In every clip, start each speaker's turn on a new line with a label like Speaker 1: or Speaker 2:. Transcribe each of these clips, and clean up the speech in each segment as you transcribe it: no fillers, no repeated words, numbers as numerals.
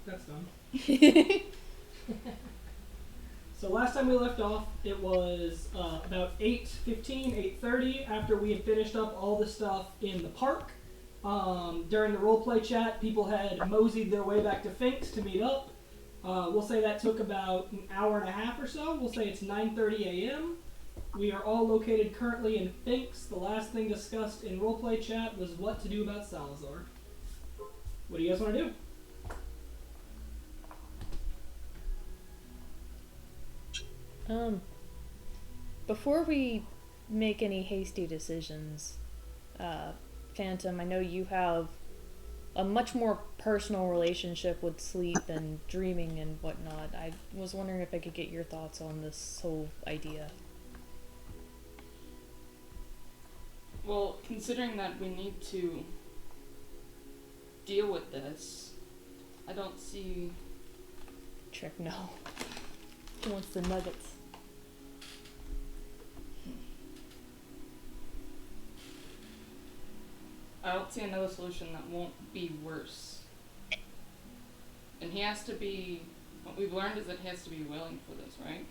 Speaker 1: that's done. So last time we left off, it was about 8:15, 8:30, after we had finished up all the stuff in the park. During the roleplay chat, people had moseyed their way back to Finks to meet up. We'll say that took about an hour and a half or so. We'll say it's 9:30 a.m. We are all located currently in Finks. The last thing discussed in roleplay chat was what to do about Salazar. What do you guys want to do?
Speaker 2: Before we make any hasty decisions, Phantom, I know you have a much more personal relationship with sleep and dreaming and whatnot. I was wondering if I could get your thoughts on this whole idea.
Speaker 3: Well, considering that we need to deal with this, I don't see...
Speaker 2: Trick, no. He wants the nuggets.
Speaker 3: I don't see another solution that won't be worse. And he has to be... What we've learned is that he has to be willing for this, right?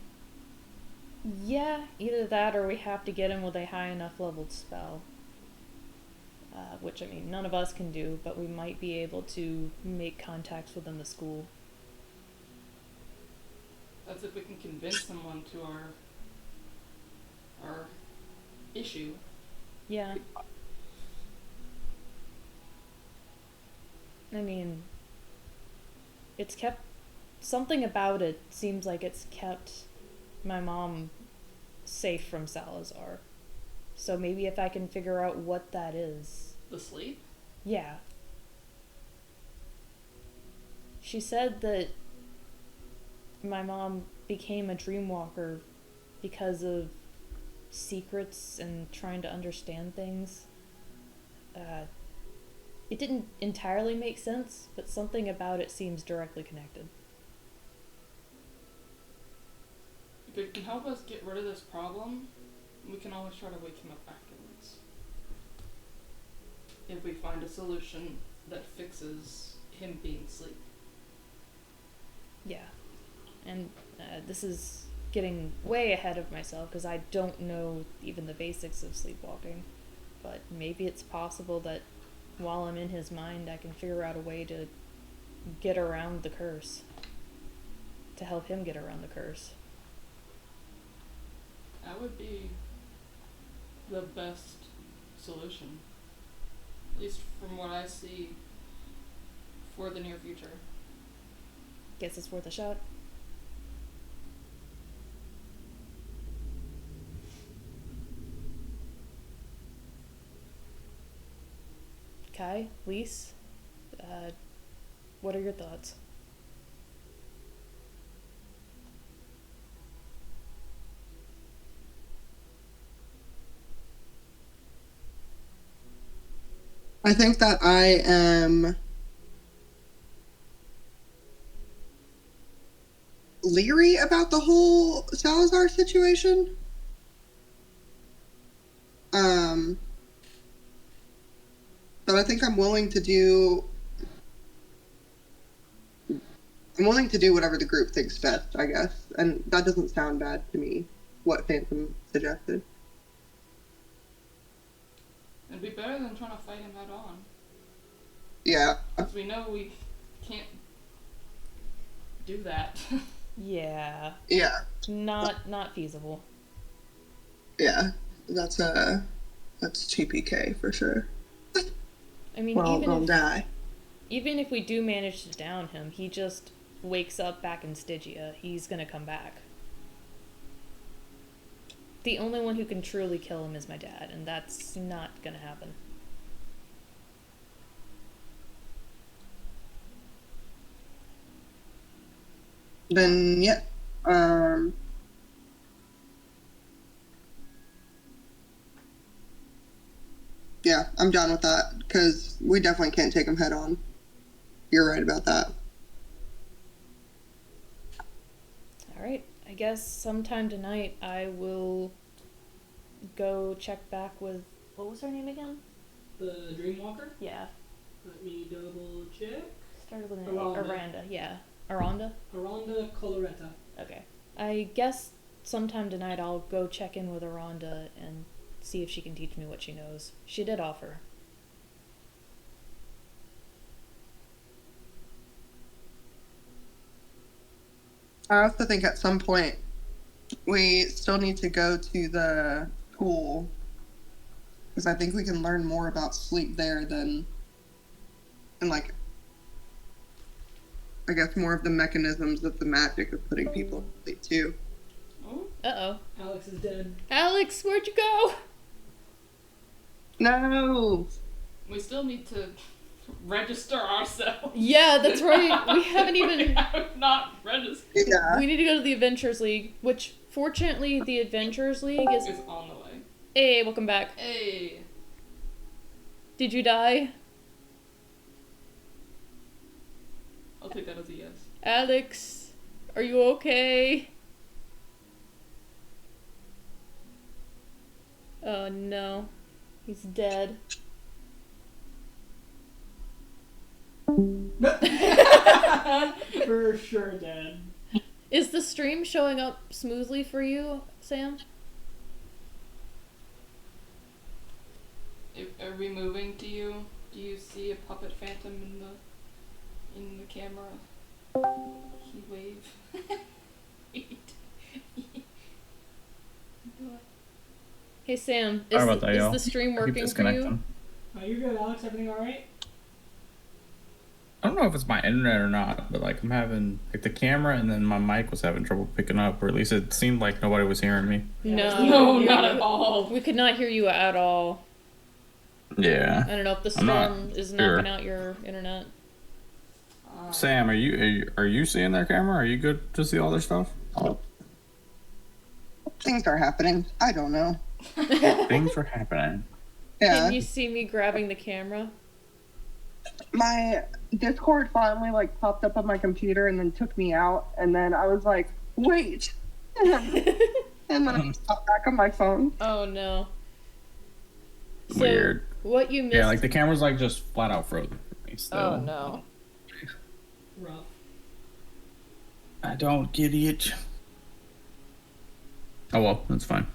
Speaker 2: Yeah, either that or we have to get him with a high enough leveled spell. Which, I mean, none of us can do, but we might be able to make contacts within the school.
Speaker 3: That's if we can convince someone to our issue.
Speaker 2: Yeah. I mean, it's kept... Something about it seems like it's kept my mom safe from Salazar. So maybe if I can figure out what that is.
Speaker 3: The sleep?
Speaker 2: Yeah. She said that my mom became a dreamwalker because of secrets and trying to understand things. It didn't entirely make sense, but something about it seems directly connected.
Speaker 3: If it can help us get rid of this problem, we can always try to wake him up afterwards. If we find a solution that fixes him being asleep.
Speaker 2: Yeah. And this is getting way ahead of myself because I don't know even the basics of sleepwalking. But maybe it's possible that while I'm in his mind, I can figure out a way to get around the curse. To help him get around the curse.
Speaker 3: That would be the best solution. At least from what I see for the near future.
Speaker 2: Guess it's worth a shot. Kai, Lise, what are your thoughts?
Speaker 4: I think that I am leery about the whole Salazar situation. But I think I'm willing to do whatever the group thinks best, I guess. And that doesn't sound bad to me, what Phantom suggested.
Speaker 3: It'd be better than trying to fight him head on.
Speaker 4: Yeah.
Speaker 3: Because we know we can't do that.
Speaker 2: Yeah.
Speaker 4: Yeah.
Speaker 2: Not feasible.
Speaker 4: Yeah. That's TPK for sure.
Speaker 2: I mean,
Speaker 4: Well, I'll die.
Speaker 2: Even if we do manage to down him, he just wakes up back in Stygia. He's gonna come back. The only one who can truly kill him is my dad, and that's not gonna happen.
Speaker 4: Then, yeah. Yeah, I'm down with that, because we definitely can't take him head on. You're right about that.
Speaker 2: Alright, I guess sometime tonight I will go check back with... What was her name again?
Speaker 1: The Dreamwalker?
Speaker 2: Yeah.
Speaker 1: Let me double check.
Speaker 2: Started with an A.
Speaker 1: Aranda.
Speaker 2: Aranda, yeah. Aranda?
Speaker 1: Aranda Coloretta.
Speaker 2: Okay. I guess sometime tonight I'll go check in with Aranda and see if she can teach me what she knows. She did offer.
Speaker 4: I also think at some point we still need to go to the pool because I think we can learn more about sleep there than, and like, I guess more of the mechanisms of the magic of putting people to sleep too.
Speaker 3: Oh,
Speaker 2: Uh-oh.
Speaker 1: Alex is dead.
Speaker 2: Alex, where'd you go?
Speaker 4: No.
Speaker 3: we still need to register ourselves.
Speaker 2: Yeah, that's right. We haven't
Speaker 3: We
Speaker 2: even...
Speaker 3: have not registered.
Speaker 4: Yeah.
Speaker 2: We need to go to the Adventurers League, which, fortunately, the Adventurers League is...
Speaker 3: Is on the way.
Speaker 2: Hey, welcome back.
Speaker 3: Hey.
Speaker 2: Did you die?
Speaker 3: I'll take that as a yes.
Speaker 2: Alex, are you okay? Oh no. He's dead.
Speaker 1: For sure dead.
Speaker 2: Is the stream showing up smoothly for you, Sam?
Speaker 3: Are we moving to you? Do you see a puppet phantom in the camera? He wave.
Speaker 2: Hey Sam,
Speaker 5: Sorry about that,
Speaker 2: is
Speaker 5: y'all.
Speaker 2: the stream
Speaker 5: I keep
Speaker 2: working for
Speaker 5: disconnecting.
Speaker 2: you?
Speaker 1: You're good, Alex. Everything all right?
Speaker 5: I don't know if it's my internet or not, but like I'm having like the camera and then my mic was having trouble picking up, or at least it seemed like nobody was hearing me.
Speaker 2: No,
Speaker 3: No, not at all.
Speaker 2: We could not hear you at all.
Speaker 5: Yeah.
Speaker 2: I don't know if the
Speaker 5: I'm not
Speaker 2: storm is
Speaker 5: sure.
Speaker 2: knocking out your internet.
Speaker 5: Sam, are you seeing their camera? Are you good to see all their stuff?
Speaker 4: Things are happening. I don't know.
Speaker 5: Things are happening.
Speaker 4: Yeah.
Speaker 2: Can you see me grabbing the camera?
Speaker 4: My Discord finally like popped up on my computer and then took me out, and then I was like, wait. And then I popped back on my phone.
Speaker 2: Oh no. So,
Speaker 5: Weird.
Speaker 2: What you missed?
Speaker 5: Yeah, like the camera's like just flat out frozen for me still.
Speaker 2: Oh no.
Speaker 1: Rough.
Speaker 5: I don't get it. Oh well, that's fine.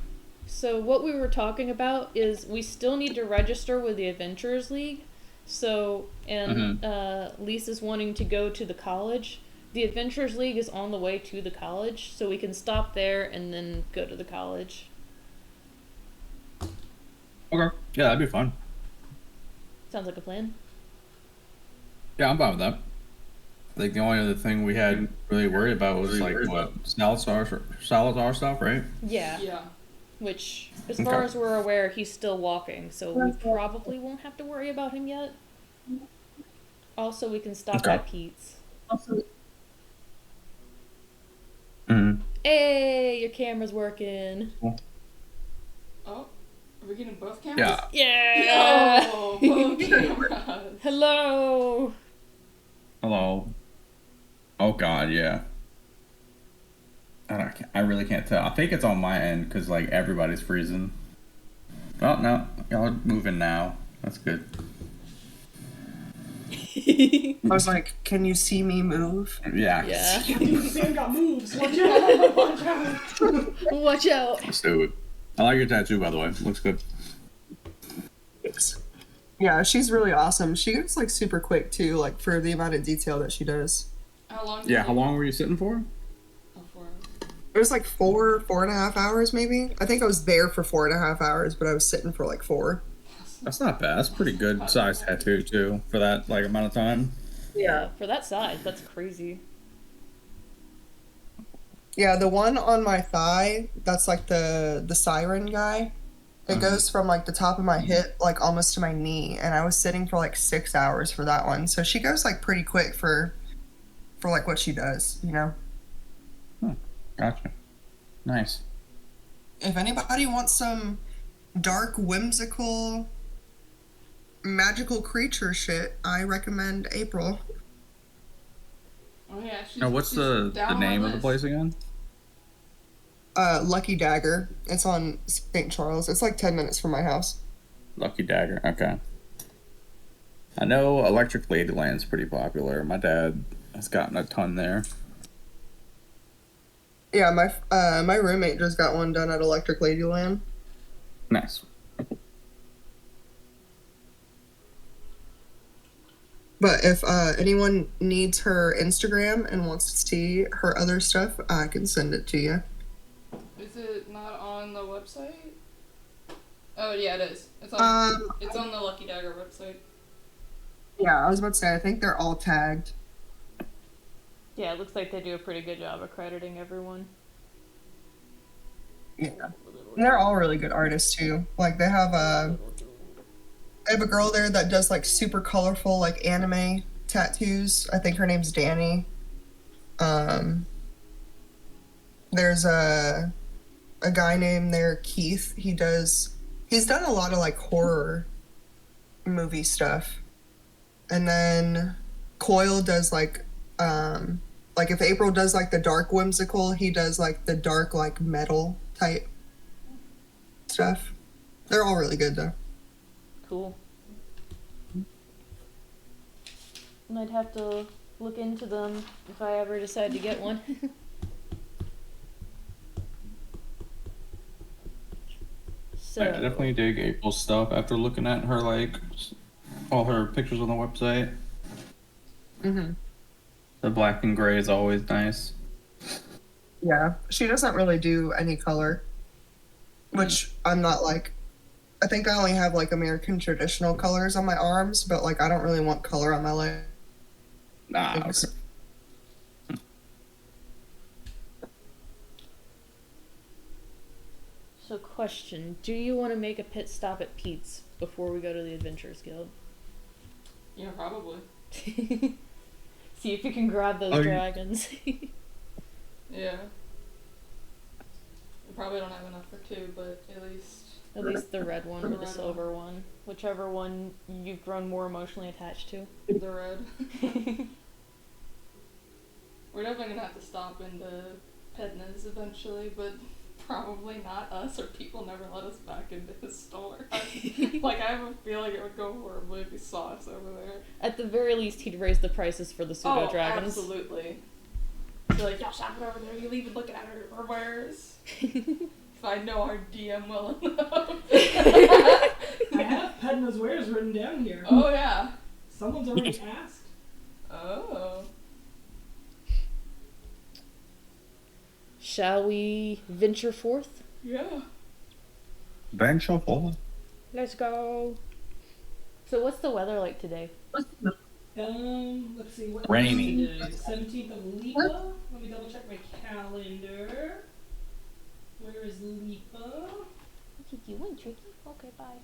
Speaker 2: So what we were talking about is we still need to register with the Adventurers League. So, and Lisa's wanting to go to the college. The Adventurers League is on the way to the college, so we can stop there and then go to the college.
Speaker 5: Okay. Yeah, that'd be fun.
Speaker 2: Sounds like a plan.
Speaker 5: Yeah, I'm fine with that. Like the only other thing we had really worried about was like what Salazar stuff, right?
Speaker 2: Yeah.
Speaker 3: Yeah.
Speaker 2: Which, as far as we're aware, he's still walking, so we probably won't have to worry about him yet. Also, we can stop at Pete's.
Speaker 5: Mm-hmm.
Speaker 2: Hey, your camera's working.
Speaker 3: Oh, are we getting both cameras?
Speaker 5: Yeah.
Speaker 2: Yeah.
Speaker 3: Oh, both cameras.
Speaker 2: Hello.
Speaker 5: Hello. Oh God, yeah. I really can't tell. I think it's on my end because like everybody's freezing. Oh no, y'all are moving now. That's good.
Speaker 4: I was like, can you see me move?
Speaker 5: Yeah.
Speaker 2: Yeah.
Speaker 1: Sam got moves. Watch out. Watch out.
Speaker 2: Watch out.
Speaker 5: Let's do it. I like your tattoo, by the way. Looks good.
Speaker 4: Yeah, she's really awesome. She goes like super quick too, like for the amount of detail that she does.
Speaker 3: How long?
Speaker 5: Yeah. How long were you sitting for?
Speaker 3: Oh, 4 hours.
Speaker 4: It was like 4.5 hours maybe. I think I was there for 4.5 hours, but I was sitting for like 4.
Speaker 5: That's not bad. That's a pretty good size tattoo too for that like amount of time.
Speaker 2: Yeah, for that size, that's crazy.
Speaker 4: Yeah, the one on my thigh, that's like the siren guy. It goes from like the top of my hip like almost to my knee, and I was sitting for like 6 hours for that one. So she goes like pretty quick for like what she does, you know.
Speaker 5: Gotcha. Nice.
Speaker 4: If anybody wants some dark, whimsical, magical creature shit, I recommend April.
Speaker 3: Oh yeah. She's,
Speaker 5: Now, what's
Speaker 3: she's
Speaker 5: the
Speaker 3: down
Speaker 5: name
Speaker 3: my
Speaker 5: of the
Speaker 3: list.
Speaker 5: place again?
Speaker 4: Lucky Dagger. It's on St. Charles. It's like 10 minutes from my house.
Speaker 5: Lucky Dagger. Okay. I know Electric Ladyland's pretty popular. My dad has gotten a ton there.
Speaker 4: Yeah, my roommate just got one done at Electric Ladyland.
Speaker 5: Nice.
Speaker 4: But if anyone needs her Instagram and wants to see her other stuff, I can send it to you.
Speaker 3: Is it not on the website? Oh yeah, it is. It's on the Lucky Dagger website.
Speaker 4: Yeah, I was about to say, I think they're all tagged.
Speaker 2: Yeah, it looks like they do a pretty good job accrediting everyone.
Speaker 4: Yeah. And they're all really good artists too. Like they have a girl there that does like super colorful like anime tattoos. I think her name's Danny. There's a guy named there Keith. He's done a lot of like horror movie stuff. And then Coyle does like if April does like the dark whimsical, he does like the dark like metal type stuff. They're all really good though.
Speaker 2: Cool. Might have to look into them if I ever decide to get one. So
Speaker 5: I definitely dig April's stuff after looking at her like all her pictures on the website.
Speaker 4: Mm-hmm.
Speaker 5: The black and gray is always nice.
Speaker 4: Yeah, she doesn't really do any color, which I'm not like. I think I only have like American traditional colors on my arms, but like I don't really want color on my leg.
Speaker 5: Nah. Okay.
Speaker 2: So question, do you want to make a pit stop at Pete's before we go to the Adventurers Guild?
Speaker 3: Yeah, probably.
Speaker 2: See if you can grab those dragons.
Speaker 3: Yeah. We probably don't have enough for two, but at least
Speaker 2: the red one or the silver one. Whichever one you've grown more emotionally attached to.
Speaker 3: the red. We're definitely gonna have to stop into Pedna's eventually, but probably not us, or people never let us back into his store. Like, I have a feeling it would go horribly if he saw us over there.
Speaker 2: At the very least, he'd raise the prices for the pseudo dragons.
Speaker 3: Absolutely. Be like, y'all shopping over there, you leave looking at our wares. If I know our DM well enough.
Speaker 1: I have Pedna's wares written down here.
Speaker 3: Oh, yeah.
Speaker 1: Someone's already asked.
Speaker 3: Oh.
Speaker 2: Shall we venture forth?
Speaker 3: Yeah.
Speaker 5: Venture forth.
Speaker 2: Let's go. So what's the weather like today?
Speaker 1: Let's see. What
Speaker 5: Rainy.
Speaker 1: is today? 17th of Lipa. Let me double check my calendar. Where is Lipa?
Speaker 2: What are you doing, Tricky? Okay, bye.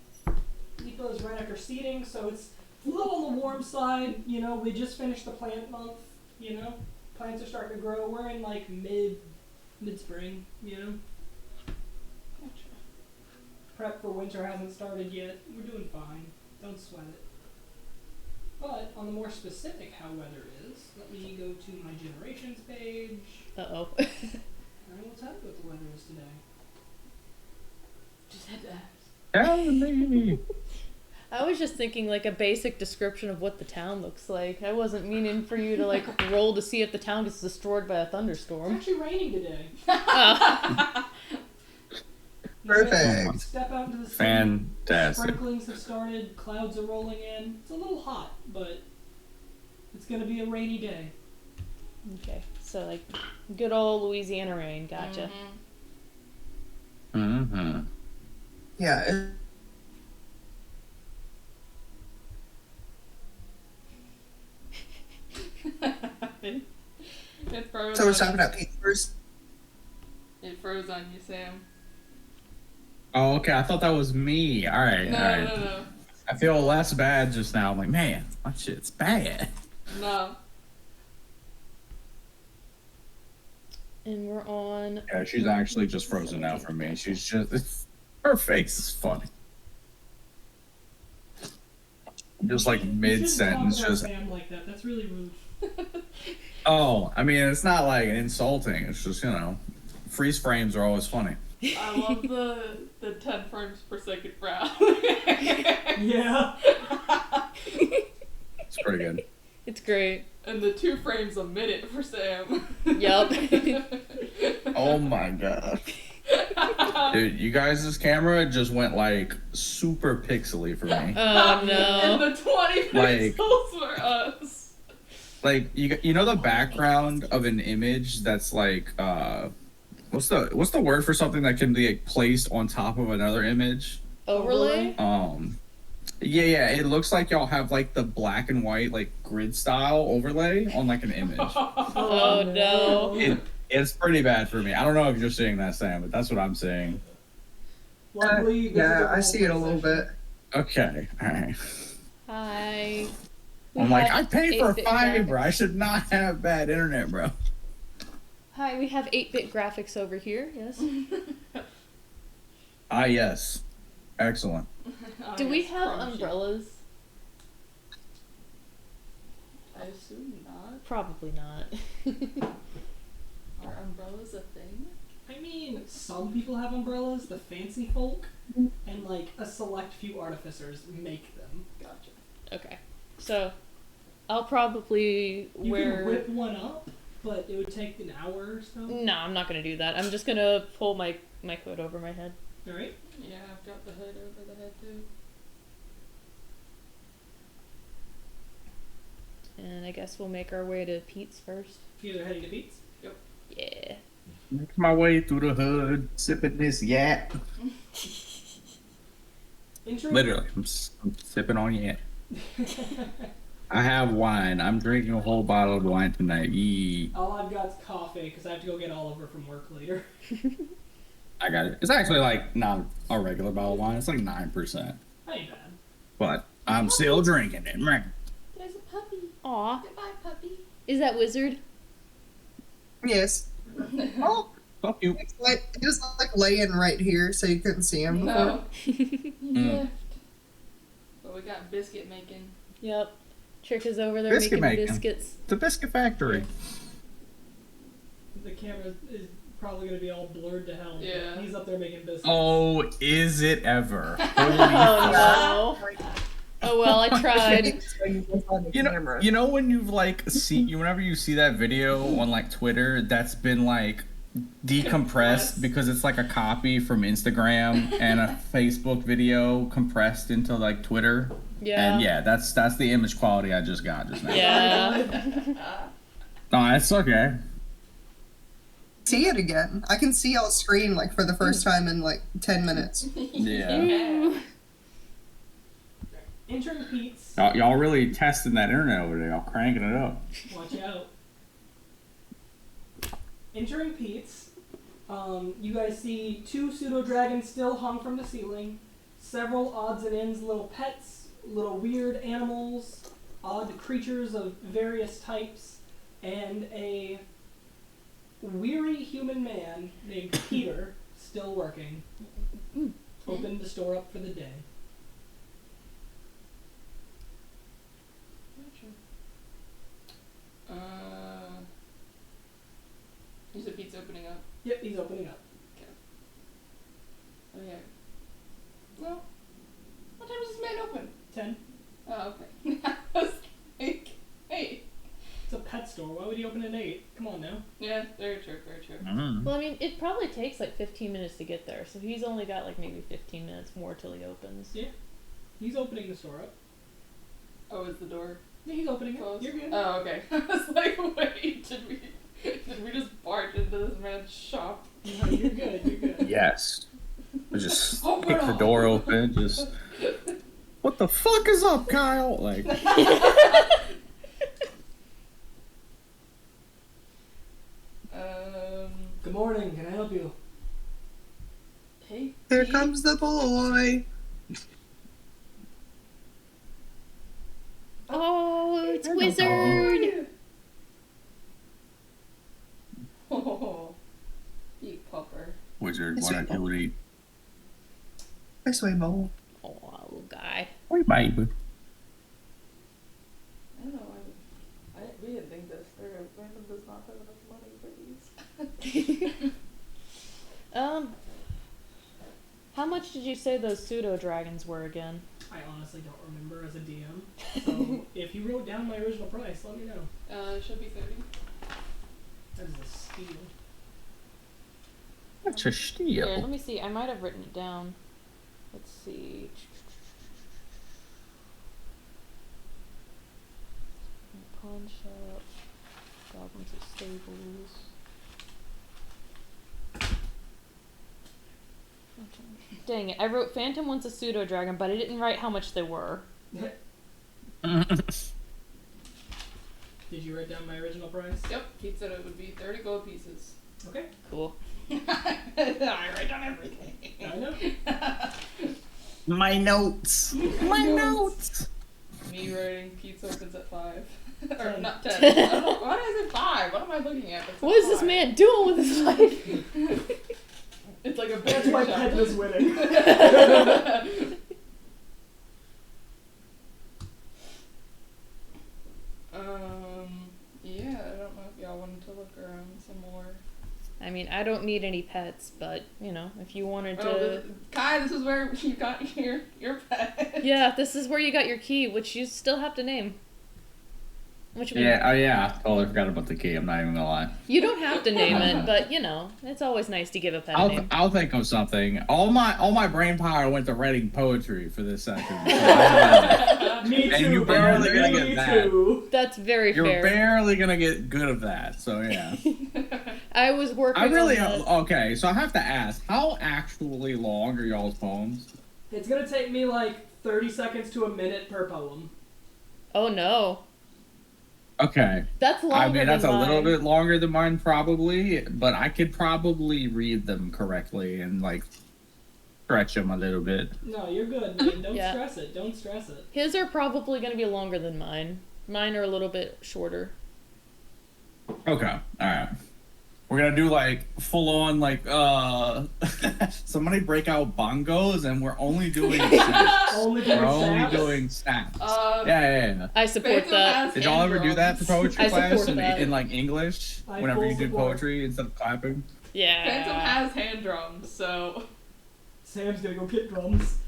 Speaker 1: Lipa is right after seeding, so it's a little on the warm side. You know, we just finished the plant month. You know, plants are starting to grow. We're in like mid-spring. You know.
Speaker 3: Gotcha.
Speaker 1: Prep for winter hasn't started yet. We're doing fine. Don't sweat it. But on the more specific how weather is, let me go to my generations page.
Speaker 2: Uh-oh.
Speaker 1: And I will tell you what the weather is today.
Speaker 3: Just had to ask.
Speaker 5: Tell me.
Speaker 2: I was just thinking like a basic description of what the town looks like. I wasn't meaning for you to like roll to see if the town gets destroyed by a
Speaker 1: It's
Speaker 2: thunderstorm.
Speaker 1: actually raining today.
Speaker 2: Oh.
Speaker 4: Perfect.
Speaker 1: Step out into the city.
Speaker 5: Fantastic.
Speaker 1: Sprinklings have started. Clouds are rolling in. It's a little hot, but it's going to be a rainy day.
Speaker 2: Okay, so like good old Louisiana rain. Gotcha.
Speaker 5: Mm-hmm.
Speaker 4: Yeah.
Speaker 3: It froze
Speaker 4: So we're
Speaker 3: on
Speaker 4: stopping
Speaker 3: you.
Speaker 4: at Pete's.
Speaker 3: It froze on you, Sam.
Speaker 5: Oh, okay. I thought that was me. All right.
Speaker 3: No,
Speaker 5: all right.
Speaker 3: no.
Speaker 5: I feel less bad just now. I'm like, man, my shit's bad.
Speaker 3: No.
Speaker 2: And we're on.
Speaker 5: Yeah, she's actually just frozen now for me. She's just, her face is funny. Just like mid sentence,
Speaker 1: You shouldn't
Speaker 5: just.
Speaker 1: talk about Sam like that. That's really rude.
Speaker 5: Oh, I mean, it's not like insulting. It's just, you know, freeze frames are always funny.
Speaker 3: I love the 10 frames per second frown.
Speaker 1: Yeah.
Speaker 5: pretty good.
Speaker 2: It's great.
Speaker 3: And the 2 frames a minute for Sam.
Speaker 2: Yup.
Speaker 5: Oh my god. Dude, you guys' camera just went like super pixely for me.
Speaker 2: Oh
Speaker 3: And
Speaker 2: no.
Speaker 3: the 20
Speaker 5: Like-
Speaker 3: pixels for us.
Speaker 5: Like you know the background of an image that's like what's the word for something that can be like placed on top of another image?
Speaker 2: Overlay?
Speaker 5: Yeah, it looks like y'all have like the black and white like grid style overlay on like an image.
Speaker 2: Oh no.
Speaker 5: It's pretty bad for me. I don't know if you're seeing that, Sam, but that's what I'm seeing.
Speaker 1: Luckily, this is
Speaker 4: Yeah,
Speaker 1: a
Speaker 4: I see it a little
Speaker 1: session.
Speaker 4: bit.
Speaker 5: Okay, alright.
Speaker 2: Hi.
Speaker 5: I'm like, I paid for
Speaker 2: 8-bit
Speaker 5: fiber.
Speaker 2: graphics.
Speaker 5: I should not have bad internet, bro.
Speaker 2: Hi, we have 8-bit graphics over here, yes.
Speaker 5: Ah, yes. Excellent.
Speaker 2: Do we
Speaker 3: Yes,
Speaker 2: have
Speaker 3: crunchy.
Speaker 2: umbrellas?
Speaker 3: I assume not.
Speaker 2: Probably not.
Speaker 3: Are umbrellas a thing?
Speaker 1: I mean, some people have umbrellas, the fancy folk, and like a select few artificers make them.
Speaker 3: Gotcha.
Speaker 2: Okay. So, I'll probably
Speaker 1: You
Speaker 2: wear...
Speaker 1: can whip one up, but it would take an hour or so.
Speaker 2: No, I'm not gonna do that. I'm just gonna pull my hood over my head.
Speaker 1: Alright?
Speaker 3: Yeah, I've got the hood over the head too.
Speaker 2: And I guess we'll make our way to Pete's first.
Speaker 1: You guys are heading to Beats?
Speaker 2: Yeah.
Speaker 5: Make my way through the hood, sipping this yap.
Speaker 1: Intro?
Speaker 5: Literally, I'm sipping on yap. I have wine. I'm drinking a whole bottle of wine tonight. Yee.
Speaker 1: All I've got is coffee, because I have to go get Oliver from work later.
Speaker 5: I got it. It's actually like not a regular bottle of wine. It's like 9%.
Speaker 1: That ain't bad.
Speaker 5: But I'm still drinking it. Meh.
Speaker 3: There's a puppy.
Speaker 2: Aw.
Speaker 3: Goodbye, puppy.
Speaker 2: Is that Wizard?
Speaker 4: Yes. Oh,
Speaker 5: Fuck you.
Speaker 4: it's like, he was like laying right here, so you couldn't see him. before.
Speaker 3: No. He left. But we got biscuit making.
Speaker 2: Yep. Trick is over there
Speaker 5: Biscuit
Speaker 2: making
Speaker 5: making.
Speaker 2: biscuits.
Speaker 5: The biscuit factory.
Speaker 1: The camera is probably going to be all blurred to hell. but
Speaker 3: Yeah.
Speaker 1: He's up there making biscuits.
Speaker 5: Oh, is it ever? Holy
Speaker 2: Oh no. Oh well, I tried.
Speaker 5: You know when you've like whenever you see that video on like Twitter that's been like decompressed because it's like a copy from Instagram and a Facebook video compressed into like Twitter.
Speaker 2: Yeah.
Speaker 5: And yeah, that's the image quality I just got just now.
Speaker 2: Yeah.
Speaker 5: No, that's okay.
Speaker 4: See it again. I can see y'all screen like for the first time in like 10 minutes.
Speaker 5: Yeah.
Speaker 2: Ooh.
Speaker 1: Intern Pete's.
Speaker 5: Y'all really testing that internet over there. Y'all cranking it up.
Speaker 1: Watch out. Entering Pete's, you guys see 2 pseudo-dragons still hung from the ceiling, several odds and ends little pets, little weird animals, odd creatures of various types, and a weary human man named Peter still working. Opened the store up for the day.
Speaker 3: You said Pete's opening up.
Speaker 1: Yep, he's opening up.
Speaker 3: Oh yeah. Well, what time does this man open?
Speaker 1: 10.
Speaker 3: Oh, okay. I was like, hey.
Speaker 1: It's a pet store. Why would he open at 8? Come on now.
Speaker 3: Yeah, very true, very true.
Speaker 5: Mm.
Speaker 2: Well, I mean, it probably takes like 15 minutes to get there, so he's only got like maybe 15 minutes more till he opens.
Speaker 1: Yeah. He's opening the store up.
Speaker 3: Oh, is the door
Speaker 1: Yeah, he's opening it.
Speaker 3: closed?
Speaker 1: You're good.
Speaker 3: Oh, okay. I was like, wait, did we just barge into this man's shop?
Speaker 1: No, you're good. You're good.
Speaker 5: Yes. I just
Speaker 3: Open
Speaker 5: kick the
Speaker 3: up.
Speaker 5: door open. Just what the fuck is up, Kyle? Like.
Speaker 1: Good morning. Can I help you?
Speaker 3: Hey.
Speaker 4: Here
Speaker 3: Pete?
Speaker 4: comes the boy.
Speaker 2: Oh, it's
Speaker 5: Hello.
Speaker 2: Wizard!
Speaker 3: Oh, you pupper.
Speaker 5: Wizard,
Speaker 4: It's
Speaker 5: why don't you eat?
Speaker 4: This way, boy.
Speaker 2: Oh, little guy.
Speaker 5: Hey, baby.
Speaker 3: I don't know. We didn't think this through. Random does not have enough money for these.
Speaker 2: How much much did you say those pseudo dragons were again?
Speaker 1: I honestly don't remember as a DM. So if you wrote down my original price, let me know.
Speaker 3: It should be 30.
Speaker 1: That is a steal.
Speaker 5: That's a steal.
Speaker 2: Here, let me see. I might have written it down. Let's see. Pawn shop. Goblins of stables. Dang it. I wrote Phantom wants a pseudo dragon, but I didn't write how much they were.
Speaker 1: Did you write down my original price?
Speaker 3: Yep, Pete said it would be 30 gold pieces.
Speaker 1: Okay.
Speaker 2: Cool.
Speaker 3: I write down everything.
Speaker 1: I know.
Speaker 5: My notes. My notes.
Speaker 3: Me writing Pete's opens at 5. or
Speaker 1: 10.
Speaker 3: not 10. I don't know. Why is it 5? What am I looking at? That's
Speaker 2: What is this
Speaker 3: 5.
Speaker 2: man doing with his life?
Speaker 3: It's like a
Speaker 1: That's
Speaker 3: baby
Speaker 1: why
Speaker 3: shop.
Speaker 1: Ped was winning.
Speaker 3: Yeah, I don't know if y'all wanted to look around some more.
Speaker 2: I mean, I don't need any pets, but, you know, if you wanted to...
Speaker 3: Kai, this is where you got your pet.
Speaker 2: Yeah, this is where you got your key, which you still have to name. Which we...
Speaker 5: Yeah, oh yeah, totally forgot about the key, I'm not even gonna lie.
Speaker 2: You don't have to name it, but, you know, it's always nice to give a pet a name.
Speaker 5: I'll think of something. All my brain power went to writing poetry for this session.
Speaker 1: Me too.
Speaker 5: And you're barely gonna get that.
Speaker 1: Too.
Speaker 2: That's very
Speaker 5: You're
Speaker 2: fair.
Speaker 5: barely gonna get good of that, so yeah.
Speaker 2: I was working
Speaker 5: I really
Speaker 2: on that.
Speaker 5: okay. So I have to ask, how actually long are y'all's poems?
Speaker 1: It's gonna take me like 30 seconds to a minute per poem.
Speaker 2: Oh, no.
Speaker 5: Okay,
Speaker 2: That's longer
Speaker 5: I mean that's
Speaker 2: than
Speaker 5: a little
Speaker 2: mine.
Speaker 5: bit longer than mine probably, but I could probably read them correctly and like stretch them a little bit.
Speaker 1: No, you're good, man. Don't
Speaker 2: Yeah.
Speaker 1: stress it. Don't stress it.
Speaker 2: His are probably going to be longer than mine. Mine are a little bit shorter.
Speaker 5: Okay, all right. We're gonna do like full on like somebody break out bongos and we're only doing snaps.
Speaker 1: Only doing
Speaker 5: We're only
Speaker 1: snaps?
Speaker 5: doing snaps.
Speaker 3: Uh,
Speaker 5: Yeah.
Speaker 2: I support
Speaker 3: Phantom
Speaker 2: that.
Speaker 3: has
Speaker 5: Did y'all ever do that for poetry
Speaker 2: I
Speaker 5: class
Speaker 2: support
Speaker 5: in,
Speaker 2: that.
Speaker 5: in like English?
Speaker 1: I
Speaker 5: Whenever
Speaker 1: full
Speaker 5: you did
Speaker 1: support.
Speaker 5: poetry instead of clapping?
Speaker 2: Yeah.
Speaker 3: Phantom has hand drums, so.
Speaker 1: Sam's gonna go get drums.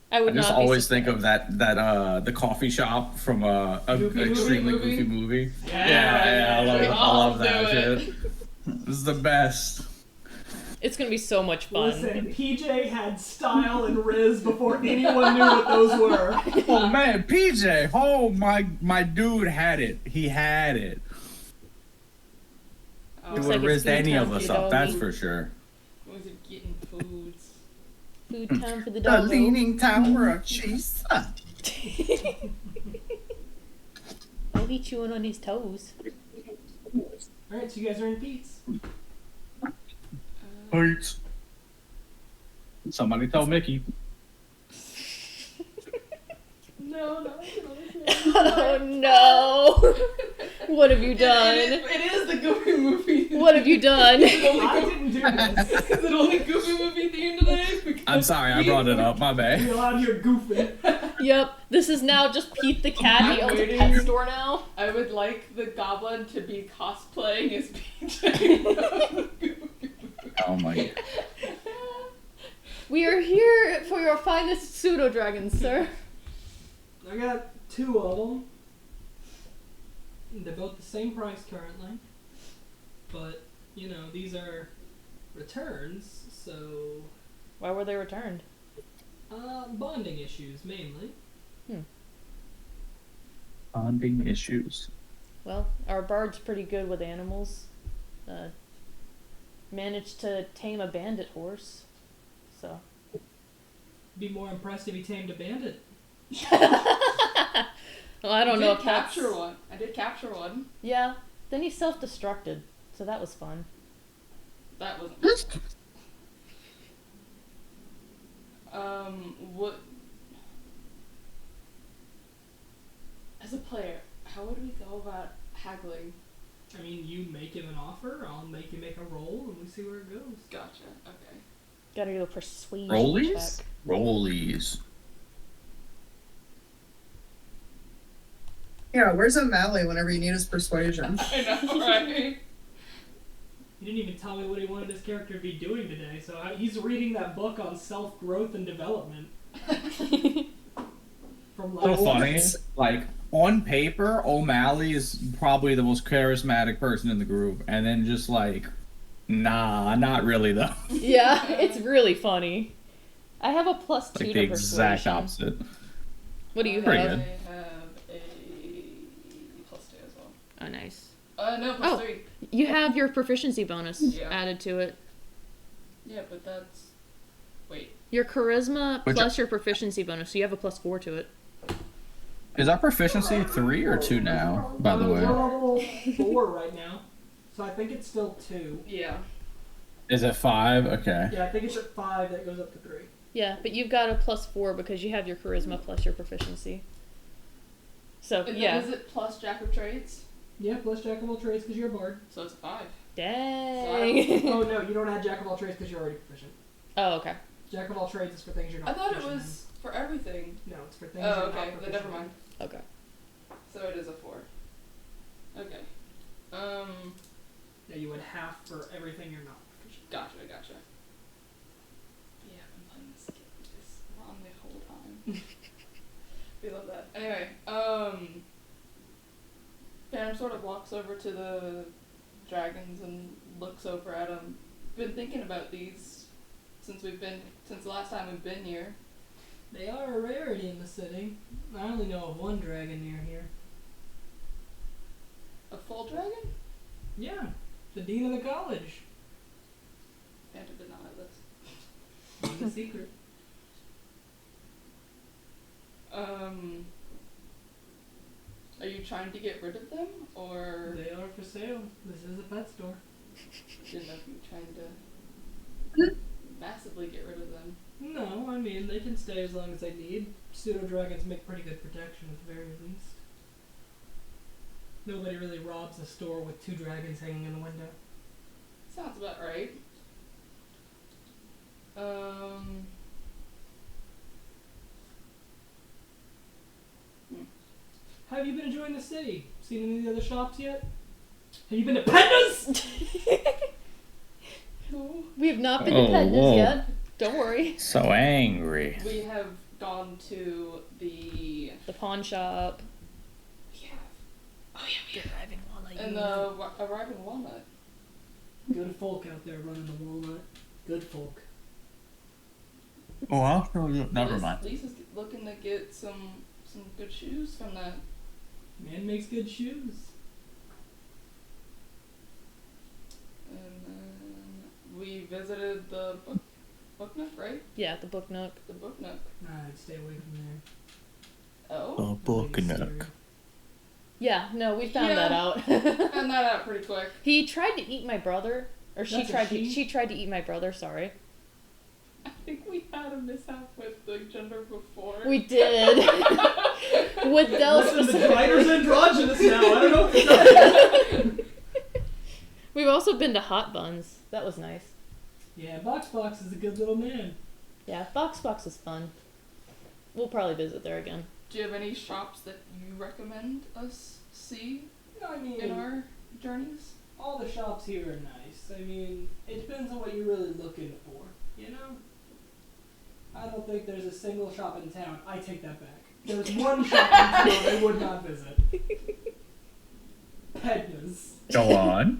Speaker 2: I
Speaker 5: I
Speaker 2: would
Speaker 5: just
Speaker 2: not be
Speaker 5: always think
Speaker 2: surprised.
Speaker 5: of that the coffee shop from a
Speaker 1: Goofy
Speaker 5: extremely
Speaker 3: movie?
Speaker 5: goofy movie.
Speaker 1: Yeah,
Speaker 5: I love,
Speaker 3: we
Speaker 5: I
Speaker 3: all
Speaker 5: love that
Speaker 3: do it.
Speaker 5: shit. This is the best.
Speaker 2: It's going to be so much fun.
Speaker 1: Listen, PJ had style and riz before anyone knew what those were.
Speaker 5: Oh man, PJ, oh my dude had it. He had it. He
Speaker 2: Looks
Speaker 5: would have
Speaker 2: like it's
Speaker 5: rizzed any
Speaker 2: food
Speaker 5: of
Speaker 2: time
Speaker 5: us
Speaker 2: for the
Speaker 5: up, that's
Speaker 2: doggy.
Speaker 5: for sure.
Speaker 3: Was it getting foods?
Speaker 2: Food time for the
Speaker 5: The
Speaker 2: dog.
Speaker 5: Leaning Tower of cheese.
Speaker 2: Oh, he chewing on his toes.
Speaker 1: Alright, so you guys are in Pete's.
Speaker 5: Hurts. Somebody tell Mickey.
Speaker 3: No.
Speaker 2: Oh no! What have you done?
Speaker 3: It is the Goofy movie.
Speaker 2: What have you done?
Speaker 1: I didn't do this.
Speaker 3: Is it only Goofy movie theme today?
Speaker 5: I'm sorry, I brought it up. My bad.
Speaker 1: You're out here goofing.
Speaker 2: Yep, this is now just Pete the cat. He owns a pet store now.
Speaker 3: I would like the goblin to be cosplaying as PJ.
Speaker 5: Oh my god.
Speaker 2: We are here for your finest pseudo dragons, sir.
Speaker 1: I got 2 of them. They're both the same price currently. But, you know, these are returns, so...
Speaker 2: Why were they returned?
Speaker 1: Bonding issues, mainly.
Speaker 5: Bonding issues.
Speaker 2: Well, our bard's pretty good with animals. Managed to tame a bandit horse. So.
Speaker 1: Be more impressed if he tamed a bandit.
Speaker 2: Well, I don't know if
Speaker 3: capture
Speaker 2: that's...
Speaker 3: one. I did capture one.
Speaker 2: Yeah. Then he self-destructed, so that was fun.
Speaker 3: That wasn't. What? As a player, how would we go about haggling?
Speaker 1: I mean, you make him an offer, I'll make you make a roll, and we see where it goes.
Speaker 3: Gotcha. Okay.
Speaker 2: Gotta do a persuasion
Speaker 5: Rollies?
Speaker 2: check.
Speaker 5: Rollies.
Speaker 4: Yeah, where's O'Malley whenever you need his persuasion?
Speaker 3: I know, right?
Speaker 1: He didn't even tell me what he wanted his character to be doing today, so he's reading that book on self-growth and development. From
Speaker 5: So
Speaker 1: last
Speaker 5: funny. Like, on paper, O'Malley is probably the most charismatic person in the group, and then just like, nah, not really though.
Speaker 2: Yeah, it's really funny. I have a +2
Speaker 5: Like
Speaker 2: to
Speaker 5: the exact
Speaker 2: persuasion.
Speaker 5: opposite.
Speaker 2: What do you
Speaker 5: Pretty
Speaker 2: have?
Speaker 5: good.
Speaker 3: I have a +2 as well.
Speaker 2: Oh, nice.
Speaker 3: No,
Speaker 2: Oh.
Speaker 3: +3.
Speaker 2: You have your proficiency bonus
Speaker 3: Yeah.
Speaker 2: added to it.
Speaker 3: Yeah, but that's... Wait.
Speaker 2: Your charisma
Speaker 5: Which-
Speaker 2: plus your proficiency bonus, so you have a +4 to it.
Speaker 5: Is our proficiency 3 or 2 now, by the
Speaker 1: We're
Speaker 5: way?
Speaker 1: level 4 right now, so I think it's still 2.
Speaker 3: Yeah.
Speaker 5: Is it 5? Okay.
Speaker 1: Yeah, I think it's at 5 that goes up to 3.
Speaker 2: Yeah, but you've got a +4 because you have your charisma plus your proficiency. So,
Speaker 3: And
Speaker 2: yeah.
Speaker 3: then is it plus Jack of Trades?
Speaker 1: Yeah, plus Jack of all trades because you're a bard.
Speaker 3: So it's a 5.
Speaker 2: Dang.
Speaker 1: Oh no, you don't add Jack of all trades because you're already proficient.
Speaker 2: Oh, okay.
Speaker 1: Jack of all trades is for things you're not
Speaker 3: I thought it
Speaker 1: proficient
Speaker 3: was for everything.
Speaker 1: in. No, it's for things
Speaker 3: Oh,
Speaker 1: you're
Speaker 3: okay.
Speaker 1: not
Speaker 3: Then
Speaker 1: proficient
Speaker 3: never mind.
Speaker 2: Okay.
Speaker 3: So it is a 4. Okay.
Speaker 1: Yeah, you would have for everything you're not proficient.
Speaker 3: Gotcha. Yeah, I've been playing this game this wrong the whole time. We love that. Anyway, Pam sort of walks over to the dragons and looks over at them. Been thinking about these since the last time we've been here.
Speaker 1: They are a rarity in the city. I only know of one dragon near here.
Speaker 3: A full dragon?
Speaker 1: Yeah, the dean of the college.
Speaker 3: Phantom did not know this.
Speaker 1: It's a secret.
Speaker 3: Are you trying to get rid of them, or
Speaker 1: They are for sale. This is a pet store.
Speaker 3: didn't know if you were trying to massively get rid of them?
Speaker 1: No, I mean, they can stay as long as they need. Pseudo-dragons make pretty good protection at the very least. Nobody really robs a store with 2 dragons hanging in the window.
Speaker 3: Sounds about right.
Speaker 1: How have you been enjoying the city? Seen any of the other shops yet? Have you been to Penda's?
Speaker 3: No.
Speaker 2: We have not been
Speaker 5: Oh,
Speaker 2: to Penda's
Speaker 5: whoa.
Speaker 2: yet. Don't worry.
Speaker 5: So angry.
Speaker 3: We have gone to the...
Speaker 2: The pawn shop.
Speaker 3: We have. Oh yeah,
Speaker 2: The arriving walnut.
Speaker 3: And the arriving walnut.
Speaker 1: Good folk out there running the walnut. Good folk.
Speaker 5: Oh, I'll show you. Never mind.
Speaker 3: Lisa's looking to get some good shoes from that.
Speaker 1: Man makes good shoes.
Speaker 3: And then we visited the book nook, right?
Speaker 2: Yeah, the book nook.
Speaker 3: The book nook.
Speaker 1: I'd stay away from there.
Speaker 3: Oh.
Speaker 5: book
Speaker 1: Lady
Speaker 5: nook.
Speaker 1: Siri.
Speaker 2: Yeah, no, we found
Speaker 3: Yeah.
Speaker 2: that out.
Speaker 3: Found that out pretty quick.
Speaker 2: He tried to eat my brother. Or she
Speaker 1: That's a
Speaker 2: tried
Speaker 1: she?
Speaker 2: to she tried to eat my brother, sorry.
Speaker 3: I think we had a mishap with the gender before.
Speaker 2: We did. With Del
Speaker 1: Listen, the
Speaker 2: specifically.
Speaker 1: writer's androgynous now. I don't know if
Speaker 2: We've also been to Hot Buns. That was nice.
Speaker 1: Yeah, Box is a good little man.
Speaker 2: Yeah, Box is fun. We'll probably visit there again.
Speaker 3: Do you have any shops that you recommend us see
Speaker 1: I mean,
Speaker 3: in our journeys?
Speaker 1: all the shops here are nice. I mean, it depends on what you're really looking for, you know? I don't think there's a single shop in town. I take that back. There's one shop in town I would not visit. Pedna's.
Speaker 5: Go on.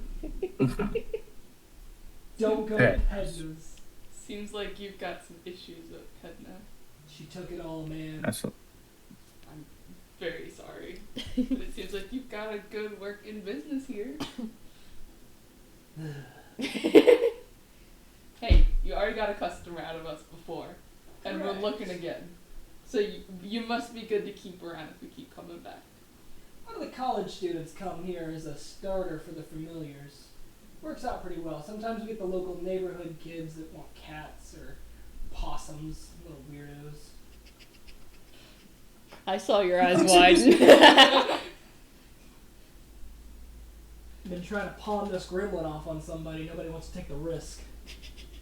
Speaker 1: Don't go to
Speaker 5: Pedna's.
Speaker 1: Pedna's.
Speaker 3: Seems like you've got some issues with Pedna.
Speaker 1: She took it all, man.
Speaker 5: That's what.
Speaker 3: I'm very sorry. But it seems like you've got a good working business here. Hey, you already got a customer out of us before. And
Speaker 1: Correct.
Speaker 3: we're looking again. So you must be good to keep around if we keep coming back.
Speaker 1: A lot of the college students come here as a starter for the familiars. Works out pretty well. Sometimes we get the local neighborhood kids that want cats or possums, little weirdos.
Speaker 2: I saw your eyes widen.
Speaker 1: Been trying to pawn this gremlin off on somebody. Nobody wants to take the risk.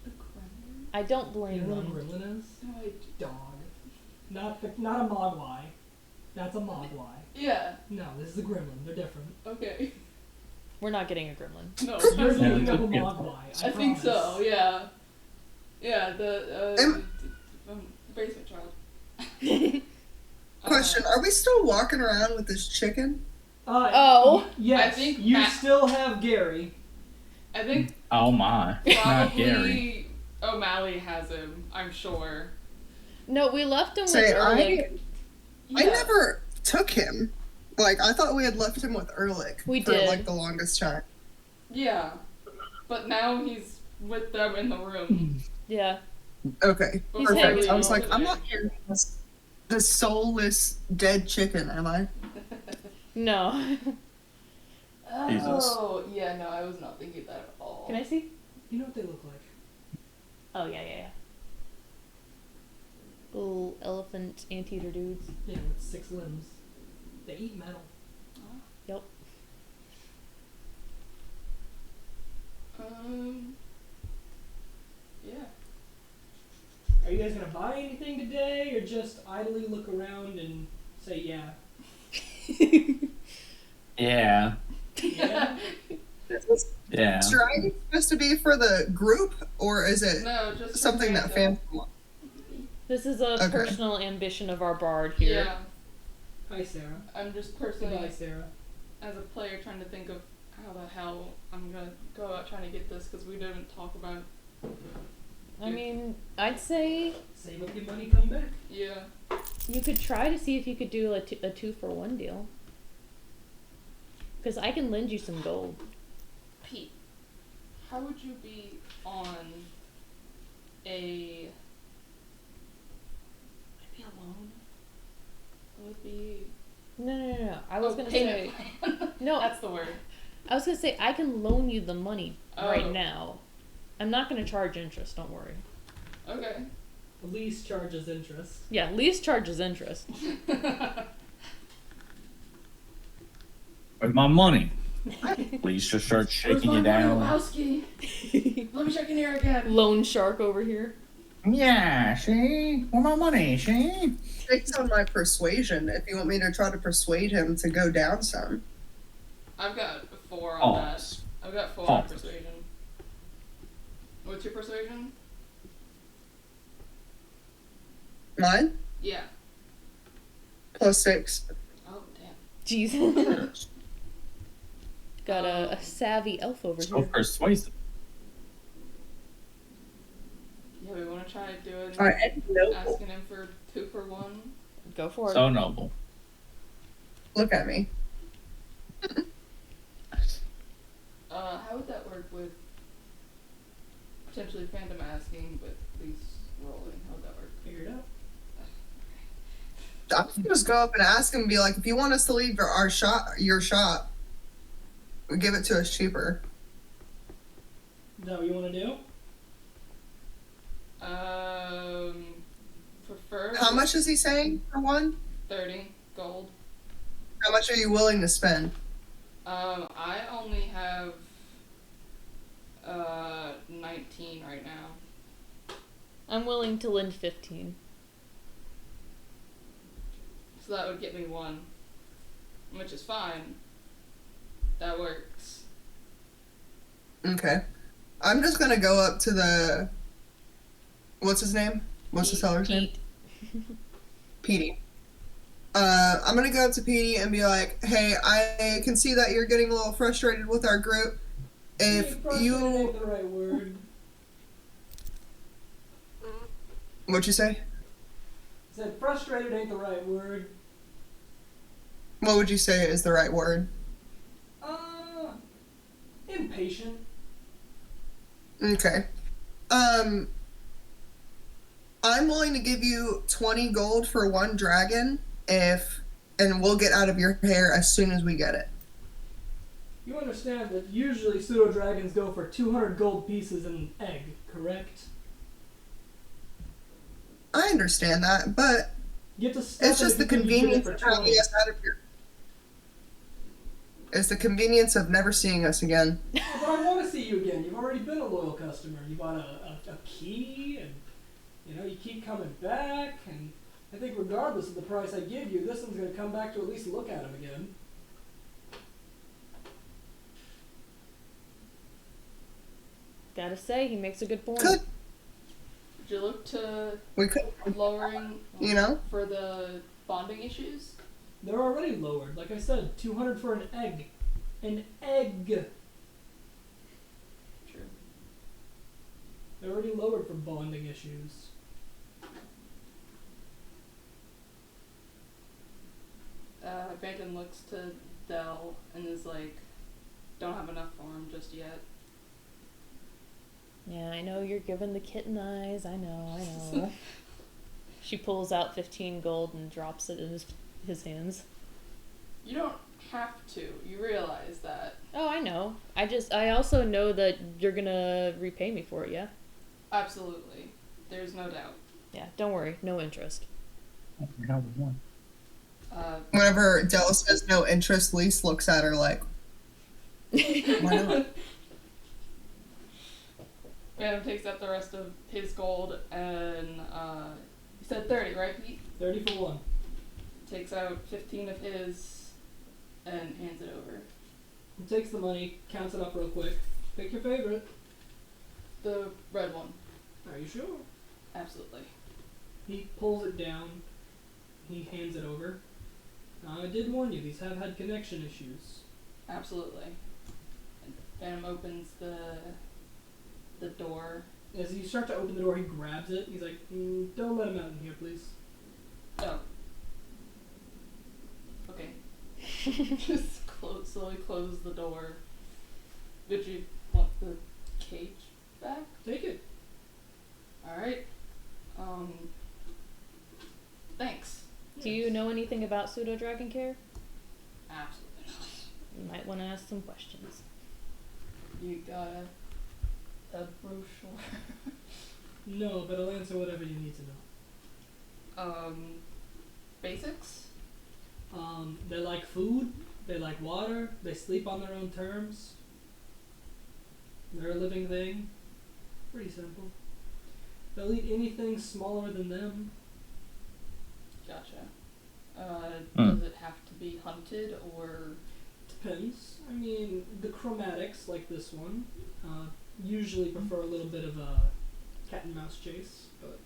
Speaker 3: A gremlin?
Speaker 2: I don't
Speaker 1: You
Speaker 2: blame
Speaker 1: know what a
Speaker 2: them.
Speaker 1: gremlin is?
Speaker 3: No, I
Speaker 1: Dog. Not a mogwai. That's a mogwai.
Speaker 3: Yeah,
Speaker 1: No, this is a gremlin. They're different.
Speaker 3: okay.
Speaker 2: We're not getting a gremlin.
Speaker 3: No,
Speaker 1: You're
Speaker 3: that's not-
Speaker 1: thinking of a mogwai.
Speaker 3: I think so. Yeah. Yeah. The basement child.
Speaker 4: Question: are we still walking around with this chicken?
Speaker 2: Oh.
Speaker 1: Yes.
Speaker 3: I think
Speaker 1: you
Speaker 3: Matt-
Speaker 1: still have Gary.
Speaker 3: I think
Speaker 5: Oh my, not Gary.
Speaker 3: probably O'Malley has him. I'm sure.
Speaker 2: No, we left him with
Speaker 4: Say,
Speaker 2: Erlich.
Speaker 4: I never took him. Like, I thought we had left him with Ehrlich
Speaker 2: We
Speaker 4: for,
Speaker 2: did.
Speaker 4: like, the longest time.
Speaker 3: Yeah. But now he's with them in the room.
Speaker 2: Yeah.
Speaker 4: Okay,
Speaker 2: He's
Speaker 4: perfect.
Speaker 2: hanging
Speaker 4: I was
Speaker 2: out
Speaker 4: like,
Speaker 3: today.
Speaker 4: I'm not hearing this soulless dead chicken, am I?
Speaker 2: No.
Speaker 3: Oh, yeah, no, I was not thinking that at all.
Speaker 2: Can I see?
Speaker 1: You know what they look like?
Speaker 2: Oh, yeah. Little elephant anteater dudes.
Speaker 1: Yeah, with 6 limbs. They eat metal.
Speaker 2: Yep.
Speaker 3: Yeah.
Speaker 1: Are you guys gonna buy anything today, or just idly look around and say yeah?
Speaker 5: Yeah.
Speaker 1: Yeah.
Speaker 5: Yeah.
Speaker 4: Is dragon supposed to be for the group, or is it
Speaker 3: No, just
Speaker 4: something that fans
Speaker 3: random.
Speaker 4: want?
Speaker 2: This is a
Speaker 4: Okay.
Speaker 2: personal ambition of our bard here.
Speaker 3: Yeah,
Speaker 1: Hi, Sarah.
Speaker 3: I'm just
Speaker 1: Goodbye,
Speaker 3: personally,
Speaker 1: Sarah.
Speaker 3: as a player, trying to think of how the hell I'm gonna go about trying to get this, because we didn't talk about.
Speaker 2: I mean, I'd say
Speaker 1: Save up your money, come back.
Speaker 3: Yeah.
Speaker 2: you could try to see if you could do a 2-for-1 deal. Because I can lend you some gold.
Speaker 3: Pete, how would you be on a? I'd be alone. It would be.
Speaker 2: No. I was gonna
Speaker 3: payment
Speaker 2: say
Speaker 3: plan.
Speaker 2: no.
Speaker 3: That's the word.
Speaker 2: I was gonna say I can loan you the money right
Speaker 3: Oh.
Speaker 2: now. I'm not gonna charge interest. Don't worry.
Speaker 3: Okay.
Speaker 1: Lease charges interest.
Speaker 2: Yeah, lease charges interest.
Speaker 5: Where's my money? Please just start shaking you down.
Speaker 3: Lebowski? Let me check in here again.
Speaker 2: Loan shark over here.
Speaker 5: Yeah, see? Where's my money, see?
Speaker 4: Based on my persuasion, if you want me to try to persuade him to go down some.
Speaker 3: I've got 4 on
Speaker 5: Pause.
Speaker 3: that. I've got 4 on
Speaker 5: Pause.
Speaker 3: persuasion. What's your persuasion?
Speaker 4: Mine?
Speaker 3: Yeah.
Speaker 4: +6.
Speaker 3: Oh, damn.
Speaker 2: Jeez. Got a savvy elf over
Speaker 5: So
Speaker 2: here.
Speaker 5: persuasive.
Speaker 3: Yeah, we want to try doing
Speaker 4: Alright, noble.
Speaker 3: asking him for 2-for-1.
Speaker 2: Go for it.
Speaker 5: So noble.
Speaker 4: Look at me.
Speaker 3: How would that work with potentially Phantom asking, but least rolling? How would that work?
Speaker 1: Figure it out.
Speaker 4: I'm gonna just go up and ask him and be like, if you want us to leave your shop, give it to us cheaper.
Speaker 1: Is that what you want to do?
Speaker 3: Prefer
Speaker 4: How much is he saying for one?
Speaker 3: 30 gold.
Speaker 4: How much are you willing to spend?
Speaker 3: I only have 19 right now.
Speaker 2: I'm willing to lend 15.
Speaker 3: So that would get me 1. Which is fine. That works.
Speaker 4: Okay. I'm just gonna go up to the. What's his name? What's the seller's name? Petey. I'm gonna go up to Petey and be like, hey, I can see that you're getting a little frustrated with our group. If
Speaker 1: Frustrated
Speaker 4: you.
Speaker 1: ain't the right word.
Speaker 4: What'd you say?
Speaker 1: Said frustrated ain't the right word.
Speaker 4: What would you say is the right word?
Speaker 1: Impatient.
Speaker 4: Okay. I'm willing to give you 20 gold for 1 dragon and we'll get out of your hair as soon as we get it.
Speaker 1: You understand that usually pseudo dragons go for 200 gold pieces and an egg, correct?
Speaker 4: I understand that, but
Speaker 1: You get to step
Speaker 4: it's just the
Speaker 1: if you can get it
Speaker 4: convenience
Speaker 1: for
Speaker 4: of having
Speaker 1: 20.
Speaker 4: us out of your. It's the convenience of never seeing us again.
Speaker 1: Oh, but I want to see you again. You've already been a loyal customer. You bought a key, and you keep coming back. And I think regardless of the price I give you, this one's going to come back to at least look at him again.
Speaker 2: Gotta say, he makes a good point.
Speaker 4: Could
Speaker 3: Did you look to
Speaker 4: we could,
Speaker 3: lowering
Speaker 4: you know?
Speaker 3: for the bonding issues?
Speaker 1: They're already lowered. Like I said, 200 for an egg. An egg.
Speaker 3: True.
Speaker 1: They're already lowered for bonding issues.
Speaker 3: Banton looks to Dell and is like, don't have enough for him just yet.
Speaker 2: Yeah, I know you're giving the kitten eyes. I know. She pulls out 15 gold and drops it in his hands.
Speaker 3: You don't have to. You realize that.
Speaker 2: Oh, I know. I also know that you're gonna repay me for it, yeah?
Speaker 3: Absolutely. There's no doubt.
Speaker 2: Yeah, don't worry. No interest.
Speaker 4: Whenever Della says no interest, Lise looks at her like, why not?
Speaker 3: Phantom takes out the rest of his gold and, you said 30, right, Pete?
Speaker 1: 30 for one.
Speaker 3: Takes out 15 of his and hands it over.
Speaker 1: He takes the money, counts it up real quick. Pick your favorite.
Speaker 3: The red one.
Speaker 1: Are you sure?
Speaker 3: Absolutely.
Speaker 1: He pulls it down. He hands it over. I did warn you, these have had connection issues.
Speaker 3: Absolutely. And Phantom opens the door.
Speaker 1: As you start to open the door, he grabs it. He's like, don't let him out in here, please.
Speaker 3: Oh. Okay. Just slowly closes the door. Did you want the cage back?
Speaker 1: Take it.
Speaker 3: Alright. Thanks.
Speaker 2: Do you know anything about pseudo dragon care?
Speaker 3: Absolutely not.
Speaker 2: You might want to ask some questions.
Speaker 3: You got a brochure.
Speaker 1: No, but I'll answer whatever you need to know.
Speaker 3: Basics?
Speaker 1: They like food, they like water, they sleep on their own terms. They're a living thing. Pretty simple. They'll eat anything smaller than them.
Speaker 3: Gotcha. Does it have to be hunted or?
Speaker 1: Depends. I mean, the chromatics, like this one, usually prefer a little bit of a cat and mouse chase, but...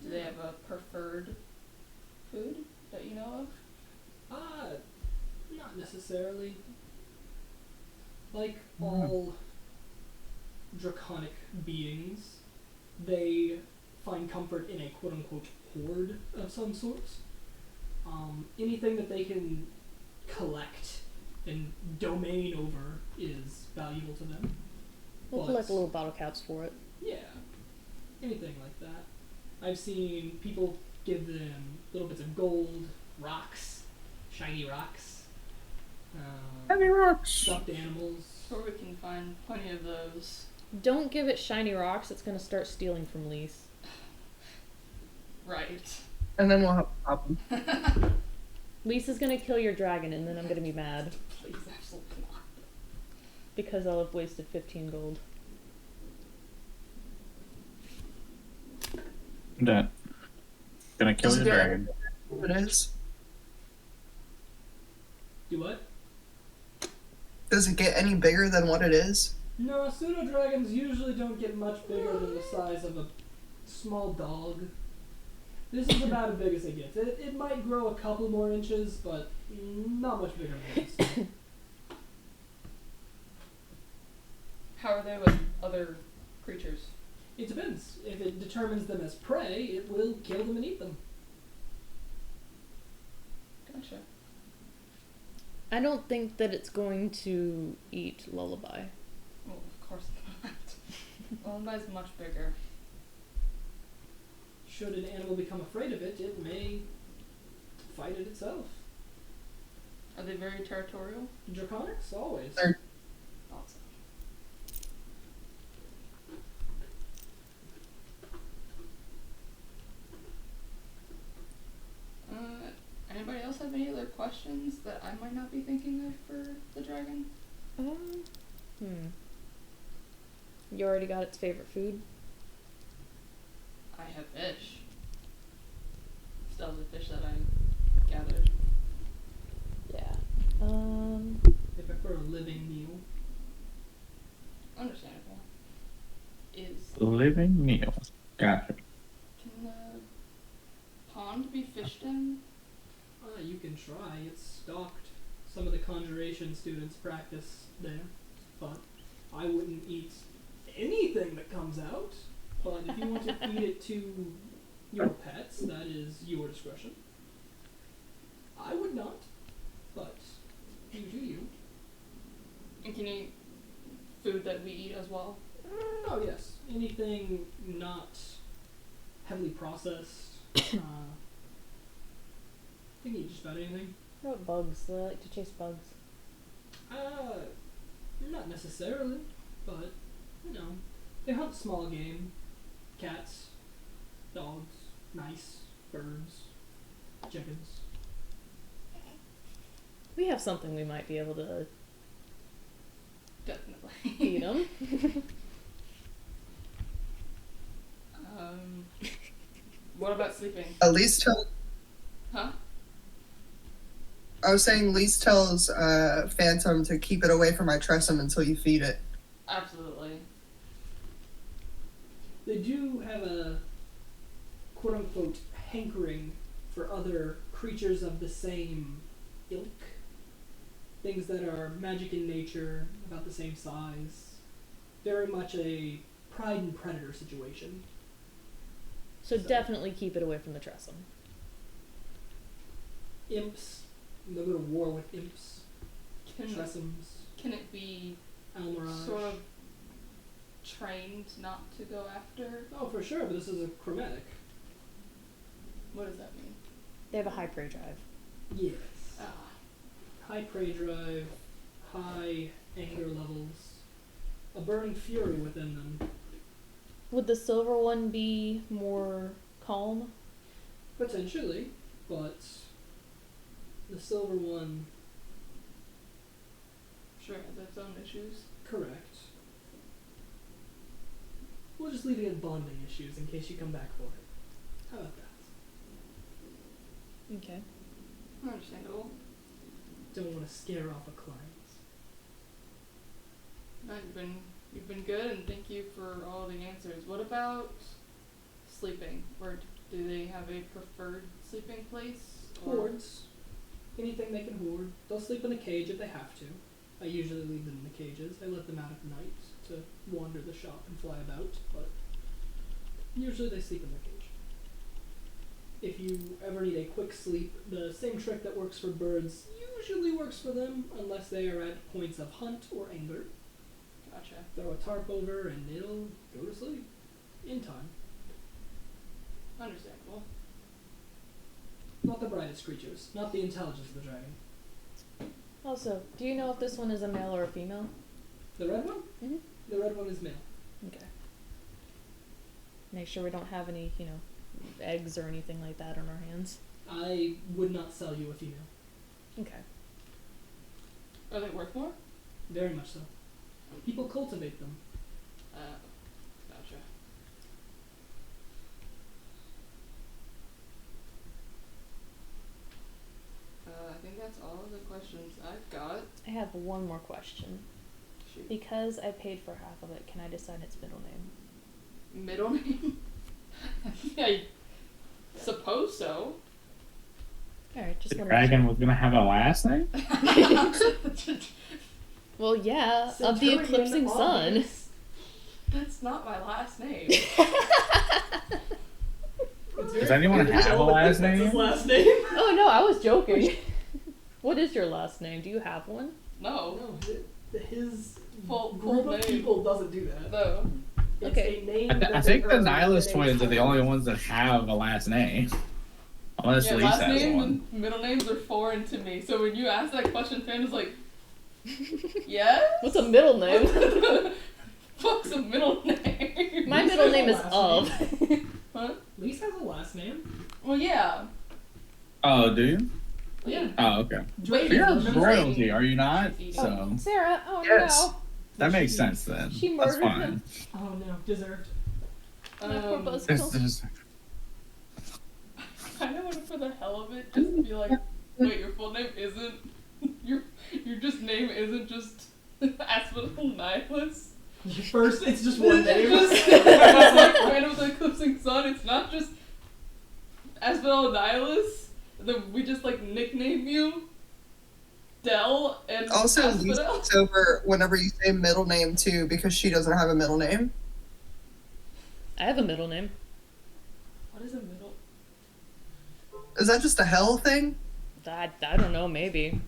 Speaker 3: Do they have a preferred food that you know of?
Speaker 1: Not necessarily. Like all draconic beings, they find comfort in a quote-unquote horde of some sort. Anything that they can collect and domain over is valuable to them.
Speaker 2: We'll
Speaker 1: But-
Speaker 2: collect little bottle caps for it.
Speaker 1: Yeah, anything like that. I've seen people give them little bits of gold, rocks, shiny rocks,
Speaker 4: Heavy rocks.
Speaker 1: stuffed animals.
Speaker 3: Or we can find plenty of those.
Speaker 2: Don't give it shiny rocks. It's gonna start stealing from Lise.
Speaker 3: Right.
Speaker 4: And then we'll have a problem.
Speaker 2: Lisa's gonna kill your dragon, and then I'm gonna be mad
Speaker 3: Please, absolutely not.
Speaker 2: because I'll have wasted 15 gold.
Speaker 6: That. Gonna kill the dragon.
Speaker 4: It is.
Speaker 1: Do what?
Speaker 4: Does it get any bigger than what it is?
Speaker 1: No, pseudo dragons usually don't get much bigger than the size of a small dog. This is about as big as it gets. It might grow a couple more inches, but not much bigger than this.
Speaker 3: How are they with other creatures?
Speaker 1: It depends. If it determines them as prey, it will kill them and eat them.
Speaker 3: Gotcha.
Speaker 2: I don't think that it's going to eat Lullaby.
Speaker 3: Well, of course not. Lullaby's much bigger.
Speaker 1: Should an animal become afraid of it, it may fight it itself.
Speaker 3: Are they very territorial?
Speaker 1: Draconics? Always.
Speaker 4: They're-
Speaker 3: Awesome. Anybody else have any other questions that I might not be thinking of for the dragon?
Speaker 2: You already got its favorite food?
Speaker 3: I have fish. Still the fish that I gathered.
Speaker 2: Yeah.
Speaker 1: They prefer a living meal.
Speaker 3: Understood.
Speaker 6: living meal. Gotcha.
Speaker 3: Can the pond be fished in?
Speaker 1: You can try. It's stocked. Some of the conjuration students practice there, but I wouldn't eat anything that comes out. But if you want to feed it to your pets, that is your discretion. I would not, but you do you.
Speaker 3: And can you eat food that we eat as well?
Speaker 1: Oh yes, anything not heavily processed. I can eat just about anything.
Speaker 2: What about bugs? Do they like to chase bugs?
Speaker 1: Not necessarily, but you know, they hunt small game, cats, dogs, mice, birds, chickens.
Speaker 2: We have something we might be able to
Speaker 3: Definitely.
Speaker 2: feed them.
Speaker 3: What about sleeping?
Speaker 4: At least tell.
Speaker 3: Huh?
Speaker 4: I was saying, least tells Phantom to keep it away from my Tressum until you feed it.
Speaker 3: Absolutely.
Speaker 1: They do have a quote-unquote hankering for other creatures of the same ilk. Things that are magic in nature, about the same size. Very much a pride and predator situation.
Speaker 2: So definitely keep it away from the Tressum.
Speaker 1: Imps. They'll go to war with imps. Tressums.
Speaker 3: Can it be
Speaker 1: Almirage.
Speaker 3: sort of trained not to go after?
Speaker 1: Oh, for sure, but this is a chromatic.
Speaker 3: What does that mean?
Speaker 2: They have a high prey drive.
Speaker 1: Yes.
Speaker 3: Ah.
Speaker 1: High prey drive, high anger levels, a burning fury within them.
Speaker 2: Would the silver one be more calm?
Speaker 1: Potentially, but the silver one,
Speaker 3: Sure, has its own issues.
Speaker 1: correct. We'll just leave it at bonding issues in case you come back for it. How about that?
Speaker 2: Okay.
Speaker 3: Understandable.
Speaker 1: Don't want to scare off a client.
Speaker 3: No, you've been good, and thank you for all the answers. What about sleeping? Where do they have a preferred sleeping place? Or-
Speaker 1: Hoards. Anything they can hoard. They'll sleep in a cage if they have to. I usually leave them in the cages. I let them out at night to wander the shop and fly about, but usually they sleep in the cage. If you ever need a quick sleep, the same trick that works for birds usually works for them, unless they are at points of hunt or anger.
Speaker 3: Gotcha.
Speaker 1: Throw a tarp over and it'll go to sleep. In time.
Speaker 3: Understandable.
Speaker 1: Not the brightest creatures, not the intelligence of the dragon.
Speaker 2: Also, do you know if this one is a male or a female?
Speaker 1: The red one?
Speaker 2: Mm-hmm.
Speaker 1: The red one is male.
Speaker 2: Okay. Make sure we don't have any, eggs or anything like that on our hands.
Speaker 1: I would not sell you a female.
Speaker 2: Okay.
Speaker 3: Are they worth more?
Speaker 1: Very much so. People cultivate them.
Speaker 3: Gotcha. I think that's all of the questions I've got.
Speaker 2: I have one more question.
Speaker 3: Shoot.
Speaker 2: Because I paid for half of it, can I decide its middle name?
Speaker 3: Middle name? I suppose so.
Speaker 2: Alright, just
Speaker 6: The
Speaker 2: wanted
Speaker 6: dragon was gonna have a last name?
Speaker 2: Well, yeah, of the
Speaker 1: Centurion
Speaker 2: eclipsing sun.
Speaker 1: obvious.
Speaker 3: That's not my last name.
Speaker 6: Does anyone have a last
Speaker 1: That's his
Speaker 6: name?
Speaker 1: last name?
Speaker 2: Oh no, I was joking. What is your last name? Do you have one?
Speaker 3: No.
Speaker 1: No, his
Speaker 3: Full
Speaker 1: group of
Speaker 3: name.
Speaker 1: people doesn't do that.
Speaker 3: No.
Speaker 1: It's
Speaker 2: Okay.
Speaker 1: a name
Speaker 6: I
Speaker 1: that
Speaker 6: think
Speaker 1: they
Speaker 6: the
Speaker 1: earn
Speaker 6: Nihilus
Speaker 1: in a
Speaker 6: twins are the
Speaker 1: time.
Speaker 6: only ones that have a last name. Unless
Speaker 3: Yeah,
Speaker 6: Lisa
Speaker 3: last
Speaker 6: has
Speaker 3: name
Speaker 6: one.
Speaker 3: and middle names are foreign to me. So when you ask that question, Fan is like, yes?
Speaker 2: What's a middle name?
Speaker 3: What's a middle name?
Speaker 2: My
Speaker 1: Lisa
Speaker 2: middle
Speaker 1: has a
Speaker 2: name is
Speaker 1: last
Speaker 2: Of.
Speaker 3: Huh?
Speaker 1: Lisa has a last name.
Speaker 3: Well, yeah.
Speaker 6: Oh, do you?
Speaker 1: Yeah.
Speaker 6: Oh, okay.
Speaker 3: Wait,
Speaker 6: You're
Speaker 3: remember
Speaker 6: royalty, are you not?
Speaker 3: Eating.
Speaker 6: So
Speaker 2: Sarah, oh
Speaker 4: Yes.
Speaker 2: no.
Speaker 6: that makes sense then.
Speaker 2: She
Speaker 6: That's
Speaker 2: murdered
Speaker 6: fine.
Speaker 2: him.
Speaker 1: Oh no, deserved.
Speaker 2: My poor
Speaker 3: Um,
Speaker 2: buzzkill.
Speaker 6: It's
Speaker 3: I know for the hell of it, just be like, wait, your full name isn't your just name isn't just Asphodel Nihilus.
Speaker 1: First, it's just one name.
Speaker 3: It's like random the Eclipsing Sun. It's not just Asphodel Nihilus. We just like nickname you Del and
Speaker 4: Also,
Speaker 3: Asphodel.
Speaker 4: Lisa's over whenever you say middle name too, because she doesn't have a middle name.
Speaker 2: I have a middle name.
Speaker 3: What is a middle?
Speaker 4: Is that just a hell thing?
Speaker 2: I don't know, maybe.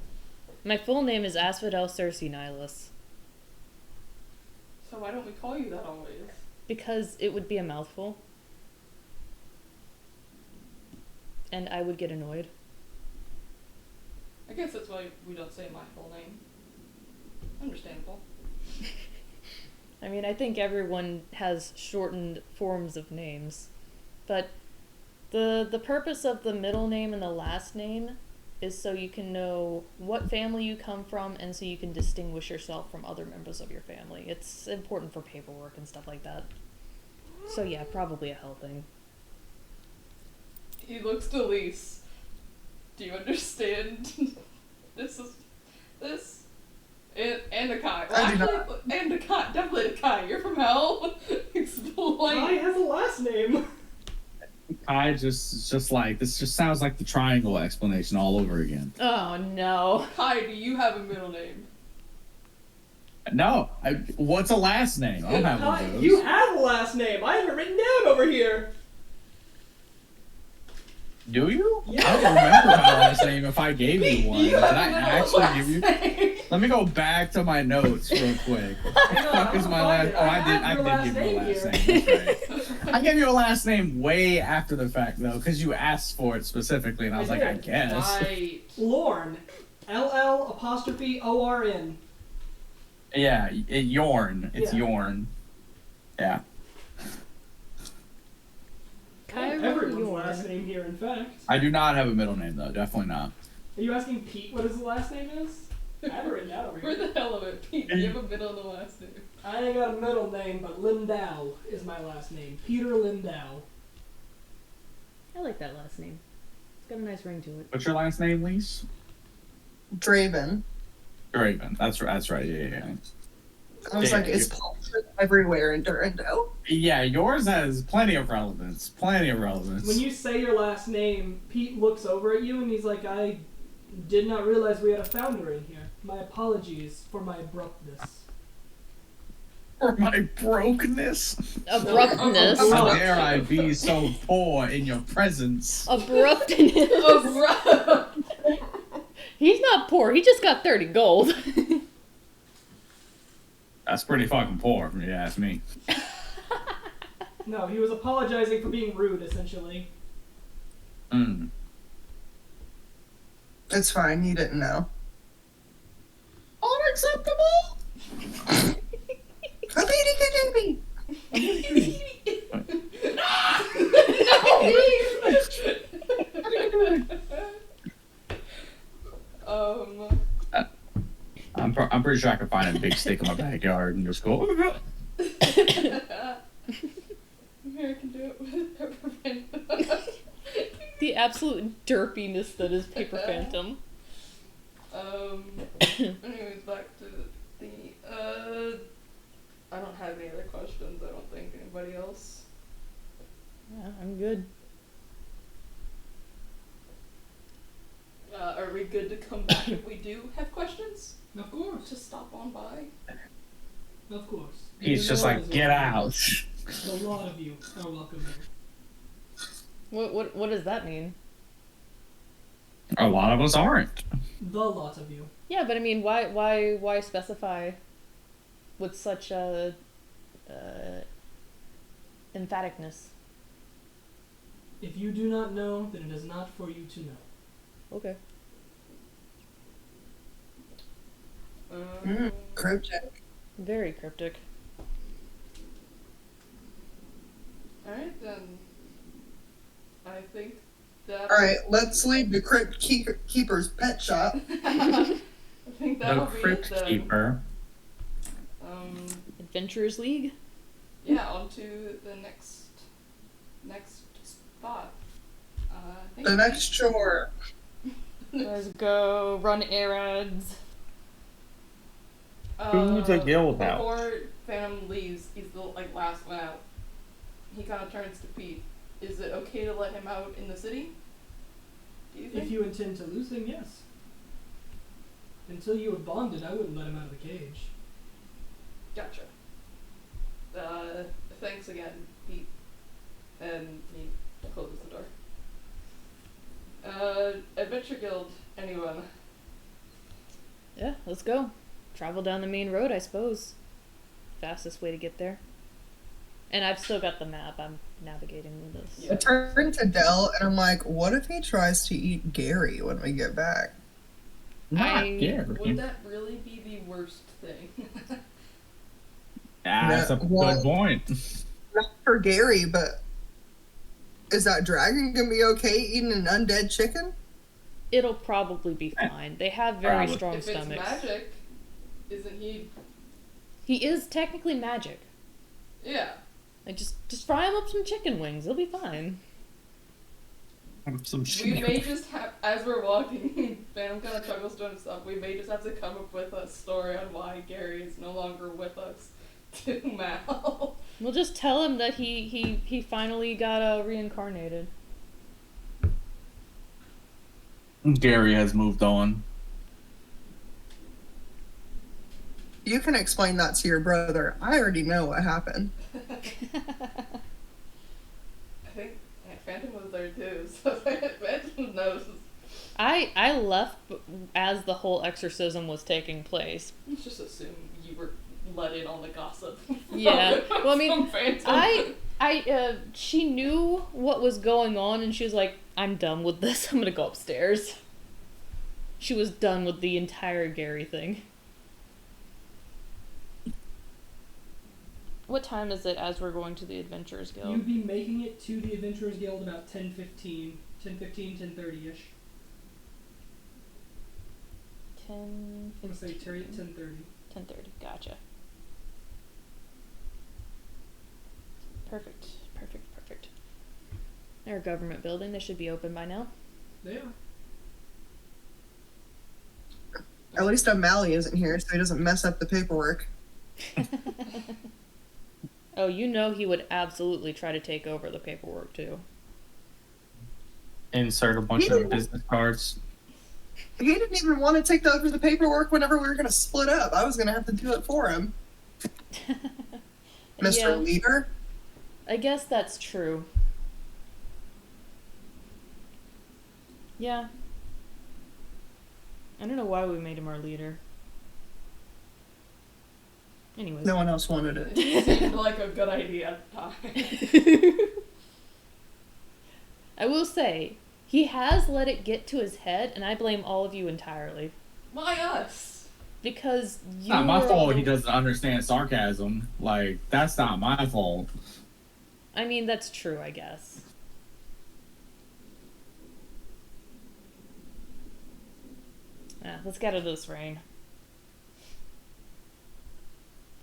Speaker 2: My full name is Asphodel Cersei Nihilus.
Speaker 3: So why don't we call you that always?
Speaker 2: Because it would be a mouthful. And I would get annoyed.
Speaker 3: I guess that's why we don't say my full name. Understandable.
Speaker 2: I mean, I think everyone has shortened forms of names. But the purpose of the middle name and the last name is so you can know what family you come from and so you can distinguish yourself from other members of your family. It's important for paperwork and stuff like that. So yeah, probably a hell thing.
Speaker 3: He looks to Lise. Do you understand? This. And Akai. Well,
Speaker 4: I do
Speaker 3: actually, and Akai. Definitely Akai. You're from hell. Explain.
Speaker 1: Kai has a last name.
Speaker 6: I just like this. Just sounds like the triangle explanation all over again.
Speaker 2: Oh no.
Speaker 3: Kai, do you have a middle name?
Speaker 6: No, what's a last name? I don't have one
Speaker 1: Kai,
Speaker 6: of those.
Speaker 1: you have a last name. I have it written down over here.
Speaker 6: Do you?
Speaker 1: Yeah.
Speaker 6: I don't remember my last name if I gave you one.
Speaker 3: You
Speaker 6: Did
Speaker 3: have
Speaker 6: I
Speaker 3: a middle
Speaker 6: actually
Speaker 3: last
Speaker 6: give you?
Speaker 3: name.
Speaker 6: Let me go back to my notes real quick. What the fuck is my last? Oh, I did give you a last name. That's right. I gave you a last name way after the fact though, because you asked for it specifically, and I was like, I guess.
Speaker 3: Right.
Speaker 1: Lorn. LL''ORN.
Speaker 6: Yeah, Yorn. It's
Speaker 1: Yeah.
Speaker 6: Yorn. Yeah.
Speaker 1: Everyone's last name here, in fact.
Speaker 6: I do not have a middle name though. Definitely not.
Speaker 1: Are you asking Pete what his last name is? I have it written down over
Speaker 3: For
Speaker 1: here.
Speaker 3: the hell of it, Pete, do you have a middle and a last name?
Speaker 1: I ain't got a middle name, but Lindau is my last name. Peter Lindau.
Speaker 2: I like that last name. It's got a nice ring to it.
Speaker 6: What's your last name, Lise?
Speaker 4: Draven.
Speaker 6: Draven. That's right. Yeah.
Speaker 4: I was
Speaker 6: Yeah,
Speaker 4: like, it's Paulson everywhere in Durando.
Speaker 6: Yeah, yours has plenty of relevance. Plenty of relevance.
Speaker 1: When you say your last name, Pete looks over at you and he's like, I did not realize we had a founder in here. My apologies for my abruptness.
Speaker 6: For my brokenness.
Speaker 2: Abruptness.
Speaker 6: How dare I be so poor in your presence?
Speaker 2: Abruptness.
Speaker 3: Abrupt.
Speaker 2: He's not poor. He just got 30 gold.
Speaker 6: That's pretty fucking poor, if you ask me.
Speaker 1: No, he was apologizing for being rude, essentially.
Speaker 6: Mm.
Speaker 4: It's fine, you didn't know.
Speaker 6: Unacceptable! I'm pretty sure I could find a big stick in my backyard and just go.
Speaker 3: Here, I can do it with Peppermint.
Speaker 2: The absolute derpiness that is Paper Phantom.
Speaker 3: Anyways, back to the, I don't have any other questions, I don't think. Anybody else?
Speaker 2: Yeah, I'm good.
Speaker 3: Are we good to come back if we do have questions?
Speaker 1: Of course.
Speaker 3: Just stop on by?
Speaker 1: Of course.
Speaker 6: He's just like, get out.
Speaker 1: A lot of you are welcome here.
Speaker 2: What does that mean?
Speaker 6: A lot of us aren't.
Speaker 1: The lot of you.
Speaker 2: Yeah, but I mean, why specify with such a emphaticness?
Speaker 1: If you do not know, then it is not for you to know.
Speaker 2: Okay.
Speaker 4: Cryptic.
Speaker 2: Very cryptic.
Speaker 3: Alright then. I think that.
Speaker 4: Alright, let's leave the Crypt Keeper's pet shop.
Speaker 3: I think that'll
Speaker 6: The
Speaker 3: be
Speaker 6: Crypt
Speaker 3: it then.
Speaker 6: Keeper.
Speaker 2: Adventurers League?
Speaker 3: Yeah, on to the next spot.
Speaker 4: The next chore.
Speaker 2: Let's go run errands.
Speaker 6: Who's a guild house?
Speaker 3: Before Phantom leaves, he's the like last one out. He kind of turns to Pete. Is it okay to let him out in the city? Do you think?
Speaker 1: If you intend to lose him, yes. Until you have bonded, I wouldn't let him out of the cage.
Speaker 3: Gotcha. Thanks again, Pete. And he closes the door. Adventure Guild, anyone?
Speaker 2: Yeah, let's go. Travel down the main road, I suppose. Fastest way to get there. And I've still got the map. I'm navigating with this.
Speaker 4: I turn to Dell and I'm like, what if he tries to eat Gary when we get back?
Speaker 6: Not
Speaker 2: I-
Speaker 6: Gary.
Speaker 3: Would that really be the worst thing?
Speaker 6: That's a
Speaker 4: Well-
Speaker 6: good point.
Speaker 4: Not for Gary, but is that dragon gonna be okay eating an undead chicken?
Speaker 2: It'll probably be fine. They have very
Speaker 6: Probably.
Speaker 2: strong
Speaker 3: If it's
Speaker 2: stomachs.
Speaker 3: magic, isn't he?
Speaker 2: He is technically magic.
Speaker 3: Yeah.
Speaker 2: Like just fry him up some chicken wings. It'll be fine.
Speaker 6: Some
Speaker 3: We
Speaker 6: shit.
Speaker 3: may just have, as we're walking, Phantom kind of chuckles to himself, we may just have to come up with a story on why Gary is no longer with us to Mal.
Speaker 2: We'll just tell him that he finally got reincarnated.
Speaker 6: Gary has moved on.
Speaker 4: You can explain that to your brother. I already know what happened.
Speaker 3: I think Phantom was there too, so Phantom knows.
Speaker 2: I left as the whole exorcism was taking place.
Speaker 3: Let's just assume you were let in on the gossip.
Speaker 2: Yeah. Well, I mean,
Speaker 3: From Phantom.
Speaker 2: she knew what was going on, and she was like, "I'm done with this. I'm gonna go upstairs." She was done with the entire Gary thing. What time is it as we're going to the Adventurers Guild?
Speaker 1: You'd be making it to the Adventurers Guild about 10:30-ish.
Speaker 2: 10.
Speaker 1: I'm gonna say Terry at 10:30.
Speaker 2: 10:30. Gotcha. Perfect. They're a government building. They should be open by now.
Speaker 1: They are.
Speaker 4: At least O'Malley isn't here, so he doesn't mess up the paperwork.
Speaker 2: Oh, you know he would absolutely try to take over the paperwork too.
Speaker 6: Insert a bunch of business cards.
Speaker 4: He didn't even want to take over the paperwork whenever we were going to split up. I was going to have to do it for him. Mr.
Speaker 2: Yeah,
Speaker 4: Leader?
Speaker 2: I guess that's true. Yeah. I don't know why we made him our leader. Anyways.
Speaker 4: No one else wanted it.
Speaker 3: It seemed like a good idea at the time.
Speaker 2: I will say, he has let it get to his head, and I blame all of you entirely.
Speaker 3: Why us?
Speaker 2: Because you
Speaker 6: Not my
Speaker 2: were-
Speaker 6: fault he doesn't understand sarcasm. Like, that's not my fault.
Speaker 2: I mean, that's true, I guess. Let's get out of this rain.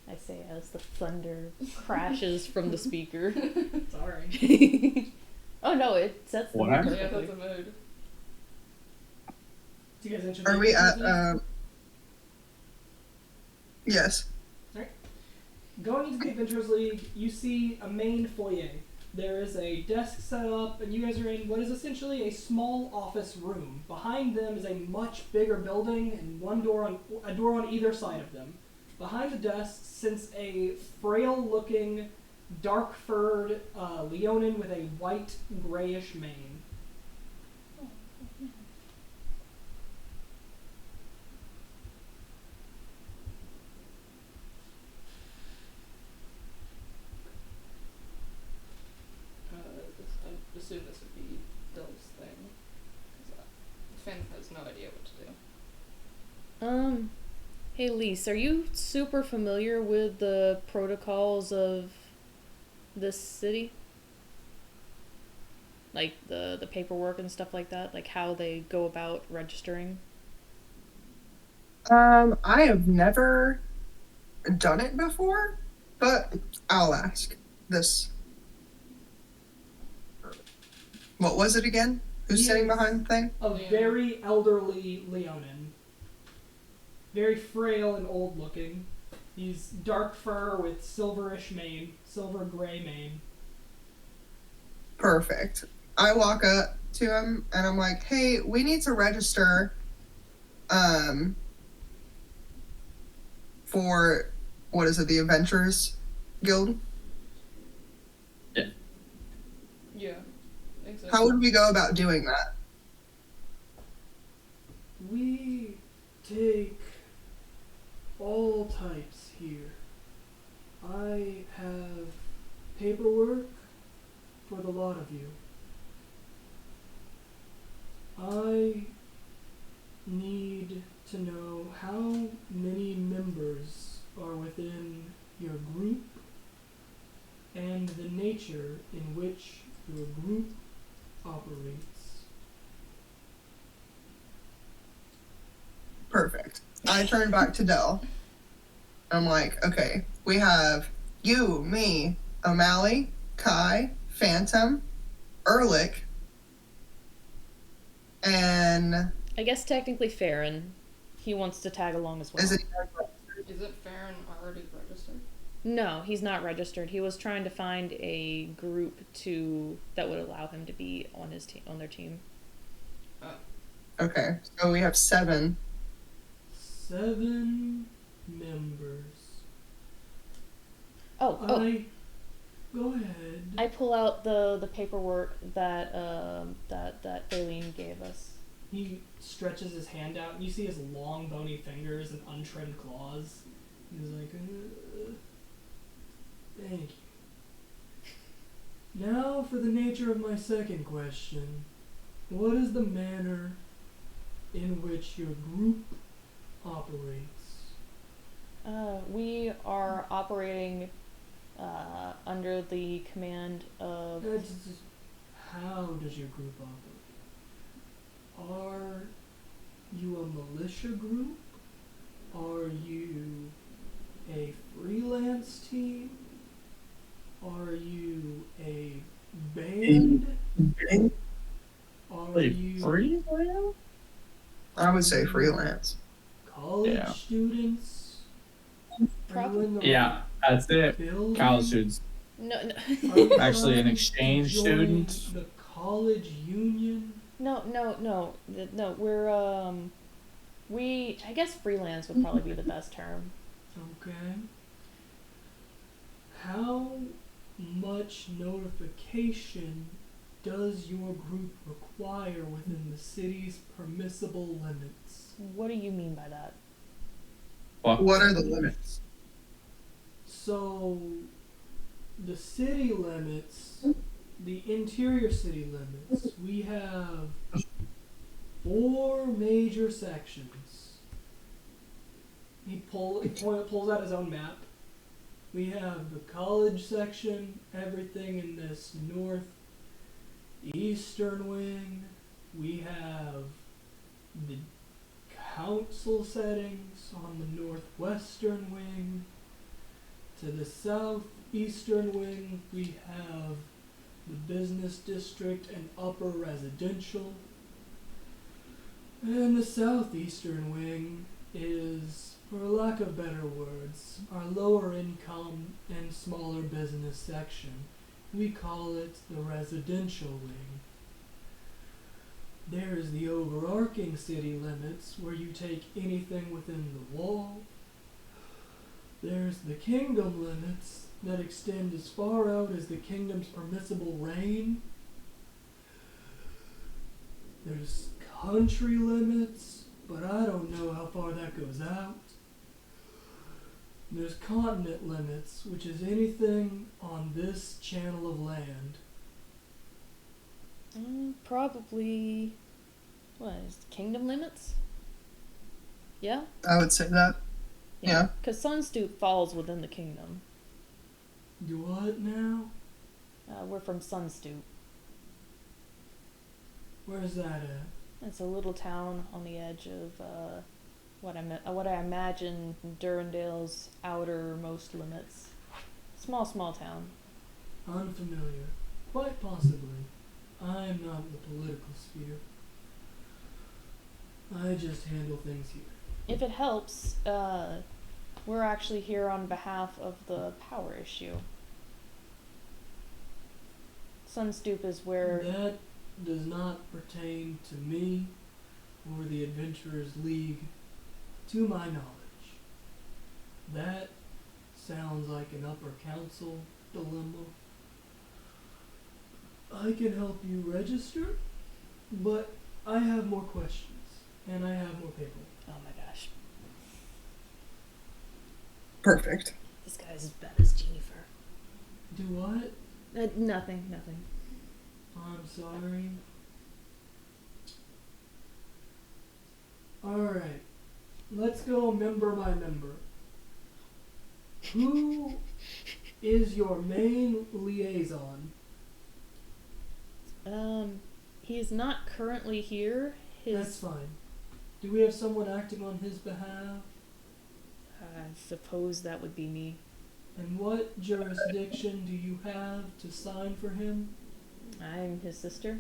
Speaker 2: I say as the thunder crashes from the speaker.
Speaker 1: Sorry.
Speaker 2: Oh no, it sets the
Speaker 6: What
Speaker 2: mood
Speaker 6: happened?
Speaker 3: Yeah,
Speaker 2: perfectly.
Speaker 3: that's a mood.
Speaker 1: Do you guys interested?
Speaker 4: Are we
Speaker 1: in
Speaker 4: at,
Speaker 1: this?
Speaker 4: yes.
Speaker 1: Going into the Adventurers League, you see a main foyer. There is a desk set up, and you guys are in what is essentially a small office room. Behind them is a much bigger building, and a door on either side of them. Behind the desk sits a frail-looking, dark-furred Leonin with a white, grayish mane.
Speaker 3: I assume this would be Bill's thing. 'Cause, Finn has no idea what to do.
Speaker 2: Hey Lise, are you super familiar with the protocols of this city? Like the paperwork and stuff like that? Like how they go about registering?
Speaker 4: I have never done it before, but I'll ask this. What was it again? Who's sitting
Speaker 1: Yes.
Speaker 4: behind the thing?
Speaker 1: A very elderly Leonin. Very frail and old-looking. He's dark fur with silverish mane, silver gray mane.
Speaker 4: Perfect. I walk up to him and I'm like, hey, we need to register for, what is it, the Adventurers Guild?
Speaker 3: Yeah, exactly.
Speaker 4: How would we go about doing that?
Speaker 1: We take all types here. I have paperwork for the lot of you. I need to know how many members are within your group and the nature in which your group operates.
Speaker 4: Perfect. I turn back to Dell. I'm like, okay, we have you, me, O'Malley, Kai, Phantom, Ehrlich, and
Speaker 2: I guess technically Farron. He wants to tag along as well.
Speaker 4: is it?
Speaker 3: Isn't Farron already registered?
Speaker 2: No, he's not registered. He was trying to find a group that would allow him to be on his team, on their team.
Speaker 4: Okay, so we have 7.
Speaker 1: 7 members.
Speaker 2: Oh,
Speaker 1: Go ahead.
Speaker 2: I pull out the paperwork that that Baleen gave us.
Speaker 1: He stretches his hand out, and you see his long, bony fingers and untrimmed claws. He's like, thank you. Now for the nature of my second question. What is the manner in which your group operates?
Speaker 2: We are operating under the command of...
Speaker 1: How does your group operate? Are you a militia group? Are you a freelance team? Are you a band? Are you
Speaker 6: freelance?
Speaker 4: I would say freelance.
Speaker 1: college students?
Speaker 6: Yeah, that's it. College students.
Speaker 2: No.
Speaker 6: Actually, an exchange student.
Speaker 1: The college union?
Speaker 2: No. We're I guess freelance would probably be the best term.
Speaker 1: Okay. How much notification does your group require within the city's permissible limits?
Speaker 2: What do you mean by that?
Speaker 4: What are the limits?
Speaker 1: So, the city limits, the interior city limits, we have 4 major sections. He pulls out his own map. We have the college section, everything in this northeastern wing. We have the council settings on the northwestern wing. To the southeastern wing, we have the business district and upper residential. And the southeastern wing is, for lack of better words, our lower income and smaller business section. We call it the residential wing. There is the overarching city limits, where you take anything within the wall. There's the kingdom limits that extend as far out as the kingdom's permissible reign. There's country limits, but I don't know how far that goes out. There's continent limits, which is anything on this channel of land.
Speaker 2: Probably... What, is it kingdom limits? Yeah?
Speaker 4: I would say that. Yeah.
Speaker 2: Because Sunstoop falls within the kingdom.
Speaker 1: Do what now?
Speaker 2: We're from Sunstoop.
Speaker 1: Where's that at?
Speaker 2: It's a little town on the edge of what I imagine Durandale's outermost limits. Small town.
Speaker 1: Unfamiliar. Quite possibly. I'm not in the political sphere. I just handle things here.
Speaker 2: If it helps, We're actually here on behalf of the power issue. Sunstoop is where...
Speaker 1: That does not pertain to me or the Adventurers League, to my knowledge. That sounds like an upper council dilemma. I can help you register, but I have more questions, and I have more paperwork.
Speaker 2: Oh my gosh.
Speaker 4: Perfect.
Speaker 2: This guy's as bad as Jennifer.
Speaker 1: Do what?
Speaker 2: Nothing.
Speaker 1: I'm sorry. Alright. Let's go member by member. Who is your main liaison?
Speaker 2: He is not currently here.
Speaker 1: That's fine. Do we have someone acting on his behalf?
Speaker 2: I suppose that would be me.
Speaker 1: And what jurisdiction do you have to sign for him?
Speaker 2: I'm his sister.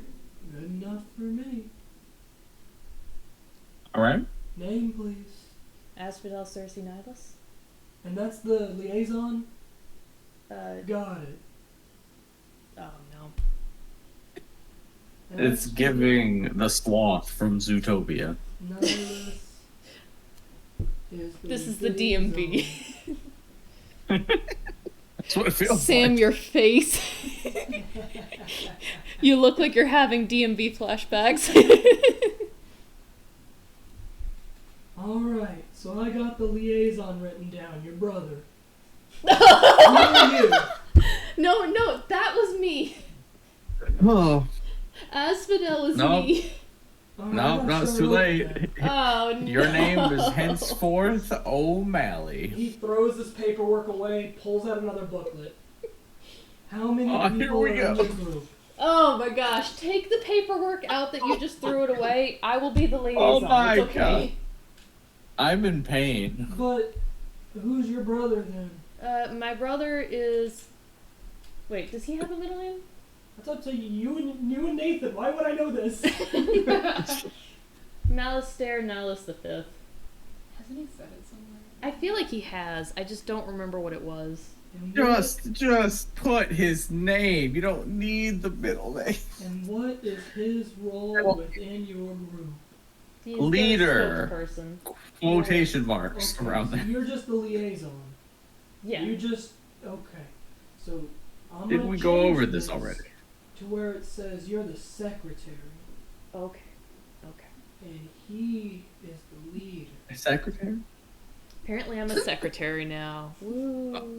Speaker 1: Good enough for me.
Speaker 5: Alright.
Speaker 1: Name, please.
Speaker 2: Asphodel Cersei Nihilus.
Speaker 1: And that's the liaison? Got it.
Speaker 2: Oh no.
Speaker 1: And
Speaker 6: It's
Speaker 1: that's
Speaker 6: giving the sloth from Zootopia.
Speaker 1: Nihilus is the
Speaker 2: This is the
Speaker 1: liaison.
Speaker 2: DMV.
Speaker 6: That's what it feels
Speaker 2: Sam,
Speaker 6: like.
Speaker 2: your face. You look like you're having DMV flashbacks.
Speaker 1: Alright, so I got the liaison written down, your brother. Who are you?
Speaker 2: No, that was me.
Speaker 6: Oh,
Speaker 2: Asphodel is
Speaker 5: No.
Speaker 2: me.
Speaker 1: Alright,
Speaker 5: No,
Speaker 1: I'm
Speaker 5: no,
Speaker 1: not
Speaker 5: it's
Speaker 1: sure
Speaker 5: too
Speaker 1: I
Speaker 5: late.
Speaker 1: wrote that.
Speaker 2: Oh no.
Speaker 5: Your name is henceforth O'Malley.
Speaker 1: He throws his paperwork away, pulls out another booklet. How many
Speaker 5: Oh, here
Speaker 1: people
Speaker 5: we
Speaker 1: are in
Speaker 5: go.
Speaker 1: your group?
Speaker 2: Oh my gosh, take the paperwork out that you just threw it away. I will be the liaison.
Speaker 5: Oh my
Speaker 2: it's okay.
Speaker 6: I'm in pain.
Speaker 1: But who's your brother then?
Speaker 2: My brother is... Wait, does he have a middle name?
Speaker 1: That's up to you and Nathan. Why would I know this?
Speaker 2: Malistaire Nihilus the Fifth.
Speaker 3: Hasn't he said it somewhere?
Speaker 2: I feel like he has. I just don't remember what it was.
Speaker 1: And what-
Speaker 5: Just put his name. You don't need the middle name.
Speaker 1: And what is his role within your group?
Speaker 2: He's
Speaker 5: Leader.
Speaker 2: the spokesperson.
Speaker 5: Quotation marks
Speaker 1: Okay,
Speaker 5: around
Speaker 1: so
Speaker 5: there.
Speaker 1: you're just the liaison.
Speaker 2: Yeah.
Speaker 1: You just okay. So I'm
Speaker 5: Didn't
Speaker 1: gonna
Speaker 5: we go
Speaker 1: change
Speaker 5: over this already?
Speaker 1: to where it says you're the secretary
Speaker 2: Okay.
Speaker 1: and he is the leader.
Speaker 5: Secretary?
Speaker 2: Apparently I'm a secretary now. Woo.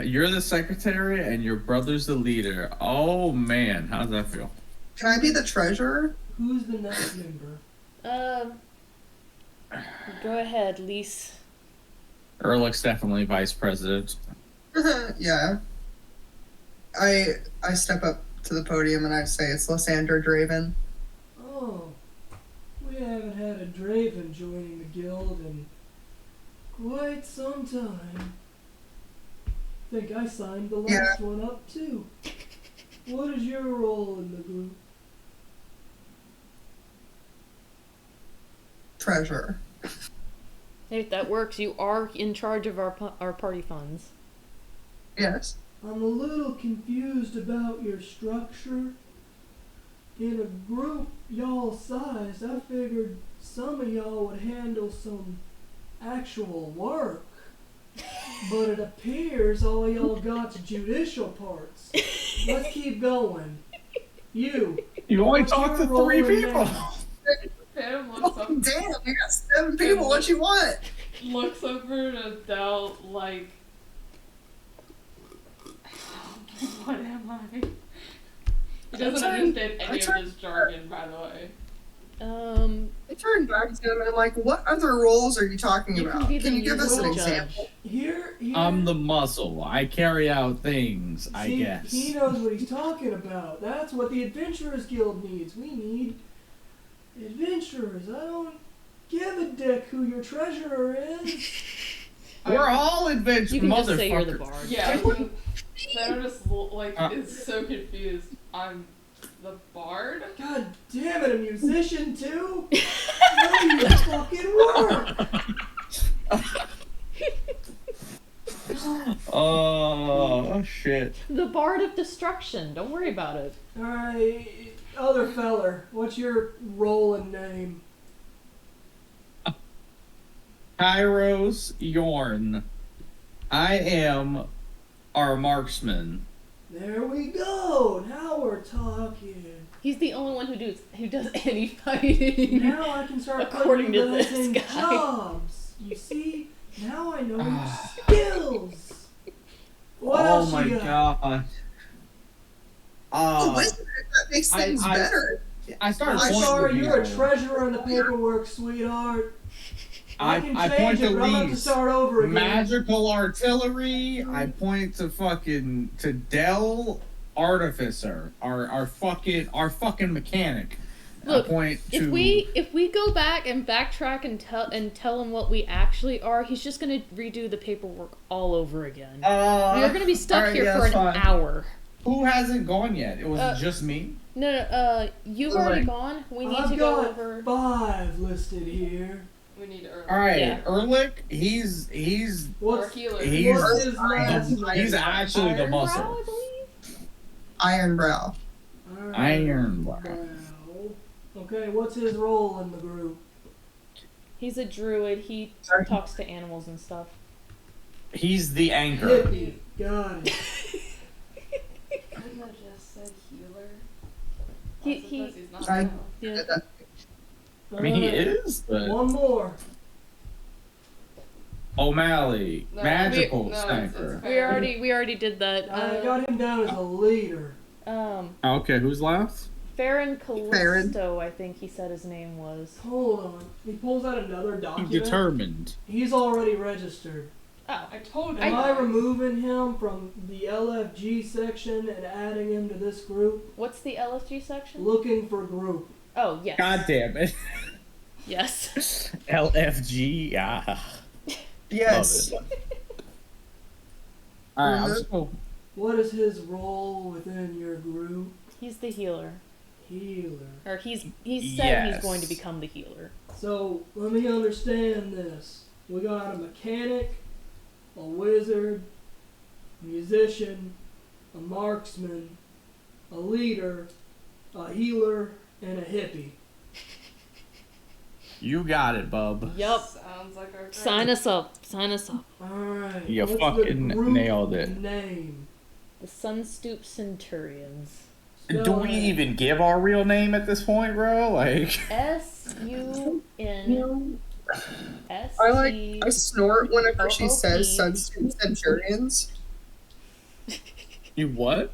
Speaker 5: You're the secretary and your brother's the leader. Oh man, how's that feel?
Speaker 4: Can I be the treasurer?
Speaker 1: Who's the next member?
Speaker 2: Go ahead, Lise.
Speaker 5: Ehrlich's definitely vice president.
Speaker 4: Yeah. I step up to the podium and I say it's Lysandra Draven.
Speaker 1: Oh, we haven't had a Draven joining the guild in quite some time. Think I signed the last one up too. What is your role in the group?
Speaker 4: Treasurer.
Speaker 2: Hey, if that works, you are in charge of our party funds.
Speaker 4: Yes.
Speaker 1: I'm a little confused about your structure. In a group y'all size, I figured some of y'all would handle some actual work. But it appears all y'all got's judicial parts. Let's keep going. You.
Speaker 5: You only
Speaker 1: what's
Speaker 5: talked
Speaker 1: your
Speaker 5: to
Speaker 1: role
Speaker 5: 3
Speaker 1: in
Speaker 5: people.
Speaker 1: that?
Speaker 3: Pam
Speaker 4: Oh, damn, you got 7 people. What you want?
Speaker 3: looks over to Del like, what am I? He doesn't understand any of this jargon, by the way.
Speaker 4: I turn back to him and I'm like, what other roles are you talking
Speaker 2: You can
Speaker 4: about?
Speaker 2: be the
Speaker 4: Can you give us an
Speaker 2: musical judge.
Speaker 4: example?
Speaker 1: Here.
Speaker 5: I'm the muscle. I carry out things, I
Speaker 1: See,
Speaker 5: guess.
Speaker 1: He knows what he's talking about. That's what the Adventurers Guild needs. We need adventurers. I don't give a dick who your treasurer is.
Speaker 5: We're all adventurous,
Speaker 2: You can just say you're the
Speaker 5: motherfucker.
Speaker 2: bard.
Speaker 3: Yeah, Sarah just is so confused. I'm the bard?
Speaker 1: God damn it, a musician too? Where do you fucking work?
Speaker 6: Oh shit.
Speaker 2: The Bard of Destruction. Don't worry about it.
Speaker 1: Alright, other feller, what's your role and name?
Speaker 6: Kairos Yorn. I am our marksman.
Speaker 1: There we go. Now we're talking.
Speaker 2: He's the only one who does any fighting.
Speaker 1: Now I can start
Speaker 2: According
Speaker 1: putting
Speaker 2: to
Speaker 1: you guys
Speaker 2: this
Speaker 1: in
Speaker 2: guy.
Speaker 1: jobs. You see? Now I know your skills. What
Speaker 6: Oh
Speaker 1: else
Speaker 6: my
Speaker 1: you got?
Speaker 6: god.
Speaker 4: Oh, wait, that makes things better.
Speaker 6: I started
Speaker 1: I'm
Speaker 6: pointing
Speaker 1: sorry,
Speaker 6: to
Speaker 1: you're a
Speaker 6: people.
Speaker 1: treasurer in the paperwork, sweetheart. I can
Speaker 6: I
Speaker 1: change
Speaker 6: point
Speaker 1: it,
Speaker 6: to
Speaker 1: but I'm gonna have to
Speaker 6: Lee's
Speaker 1: start over again.
Speaker 6: magical artillery. I point to Dell Artificer, our fucking mechanic.
Speaker 2: Look,
Speaker 6: I point to
Speaker 2: if we go back and backtrack and tell him what we actually are, he's just gonna redo the paperwork all over again. We are gonna be stuck
Speaker 6: alright,
Speaker 2: here
Speaker 6: yeah,
Speaker 2: for an
Speaker 6: that's fine.
Speaker 2: hour.
Speaker 6: Who hasn't gone yet? It was just me.
Speaker 2: No, you've already gone. We need
Speaker 1: I've
Speaker 2: to go
Speaker 1: got
Speaker 2: over.
Speaker 1: 5 listed here.
Speaker 3: We need Earl.
Speaker 6: All right,
Speaker 2: Yeah.
Speaker 6: Ehrlich, he's
Speaker 3: Our
Speaker 1: What's
Speaker 3: healer.
Speaker 1: what's his last name?
Speaker 6: he's actually the
Speaker 2: Ironbrow,
Speaker 6: muscle.
Speaker 2: I believe.
Speaker 4: Ironbrow.
Speaker 6: Ironbrow.
Speaker 1: Okay, what's his role in the group?
Speaker 2: He's a druid. He talks to animals and stuff.
Speaker 6: He's the anchor.
Speaker 1: Hippie. Got it.
Speaker 3: Couldn't have just said healer.
Speaker 2: He-
Speaker 3: Also,
Speaker 2: he-
Speaker 3: because he's not
Speaker 4: I-
Speaker 3: now.
Speaker 2: Yeah.
Speaker 6: I mean, he
Speaker 1: Alright,
Speaker 6: is, but
Speaker 1: One more.
Speaker 6: O'Malley,
Speaker 3: No,
Speaker 6: magical
Speaker 3: it's
Speaker 6: sniper.
Speaker 3: fair.
Speaker 2: We already did that.
Speaker 1: I got him down as a leader.
Speaker 6: Okay, who's left?
Speaker 2: Farron Callisto, I think he said his name was.
Speaker 1: Hold on. He pulls out another document.
Speaker 6: Determined.
Speaker 1: He's already registered.
Speaker 2: Oh,
Speaker 3: I told you.
Speaker 1: Am I
Speaker 3: guys.
Speaker 1: removing him from the LFG section and adding him to this group?
Speaker 2: what's the LFG section?
Speaker 1: Looking for group.
Speaker 2: Oh, yes.
Speaker 6: God damn it.
Speaker 2: Yes.
Speaker 6: LFG.
Speaker 4: Yes.
Speaker 6: Love it. All right, I'm just gonna.
Speaker 1: What is his role within your group?
Speaker 2: He's the healer.
Speaker 1: Healer.
Speaker 2: Or he said he's
Speaker 6: Yes.
Speaker 2: going to become the healer.
Speaker 1: So, let me understand this. We got a mechanic, a wizard, a musician, a marksman, a leader, a healer, and a hippie.
Speaker 6: You got it, bub.
Speaker 2: Yup.
Speaker 3: Sounds like our friend.
Speaker 2: Sign us up. Sign us up.
Speaker 1: Alright.
Speaker 6: You
Speaker 1: what's the
Speaker 6: fucking
Speaker 1: group
Speaker 6: nailed it.
Speaker 1: Name?
Speaker 2: The Sunstoop Centurions.
Speaker 6: Do
Speaker 1: Go
Speaker 6: we
Speaker 1: ahead.
Speaker 6: even give our real name at this point, bro? Like,
Speaker 2: SUN
Speaker 4: I snort whenever she says
Speaker 2: SC.
Speaker 4: Sunstoop Centurions.
Speaker 6: you what?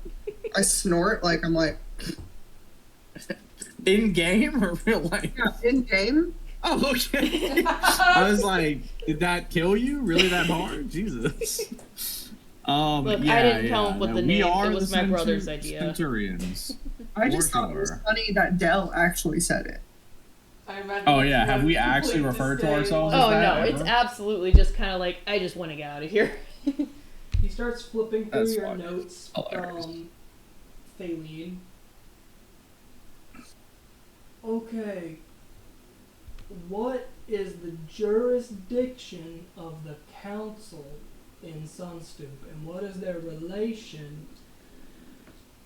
Speaker 4: I snort like I'm like,
Speaker 6: In game or real life?
Speaker 4: yeah, in game.
Speaker 6: Oh, okay. I was like, did that kill you? Really that hard? Jesus.
Speaker 2: Look,
Speaker 6: yeah,
Speaker 2: I didn't come up with
Speaker 6: no,
Speaker 2: the
Speaker 6: we
Speaker 2: name.
Speaker 6: are
Speaker 2: It was
Speaker 6: the
Speaker 2: my brother's idea.
Speaker 6: Centurions.
Speaker 4: I just
Speaker 6: For
Speaker 4: thought it was
Speaker 6: sure.
Speaker 4: funny that Dell actually said it.
Speaker 3: I imagine
Speaker 6: Oh
Speaker 3: if
Speaker 6: yeah,
Speaker 3: you
Speaker 6: have
Speaker 3: had
Speaker 6: we
Speaker 3: the
Speaker 6: actually
Speaker 3: complete
Speaker 6: referred to
Speaker 3: disdain,
Speaker 6: ourselves
Speaker 3: like-
Speaker 2: Oh
Speaker 6: as
Speaker 2: no,
Speaker 6: that
Speaker 2: it's
Speaker 6: ever?
Speaker 2: absolutely just kind of like, I just want to get out of here.
Speaker 1: He starts flipping through
Speaker 6: That's
Speaker 1: your
Speaker 6: funny.
Speaker 1: notes
Speaker 6: Hilarious.
Speaker 1: from Thaleen. Okay. What is the jurisdiction of the council in Sunstoop, and what is their relation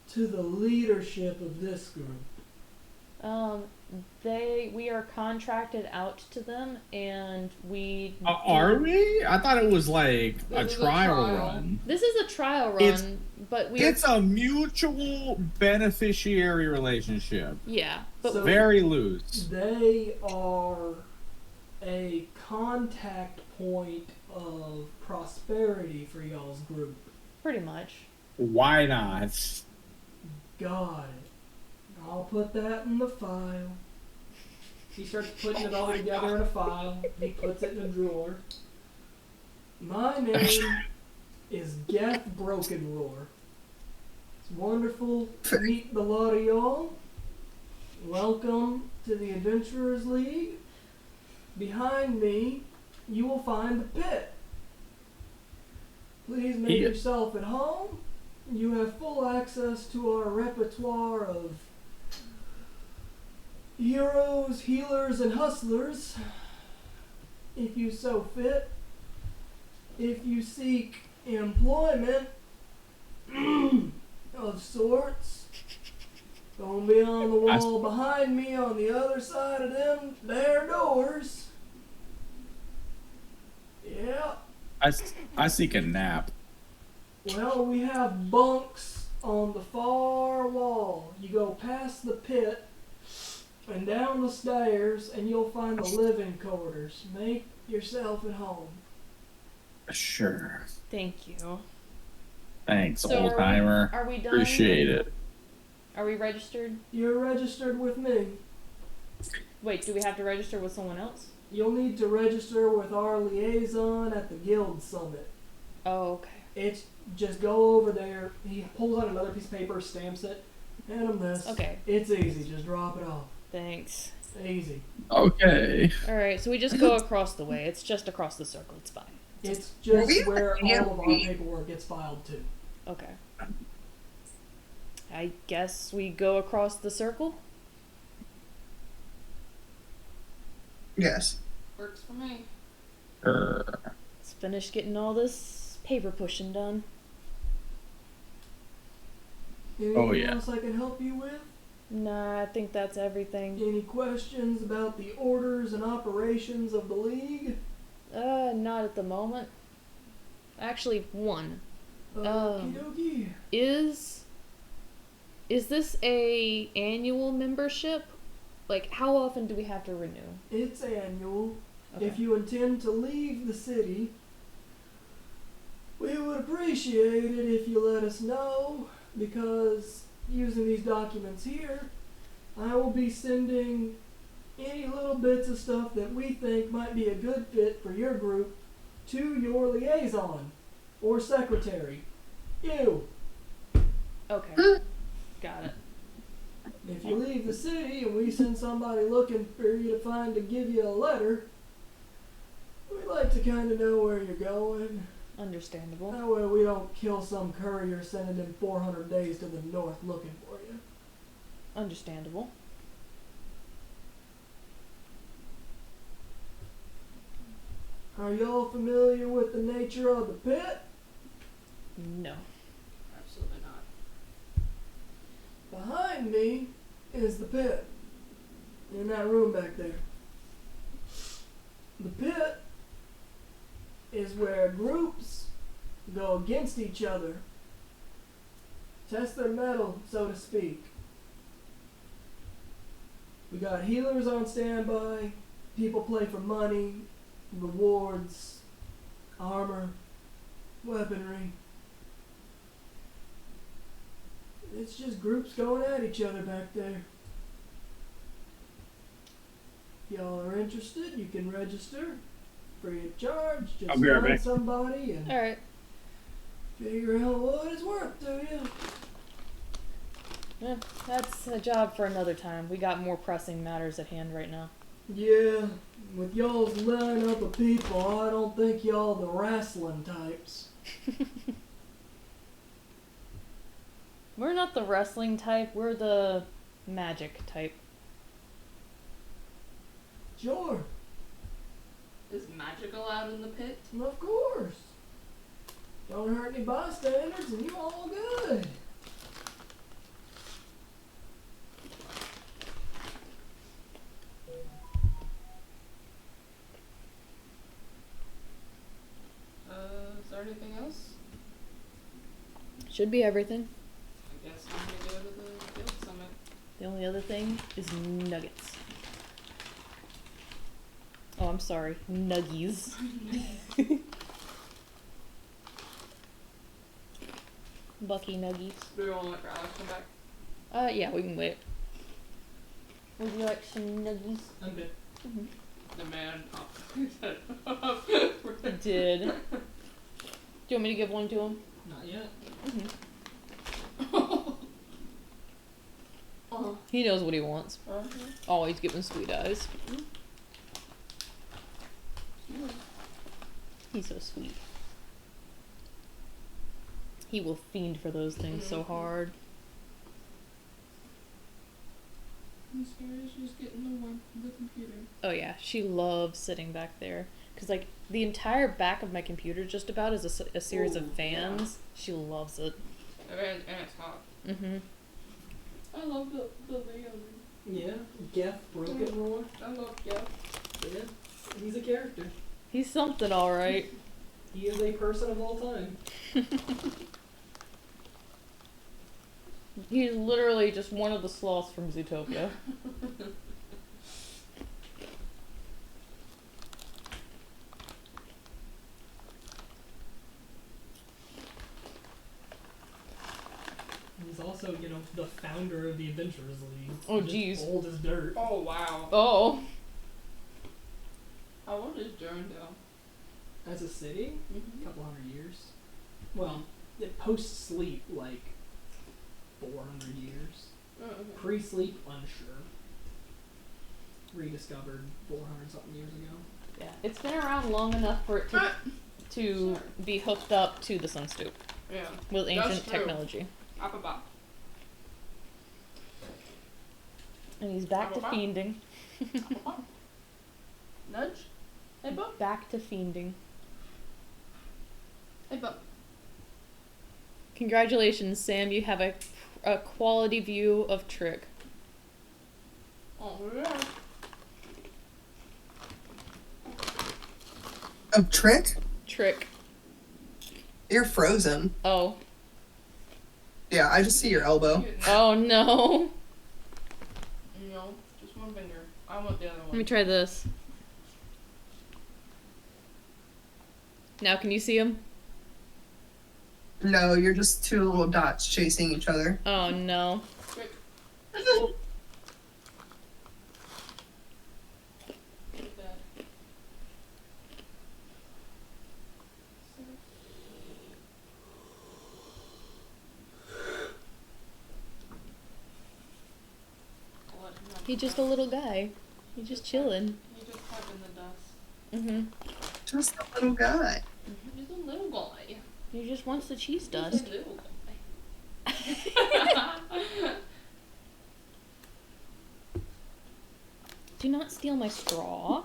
Speaker 1: to the leadership of this group?
Speaker 2: We are contracted out to them, and we.
Speaker 6: Are we? I thought it was like a
Speaker 3: This is a
Speaker 6: trial
Speaker 3: trial.
Speaker 6: run.
Speaker 2: This is a trial run,
Speaker 6: It's-
Speaker 2: but we.
Speaker 6: It's a mutual beneficiary relationship.
Speaker 2: Yeah, but
Speaker 1: So-
Speaker 6: Very loose.
Speaker 1: They are a contact point of prosperity for y'all's group.
Speaker 2: pretty much.
Speaker 6: Why not?
Speaker 1: Got it. I'll put that in the file. He starts putting it all together in a file. He puts it in a drawer. My name is Geth Brokenroar. It's wonderful to meet the lot of y'all. Welcome to the Adventurers League. Behind me, you will find the pit. Please make
Speaker 6: Yeah.
Speaker 1: yourself at home. You have full access to our repertoire of heroes, healers, and hustlers, if you so fit. If you seek employment of sorts. Gonna be on the wall behind me on the other side of them there doors. Yeah.
Speaker 6: I seek a nap.
Speaker 1: Well, we have bunks on the far wall. You go past the pit and down the stairs, and you'll find the living quarters. Make yourself at home.
Speaker 6: Sure.
Speaker 2: Thank you.
Speaker 6: Thanks,
Speaker 2: So
Speaker 6: old timer.
Speaker 2: Are we done?
Speaker 6: Appreciate it.
Speaker 2: Are we registered?
Speaker 1: You're registered with me.
Speaker 2: Wait, do we have to register with someone else?
Speaker 1: You'll need to register with our liaison at the guild summit.
Speaker 2: Oh, okay.
Speaker 1: It's just go over there. He pulls out another piece of paper, stamps it, hand him this.
Speaker 2: Okay.
Speaker 1: It's easy. Just drop it off.
Speaker 2: Thanks.
Speaker 1: Easy.
Speaker 6: Okay.
Speaker 2: Alright, so we just go across the way. It's just across the circle. It's fine.
Speaker 1: It's just where all of our paperwork gets filed to.
Speaker 2: Okay. I guess we go across the circle?
Speaker 4: Yes.
Speaker 3: Works for me.
Speaker 2: Let's finish getting all this paper pushing done.
Speaker 1: Anything else I can help you with?
Speaker 2: Nah, I think that's everything.
Speaker 1: Any questions about the orders and operations of the League?
Speaker 2: Not at the moment. Actually, one.
Speaker 1: Okie dokie.
Speaker 2: Is this a annual membership? Like, how often do we have to renew?
Speaker 1: It's annual.
Speaker 2: Okay.
Speaker 1: If you intend to leave the city, we would appreciate it if you let us know, because using these documents here, I will be sending any little bits of stuff that we think might be a good fit for your group to your liaison or secretary. You.
Speaker 2: Okay. Got it.
Speaker 1: If you leave the city and we send somebody looking for you to give you a letter, we'd like to kind of know where you're going.
Speaker 2: Understandable.
Speaker 1: That way we don't kill some courier sending him 400 days to the north looking for you.
Speaker 2: Understandable.
Speaker 1: Are y'all familiar with the nature of the pit?
Speaker 2: No.
Speaker 3: Absolutely not.
Speaker 1: Behind me is the pit. In that room back there. The pit is where groups go against each other. Test their mettle, so to speak. We got healers on standby. People play for money, rewards, armor, weaponry. It's just groups going at each other back there. If y'all are interested, you can register free of charge. Just
Speaker 6: I'll be right
Speaker 1: find
Speaker 6: back.
Speaker 1: somebody and
Speaker 2: Alright.
Speaker 1: figure out what it's worth to you.
Speaker 2: Yeah, that's a job for another time. We got more pressing matters at hand right now.
Speaker 1: Yeah, with y'all's lineup of people, I don't think y'all the wrestling types.
Speaker 2: We're not the wrestling type, we're the magic type.
Speaker 1: Sure,
Speaker 3: Is magic allowed in the pit?
Speaker 1: of course. Don't hurt any bystanders and you all good.
Speaker 3: Is there anything else?
Speaker 2: Should be everything.
Speaker 3: I guess I'm gonna go to the guild summit.
Speaker 2: The only other thing is nuggets. Oh, I'm sorry. Nuggies. Bucky nuggies.
Speaker 3: Do we want to let Alex come back?
Speaker 2: Yeah, we can wait. Would you like some nuggies?
Speaker 1: I'm good.
Speaker 3: The man popped his head up.
Speaker 2: I did. Do you want me to give one to him?
Speaker 1: Not yet.
Speaker 2: He knows what he wants.
Speaker 3: Uh-huh.
Speaker 2: Always giving sweet eyes. He's so sweet. He will fiend for those things so hard.
Speaker 3: This guy is just getting the warmth of the computer.
Speaker 2: Oh yeah, she loves sitting back there. Because, like, the entire back of my computer just about is a series of fans.
Speaker 3: Yeah.
Speaker 2: She loves it.
Speaker 3: And it's hot.
Speaker 2: Mm-hmm.
Speaker 3: I love the Leo.
Speaker 1: Yeah, Geth Broken Roar.
Speaker 3: I love Jeff.
Speaker 1: Yeah, he's a character.
Speaker 2: He's something alright.
Speaker 1: He is a person of all time.
Speaker 2: He's literally just one of the sloths from Zootopia.
Speaker 1: He's also, you know, the founder of the Adventurers League.
Speaker 2: Oh,
Speaker 1: Just
Speaker 2: jeez.
Speaker 1: old as dirt.
Speaker 3: Oh, wow.
Speaker 2: Oh.
Speaker 3: How old is Durandale?
Speaker 1: As a city,
Speaker 3: Mm-hmm.
Speaker 1: a couple hundred years. Well, it post-sleep, like 400 years. Pre-sleep, unsure. Rediscovered 400 something years ago.
Speaker 2: Yeah, it's been around long enough for it to be hooked up to the Sunstoop
Speaker 3: Yeah.
Speaker 2: with ancient
Speaker 3: That's true.
Speaker 2: technology.
Speaker 3: Up above.
Speaker 2: And he's back to
Speaker 3: Up above.
Speaker 2: fiending.
Speaker 3: Nudge? Hey, Bob.
Speaker 2: Back to fiending.
Speaker 3: Hey, Bob.
Speaker 2: Congratulations, Sam. You have a quality view of Trick.
Speaker 3: Oh, yeah.
Speaker 4: A trick?
Speaker 2: Trick.
Speaker 4: You're frozen.
Speaker 2: Oh.
Speaker 4: Yeah, I just see your elbow.
Speaker 2: Oh no.
Speaker 3: No, just one finger. I want the other one.
Speaker 2: Let me try this. Now can you see him?
Speaker 4: No, you're just two little dots chasing each other.
Speaker 2: Oh no.
Speaker 3: Quick. Take that. I'll let him have
Speaker 2: He's
Speaker 3: the
Speaker 2: just a
Speaker 3: dust.
Speaker 2: little guy. He's just chilling.
Speaker 3: He just having the dust.
Speaker 2: Mm-hmm.
Speaker 4: Just a little guy.
Speaker 3: He's a little guy.
Speaker 2: He just wants the cheese
Speaker 3: He's
Speaker 2: dust.
Speaker 3: a little guy.
Speaker 2: Do not steal my straw.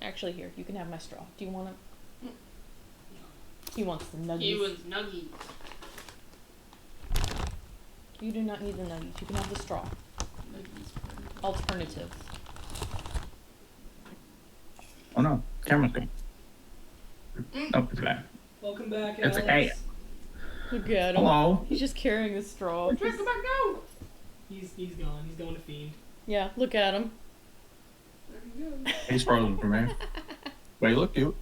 Speaker 2: Actually, here, you can have my straw. Do you want to? He wants the nuggies.
Speaker 3: He was nuggy.
Speaker 2: You do not need the nuggies. You can have the straw.
Speaker 3: Nuggies.
Speaker 2: Alternative.
Speaker 6: Oh no, camera's going. Oh, it's back.
Speaker 1: Welcome back,
Speaker 6: It's
Speaker 1: Alex.
Speaker 6: okay.
Speaker 2: Look at him.
Speaker 6: Hello.
Speaker 2: He's just carrying a straw.
Speaker 3: Trick, come back now!
Speaker 1: He's gone. He's going to fiend.
Speaker 2: Yeah, look at him.
Speaker 3: There you go.
Speaker 6: He's frozen for me. But you look cute.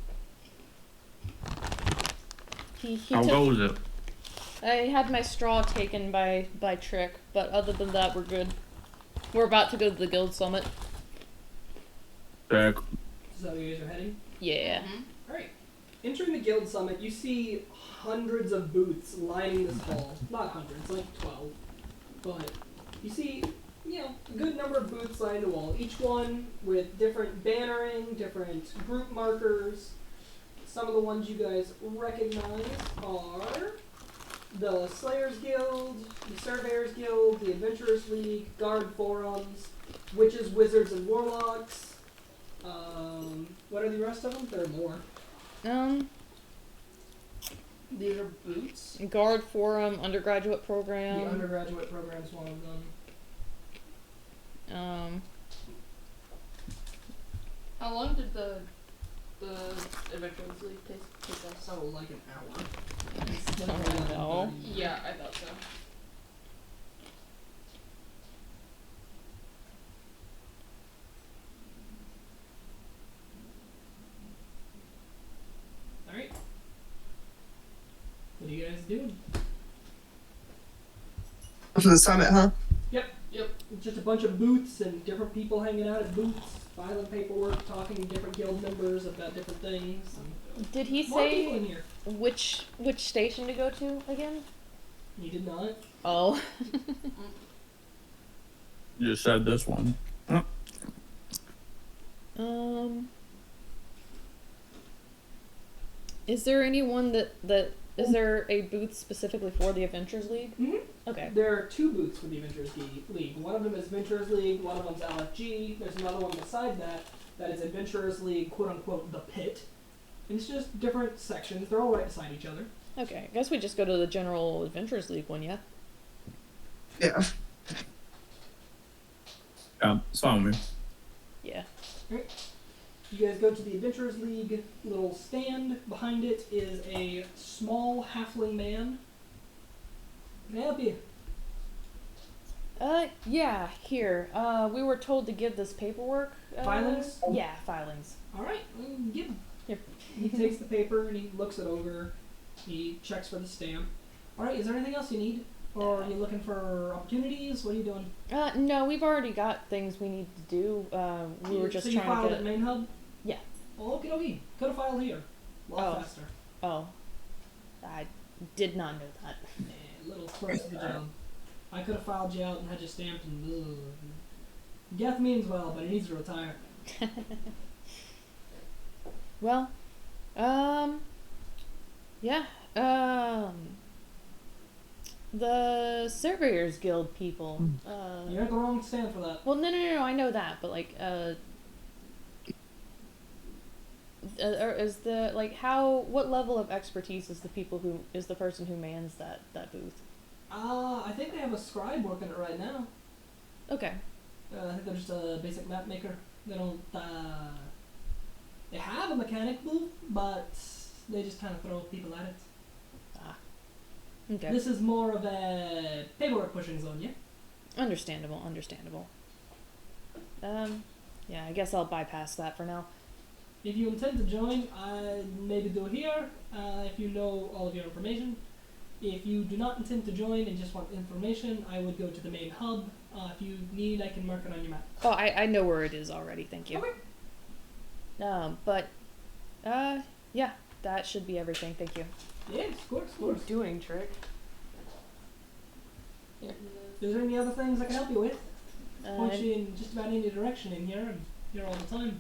Speaker 2: He
Speaker 6: How
Speaker 2: took.
Speaker 6: goes it?
Speaker 2: I had my straw taken by Trick, but other than that, we're good. We're about to go to the guild summit.
Speaker 6: Sick.
Speaker 1: Is that where you guys are heading?
Speaker 2: Yeah.
Speaker 3: Mhm.
Speaker 1: Alright. Entering the guild summit, you see hundreds of booths lining this hall. Not hundreds, like 12. But you see, you know, a good number of booths lining the wall. Each one with different bannering, different group markers. Some of the ones you guys recognize are the Slayers Guild, the Surveyors Guild, the Adventurers League, Guard Forums, Witches, Wizards, and Warlocks. What are the rest of them? There are more. These are boots.
Speaker 2: Guard Forum, undergraduate
Speaker 1: The
Speaker 2: program.
Speaker 1: undergraduate program is one of them.
Speaker 3: How long did the Adventurers League take us?
Speaker 1: So like an hour.
Speaker 2: I don't know.
Speaker 3: Yeah, I thought so.
Speaker 1: Alright. What are you guys doing?
Speaker 4: For the summit, huh?
Speaker 3: Yep.
Speaker 1: Just a bunch of booths and different people hanging out at booths, filing paperwork, talking to different guild members about different things. And
Speaker 2: Did he
Speaker 1: more people in
Speaker 2: say
Speaker 1: here.
Speaker 2: which station to go to again?
Speaker 1: You did not.
Speaker 2: Oh.
Speaker 6: You just said this one.
Speaker 2: Is there anyone that is there a booth specifically for the Adventures League?
Speaker 1: Mhm.
Speaker 2: Okay.
Speaker 1: There are 2 booths for the Adventurers League. One of them is Adventurers League, one of them's LFG. There's another one beside that is Adventurers League, quote unquote, the pit. And it's just different sections. They're all right beside each other.
Speaker 2: Okay, I guess we just go to the general Adventurers League one, yeah?
Speaker 4: Yeah.
Speaker 6: It's fine with me.
Speaker 2: Yeah.
Speaker 1: You guys go to the Adventurers League little stand. Behind it is a small halfling man. Can I help you?
Speaker 2: Yeah, here. We were told to give this paperwork.
Speaker 1: Filings?
Speaker 2: Yeah, filings.
Speaker 1: Alright, give him.
Speaker 2: Here.
Speaker 1: He takes the paper and he looks it over. He checks for the stamp. Alright, is there anything else you need? Or are you looking for opportunities? What are you doing?
Speaker 2: No, we've already got things we need to do. We were just
Speaker 1: so you
Speaker 2: trying
Speaker 1: filed
Speaker 2: to
Speaker 1: at Main Hub?
Speaker 2: Yeah.
Speaker 1: Oh, okay. Could have filed here. A lot faster.
Speaker 2: Oh. I did not know that.
Speaker 1: Little close to the job. I could have filed you out and had you stamped and Geth means well, but he needs to retire.
Speaker 2: Well, yeah, the Surveyors Guild people,
Speaker 1: You're at the wrong stand for that.
Speaker 2: well, no, I know that, but like, is the, like, what level of expertise is the person who mans that booth?
Speaker 1: I think they have a scribe working it right now.
Speaker 2: Okay.
Speaker 1: I think they're just a basic map maker. They don't, they have a mechanic booth, but they just kind of throw people at it.
Speaker 2: Okay.
Speaker 1: This is more of a paperwork pushing zone, yeah?
Speaker 2: Understandable. Yeah, I guess I'll bypass that for now.
Speaker 1: If you intend to join, I'd maybe do it here, if you know all of your information. If you do not intend to join and just want information, I would go to the main hub. If you need, I can mark it on your map.
Speaker 2: Oh, I know where it is already, thank you.
Speaker 1: Okay.
Speaker 2: Yeah, that should be everything, thank you.
Speaker 1: Yeah, of course.
Speaker 2: Doing trick.
Speaker 1: Is there any other things I can help you with? Point
Speaker 2: Uh,
Speaker 1: you in just about any direction in here, and here all the time.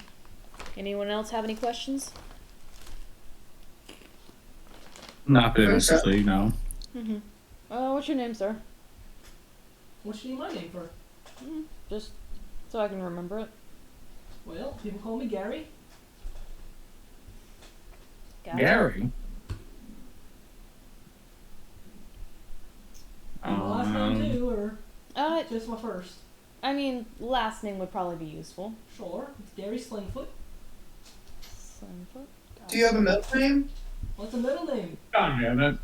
Speaker 2: anyone else have any questions?
Speaker 6: Not particularly, no.
Speaker 2: Mm-hmm. What's your name, sir?
Speaker 1: What should you need my name for?
Speaker 2: Just so I can remember it.
Speaker 1: Well, people call me Gary.
Speaker 2: Got it.
Speaker 6: Gary.
Speaker 1: My last name too, or
Speaker 2: Uh,
Speaker 1: just my first?
Speaker 2: I mean, last name would probably be useful.
Speaker 1: Sure, it's Gary Slingfoot.
Speaker 2: Sunfoot?
Speaker 4: Do you have a middle name?
Speaker 1: What's a middle name?
Speaker 6: God damn it.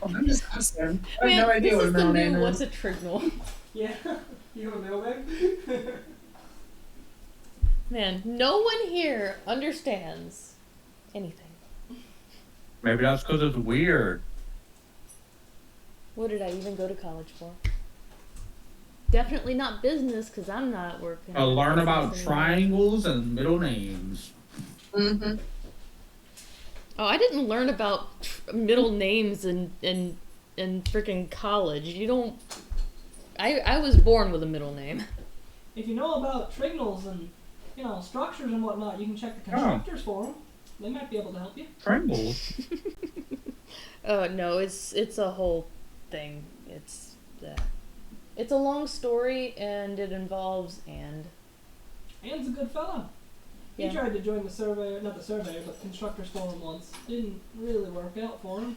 Speaker 4: I'm just asking. I
Speaker 2: Man,
Speaker 4: have no idea
Speaker 2: this
Speaker 4: what a
Speaker 2: is the
Speaker 4: middle
Speaker 2: new
Speaker 4: name
Speaker 2: what's
Speaker 4: is.
Speaker 2: a trignal.
Speaker 1: Yeah, you have a middle name?
Speaker 2: Man, no one here understands anything.
Speaker 6: Maybe that's because it's weird.
Speaker 2: What did I even go to college for? Definitely not business, because I'm not working.
Speaker 6: To learn
Speaker 2: in
Speaker 6: about
Speaker 2: business anymore.
Speaker 6: triangles and middle names.
Speaker 4: Mm-hmm.
Speaker 2: Oh, I didn't learn about middle names in freaking college. You don't. I was born with a middle name.
Speaker 1: If you know about trigonals and, structures and whatnot, you can check the constructors for them. They might be able to help you.
Speaker 6: Triangles?
Speaker 2: No, it's a whole thing. It's a long story, and it involves and.
Speaker 1: Ann's a good fella. He
Speaker 2: Yeah.
Speaker 1: tried to join not the surveyor, but constructors forum once. Didn't really work out for him.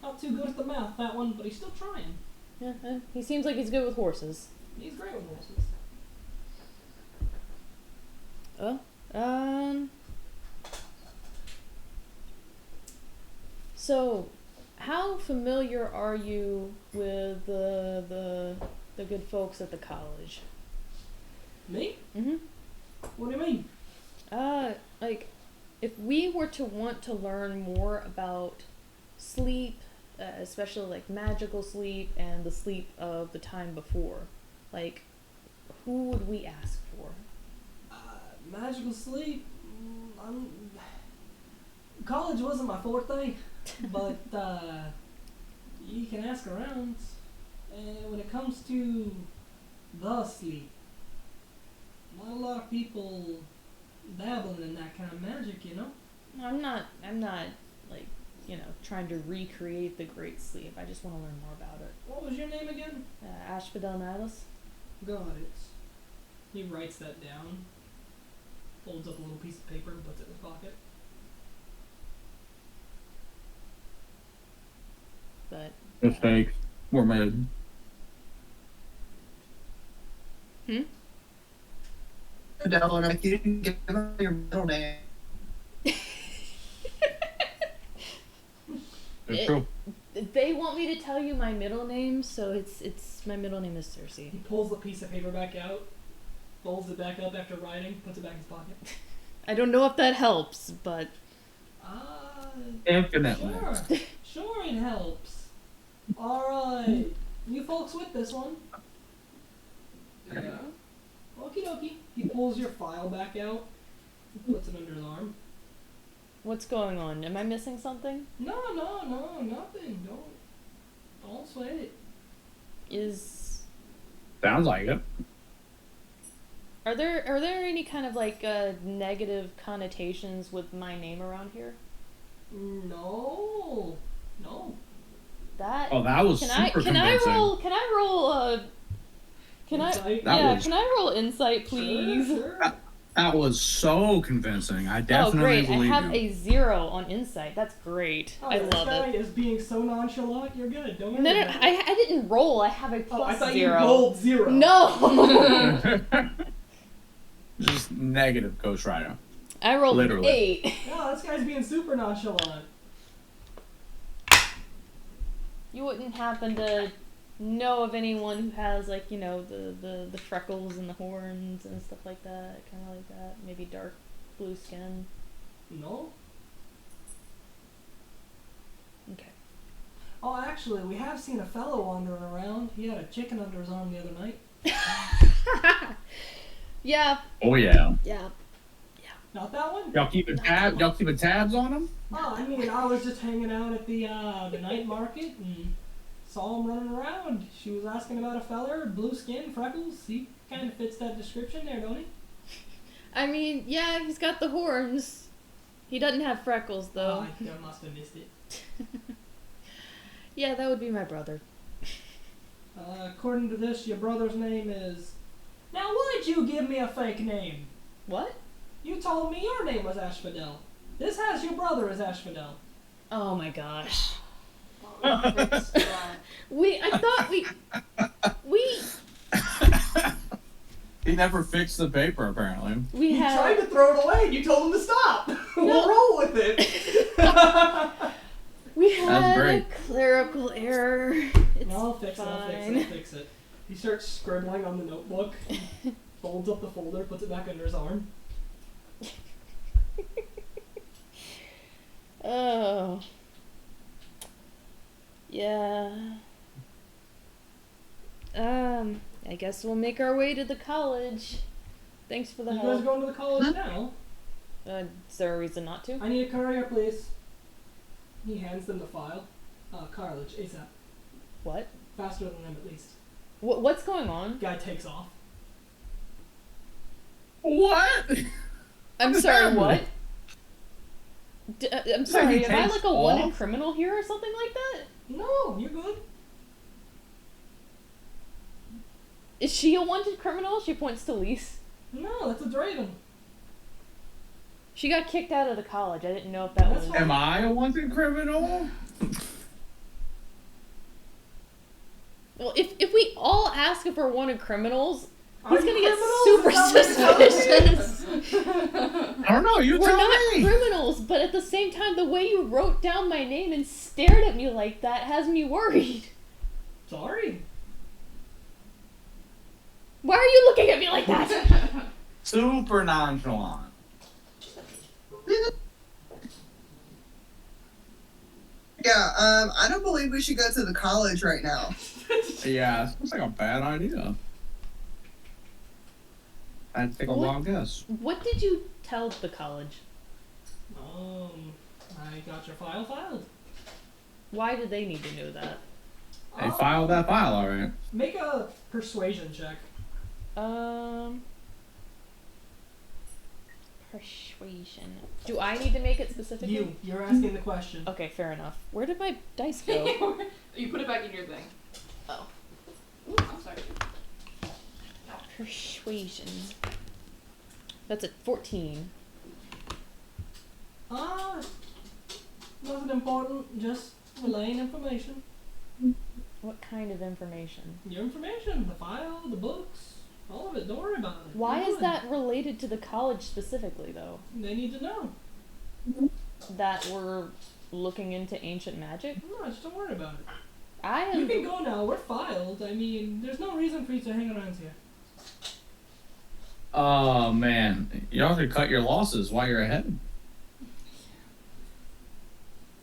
Speaker 1: Not too good at the math, that one, but he's still trying.
Speaker 2: Yeah, he seems like he's good with horses.
Speaker 1: He's great with horses.
Speaker 2: So, how familiar are you with the good folks at the college?
Speaker 1: Me?
Speaker 2: Mm-hmm.
Speaker 1: What do you mean?
Speaker 2: Like, if we were to want to learn more about sleep, especially like magical sleep and the sleep of the time before, like, who would we ask for?
Speaker 1: Magical sleep? College wasn't my forte, but you can ask around. When it comes to the sleep, not a lot of people dabbling in that kind of magic,
Speaker 2: I'm not like trying to recreate the Great Sleep. I just want to learn more about it.
Speaker 1: What was your name again?
Speaker 2: Ashfidel Nihilus.
Speaker 1: Got it. He writes that down, folds up a little piece of paper and puts it in his pocket.
Speaker 2: But
Speaker 6: Mistakes were made.
Speaker 4: Adele, and you didn't give him your middle name.
Speaker 6: It's true.
Speaker 2: They want me to tell you my middle name, so it's my middle name is Cersei.
Speaker 1: He pulls the piece of paper back out, folds it back up after writing, puts it back in his pocket.
Speaker 2: I don't know if that helps, but
Speaker 6: Infinitely.
Speaker 1: Sure it helps. Alright, you folks with this one?
Speaker 3: Yeah.
Speaker 1: Okie dokie. He pulls your file back out, puts it under his arm.
Speaker 2: what's going on? Am I missing something?
Speaker 1: No, nothing. Don't sweat it.
Speaker 6: Sounds like it.
Speaker 2: Are there any kind of like negative connotations with my name around here?
Speaker 1: No.
Speaker 2: That
Speaker 6: was
Speaker 2: can
Speaker 6: super
Speaker 2: Can I
Speaker 6: convincing.
Speaker 2: roll?
Speaker 1: Insight?
Speaker 2: Can I roll insight, please?
Speaker 1: Sure.
Speaker 6: That was so convincing. I
Speaker 2: Oh,
Speaker 6: definitely
Speaker 2: great! I
Speaker 6: believe
Speaker 2: have
Speaker 6: you.
Speaker 2: a 0 on insight. That's great. I
Speaker 1: This
Speaker 2: love
Speaker 1: guy
Speaker 2: it.
Speaker 1: is being so nonchalant. You're good. Don't worry
Speaker 2: No,
Speaker 1: about it.
Speaker 2: I didn't roll. I have a
Speaker 1: Oh, I
Speaker 2: plus
Speaker 1: thought
Speaker 2: 0.
Speaker 1: you rolled 0.
Speaker 2: No.
Speaker 6: Just negative Ghost Rider.
Speaker 2: I rolled
Speaker 6: Literally.
Speaker 2: 8.
Speaker 1: No, this guy's being super nonchalant.
Speaker 2: You wouldn't happen to know of anyone who has like the freckles and the horns and stuff like that, kind of like that, maybe dark blue skin.
Speaker 1: No.
Speaker 2: Okay.
Speaker 1: Oh, actually, we have seen a fellow wandering around. He had a chicken under his arm the other night.
Speaker 2: Yeah.
Speaker 6: Oh yeah.
Speaker 2: Yeah.
Speaker 1: Not that one?
Speaker 6: Y'all keeping tabs on him?
Speaker 1: Oh, I mean, I was just hanging out at the night market and saw him running around. She was asking about a feller, blue skin, freckles. He kind of fits that description there, don't he?
Speaker 2: I mean, yeah, he's got the horns. He doesn't have freckles though.
Speaker 1: Oh, I must have missed it.
Speaker 2: Yeah, that would be my brother.
Speaker 1: According to this, your brother's name is... Now, why'd you give me a fake name?
Speaker 2: What?
Speaker 1: You told me your name was Ashfidel. This has your brother as Ashfidel.
Speaker 2: Oh my gosh.
Speaker 3: Yeah.
Speaker 2: I thought we
Speaker 6: He never fixed the paper apparently.
Speaker 1: He
Speaker 2: had
Speaker 1: tried to throw it away and you told him to stop. We'll roll with it.
Speaker 2: we had
Speaker 6: That's
Speaker 2: a
Speaker 6: great.
Speaker 2: clerical error. It's
Speaker 1: I'll fix
Speaker 2: fine.
Speaker 1: it. He starts scribbling on the notebook, folds up the folder, puts it back under his arm.
Speaker 2: Oh. Yeah. I guess we'll make our way to the college. Thanks for the
Speaker 1: You guys
Speaker 2: help.
Speaker 1: going to the college now?
Speaker 2: Is there a reason not to?
Speaker 1: I need a courier, please. He hands them the file. Cartilage, ASAP.
Speaker 2: What?
Speaker 1: Faster than them, at least.
Speaker 2: What's going on?
Speaker 1: Guy takes off.
Speaker 6: What?
Speaker 2: I'm
Speaker 6: does
Speaker 2: sorry,
Speaker 6: that
Speaker 2: what? I'm
Speaker 6: So
Speaker 2: sorry,
Speaker 6: he
Speaker 2: am I
Speaker 6: takes
Speaker 2: like a wanted
Speaker 6: off?
Speaker 2: criminal here or something like that?
Speaker 1: No, you're good.
Speaker 2: Is she a wanted criminal? She points to Lise.
Speaker 1: No, that's a Draven.
Speaker 2: She got kicked out of the college. I didn't know if that
Speaker 1: That's
Speaker 2: was...
Speaker 1: fine.
Speaker 6: Am I a wanted criminal?
Speaker 2: Well, if we all ask if we're wanted criminals,
Speaker 1: Are
Speaker 2: he's
Speaker 1: you
Speaker 2: gonna get
Speaker 1: criminals?
Speaker 2: super
Speaker 1: Is that what you're telling me?
Speaker 2: suspicious.
Speaker 6: I don't know. You
Speaker 2: We're
Speaker 6: tell
Speaker 2: not
Speaker 6: me.
Speaker 2: criminals, but at the same time, the way you wrote down my name and stared at me like that has me worried.
Speaker 1: Sorry.
Speaker 2: Why are you looking at me like that?
Speaker 6: Super nonchalant.
Speaker 4: Yeah, I don't believe we should go to the college right now.
Speaker 6: Yeah, it's like a bad idea. I'd take a
Speaker 2: What?
Speaker 6: wild guess.
Speaker 2: What did you tell the college?
Speaker 1: I got your file filed.
Speaker 2: Why did they need to know that?
Speaker 6: They filed that file, alright.
Speaker 1: Make a persuasion check.
Speaker 2: Persuasion. Persuasion. Do I need to make it specifically?
Speaker 1: You're asking the question.
Speaker 2: Okay, fair enough. Where did my dice go?
Speaker 3: You put it back in your thing.
Speaker 2: Oh.
Speaker 3: Ooh, I'm sorry.
Speaker 2: Persuasion. That's a 14.
Speaker 1: Nothing important, just relaying information.
Speaker 2: What kind of information?
Speaker 1: Your information, the file, the books, all of it. Don't worry about it.
Speaker 2: Why
Speaker 1: You're
Speaker 2: is
Speaker 1: good.
Speaker 2: that related to the college specifically, though?
Speaker 1: They need to know.
Speaker 2: That we're looking into ancient magic?
Speaker 1: No, just don't worry about it.
Speaker 2: I am.
Speaker 1: You can go now. We're filed. I mean, there's no reason for you to hang around here.
Speaker 6: Oh man, you don't have to cut your losses while you're ahead.
Speaker 3: I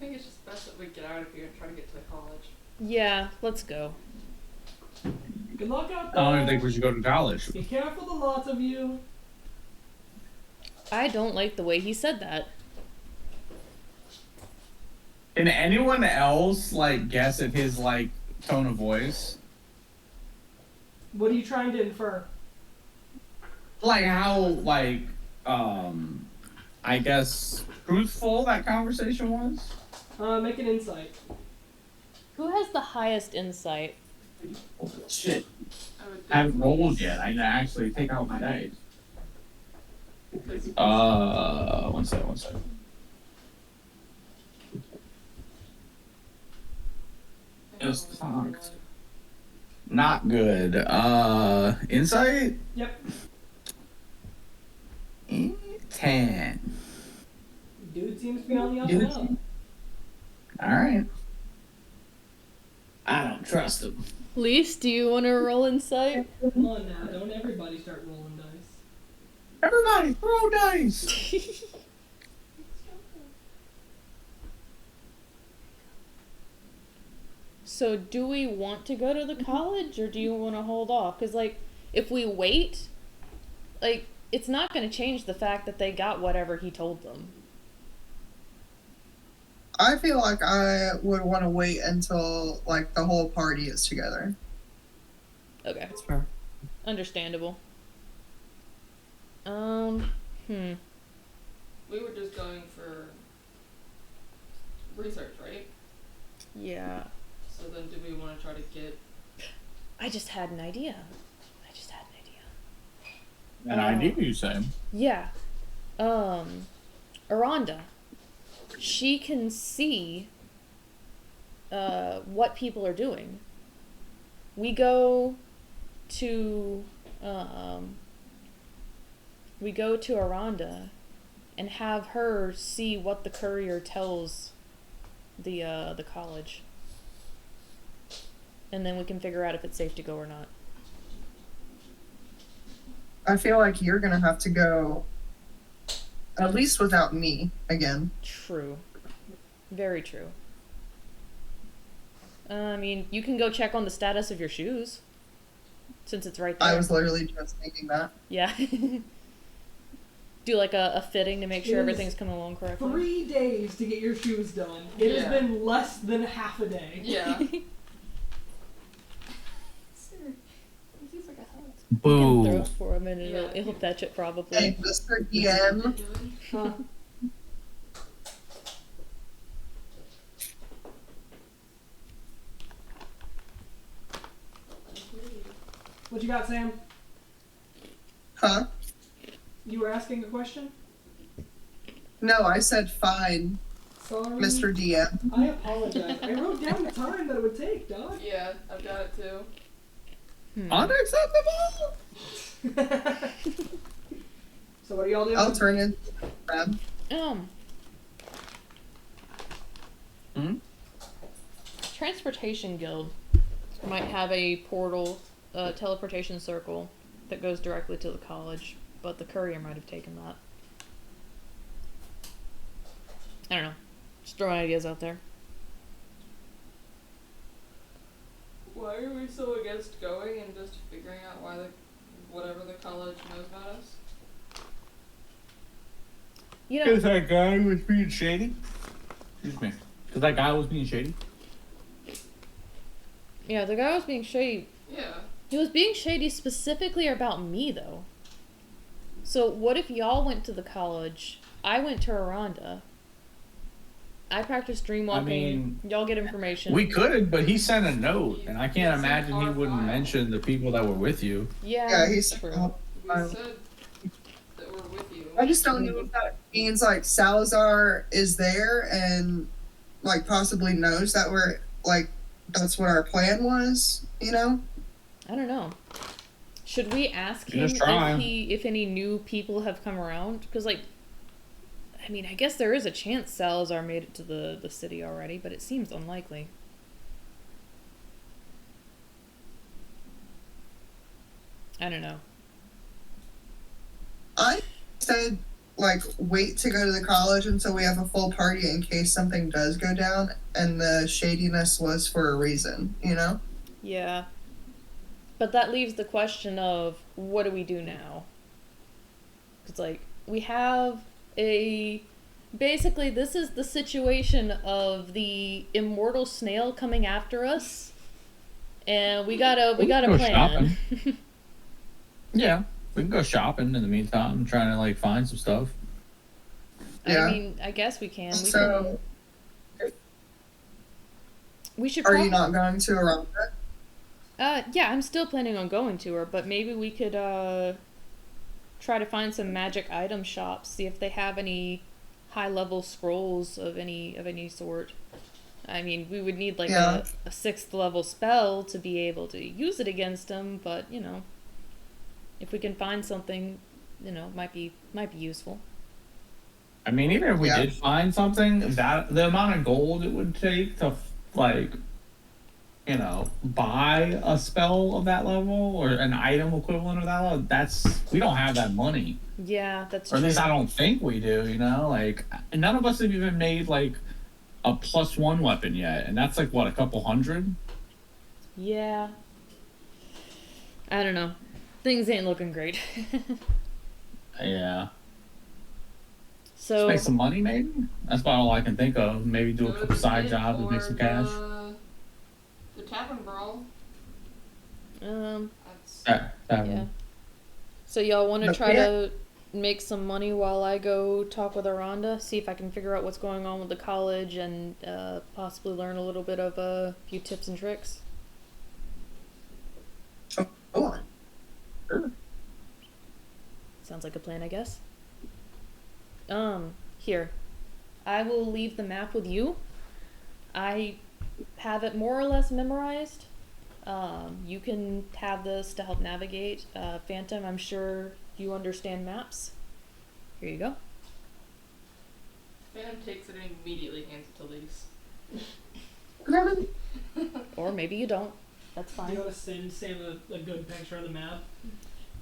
Speaker 3: think it's just best that we get out of here and try to get to the college.
Speaker 2: Yeah, let's go.
Speaker 1: Good luck out
Speaker 6: I
Speaker 1: there.
Speaker 6: don't even think we should go to college.
Speaker 1: Be careful, the lots of you.
Speaker 2: I don't like the way he said that.
Speaker 6: Can anyone else like guess at his like tone of voice?
Speaker 1: What are you trying to infer?
Speaker 6: Like how like I guess truthful that conversation was?
Speaker 1: Make an insight.
Speaker 2: Who has the highest insight?
Speaker 6: Oh, shit.
Speaker 3: I would think
Speaker 6: I haven't rolled yet. I actually take out my dice.
Speaker 3: because
Speaker 6: One second. Just talked. Not good. Insight?
Speaker 1: Yep.
Speaker 6: 10.
Speaker 1: Dude seems to be on the up and up.
Speaker 6: Alright. I don't trust him.
Speaker 2: Lise, do you want to roll insight?
Speaker 1: Come on now, don't everybody start rolling dice.
Speaker 6: Everybody, throw dice!
Speaker 2: So do we want to go to the college or do you want to hold off? Because, like, if we wait, like, it's not going to change the fact that they got whatever he told them.
Speaker 4: I feel like I would want to wait until like the whole party is together.
Speaker 2: Okay.
Speaker 4: That's fair.
Speaker 2: Understandable.
Speaker 3: we were just going for research, right?
Speaker 2: Yeah.
Speaker 3: So then do we want to try to get...
Speaker 2: I just had an idea.
Speaker 6: An idea, you say?
Speaker 2: Yeah. Aranda. She can see what people are doing. We go to Aranda and have her see what the courier tells the college. And then we can figure out if it's safe to go or not.
Speaker 4: I feel like you're gonna have to go, at least without me again.
Speaker 2: True. Very true. I mean, you can go check on the status of your shoes. Since it's right there.
Speaker 4: I was literally just thinking that.
Speaker 2: Yeah. Do like a fitting to make sure
Speaker 1: It is
Speaker 2: everything's coming along correctly.
Speaker 1: 3 days to get your shoes done. It has
Speaker 3: Yeah.
Speaker 1: been less than half a day.
Speaker 3: Yeah.
Speaker 6: Boo.
Speaker 2: Throw it for a minute.
Speaker 3: Yeah.
Speaker 2: It'll fetch it probably.
Speaker 4: Hey, Mr. DM,
Speaker 1: Huh. What you got, Sam?
Speaker 4: huh?
Speaker 1: You were asking a question?
Speaker 4: No, I said fine,
Speaker 1: Sorry.
Speaker 4: Mr. DM.
Speaker 1: I apologize. I wrote down the time that it would take, dog.
Speaker 3: Yeah, I've got it too.
Speaker 6: Unacceptable!
Speaker 1: So what are y'all doing?
Speaker 4: I'll turn in. Grab.
Speaker 2: Transportation Guild might have a portal, teleportation circle that goes directly to the college, but the courier might have taken that. I don't know. Just throwing ideas out there.
Speaker 3: Why are we so against going and just figuring out why whatever the college knows about us?
Speaker 2: You know,
Speaker 6: Because that guy was being shady? Excuse me. Because that guy was being shady?
Speaker 2: yeah, the guy was being shady.
Speaker 3: Yeah.
Speaker 2: He was being shady specifically about me, though. So what if y'all went to the college? I went to Aranda. I practiced dreamwalking.
Speaker 6: I mean,
Speaker 2: y'all get information.
Speaker 6: We could, but he sent a note, and I can't imagine he wouldn't mention the people that were with you.
Speaker 2: Yeah,
Speaker 4: he's
Speaker 2: true.
Speaker 3: We said that we're with you.
Speaker 4: I just don't know if that means like Salazar is there and like possibly knows that we're like that's what our plan was, you know?
Speaker 2: I don't know. Should we ask him
Speaker 6: Just try.
Speaker 2: if any new people have come around? Because like, I mean, I guess there is a chance Salazar made it to the city already, but it seems unlikely. I don't know.
Speaker 4: I said like wait to go to the college until we have a full party in case something does go down, and the shadiness was for a reason, you know?
Speaker 2: Yeah. But that leaves the question of what do we do now? Because like we have basically this is the situation of the immortal snail coming after us, and we gotta
Speaker 6: go
Speaker 2: plan.
Speaker 6: Yeah, we can go shopping in the meantime, trying to like find some stuff.
Speaker 4: Yeah.
Speaker 2: I mean, I guess we can.
Speaker 4: So,
Speaker 2: We should.
Speaker 4: are you not going to Aranda?
Speaker 2: Yeah, I'm still planning on going to her, but maybe we could try to find some magic item shops, see if they have any high-level scrolls of any sort. I mean, we would need like a 6th level spell to be able to use it against them, but you know, if we can find something, you know, might be useful.
Speaker 6: I mean, even if we did find something, that the amount of gold it would take to like, you know, buy a spell of that level or an item equivalent of that level, we don't have that money.
Speaker 2: Yeah, that's
Speaker 6: or
Speaker 2: true.
Speaker 6: at least I don't think we do, you know? Like, none of us have even made, like, a +1 weapon yet, and that's, like, what, a couple hundred?
Speaker 2: Yeah. I don't know. Things ain't looking great.
Speaker 6: Yeah.
Speaker 2: So...
Speaker 6: Just make some money, maybe? That's about all I can think of. Maybe do a couple side jobs and make some cash.
Speaker 3: The tavern brawl.
Speaker 2: Yeah. So y'all want to try to make some money while I go talk with Aranda, see if I can figure out what's going on with the college and possibly learn a little bit of a few tips and tricks?
Speaker 4: Oh.
Speaker 6: Sure.
Speaker 2: Sounds like a plan, I guess. Here. I will leave the map with you. I have it more or less memorized. You can have this to help navigate. Phantom, I'm sure you understand maps. Here you go.
Speaker 3: Phantom takes it and immediately hands it to Lise.
Speaker 2: Or maybe you don't. That's fine.
Speaker 1: Do you want to send Sam a good picture of the map?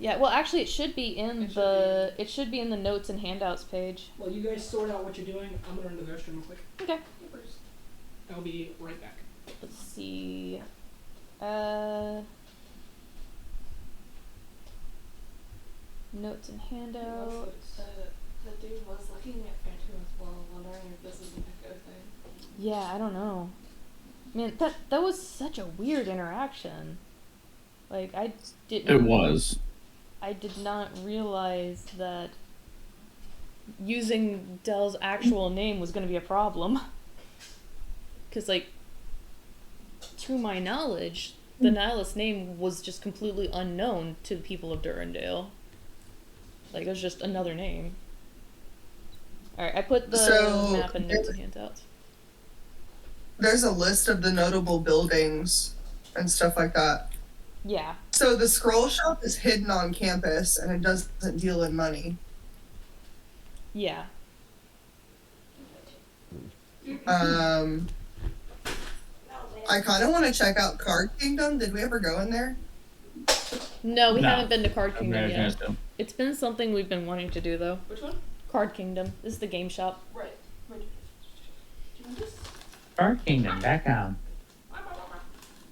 Speaker 2: Yeah, well, actually, it should be in it should be in the notes and handouts page.
Speaker 1: Well, you guys sort out what you're doing. I'm gonna run to the restroom real quick.
Speaker 2: Okay.
Speaker 1: I'll be right back.
Speaker 2: Let's see. Notes and handouts.
Speaker 3: The dude was looking at Phantom as well, wondering if this is an echo thing.
Speaker 2: Yeah, I don't know. Man, that was such a weird interaction. Like, I didn't...
Speaker 6: It was.
Speaker 2: I did not realize that using Dell's actual name was going to be a problem. Because, like, to my knowledge, the Nihilist name was just completely unknown to the people of Durandale. Like, it was just another name. Alright, I put the map in notes and handouts.
Speaker 4: There's a list of the notable buildings and stuff like that.
Speaker 2: Yeah.
Speaker 4: So the scroll shop is hidden on campus and it doesn't deal in money.
Speaker 2: Yeah.
Speaker 4: I kind of want to check out Card Kingdom. Did we ever go in there?
Speaker 2: No, we
Speaker 6: No.
Speaker 2: haven't been to Card Kingdom
Speaker 6: Okay,
Speaker 2: yet. It's been something we've been wanting to do, though.
Speaker 3: Which one?
Speaker 2: Card Kingdom. This is the game shop.
Speaker 3: Right. Do you want this?
Speaker 6: Card Kingdom, back on.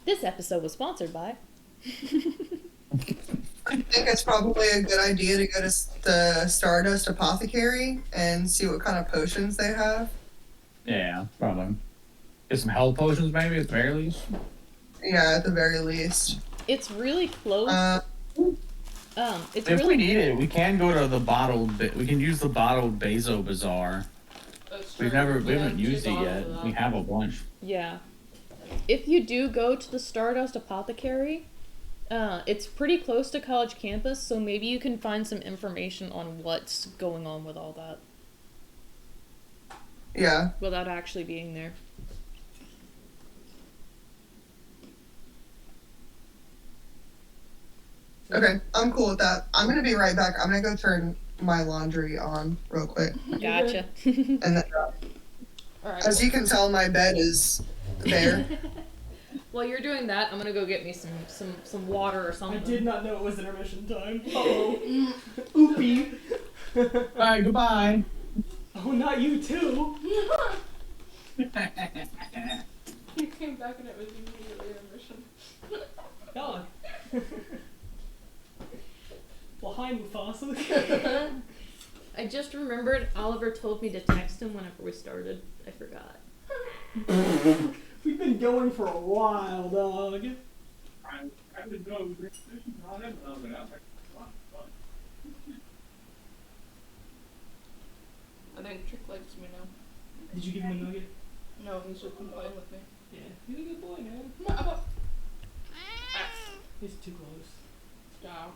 Speaker 2: This episode was sponsored by...
Speaker 4: I think it's probably a good idea to go to the Stardust Apothecary and see what kind of potions they have.
Speaker 6: Yeah, probably. Get some health potions, maybe, at the very least.
Speaker 4: Yeah, at the very least.
Speaker 2: It's really close. It's
Speaker 6: If
Speaker 2: really
Speaker 6: we need it, we can go to the bottled. We can use the bottled Bezo Bazaar.
Speaker 3: That's true.
Speaker 6: We haven't used it yet. We have a bunch.
Speaker 2: Yeah. If you do go to the Stardust Apothecary, it's pretty close to college campus, so maybe you can find some information on what's going on with all that
Speaker 4: Yeah.
Speaker 2: without actually being there.
Speaker 4: Okay, I'm cool with that. I'm gonna be right back. I'm gonna go turn my laundry on real quick.
Speaker 2: Gotcha.
Speaker 4: And then,
Speaker 3: Alright.
Speaker 4: as you can tell, my bed is there.
Speaker 2: While you're doing that, I'm gonna go get me some water or
Speaker 1: I
Speaker 2: something.
Speaker 1: did not know it was intermission time. Uh-oh. Oopie.
Speaker 6: Alright, goodbye.
Speaker 1: Oh, not you too.
Speaker 3: You came back and it was immediately intermission.
Speaker 1: God. Well, hi, Mufasa.
Speaker 2: I just remembered Oliver told me to text him whenever we started. I forgot.
Speaker 1: We've been going for a while, dog.
Speaker 6: I would go.
Speaker 3: I think Trick likes me now.
Speaker 1: Did you give him a nugget?
Speaker 3: No, he's just been playing with me.
Speaker 1: Yeah. He's a good boy, man. He's too close.
Speaker 3: Yeah.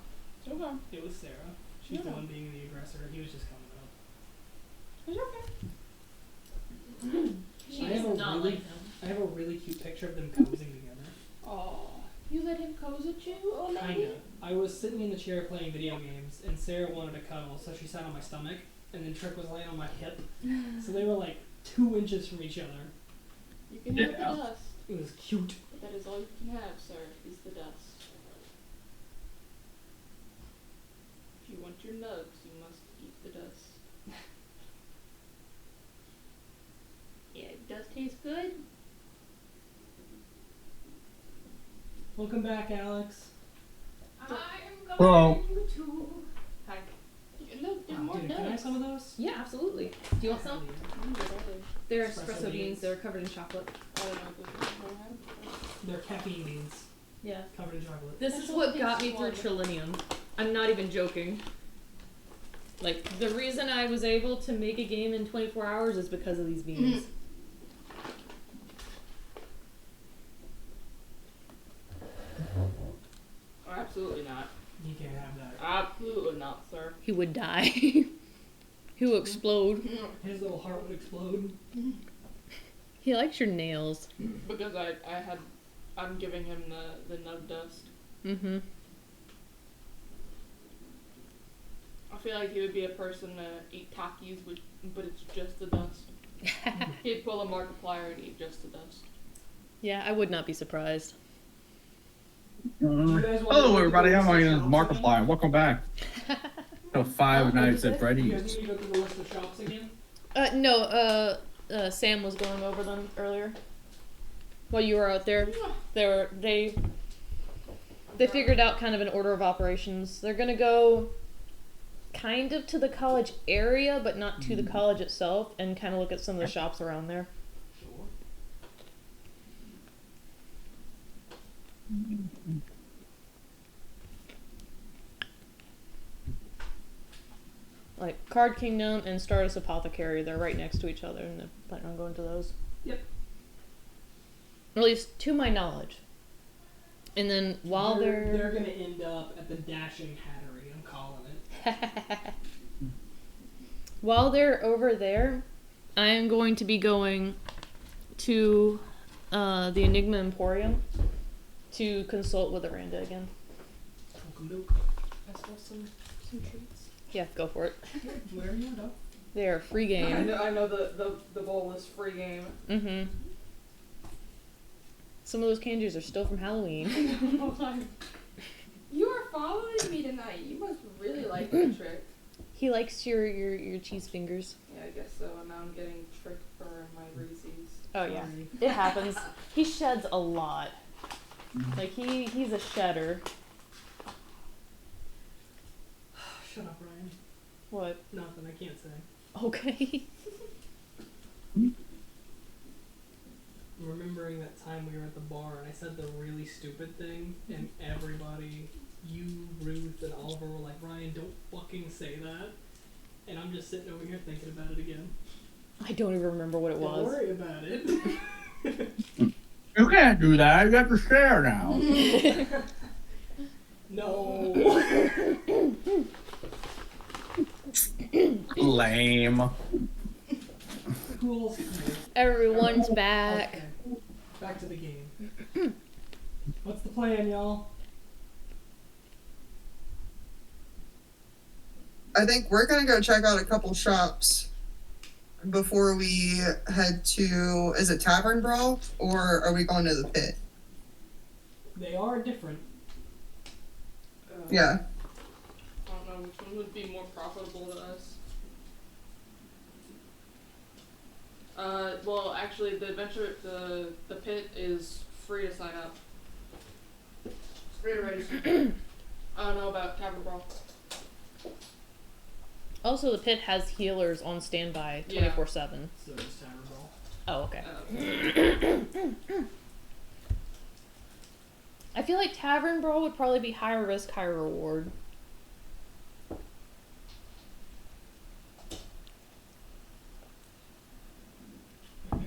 Speaker 3: It's okay.
Speaker 1: It was Sarah. She's the one being the aggressor. He was just coming up.
Speaker 3: It's okay.
Speaker 2: She
Speaker 1: I
Speaker 2: does
Speaker 1: have a
Speaker 2: not
Speaker 1: really-
Speaker 2: like him.
Speaker 1: I have a really cute picture of them cozying together.
Speaker 3: Aw. You let him cozy you? Oh,
Speaker 1: Kinda. I was sitting in the chair playing video games, and Sarah wanted to cuddle, so she sat on my stomach, and then Trick was laying on my hip. So they were like 2 inches from each other.
Speaker 3: You can have the dust.
Speaker 1: It was cute.
Speaker 3: That is all you can have, sir, is the dust. If you want your nugs, you must eat the dust. Yeah, dust tastes good.
Speaker 1: Welcome back, Alex.
Speaker 6: Hello.
Speaker 3: Hi. Look, there's more
Speaker 1: Dude, can I have
Speaker 3: nugs.
Speaker 1: some of those?
Speaker 2: Yeah, absolutely. Do you want some? They're espresso beans. They're covered in chocolate.
Speaker 3: I don't know if this is what I had.
Speaker 1: They're caffeine beans
Speaker 2: Yeah.
Speaker 1: covered in chocolate.
Speaker 2: This is what got me through Trillium. I'm not even joking. Like, the reason I was able to make a game in 24 hours is because of these beans.
Speaker 3: Absolutely not.
Speaker 1: You can't have that.
Speaker 3: Absolutely not, sir.
Speaker 2: He would die. He will explode.
Speaker 1: His little heart would explode.
Speaker 2: He likes your nails.
Speaker 3: Because I'm giving him the nub dust.
Speaker 2: Mm-hmm.
Speaker 3: I feel like he would be a person to eat Takis, but it's just the dust. He'd pull a Markiplier and eat just the dust.
Speaker 2: Yeah, I would not be surprised.
Speaker 6: Hello, everybody. I'm Markiplier. Welcome back to Five Nights at
Speaker 1: You guys
Speaker 6: Freddy's.
Speaker 1: need to go through the list of shops again?
Speaker 2: No, Sam was going over them earlier. While you were out there. They figured out kind of an order of operations. They're gonna go kind of to the college area, but not to the college itself, and kind of look at some of the shops around there.
Speaker 1: Sure.
Speaker 2: Like Card Kingdom and Stardust Apothecary, they're right next to each other, and they're planning on going to those.
Speaker 1: Yep.
Speaker 2: At least to my knowledge. And then while
Speaker 1: they're gonna end up at the Dashing Hattery, I'm calling it.
Speaker 2: while they're over there, I am going to be going to the Enigma Emporium to consult with Aranda again.
Speaker 1: Welcome to
Speaker 3: I saw some treats.
Speaker 2: Yeah, go for it.
Speaker 1: wherever you go.
Speaker 2: They are free game.
Speaker 3: I know the bowl is free game.
Speaker 2: Mm-hmm. Some of those candies are still from Halloween.
Speaker 3: You are following me tonight. You must really like that trick.
Speaker 2: He likes your cheese fingers.
Speaker 3: Yeah, I guess so. And now I'm getting tricked for my Reese's.
Speaker 2: Oh yeah,
Speaker 1: Sorry.
Speaker 2: it happens. He sheds a lot. Like he's a shedder.
Speaker 1: Shut up, Ryan.
Speaker 2: What?
Speaker 1: Nothing, I can't say.
Speaker 2: Okay.
Speaker 1: I'm remembering that time we were at the bar and I said the really stupid thing and everybody you, Ruth, and Oliver were like, Ryan, don't fucking say that. And I'm just sitting over here thinking about it again.
Speaker 2: I don't even remember what it
Speaker 1: Don't
Speaker 2: was.
Speaker 1: worry about it.
Speaker 6: You can't do that. You got to share now.
Speaker 1: No.
Speaker 6: Lame.
Speaker 1: Who else?
Speaker 2: Everyone's back.
Speaker 1: Okay. Back to the game. What's the plan, y'all?
Speaker 4: I think we're gonna go check out a couple shops before we head to. Is it Tavern Brawl or are we going to the pit?
Speaker 1: They are different.
Speaker 4: Yeah.
Speaker 3: I don't know which one would be more profitable to us. Well, actually, the pit is free to sign up. It's free to register. I don't know about Tavern Brawl.
Speaker 2: Also, the pit has healers on standby 24/7.
Speaker 1: So it's Tavern Brawl.
Speaker 2: Oh, okay. I feel like Tavern Brawl would probably be higher risk, higher reward.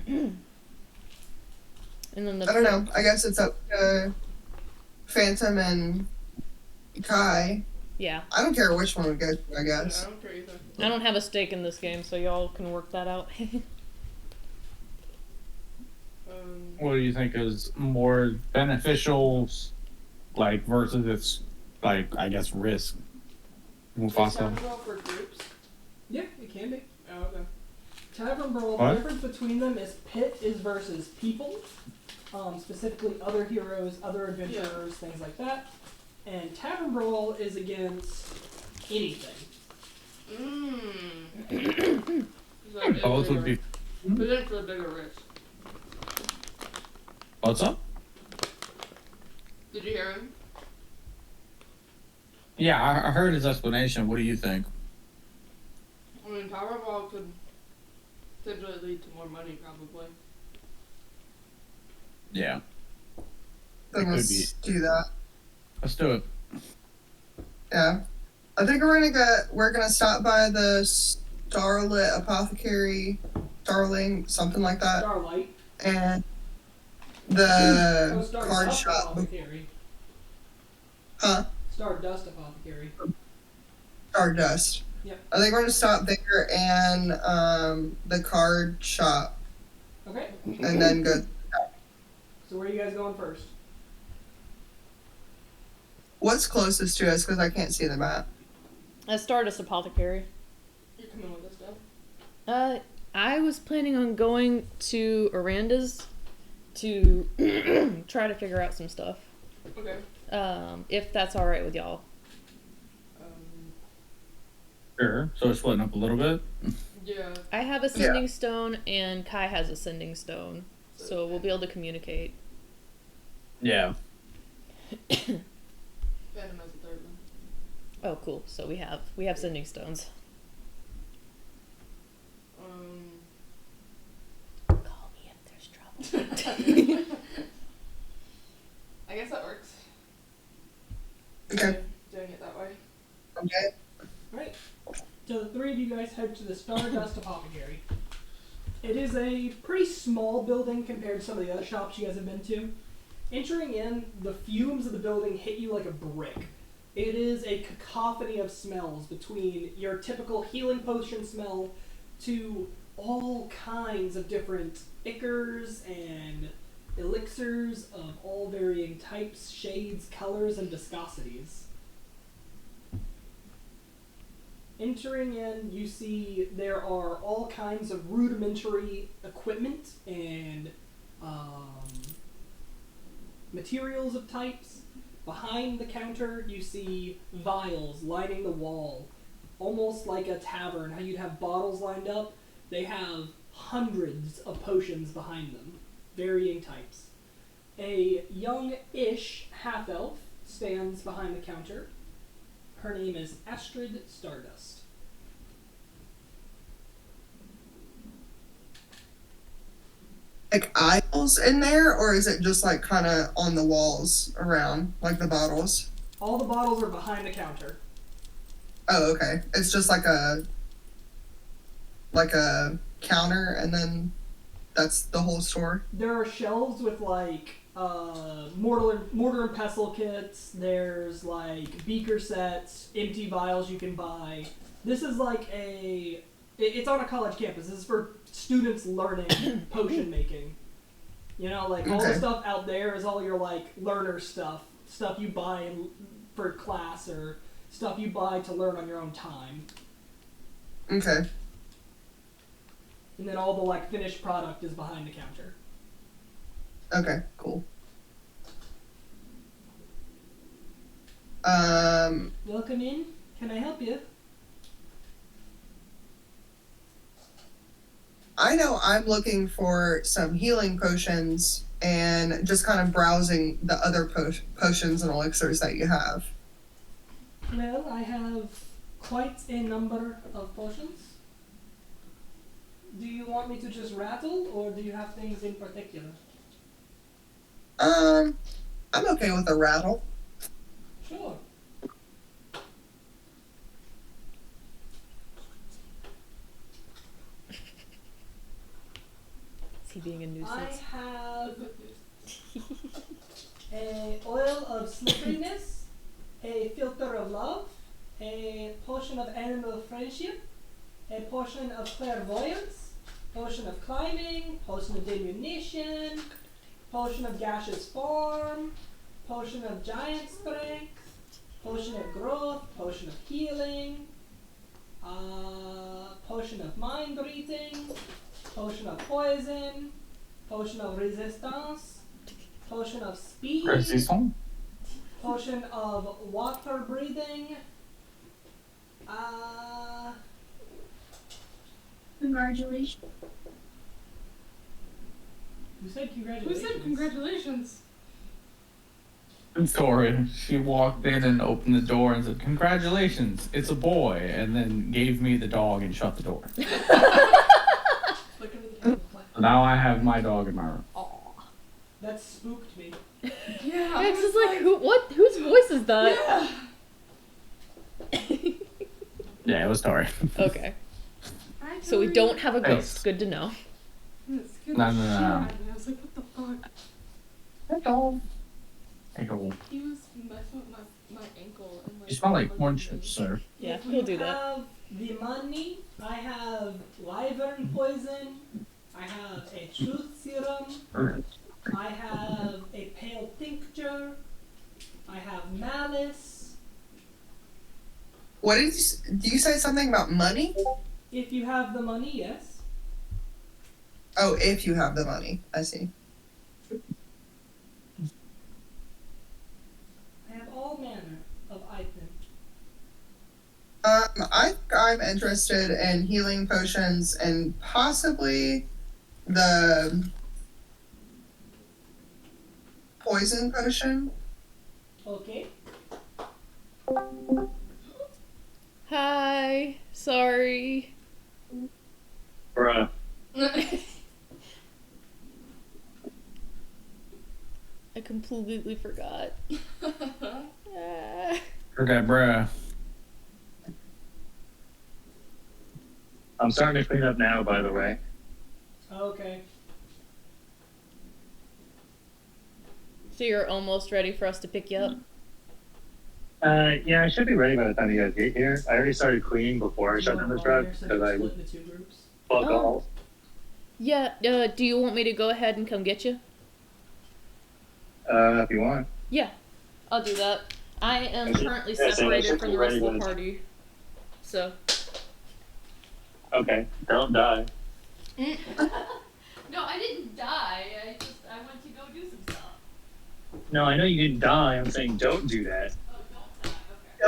Speaker 2: And then
Speaker 4: I don't know. I guess it's up to Phantom and Kai.
Speaker 2: Yeah.
Speaker 4: I don't care which one we go to, I
Speaker 3: Yeah,
Speaker 4: guess.
Speaker 3: I don't care either.
Speaker 2: I don't have a stake in this game, so y'all can work that out.
Speaker 6: What do you think is more beneficial, like, versus its, like, I guess, risk?
Speaker 3: Is
Speaker 6: Mufasa.
Speaker 3: Tavern Brawl for groups?
Speaker 1: Yeah, it can be.
Speaker 3: Oh, okay.
Speaker 1: Tavern Brawl,
Speaker 6: What?
Speaker 1: the difference between them is pit is versus people, specifically other heroes, other adventurers, things like that. And Tavern Brawl is against anything.
Speaker 3: So
Speaker 6: Both would be.
Speaker 3: But then for the bigger risk.
Speaker 6: What's up?
Speaker 3: Did you hear him?
Speaker 6: Yeah, I heard his explanation. What do you think?
Speaker 3: I mean, Tavern Brawl could potentially lead to more money, probably.
Speaker 6: Yeah.
Speaker 4: Then
Speaker 6: It could
Speaker 4: let's do that.
Speaker 6: Let's do it.
Speaker 4: Yeah. I think we're gonna stop by the Starlit Apothecary, Starling, something like that.
Speaker 1: Starlight.
Speaker 4: And the
Speaker 1: Stardust
Speaker 4: card shop.
Speaker 1: Apothecary.
Speaker 4: Huh?
Speaker 1: Stardust Apothecary.
Speaker 4: Stardust.
Speaker 1: Yep.
Speaker 4: I think we're gonna stop there and the card shop
Speaker 1: Okay.
Speaker 4: and then go.
Speaker 1: So where are you guys going first?
Speaker 4: What's closest to us? Because I can't see the map.
Speaker 2: Stardust Apothecary.
Speaker 3: You're coming with us, Deb?
Speaker 2: I was planning on going to Aranda's to try to figure out some stuff.
Speaker 3: Okay.
Speaker 2: If that's alright with y'all.
Speaker 6: Sure. So we're splitting up a little bit.
Speaker 3: Yeah.
Speaker 2: I have a sending stone and Kai has a sending stone. So we'll be able to communicate.
Speaker 6: Yeah.
Speaker 3: Phantom has a third one.
Speaker 2: Oh, cool. So we have sending stones. Call me if there's trouble.
Speaker 3: I guess that works.
Speaker 4: Okay.
Speaker 3: Doing it that way.
Speaker 4: Okay.
Speaker 1: Right. So the three of you guys head to the Stardust Apothecary. It is a pretty small building compared to some of the other shops you guys have been to. Entering in, the fumes of the building hit you like a brick. It is a cacophony of smells between your typical healing potion smell to all kinds of different ichors and elixirs of all varying types, shades, colors, and viscosities. Entering in, you see there are all kinds of rudimentary equipment and materials of types. Behind the counter, you see vials lining the wall, almost like a tavern, how you'd have bottles lined up. They have hundreds of potions behind them, varying types. A young-ish half-elf stands behind the counter. Her name is Astrid Stardust.
Speaker 4: Like aisles in there, or is it just like kind of on the walls around, like the bottles?
Speaker 1: All the bottles are behind the counter.
Speaker 4: Oh, okay. It's just like a counter, and then that's the whole store.
Speaker 1: There are shelves with like mortar and pestle kits. There's like beaker sets, empty vials you can buy. This is like it's on a college campus. This is for students learning potion making. You know, like all the stuff out there is all your like learner stuff you buy for class or stuff you buy to learn on your own time.
Speaker 4: Okay.
Speaker 1: And then all the like finished product is behind the counter.
Speaker 4: Okay, cool.
Speaker 1: Welcome in. Can I help you?
Speaker 4: I know I'm looking for some healing potions and just kind of browsing the other potions and elixirs that you have.
Speaker 1: Well, I have quite a number of potions. Do you want me to just rattle, or do you have things in particular?
Speaker 4: I'm okay with a rattle.
Speaker 1: Sure.
Speaker 2: Is he being a nuisance?
Speaker 1: I have a oil of slipperiness, a filter of love, a potion of animal friendship, a potion of clairvoyance, potion of climbing, potion of diminution, potion of gaseous form, potion of giant strength, potion of growth, potion of healing, potion of mind reading, potion of poison, potion of resistance, potion of speed,
Speaker 5: Resistance?
Speaker 1: potion of water breathing,
Speaker 7: Congratulations.
Speaker 1: Who said
Speaker 3: Who
Speaker 1: congratulations?
Speaker 3: said congratulations?
Speaker 6: Story. She walked in and opened the door and said, "Congratulations, it's a boy," and then gave me the dog and shut the door.
Speaker 3: Look at the
Speaker 6: Now I have my dog in my room.
Speaker 1: That spooked me.
Speaker 3: Yeah.
Speaker 2: Max is like, whose voice is that?
Speaker 6: Yeah, it was Tori.
Speaker 2: Okay. So we don't have a ghost. Good to know.
Speaker 6: No.
Speaker 3: I was like, what the fuck?
Speaker 6: Hello.
Speaker 3: He was messing with my ankle and like.
Speaker 6: You smell like corn chips, sir.
Speaker 2: Yeah,
Speaker 1: If
Speaker 2: we'll
Speaker 1: you
Speaker 2: do that.
Speaker 1: have the money, I have wyvern poison, I have a truth serum, I have a pale tincture, I have malice.
Speaker 4: What did do you say something about money?
Speaker 1: If you have the money, yes.
Speaker 4: Oh, if you have the money. I see.
Speaker 1: I have all manner of items.
Speaker 4: I think I'm interested in healing potions and possibly the poison potion.
Speaker 1: Okay.
Speaker 2: Hi. Sorry.
Speaker 7: Bruh.
Speaker 2: I completely forgot.
Speaker 6: Heard that, bruh.
Speaker 7: I'm starting to clean up now, by the way.
Speaker 1: Okay.
Speaker 2: So you're almost ready for us to pick you up?
Speaker 7: Yeah, I should be ready by the time you guys get here. I already started cleaning before I shut down the truck because I
Speaker 1: split into two groups.
Speaker 7: fuck
Speaker 2: Oh.
Speaker 7: all.
Speaker 2: Yeah, do you want me to go ahead and come get you?
Speaker 7: If you want.
Speaker 2: Yeah, I'll do that. I am
Speaker 7: Okay.
Speaker 2: currently
Speaker 7: Yeah, so
Speaker 2: separated
Speaker 7: let's
Speaker 2: from the rest of the
Speaker 7: ready to-
Speaker 2: party. So.
Speaker 7: Okay, don't die.
Speaker 3: No, I didn't die. I went to go do some stuff.
Speaker 7: No, I know you didn't die. I'm saying don't do that.
Speaker 3: Oh, don't die.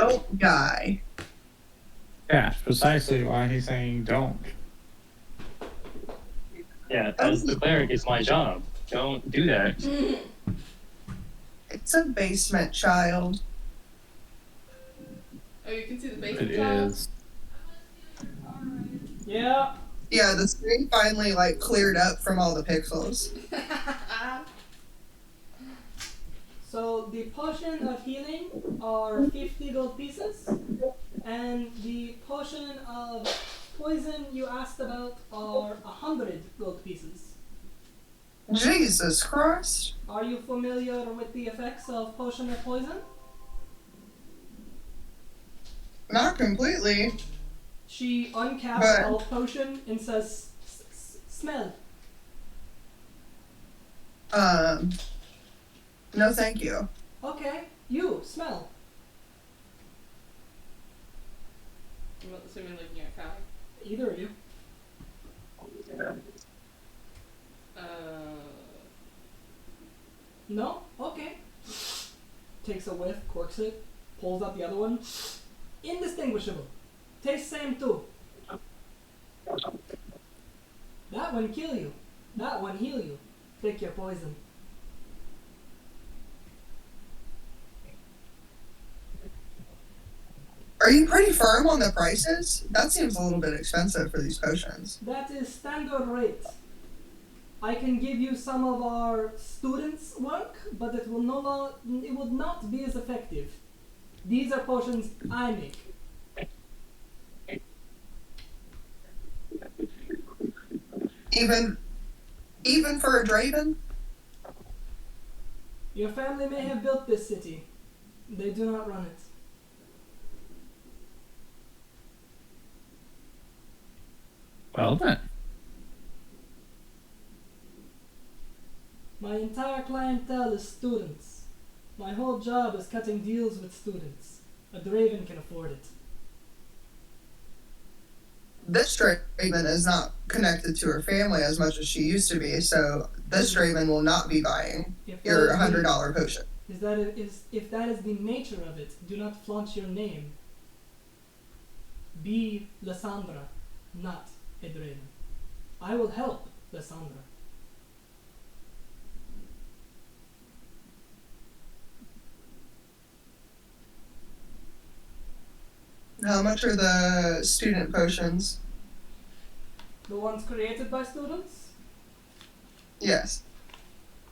Speaker 3: Okay.
Speaker 4: Don't die.
Speaker 6: Yeah, precisely why he's saying don't.
Speaker 7: Yeah, as the cleric, it's my job. Don't do that.
Speaker 4: It's a basement child.
Speaker 3: Oh, you can see the
Speaker 6: It
Speaker 3: basement child?
Speaker 6: is.
Speaker 1: Yeah.
Speaker 4: Yeah, the screen finally like cleared up from all the pixels.
Speaker 1: So the potion of healing are 50 gold pieces, and the potion of poison you asked about are 100 gold pieces.
Speaker 4: Jesus Christ.
Speaker 1: Are you familiar with the effects of potion of poison?
Speaker 4: Not completely.
Speaker 1: She uncaps
Speaker 4: But-
Speaker 1: a health potion and says, smell.
Speaker 4: No thank you.
Speaker 1: Okay, you, smell.
Speaker 3: I'm assuming looking at Kai.
Speaker 1: Either of you. No? Okay. Takes a whiff, corks it, pulls out the other one. Indistinguishable. Tastes same too. That one kill you. That one heal you. Take your poison.
Speaker 4: Are you pretty firm on the prices? That seems a little bit expensive for these potions.
Speaker 1: That is standard rate. I can give you some of our students' work, but it will it would not be as effective. These are potions I make.
Speaker 4: Even for a Draven?
Speaker 1: Your family may have built this city. They do not run it.
Speaker 6: Well then.
Speaker 1: My entire clientele is students. My whole job is cutting deals with students. A Draven can afford it.
Speaker 4: This Draven is not connected to her family as much as she used to be, so this Draven will not be buying your $100 potion.
Speaker 1: If that is the nature of it, do not flaunt your name. Be Lysandra, not a Draven. I will help Lysandra.
Speaker 4: How much are the student potions?
Speaker 1: The ones created by students?
Speaker 4: Yes.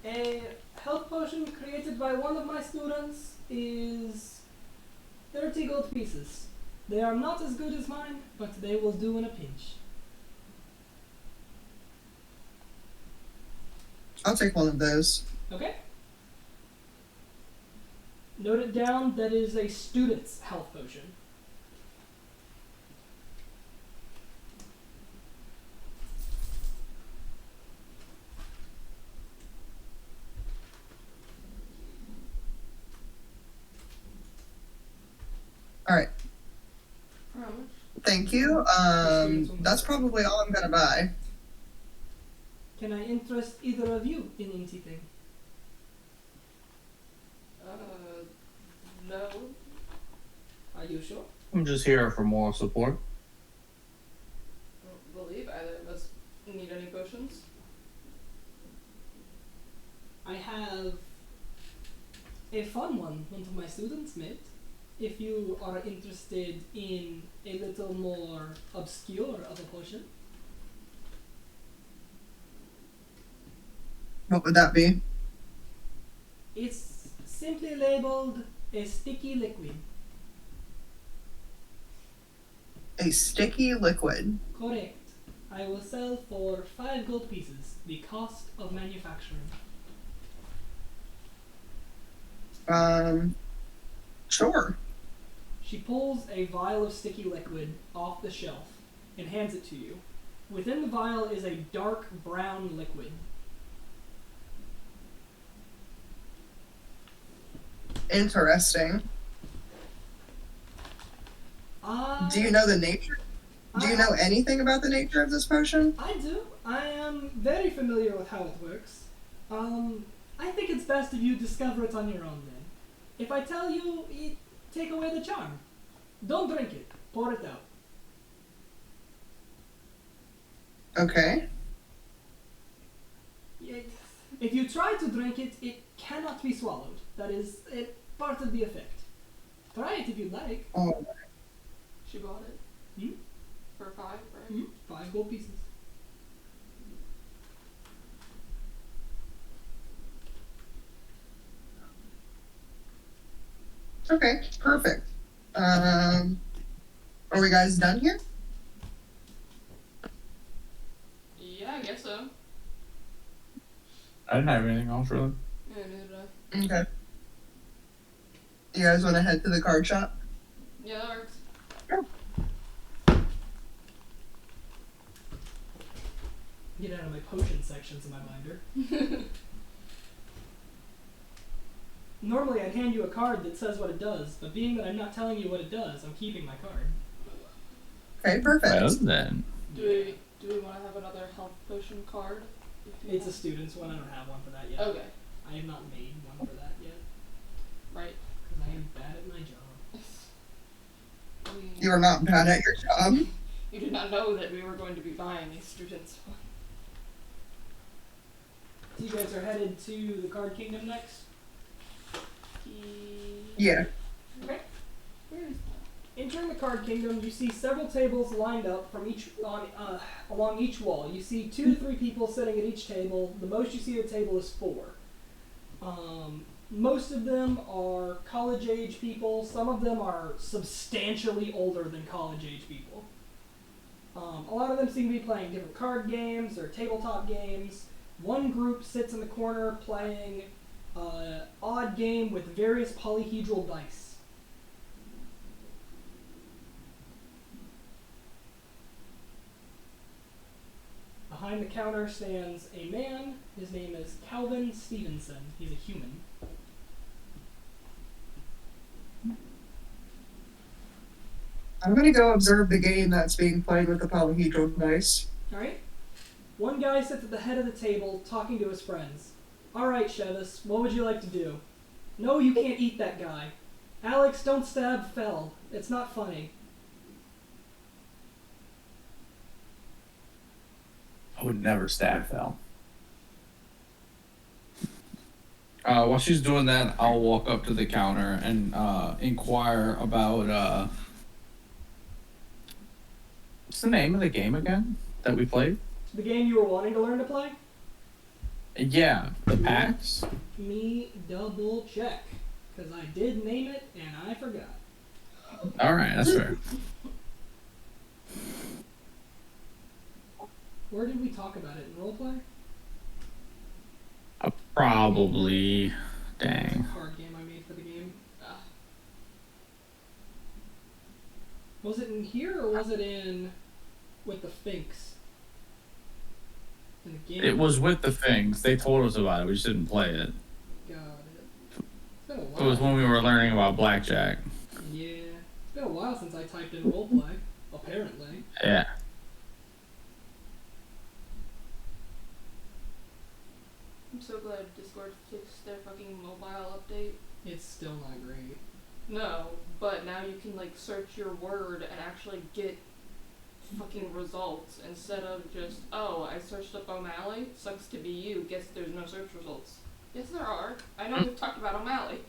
Speaker 1: A health potion created by one of my students is 30 gold pieces. They are not as good as mine, but they will do in a pinch.
Speaker 4: I'll take one of those.
Speaker 1: Okay? Note it down, that is a student's health potion.
Speaker 4: Alright,
Speaker 3: For how much?
Speaker 4: thank you. That's probably all I'm gonna buy.
Speaker 1: Can I interest either of you in anything?
Speaker 3: No.
Speaker 1: Are you sure?
Speaker 6: I'm just here for moral support.
Speaker 3: I don't believe either of us need any potions.
Speaker 1: I have a fun one of my students made. If you are interested in a little more obscure of a potion.
Speaker 4: What would that be?
Speaker 1: It's simply labeled a sticky liquid.
Speaker 4: A sticky liquid.
Speaker 1: Correct. I will sell for 5 gold pieces, the cost of manufacturing.
Speaker 4: Sure.
Speaker 1: She pulls a vial of sticky liquid off the shelf and hands it to you. Within the vial is a dark brown liquid.
Speaker 4: Interesting. Do you know the nature? Do you know anything about the nature of this potion?
Speaker 1: I do. I am very familiar with how it works. I think it's best if you discover it on your own then. If I tell you, take away the charm. Don't drink it. Pour it out.
Speaker 4: Okay.
Speaker 1: If you try to drink it, it cannot be swallowed. That is part of the effect. Try it if you'd like.
Speaker 4: Oh,
Speaker 3: She bought it.
Speaker 1: Hmm?
Speaker 3: For 5, right?
Speaker 1: 5 gold pieces.
Speaker 4: Okay, perfect. Are we guys done here?
Speaker 3: Yeah, I guess so.
Speaker 6: I didn't have anything else really.
Speaker 3: Yeah, neither did I.
Speaker 4: Okay. You guys want to head to the card shop?
Speaker 3: Yeah, that works.
Speaker 1: Get out of my potion sections in my binder. Normally I'd hand you a card that says what it does, but being that I'm not telling you what it does, I'm keeping my card.
Speaker 4: Okay, perfect.
Speaker 6: Well then.
Speaker 3: Do we want to have another health potion card?
Speaker 1: It's a student's one. I don't have one for that yet.
Speaker 3: Okay.
Speaker 1: I have not made one for that yet.
Speaker 3: Right.
Speaker 1: Because I am bad at my job.
Speaker 4: You are not bad at your job.
Speaker 3: You did not know that we were going to be buying a student's one.
Speaker 1: So you guys are headed to the Card Kingdom next?
Speaker 4: Yeah.
Speaker 1: Okay.
Speaker 3: Where is that?
Speaker 1: Entering the Card Kingdom, you see several tables lined up from along each wall. You see 2 to 3 people sitting at each table. The most you see at a table is 4. Most of them are college-age people. Some of them are substantially older than college-age people. A lot of them seem to be playing different card games or tabletop games. One group sits in the corner playing an odd game with various polyhedral dice. Behind the counter stands a man. His name is Calvin Stevenson. He's a human.
Speaker 4: I'm gonna go observe the game that's being played with the polyhedral dice.
Speaker 1: Alright? One guy sits at the head of the table talking to his friends. Alright, Shevis, what would you like to do? No, you can't eat that guy. Alex, don't stab Feld. It's not funny.
Speaker 6: I would never stab Fel. While she's doing that, I'll walk up to the counter and inquire about what's the name of the game again that we played?
Speaker 1: The game you were wanting to learn to play?
Speaker 6: Yeah, the PAX.
Speaker 1: Me double check. Because I did name it and I forgot.
Speaker 6: All right, that's fair.
Speaker 1: Where did we talk about it? In roleplay?
Speaker 6: Probably. Dang.
Speaker 1: Card game I made for the game. Was it in here or was it in with the Finks? In the game?
Speaker 6: It was with the things. They told us about it. We just didn't play it.
Speaker 1: Got it. It's been a
Speaker 6: It
Speaker 1: while.
Speaker 6: was when we were learning about blackjack.
Speaker 1: Yeah. It's been a while since I typed in roleplay. Apparently.
Speaker 6: Yeah.
Speaker 3: I'm so glad Discord fixed their fucking mobile update.
Speaker 1: It's still not great.
Speaker 3: No, but now you can like search your word and actually get fucking results instead of just, oh, I searched up O'Malley, sucks to be you, guess there's no search results. Yes, there are. I know we've talked about O'Malley.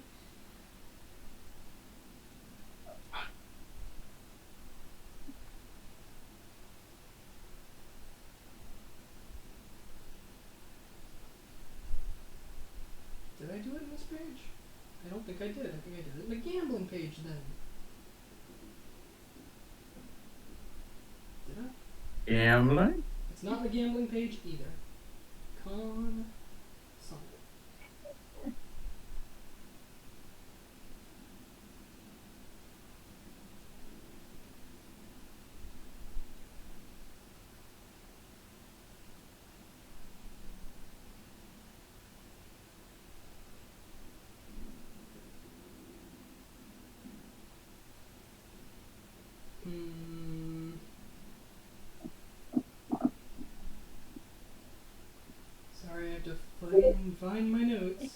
Speaker 1: Did I do it in this page? I don't think I did. I think I did it in the gambling page then. Did I?
Speaker 6: Gambling?
Speaker 1: It's not the gambling page either. Con something. Sorry, I have to find my notes.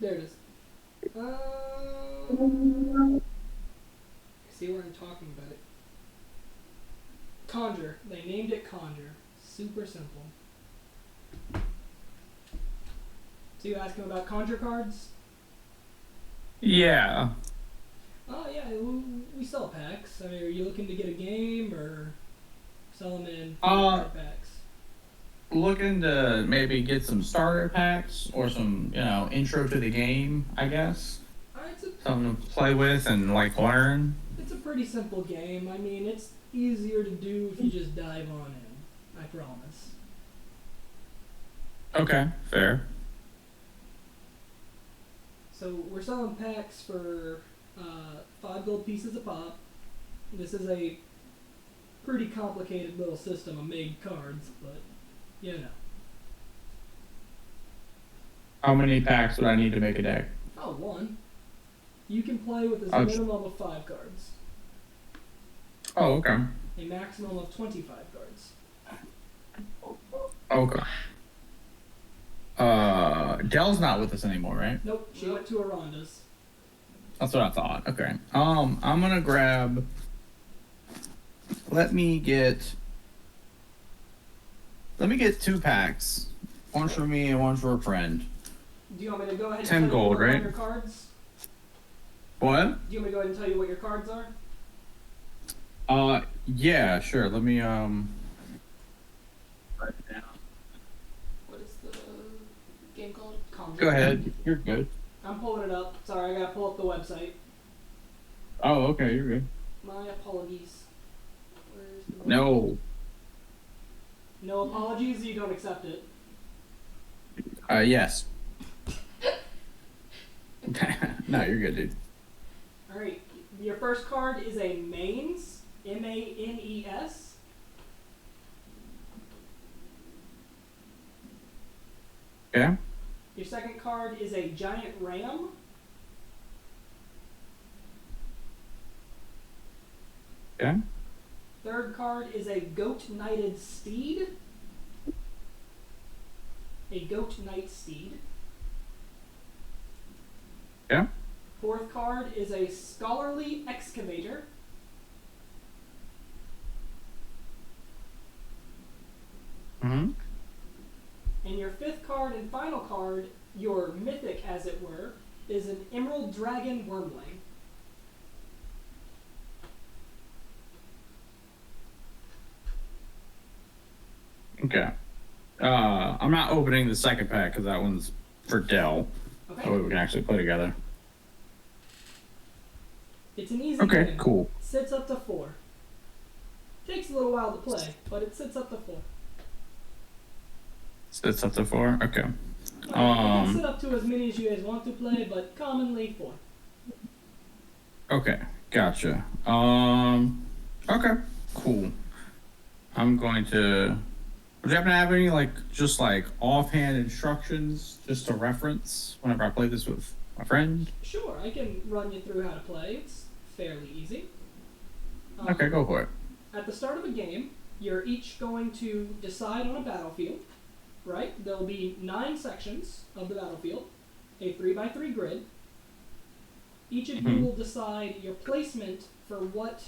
Speaker 1: There it is. See where I'm talking about it. Conjure. They named it Conjure. Super simple. So you asking about conjure cards?
Speaker 5: Yeah.
Speaker 1: Oh yeah, we sell packs. I mean, are you looking to get a game or sell them in card packs?
Speaker 6: Looking to maybe get some starter packs or some, intro to the game, I guess. Something to play with and like learn.
Speaker 1: It's a pretty simple game. I mean, it's easier to do if you just dive on in. I promise.
Speaker 6: Okay, fair.
Speaker 1: So we're selling packs for 5 gold pieces a pop. This is a pretty complicated little system of made cards, but you know.
Speaker 6: How many packs would I need to make a deck?
Speaker 1: Oh, 1. You can play with a minimum of 5 cards.
Speaker 6: Oh, okay.
Speaker 1: A maximum of 25 cards.
Speaker 6: Okay. Dell's not with us anymore, right?
Speaker 1: Nope, she went to Aranda's.
Speaker 6: That's what I thought. Okay. I'm gonna grab. Let me get 2 packs. One for me and one for a friend.
Speaker 1: Do you want me to go ahead and
Speaker 6: 10
Speaker 1: tell
Speaker 6: gold,
Speaker 1: you what
Speaker 6: right?
Speaker 1: your cards?
Speaker 6: What?
Speaker 1: Do you want me to go ahead and tell you what your cards are?
Speaker 6: Yeah, sure. Let me
Speaker 3: What is the game called?
Speaker 1: Conjure.
Speaker 6: go ahead. You're good.
Speaker 1: I'm pulling it up. Sorry, I gotta pull up the website.
Speaker 6: Oh, okay. You're good.
Speaker 1: My apologies. Where's the
Speaker 6: No.
Speaker 1: No apologies, you don't accept it.
Speaker 6: Yes. No, you're good, dude.
Speaker 1: Alright, your first card is a Manes, M-A-N-E-S.
Speaker 6: Yeah.
Speaker 1: Your second card is a Giant Ram.
Speaker 6: Yeah.
Speaker 1: Third card is a Goat Knighted Steed. A Goat Knight Steed.
Speaker 6: Yeah.
Speaker 1: Fourth card is a Scholarly Excavator.
Speaker 6: Mm-hmm.
Speaker 1: And your fifth card and final card, your mythic as it were, is an Emerald Dragon Wormling.
Speaker 6: Okay. I'm not opening the second pack because that one's for Dell.
Speaker 1: Okay.
Speaker 6: That way we can actually play together.
Speaker 1: It's an easy
Speaker 6: Okay,
Speaker 1: game.
Speaker 6: cool.
Speaker 1: Sits up to 4. Takes a little while to play, but it sits up to 4.
Speaker 6: Sits up to 4? Okay.
Speaker 1: You can sit up to as many as you guys want to play, but commonly 4.
Speaker 6: Okay, gotcha. Okay, cool. I'm going to. Would you happen to have any just offhand instructions just to reference whenever I play this with my friend?
Speaker 1: Sure, I can run you through how to play. It's fairly easy.
Speaker 6: Okay, go for it.
Speaker 1: At the start of a game, you're each going to decide on a battlefield, right? There'll be 9 sections of the battlefield, a 3x3 grid. Each of you will decide your placement for what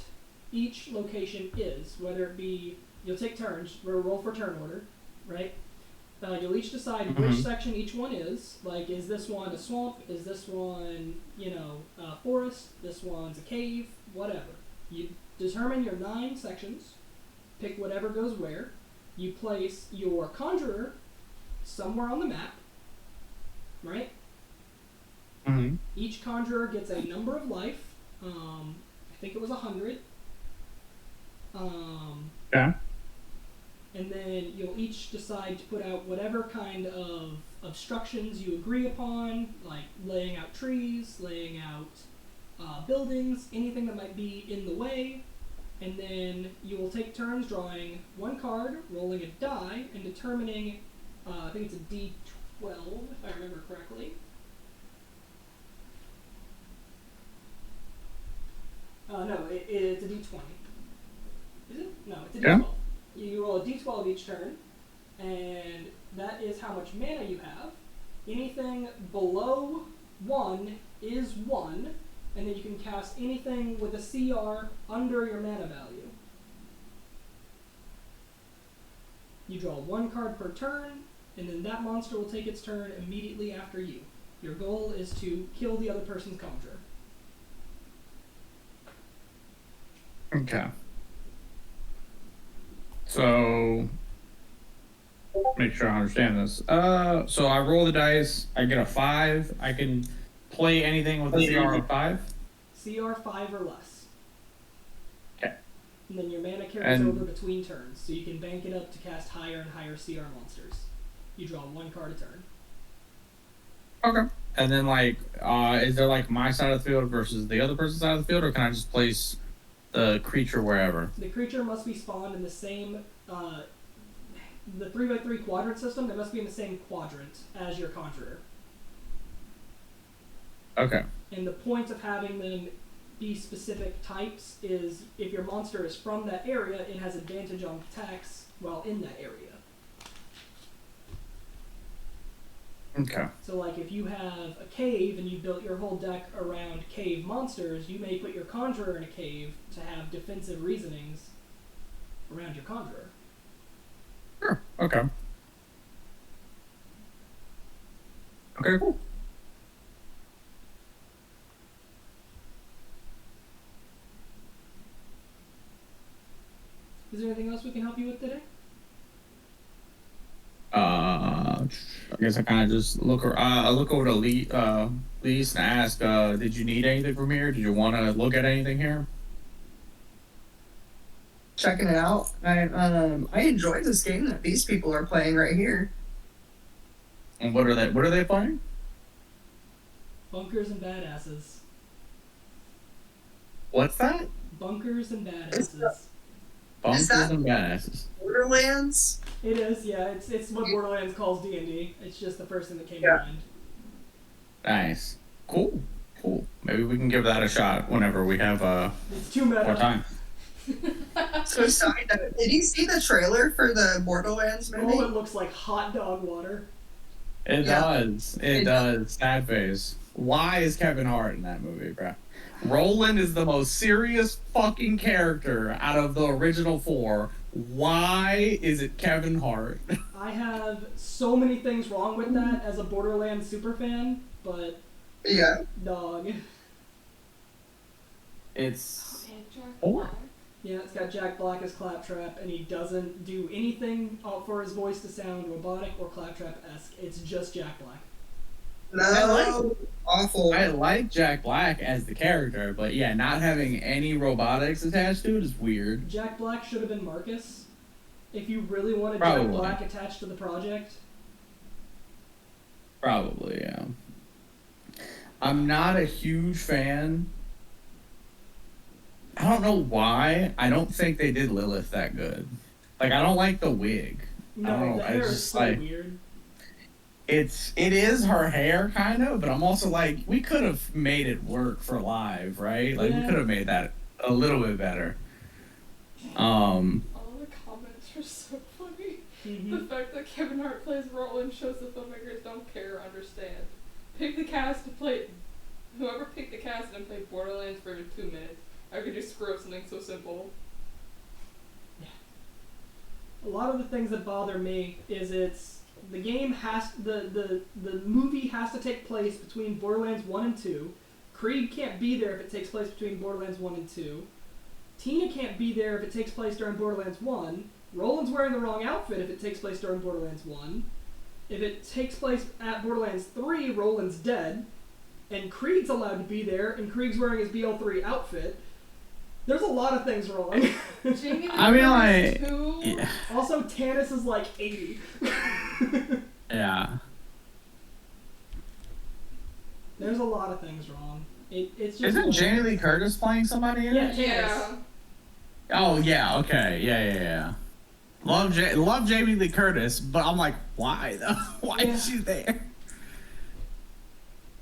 Speaker 1: each location is, whether it be, you'll take turns, we'll roll for turn order, right? You'll each decide which section each one is. Like, is this one a swamp? Is this one, a forest? This one's a cave? Whatever. You determine your 9 sections, pick whatever goes where. You place your conjurer somewhere on the map, right?
Speaker 6: Mm-hmm.
Speaker 1: Each conjurer gets a number of life. I think it was 100.
Speaker 6: Yeah.
Speaker 1: And then you'll each decide to put out whatever kind of obstructions you agree upon, like laying out trees, laying out buildings, anything that might be in the way. And then you will take turns drawing 1 card, rolling a die, and determining, I think it's a D12, if I remember correctly. No, it's a D20. Is it? No, it's a D12. Yeah. You roll a D12 each turn, and that is how much mana you have. Anything below 1 is 1, and then you can cast anything with a CR under your mana value. You draw 1 card per turn, and then that monster will take its turn immediately after you. Your goal is to kill the other person's conjurer.
Speaker 6: Okay. So, make sure I understand this. So I roll the dice. I get a 5. I can play anything with a CR of 5.
Speaker 1: CR 5 or less.
Speaker 6: Okay.
Speaker 1: And then your mana carries over between turns, so you can bank it up to cast higher and higher CR monsters. You draw 1 card a turn.
Speaker 6: Okay. And then, like, is there, like, my side of the field versus the other person's side of the field, or can I just place the creature wherever?
Speaker 1: The creature must be spawned in the same, the 3x3 quadrant system, they must be in the same quadrant as your conjurer.
Speaker 6: Okay.
Speaker 1: And the point of having them be specific types is if your monster is from that area, it has advantage on attacks while in that area.
Speaker 6: Okay.
Speaker 1: So like if you have a cave and you built your whole deck around cave monsters, you may put your conjurer in a cave to have defensive reasonings around your conjurer.
Speaker 6: Sure. Okay. Okay, cool.
Speaker 1: Is there anything else we can help you with today?
Speaker 6: I guess I kind of just look over to Lise and ask, did you need anything from here? Did you want to look at anything here?
Speaker 4: Checking it out. I enjoyed this game that these people are playing right here.
Speaker 6: And what are they playing?
Speaker 1: Bunkers and badasses.
Speaker 6: What's that?
Speaker 1: Bunkers and badasses.
Speaker 6: Bunkers and badasses.
Speaker 4: Borderlands?
Speaker 1: It is, yeah. It's what Borderlands calls D&D. It's just the first thing that came to mind.
Speaker 6: Nice. Cool. Maybe we can give that a shot whenever we have
Speaker 1: it's too meta.
Speaker 6: more time.
Speaker 4: So side note, did you see the trailer for the Borderlands movie?
Speaker 1: Oh, it looks like hot dog water.
Speaker 6: It does. It does. Sad face. Why is Kevin Hart in that movie, bro? Roland is the most serious fucking character out of the original 4. Why is it Kevin Hart?
Speaker 1: I have so many things wrong with that as a Borderlands superfan, but
Speaker 4: Yeah.
Speaker 1: dog.
Speaker 6: It's
Speaker 3: Jack
Speaker 6: 4.
Speaker 3: Black.
Speaker 1: Yeah, it's got Jack Black as Claptrap, and he doesn't do anything for his voice to sound robotic or Claptrap-esque. It's just Jack Black.
Speaker 4: No, awful.
Speaker 6: I like Jack Black as the character, but yeah, not having any robotics attached to it is weird.
Speaker 1: Jack Black should have been Marcus. If you really wanted
Speaker 6: Probably.
Speaker 1: Jack Black attached to the project.
Speaker 6: Probably, yeah. I'm not a huge fan. I don't know why. I don't think they did Lilith that good. Like, I don't like the wig. I don't
Speaker 1: No,
Speaker 6: know.
Speaker 1: the hair
Speaker 6: It's
Speaker 1: is
Speaker 6: just
Speaker 1: so
Speaker 6: like
Speaker 1: weird.
Speaker 6: it is her hair kind of, but I'm also like, we could have made it work for live, right? Like we
Speaker 1: Yeah.
Speaker 6: could have made that a little bit better.
Speaker 3: All the comments are so funny.
Speaker 1: Mm-hmm.
Speaker 3: The fact that Kevin Hart plays Roland shows the filmmakers don't care or understand. Pick the cast to play. Whoever picked the cast and played Borderlands for 2 minutes, I could just screw up something so simple.
Speaker 1: A lot of the things that bother me is the game has the movie has to take place between Borderlands 1 and 2. Krieg can't be there if it takes place between Borderlands 1 and 2. Tina can't be there if it takes place during Borderlands 1. Roland's wearing the wrong outfit if it takes place during Borderlands 1. If it takes place at Borderlands 3, Roland's dead. And Krieg's allowed to be there, and Krieg's wearing his BL3 outfit. There's a lot of things wrong.
Speaker 3: Jamie
Speaker 6: I mean, like,
Speaker 3: who?
Speaker 6: yeah.
Speaker 1: Also, Tannis is like 80.
Speaker 6: Yeah.
Speaker 1: There's a lot of things wrong. It's just
Speaker 6: Isn't Jamie Lee Curtis playing somebody in
Speaker 1: Yeah,
Speaker 6: it?
Speaker 1: Tannis.
Speaker 3: Yeah.
Speaker 6: Oh yeah, okay, yeah. Love Jamie Lee Curtis, but I'm like, why though? Why is she there?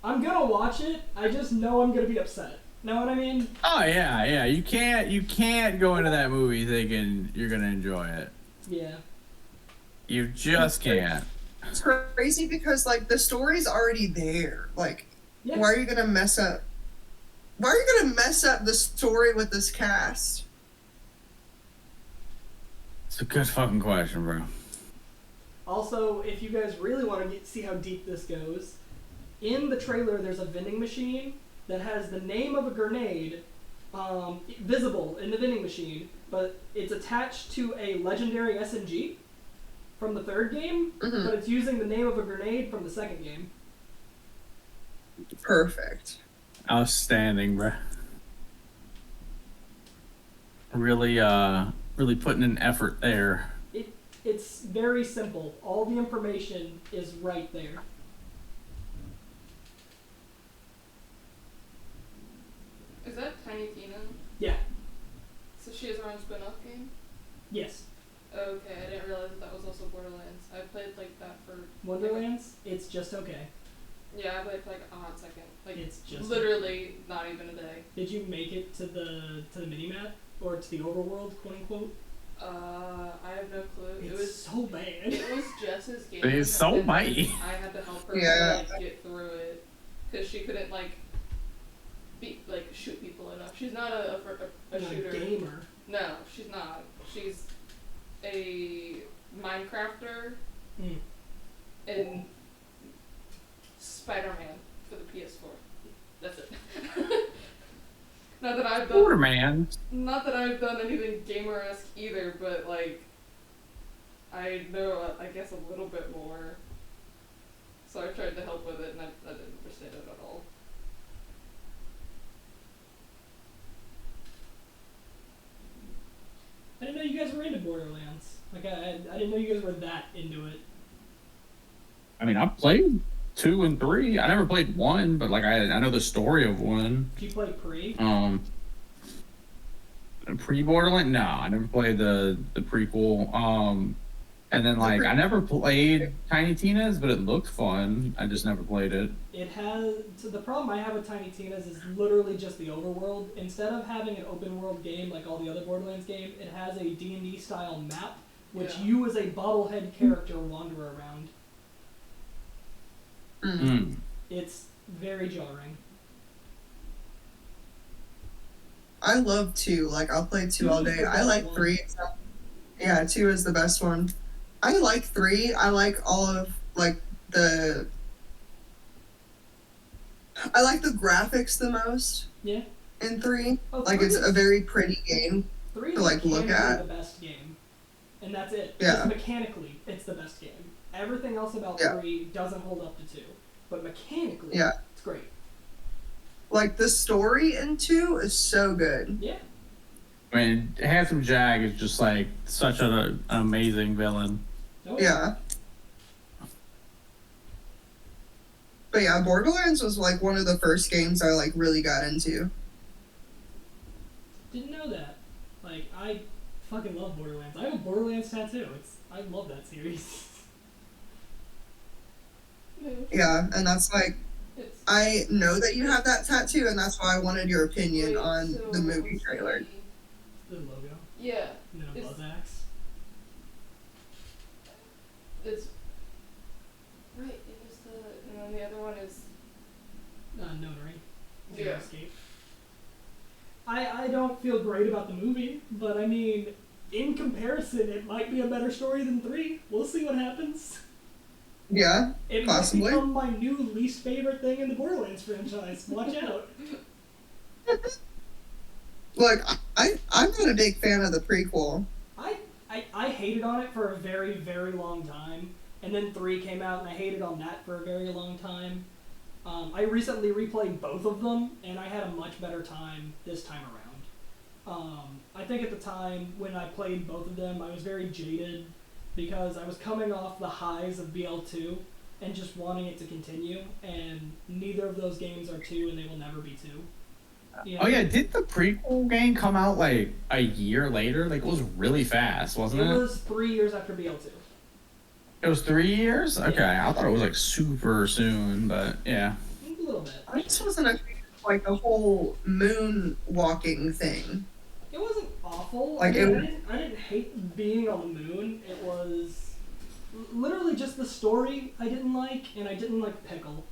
Speaker 1: I'm gonna watch it. I just know I'm gonna be upset. Know what I mean?
Speaker 6: Oh yeah. You can't go into that movie thinking you're gonna enjoy it.
Speaker 1: Yeah.
Speaker 6: You just can't.
Speaker 4: It's crazy because like the story's already there. Like,
Speaker 1: Yeah.
Speaker 4: why are you gonna mess up? Why are you gonna mess up the story with this cast?
Speaker 6: It's a good fucking question, bro.
Speaker 1: Also, if you guys really want to see how deep this goes, in the trailer there's a vending machine that has the name of a grenade visible in the vending machine, but it's attached to a legendary SMG from the third game, but it's using the name of a grenade from the second game.
Speaker 4: Perfect.
Speaker 6: Outstanding, bruh. Really, really putting in effort there.
Speaker 1: It's very simple. All the information is right there.
Speaker 3: Is that Tiny Tina?
Speaker 1: Yeah.
Speaker 3: So she has her own spin-off game?
Speaker 1: Yes.
Speaker 3: Okay, I didn't realize that was also Borderlands. I played like that for
Speaker 1: Wonderlands, it's just okay.
Speaker 3: Yeah, I played for like a hot second. Like
Speaker 1: It's just
Speaker 3: literally not even a day.
Speaker 1: Did you make it to the mini-map? Or to the overworld, quote unquote?
Speaker 3: I have no clue.
Speaker 1: It's
Speaker 3: It was
Speaker 1: so bad.
Speaker 3: It was Jess's game.
Speaker 6: It's so
Speaker 3: and
Speaker 6: mighty.
Speaker 3: I had to help her
Speaker 4: Yeah.
Speaker 3: to like get through it because she couldn't like shoot people enough. She's not a
Speaker 1: Not
Speaker 3: shooter.
Speaker 1: a gamer.
Speaker 3: No, she's not. She's a Minecrafter and Spider-Man for the PS4. That's it. Not that I've done.
Speaker 6: Borderman.
Speaker 3: Not that I've done anything gamer-esque either, but like, I know, I guess a little bit more. So I tried to help with it, and I didn't understand it at all.
Speaker 1: I didn't know you guys were into Borderlands. Like, I didn't know you guys were that into it.
Speaker 6: I mean, I played 2 and 3. I never played 1, but like I know the story of 1.
Speaker 1: Did you play Pre?
Speaker 6: Pre-Borderlands? No, I never played the prequel. And then like I never played Tiny Tina's, but it looked fun. I just never played it.
Speaker 1: It has... So the problem I have with Tiny Tina's is literally just the overworld. Instead of having an open world game like all the other Borderlands games, it has a D&D style map, which you as a bobblehead character wander around. It's very jarring.
Speaker 4: I love 2. Like, I'll play 2 all day. I like 3. Yeah, 2 is the best one. I like 3. I like all of, like, I like the graphics the most.
Speaker 1: Yeah.
Speaker 4: In 3.
Speaker 1: Oh,
Speaker 4: Like,
Speaker 1: 3
Speaker 4: it's
Speaker 1: is,
Speaker 4: a very pretty game
Speaker 1: 3
Speaker 4: to,
Speaker 1: is
Speaker 4: like, look
Speaker 1: mechanically
Speaker 4: at.
Speaker 1: the best game. And that's it.
Speaker 4: Yeah.
Speaker 1: Just mechanically, it's the best game. Everything else about 3 doesn't hold up to 2. But mechanically, it's great.
Speaker 4: Like, the story in 2 is so good.
Speaker 1: Yeah.
Speaker 6: I mean, Handsome Jack is just like such an amazing villain.
Speaker 1: Oh,
Speaker 4: Yeah. But yeah, Borderlands was like one of the first games I like really got into.
Speaker 1: Didn't know that. Like, I fucking love Borderlands. I have a Borderlands tattoo. I love that series.
Speaker 4: Yeah, and that's like, I know that you have that tattoo, and that's why I wanted your opinion on the movie trailer.
Speaker 1: The logo.
Speaker 3: Yeah.
Speaker 1: And then a
Speaker 3: It's-
Speaker 1: buzz axe.
Speaker 3: It's right. It was and then the other one is
Speaker 1: Notary. Zero
Speaker 3: Yeah.
Speaker 1: Escape. I don't feel great about the movie, but I mean, in comparison, it might be a better story than 3. We'll see what happens.
Speaker 4: Yeah,
Speaker 1: It
Speaker 4: possibly.
Speaker 1: might become my new least favorite thing in the Borderlands franchise. Watch out.
Speaker 4: Like, I'm not a big fan of the prequel.
Speaker 1: I hated on it for a very, very long time. And then 3 came out, and I hated on that for a very long time. I recently replayed both of them, and I had a much better time this time around. I think at the time when I played both of them, I was very jaded because I was coming off the highs of BL2 and just wanting it to continue, and neither of those games are 2, and they will never be 2. You know?
Speaker 6: Oh yeah, did the prequel game come out like a year later? Like it was really fast, wasn't it?
Speaker 1: It was 3 years after BL2.
Speaker 6: It was 3 years? Okay,
Speaker 1: Yeah.
Speaker 6: I thought it was like super soon, but yeah.
Speaker 1: A little bit.
Speaker 4: I just wasn't a fan of, like, the whole moon walking thing.
Speaker 1: It wasn't awful.
Speaker 4: Like,
Speaker 1: I didn't hate being on the moon. It was literally just the story I didn't like, and I didn't like Pickle.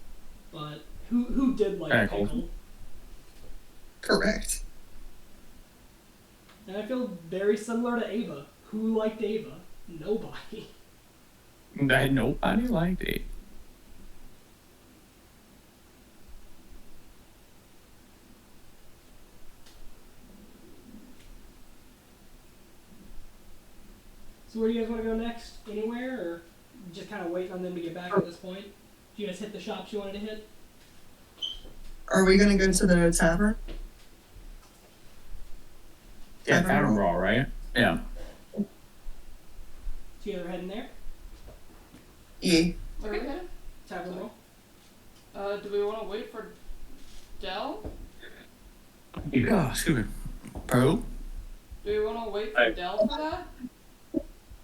Speaker 1: But who did like
Speaker 6: Pickle.
Speaker 1: Pickle?
Speaker 4: Correct.
Speaker 1: And I feel very similar to Ava. Who liked Ava? Nobody.
Speaker 6: That nobody liked it.
Speaker 1: So where do you guys want to go next? Anywhere, or just kind of waiting on them to get back at this point? Do you guys hit the shops you wanted to hit?
Speaker 4: Are we gonna go to the tavern?
Speaker 6: Yeah,
Speaker 4: Tavern
Speaker 6: Tavern
Speaker 4: Brawl?
Speaker 6: Brawl, right? Yeah.
Speaker 1: So you guys are heading there?
Speaker 4: Yeah.
Speaker 3: Where are we headed?
Speaker 1: Tavern Roll?
Speaker 3: Do we want to wait for Dell?
Speaker 6: Oh, excuse me. Pro?
Speaker 3: Do we want to wait for
Speaker 7: Hey.
Speaker 3: Dell for that?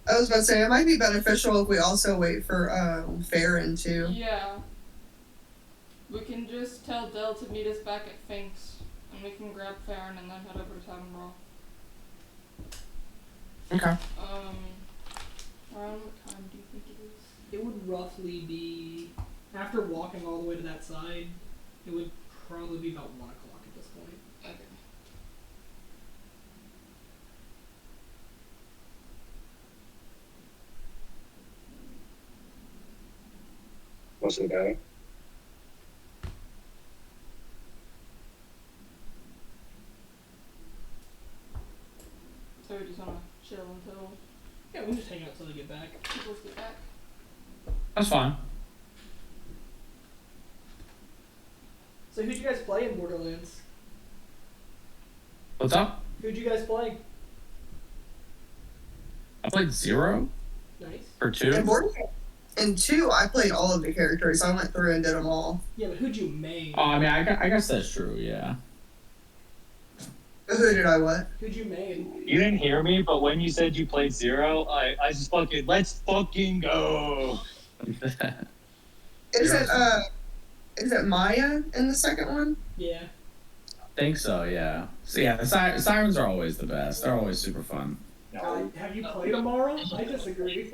Speaker 4: I was about to say it might be beneficial if we also wait for Farron too.
Speaker 3: Yeah. We can just tell Dell to meet us back at Fink's, and we can grab Farron and then head over to Tavern Brawl.
Speaker 6: Okay.
Speaker 3: Around what time do you think it is?
Speaker 1: It would roughly be, after walking all the way to that side, it would probably be about 1 o'clock at this point.
Speaker 3: Okay.
Speaker 7: Most of the guy.
Speaker 3: So we just want to chill until
Speaker 1: Yeah, we'll just hang out till they get back.
Speaker 3: people get back.
Speaker 6: That's fine.
Speaker 1: So who'd you guys play in Borderlands?
Speaker 6: What's up?
Speaker 1: Who'd you guys play?
Speaker 6: I played 0
Speaker 1: Nice.
Speaker 6: or
Speaker 4: And
Speaker 6: 2.
Speaker 4: Borderlands. And 2, I played all of the characters. I went through and did them all.
Speaker 1: Yeah, but who'd you main?
Speaker 6: Oh, I mean, I guess that's true, yeah.
Speaker 4: Who did I what?
Speaker 1: Who'd you main?
Speaker 7: You didn't hear me, but when you said you played 0, I just fucking, let's fucking go.
Speaker 4: Is it Maya in the second one?
Speaker 1: Yeah.
Speaker 6: think so, yeah. So yeah, the sirens are always the best. They're always super fun.
Speaker 7: No,
Speaker 1: Have you played Amara? I disagree.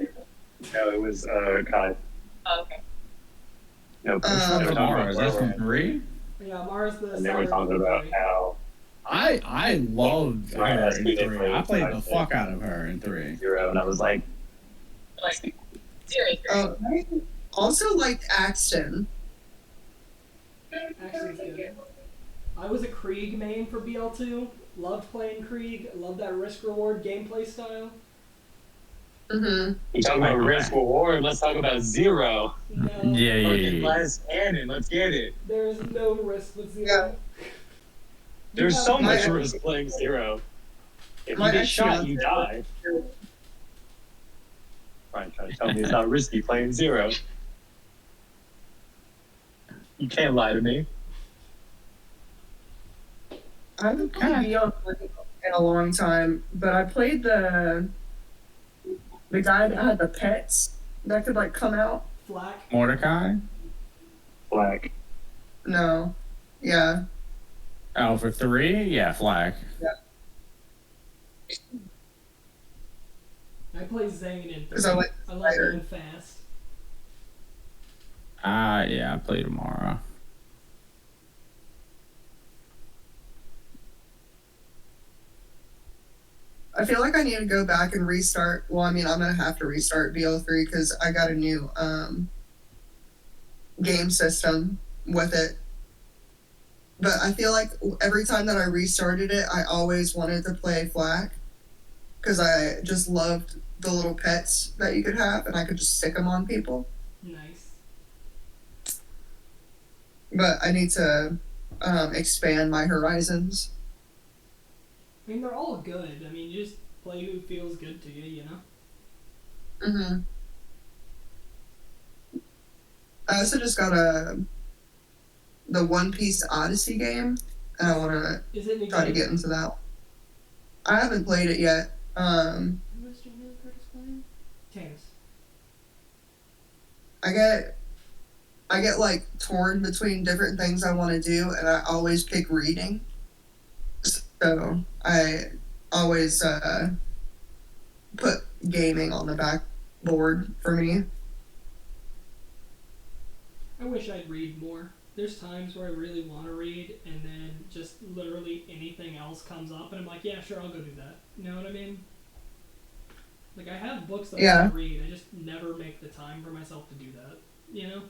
Speaker 7: no, it was Kai.
Speaker 8: Oh, okay.
Speaker 7: No,
Speaker 4: Uh,
Speaker 7: they were talking
Speaker 6: Amara,
Speaker 7: about
Speaker 6: is that from
Speaker 7: Borderlands,
Speaker 6: 3?
Speaker 1: Yeah, Amara's the.
Speaker 7: and they were
Speaker 1: siren
Speaker 7: talking
Speaker 1: of the
Speaker 7: about
Speaker 1: three.
Speaker 7: how
Speaker 6: I loved her
Speaker 7: Right, that's
Speaker 6: in
Speaker 7: who they
Speaker 6: 3.
Speaker 7: played.
Speaker 6: I played the fuck out of her in 3.
Speaker 7: 0, and I was like,
Speaker 8: Like, seriously.
Speaker 4: I also liked Axton.
Speaker 1: Actually, it's good. I was a Krieg main for BL2. Loved playing Krieg. Loved that risk reward gameplay style.
Speaker 4: Mm-hmm.
Speaker 7: you talking about risk reward? Let's talk about 0.
Speaker 1: No,
Speaker 7: Fucking glass cannon, let's get it.
Speaker 1: there's no risk with zero.
Speaker 4: Yeah.
Speaker 7: There's
Speaker 1: You
Speaker 7: so
Speaker 1: have-
Speaker 7: much risk playing 0. If you
Speaker 4: My
Speaker 7: get
Speaker 4: ex
Speaker 7: shot,
Speaker 4: fiance-
Speaker 7: you die. Brian trying to tell me it's not risky playing 0. You can't lie to me.
Speaker 4: I haven't played BL in a long time, but I played the guy that had the pets that could like come out.
Speaker 1: Flack.
Speaker 6: Mordecai?
Speaker 7: Black.
Speaker 4: No, yeah,
Speaker 6: Oh, for 3? Yeah, Flack.
Speaker 1: I play Zane in 3.
Speaker 4: because I went.
Speaker 1: I love
Speaker 4: Fire.
Speaker 1: going fast.
Speaker 6: Yeah, I played Amara.
Speaker 4: I feel like I need to go back and restart. Well, I mean, I'm gonna have to restart BL3 because I got a new game system with it. But I feel like every time that I restarted it, I always wanted to play Flack because I just loved the little pets that you could have, and I could just stick them on people.
Speaker 1: Nice.
Speaker 4: But I need to expand my horizons.
Speaker 1: I mean, they're all good. I mean, you just play who feels good to you, you know?
Speaker 4: Mm-hmm. I also just got the One Piece Odyssey game, and I want to
Speaker 1: Is it any
Speaker 4: try to
Speaker 1: good?
Speaker 4: get into that. I haven't played it yet.
Speaker 3: Who was Jamie Lee Curtis playing?
Speaker 1: Tannis.
Speaker 4: I get like torn between different things I want to do, and I always pick reading. So I always put gaming on the backboard for me.
Speaker 1: I wish I'd read more. There's times where I really want to read, and then just literally anything else comes up, and I'm like, yeah, sure, I'll go do that. You know what I mean? Like, I have books that I
Speaker 4: Yeah.
Speaker 1: want to read. I just never make the time for myself to do that. You know?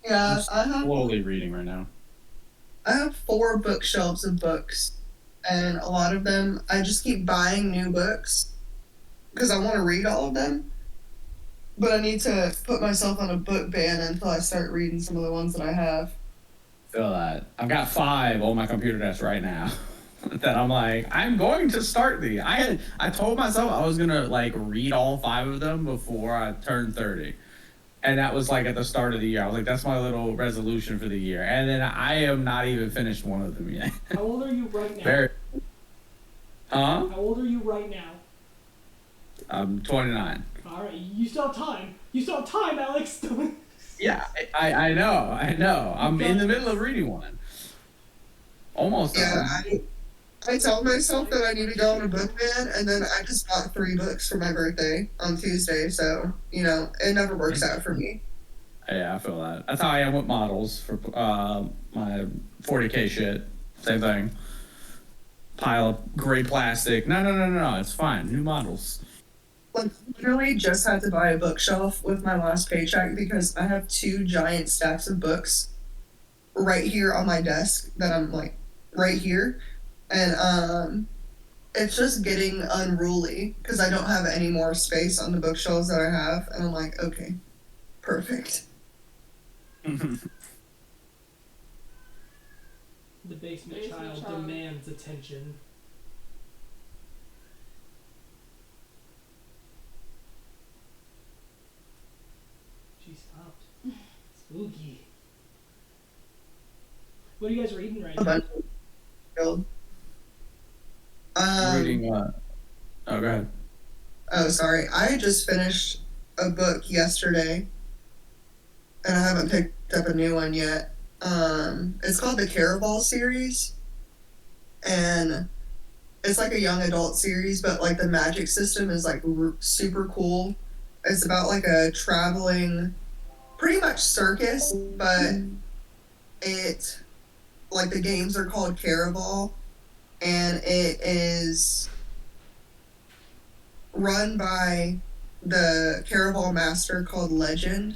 Speaker 4: Yeah,
Speaker 6: I'm slowly reading right now.
Speaker 4: I have 4 bookshelves of books, and a lot of them I just keep buying new books because I want to read all of them. But I need to put myself on a book ban until I start reading some of the ones that I have.
Speaker 6: Feel that. I've got 5 on my computer desk right now. That I'm like, I'm going to start these. I told myself I was gonna like read all 5 of them before I turned 30. And that was like at the start of the year. I was like, that's my little resolution for the year. And then I am not even finished one of them yet.
Speaker 1: How old are you right now?
Speaker 6: Very. Huh?
Speaker 1: How old are you right now?
Speaker 6: I'm 29.
Speaker 1: Alright, you still have time. You still have time, Alex.
Speaker 6: Yeah, I know. I'm in the middle of reading one. Almost
Speaker 4: Yeah,
Speaker 6: done.
Speaker 4: I tell myself that I need to go on a book ban, and then I just bought 3 books for my birthday on Tuesday, so, you know, it never works out for me.
Speaker 6: Yeah, I feel that. That's how I am with models for my 40K shit. Same thing. Pile of gray plastic. No. It's fine. New models.
Speaker 4: Like, literally just had to buy a bookshelf with my last paycheck because I have 2 giant stacks of books right here on my desk that I'm like right here, and it's just getting unruly because I don't have any more space on the bookshelves that I have, and I'm like, okay, perfect.
Speaker 1: The basement child demands attention. She stopped. Spooky. What are you guys reading right
Speaker 4: A
Speaker 1: now?
Speaker 4: bunch of filled.
Speaker 6: Reading oh, go ahead.
Speaker 4: Oh, sorry. I just finished a book yesterday, and I haven't picked up a new one yet. It's called the Caraval series, and it's like a young adult series, but like the magic system is like super cool. It's about like a traveling, pretty much circus, but it like the games are called Caraval, and it is run by the Caraval master called Legend,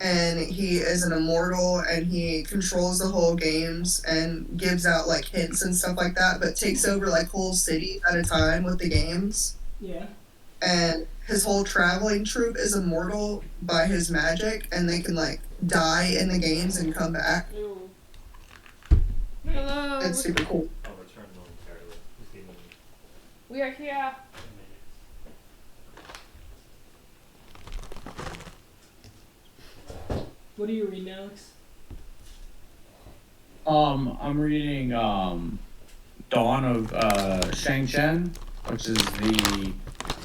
Speaker 4: and he is an immortal, and he controls the whole games and gives out like hints and stuff like that, but takes over like whole cities at a time with the games.
Speaker 1: Yeah.
Speaker 4: And his whole traveling troupe is immortal by his magic, and they can like die in the games and come back.
Speaker 3: Ew.
Speaker 2: Hello.
Speaker 4: It's super cool.
Speaker 9: I'll return momentarily. Just give me
Speaker 2: We are here.
Speaker 9: 10 minutes.
Speaker 1: What are you reading, Alex?
Speaker 6: I'm reading Dawn of Shang Chen, which is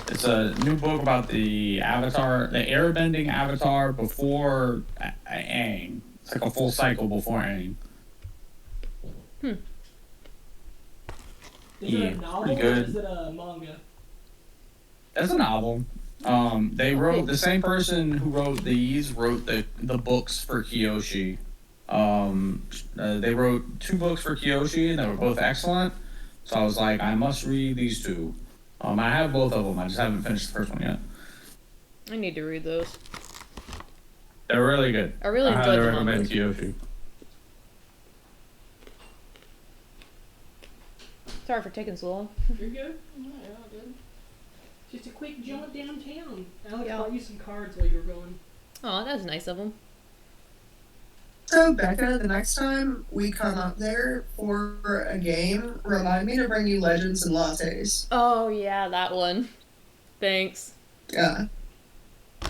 Speaker 6: it's a new book about the Avatar, the airbending Avatar before Aang. It's like a full cycle before Aang.
Speaker 1: Is
Speaker 6: Yeah,
Speaker 1: it a novel
Speaker 6: pretty good.
Speaker 1: or is it a manga?
Speaker 6: It's a novel. They wrote the same person who wrote these wrote the books for Kyoshi. They wrote 2 books for Kyoshi, and they were both excellent. So I was like, I must read these 2. I have both of them. I just haven't finished the first one yet.
Speaker 2: I need to read those.
Speaker 6: They're really good.
Speaker 2: I really
Speaker 6: highly
Speaker 2: enjoyed the
Speaker 6: recommend
Speaker 2: mangas.
Speaker 6: Kyoshi.
Speaker 2: Sorry for taking so long.
Speaker 1: You're good.
Speaker 3: Yeah, good.
Speaker 1: Just a quick jaunt downtown. Alex
Speaker 2: Yeah.
Speaker 1: bought you some cards while you were going.
Speaker 2: Oh, that's nice of him.
Speaker 4: So, Becca, the next time we come up there for a game, remind me to bring you legends and lattes.
Speaker 2: Oh yeah, that one. Thanks.
Speaker 4: Yeah.
Speaker 3: And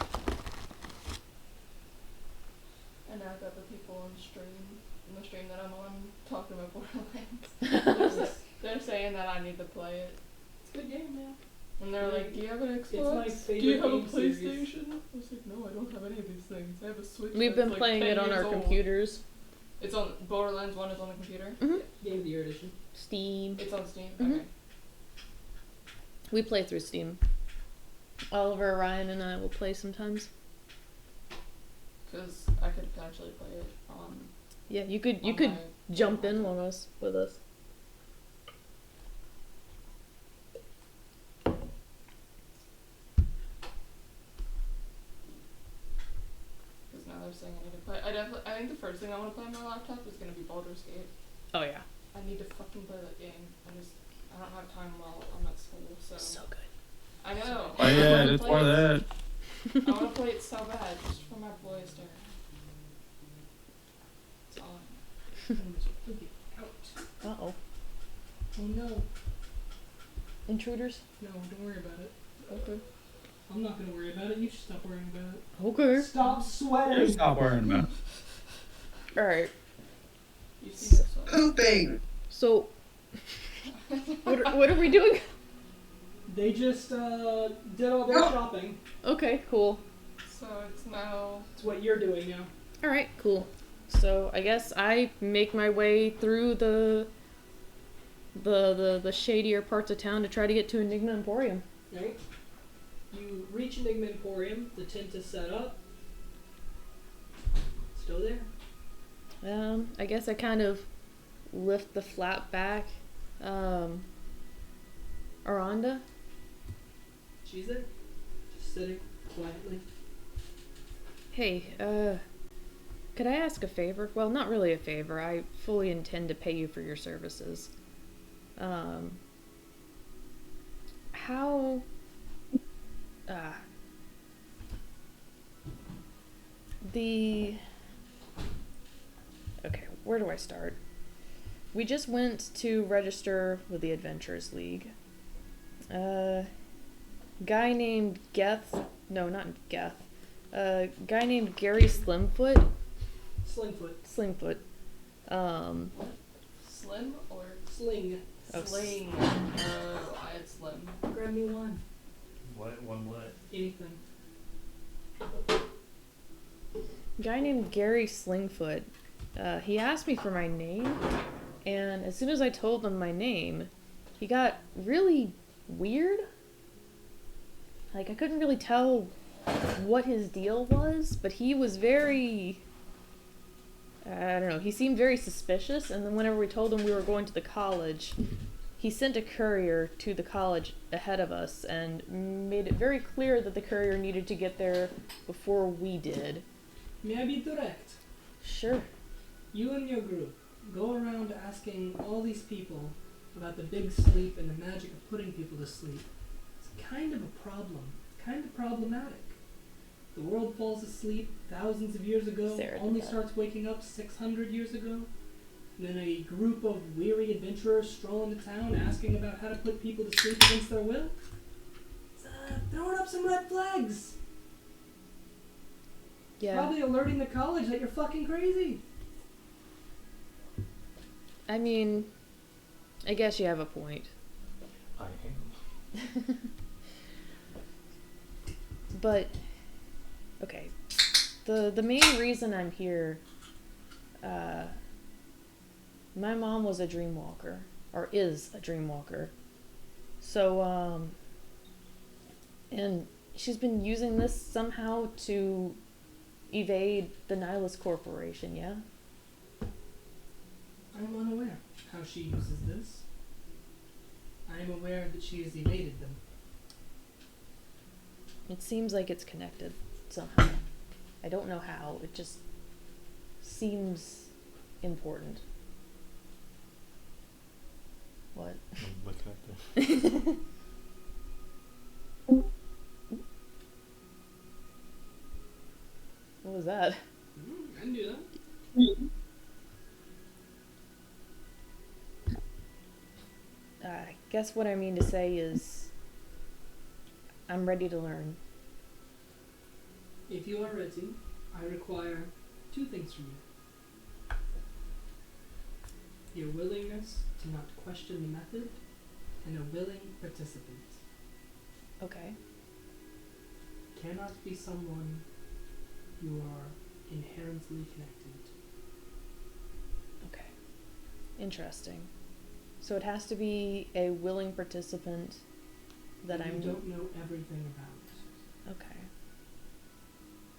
Speaker 3: now I've got the people on in the stream that I'm on, talking about Borderlands. They're saying that I need to play it.
Speaker 1: It's a good game, man.
Speaker 3: And they're like, do you have an
Speaker 1: It's my
Speaker 3: Xbox?
Speaker 1: favorite
Speaker 3: Do you have a
Speaker 1: game series.
Speaker 3: PlayStation? I was like, no, I don't have any of these things. I have a Switch.
Speaker 2: We've
Speaker 3: that's
Speaker 2: been
Speaker 3: like
Speaker 2: playing
Speaker 3: 10
Speaker 2: it on
Speaker 3: years
Speaker 2: our
Speaker 3: old.
Speaker 2: computers.
Speaker 3: It's on Borderlands 1 is on the computer.
Speaker 1: Game of the Year edition.
Speaker 2: Steam.
Speaker 3: It's on Steam.
Speaker 2: Mhm.
Speaker 3: Okay.
Speaker 2: We play through Steam. Oliver, Ryan, and I will play sometimes.
Speaker 3: Because I could potentially play it on.
Speaker 2: Yeah, you could
Speaker 3: on my-
Speaker 2: jump in with us.
Speaker 3: first thing I need to play. I think the first thing I want to play on my laptop is gonna be Baldur's Gate.
Speaker 2: Oh yeah.
Speaker 3: I need to fucking play that game. I don't have time while I'm at school, so.
Speaker 2: So good.
Speaker 3: I know.
Speaker 6: Oh yeah, that's part of that.
Speaker 3: I want to play it so bad, just for my boys to. That's all.
Speaker 1: Out.
Speaker 2: Uh-oh.
Speaker 1: Oh no.
Speaker 2: Intruders?
Speaker 1: No, don't worry about it.
Speaker 2: Okay.
Speaker 1: I'm not gonna worry about it. You should stop worrying about it.
Speaker 2: Okay.
Speaker 1: Stop sweating.
Speaker 6: Stop worrying about it.
Speaker 2: Alright.
Speaker 3: You see this one?
Speaker 4: Pooping.
Speaker 2: So, what are we doing?
Speaker 1: They just did all their shopping.
Speaker 2: Okay, cool.
Speaker 3: So it's now.
Speaker 1: It's what you're doing now.
Speaker 2: Alright, cool. So, I guess I make my way through the shadier parts of town to try to get to Enigma Emporium.
Speaker 1: Right? You reach Enigma Emporium. The tent is set up. Still there.
Speaker 2: I guess I kind of lift the flap back. Aranda?
Speaker 1: She's there. Just sitting quietly.
Speaker 2: Hey, could I ask a favor? Well, not really a favor. I fully intend to pay you for your services. How... Okay, where do I start? We just went to register with the Adventurers League. Guy named Geth... No, not Geth. Guy named Gary Slimfoot.
Speaker 1: Slingfoot.
Speaker 3: Slim or
Speaker 1: Sling.
Speaker 2: Oh,
Speaker 3: sling? I had slim.
Speaker 1: Grab me one.
Speaker 9: What? One what?
Speaker 1: Anything.
Speaker 2: Guy named Gary Slingfoot. He asked me for my name, and as soon as I told him my name, he got really weird. Like, I couldn't really tell what his deal was, but he was very... I don't know, he seemed very suspicious, and then whenever we told him we were going to the college, he sent a courier to the college ahead of us and made it very clear that the courier needed to get there before we did.
Speaker 1: May I be direct?
Speaker 2: Sure.
Speaker 1: You and your group go around asking all these people about the big sleep and the magic of putting people to sleep. It's kind of a problem. It's kind of problematic. The world falls asleep thousands of years ago, only starts waking up 600 years ago. And then a group of weary adventurers stroll into town asking about how to put people to sleep against their will. It's, throwing up some red flags.
Speaker 2: Yeah.
Speaker 1: Probably alerting the college that you're fucking crazy.
Speaker 2: I mean, I guess you have a point.
Speaker 9: I am.
Speaker 2: But, okay. The main reason I'm here, my mom was a dreamwalker, or is a dreamwalker. So, and she's been using this somehow to evade the Nihilist Corporation, yeah?
Speaker 1: I'm unaware how she uses this. I am aware that she has evaded them.
Speaker 2: It seems like it's connected somehow. I don't know how, it just seems important. What?
Speaker 9: I'm looking at this.
Speaker 2: What was that?
Speaker 1: I can do that.
Speaker 2: I guess what I mean to say is I'm ready to learn.
Speaker 1: If you are ready, I require two things from you. Your willingness to not question the method, and a willing participant.
Speaker 2: Okay.
Speaker 1: Cannot be someone you are inherently connected.
Speaker 2: Okay. Interesting. So it has to be a willing participant that
Speaker 1: you
Speaker 2: I'm...
Speaker 1: don't know everything about.
Speaker 2: Okay.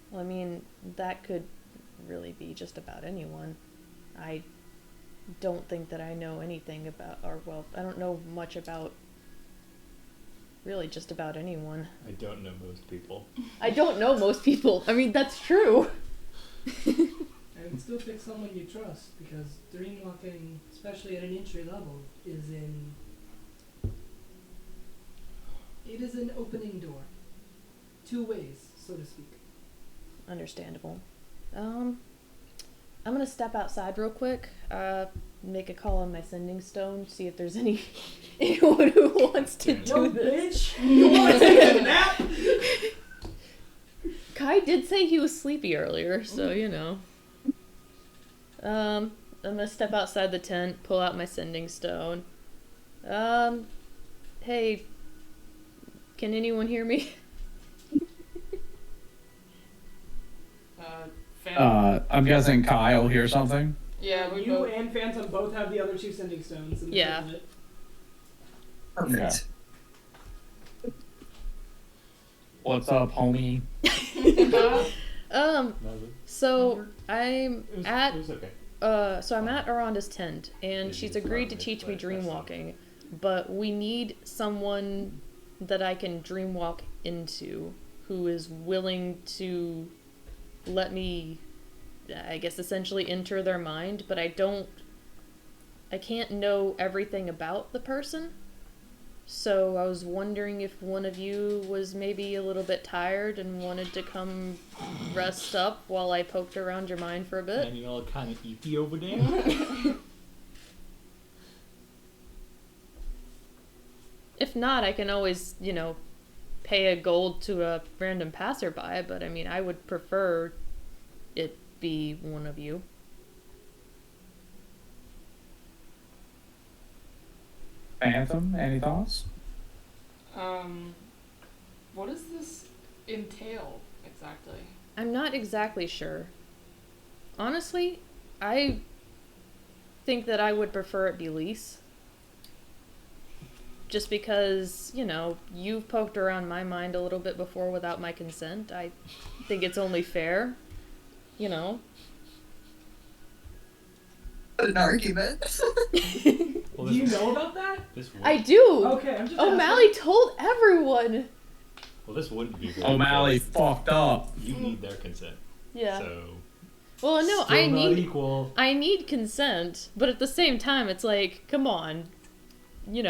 Speaker 2: Well, I mean, that could really be just about anyone. I don't think that I know anything about, or well, I don't know much about really just about anyone.
Speaker 9: I don't know most people.
Speaker 2: I don't know most people. I mean, that's true.
Speaker 1: I would still pick someone you trust because dream walking, especially at an entry level, it is an opening door. Two ways, so to speak.
Speaker 2: Understandable. I'm gonna step outside real quick, make a call on my sending stone, see if there's anyone who wants to do this.
Speaker 1: Bitch! You wanna take a nap?
Speaker 2: Kai did say he was sleepy earlier, so you know. I'm gonna step outside the tent, pull out my sending stone. Hey, can anyone hear me?
Speaker 6: I'm guessing Kai will hear something.
Speaker 3: Yeah, we
Speaker 1: You
Speaker 3: both.
Speaker 1: and Phantom both have the other two sending stones in the
Speaker 2: Yeah.
Speaker 1: front of it.
Speaker 4: Perfect.
Speaker 6: What's up, homie?
Speaker 2: So I'm at
Speaker 9: It was okay.
Speaker 2: so I'm at Aranda's tent, and
Speaker 9: It
Speaker 2: she's
Speaker 9: is
Speaker 2: agreed to
Speaker 9: Aranda's,
Speaker 2: teach me
Speaker 9: but
Speaker 2: dream
Speaker 9: that's not-
Speaker 2: walking, but we need someone that I can dream walk into who is willing to let me, I guess, essentially enter their mind, but I can't know everything about the person. So I was wondering if one of you was maybe a little bit tired and wanted to come rest up while I poked around your mind for a bit.
Speaker 9: And you all kind of eepy over there.
Speaker 2: If not, I can always, pay a gold to a random passerby, but I mean, I would prefer it be one of you.
Speaker 6: Phantom, any thoughts?
Speaker 3: What does this entail exactly?
Speaker 2: I'm not exactly sure. Honestly, I think that I would prefer it be Lise. Just because, you've poked around my mind a little bit before without my consent. I think it's only fair,
Speaker 4: An argument.
Speaker 9: Well,
Speaker 1: Do you know about that?
Speaker 9: This would,
Speaker 2: I do!
Speaker 1: Okay, I'm just
Speaker 2: O'Malley told everyone!
Speaker 9: well, this wouldn't be good.
Speaker 6: O'Malley
Speaker 9: because
Speaker 6: fucked up.
Speaker 9: You need their consent.
Speaker 2: Yeah.
Speaker 9: So.
Speaker 2: Well, no,
Speaker 9: still
Speaker 2: I
Speaker 9: not
Speaker 2: need
Speaker 9: equal.
Speaker 2: I need consent, but at the same time, it's like, come on,
Speaker 9: Do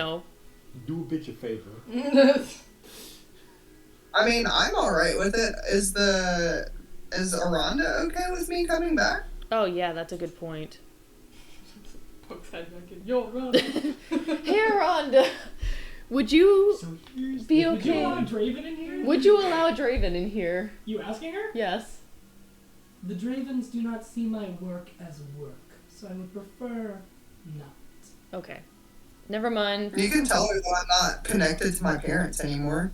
Speaker 9: a bitch a favor.
Speaker 4: I mean, I'm alright with it. Is Aranda okay with me coming back?
Speaker 2: Oh yeah, that's a good point.
Speaker 3: Pokes head back in. Yo, run.
Speaker 2: Hey, Rhonda, would you
Speaker 9: So here's
Speaker 2: be
Speaker 9: the
Speaker 1: Would you
Speaker 2: okay?
Speaker 1: allow Draven in here?
Speaker 2: would you allow Draven in here?
Speaker 1: You asking her?
Speaker 2: Yes.
Speaker 1: The Dravens do not see my work as work, so I would prefer not.
Speaker 2: Okay. Never mind.
Speaker 4: You can tell her that I'm not connected to my parents anymore.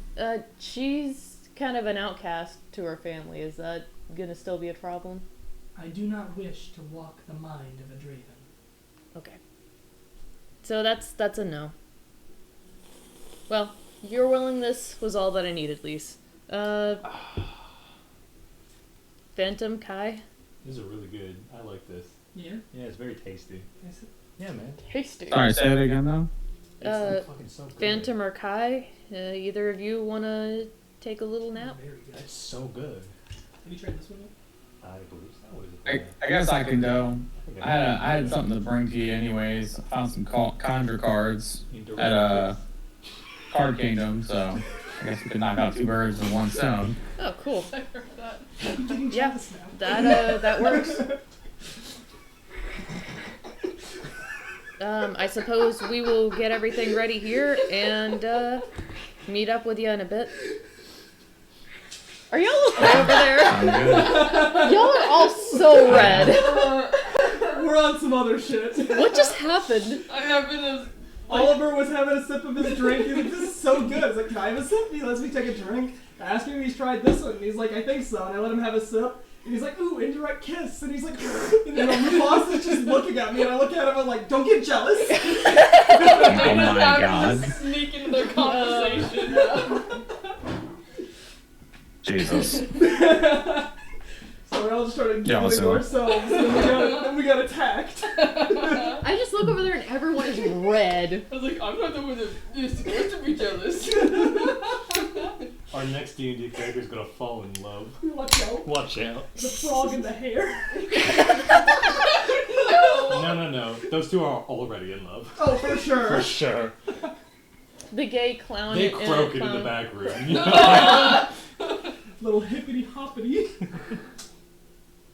Speaker 2: She's kind of an outcast to her family. Is that gonna still be a problem?
Speaker 1: I do not wish to walk the mind of a Draven.
Speaker 2: Okay. So that's a no. Well, your willingness was all that I needed, Lise. Phantom, Kai?
Speaker 9: This is really good. I like this.
Speaker 1: Yeah?
Speaker 9: Yeah, it's very tasty.
Speaker 1: Is it?
Speaker 9: Yeah, man.
Speaker 2: Tasty.
Speaker 6: Sorry, say it again though.
Speaker 9: It's like fucking so good.
Speaker 2: Phantom or Kai, either of you want to take a little nap?
Speaker 1: Very good.
Speaker 9: That's so good.
Speaker 1: Have you tried this one yet?
Speaker 9: I believe so. What is it?
Speaker 6: I guess I can go.
Speaker 9: think
Speaker 6: I had something to bring to you anyways. I found some conjure cards at Card Kingdom, so I guess we could knock out two birds with one stone.
Speaker 2: Oh, cool.
Speaker 3: I heard that.
Speaker 1: You can
Speaker 2: Yeah.
Speaker 1: try this now.
Speaker 2: That works. I suppose we will get everything ready here and meet up with you in a bit. Are y'all okay over there?
Speaker 6: I'm good.
Speaker 2: Y'all are all so red.
Speaker 1: We're on some other shit.
Speaker 2: What just happened?
Speaker 3: I have been as.
Speaker 1: Oliver was having a sip of his drink. He's like, this is so good. I was like, can I have a sip? He lets me take a drink. I asked him if he's tried this one. And he's like, I think so. And I let him have a sip. And he's like, ooh, indirect kiss. And he's like, and then the boss is just looking at me. And I look at him, I'm like, don't get jealous.
Speaker 6: Oh my god.
Speaker 3: Just sneak into their conversation.
Speaker 6: Jesus.
Speaker 1: So we all just started
Speaker 6: Jealous
Speaker 1: giggling to
Speaker 6: of him.
Speaker 1: ourselves. And then we got attacked.
Speaker 2: I just look over there and everyone is red.
Speaker 3: I was like, I'm not the one that is supposed to be jealous.
Speaker 9: Our next D&D character is gonna fall in love.
Speaker 1: Watch out.
Speaker 9: Watch out.
Speaker 1: The frog in the hair.
Speaker 9: No. Those two are already in love.
Speaker 1: Oh, for sure.
Speaker 9: For sure.
Speaker 2: The gay clown.
Speaker 9: They
Speaker 2: and
Speaker 9: croak it in
Speaker 2: clown.
Speaker 9: the back room.
Speaker 1: Little hippity hoppity.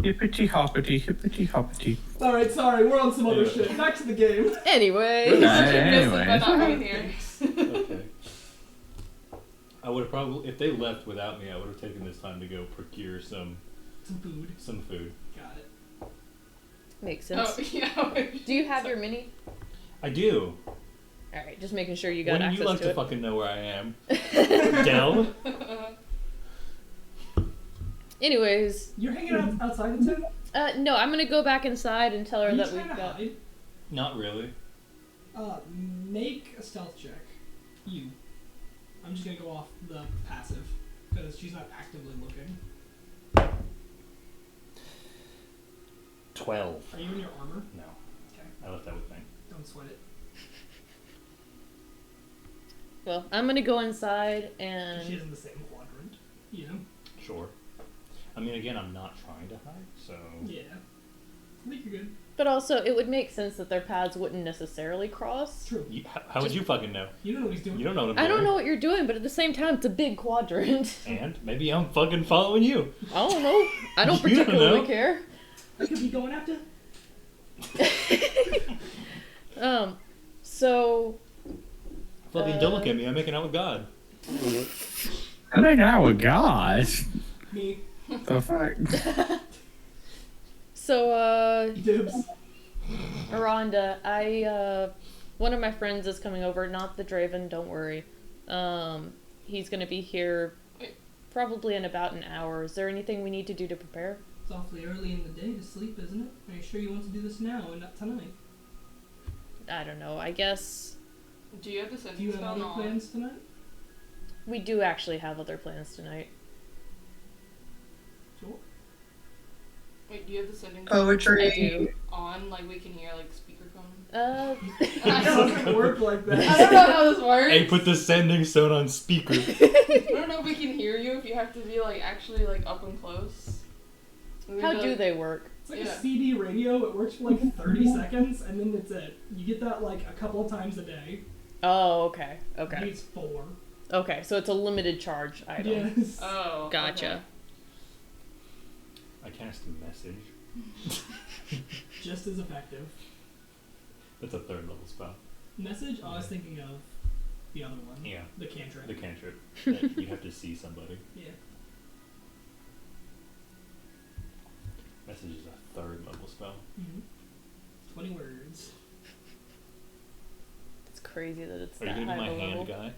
Speaker 6: Hippity hoppity, hippity hoppity.
Speaker 1: Alright, sorry, we're on some other
Speaker 9: Yeah.
Speaker 1: shit. Back to the game.
Speaker 2: Anyway.
Speaker 6: Anyway.
Speaker 3: But not being here.
Speaker 9: Okay. I would have probably, if they left without me, I would have taken this time to go procure some
Speaker 1: Some food.
Speaker 9: food.
Speaker 1: Got it.
Speaker 2: Makes sense.
Speaker 3: Oh, yeah.
Speaker 2: Do you have your mini?
Speaker 9: I do.
Speaker 2: Alright, just making sure you got
Speaker 9: Wouldn't
Speaker 2: access
Speaker 9: you like
Speaker 2: to
Speaker 9: to
Speaker 2: it.
Speaker 9: fucking know where I am? Del?
Speaker 2: Anyways,
Speaker 1: You're hanging out outside the tent?
Speaker 2: no, I'm gonna go back inside and tell her
Speaker 1: Are you
Speaker 2: that
Speaker 1: trying
Speaker 2: we've
Speaker 1: to
Speaker 2: got.
Speaker 1: hide?
Speaker 9: Not really.
Speaker 1: Make a stealth check. You. I'm just gonna go off the passive, because she's not actively looking.
Speaker 9: 12.
Speaker 1: Are you in your armor?
Speaker 9: No.
Speaker 1: Okay.
Speaker 9: I left that with me.
Speaker 1: Don't sweat it.
Speaker 2: Well, I'm gonna go inside
Speaker 1: She
Speaker 2: and.
Speaker 1: is in the same quadrant. You know?
Speaker 9: Sure. I mean, again, I'm not trying to hide, so...
Speaker 1: Yeah. I think you're good.
Speaker 2: But also, it would make sense that their paths wouldn't necessarily cross.
Speaker 1: True.
Speaker 9: How would you fucking know?
Speaker 1: You don't know what he's doing.
Speaker 9: You don't know what I'm
Speaker 2: I
Speaker 9: doing.
Speaker 2: don't know what you're doing, but at the same time, it's a big quadrant.
Speaker 9: And maybe I'm fucking following you.
Speaker 2: I don't know. I don't
Speaker 9: You don't
Speaker 2: particularly
Speaker 9: know.
Speaker 2: care.
Speaker 1: I could be going after.
Speaker 2: So.
Speaker 9: Fucking don't look at me. I'm making out with God.
Speaker 6: I think I would God.
Speaker 1: Me.
Speaker 6: The fuck?
Speaker 2: So,
Speaker 1: Dibs.
Speaker 2: Aranda, one of my friends is coming over, not the Draven, don't worry. He's gonna be here probably in about an hour. Is there anything we need to do to prepare?
Speaker 1: It's awfully early in the day to sleep, isn't it? Are you sure you want to do this now and not tonight?
Speaker 2: I don't know, I guess
Speaker 3: Do you have the
Speaker 1: Do
Speaker 3: sending
Speaker 1: you have
Speaker 3: spell
Speaker 1: other
Speaker 3: on?
Speaker 1: plans tonight?
Speaker 2: we do actually have other plans tonight.
Speaker 1: Sure.
Speaker 3: Wait, do you have the sending spell
Speaker 2: I
Speaker 4: Poetry.
Speaker 2: do.
Speaker 3: on? Like we can hear like speakerphone?
Speaker 1: It doesn't work like
Speaker 3: I
Speaker 1: that.
Speaker 3: don't know how this works.
Speaker 9: Hey, put the sending stone on speaker.
Speaker 3: I don't know if we can hear you if you have to be like actually like up and close.
Speaker 2: How do they work?
Speaker 1: It's like
Speaker 3: Yeah.
Speaker 1: a CD radio. It works for like 30 seconds, and then that's it. You get that like a couple of times a day.
Speaker 2: Oh, okay, okay.
Speaker 1: Maybe it's 4.
Speaker 2: Okay, so it's a limited charge item.
Speaker 1: Yes.
Speaker 3: Oh.
Speaker 2: Gotcha.
Speaker 9: I cast a message.
Speaker 1: Just as effective.
Speaker 9: That's a 3rd level spell.
Speaker 1: Message? Oh, I was thinking of the other one.
Speaker 9: Yeah.
Speaker 1: The cantrip.
Speaker 9: The cantrip. That you have to see somebody.
Speaker 1: Yeah.
Speaker 9: Message is a 3rd level spell.
Speaker 1: 20 words.
Speaker 2: It's crazy that it's
Speaker 9: Are you
Speaker 2: that
Speaker 9: gonna be
Speaker 2: high
Speaker 9: my
Speaker 2: of a
Speaker 9: hand
Speaker 2: level.
Speaker 9: guy?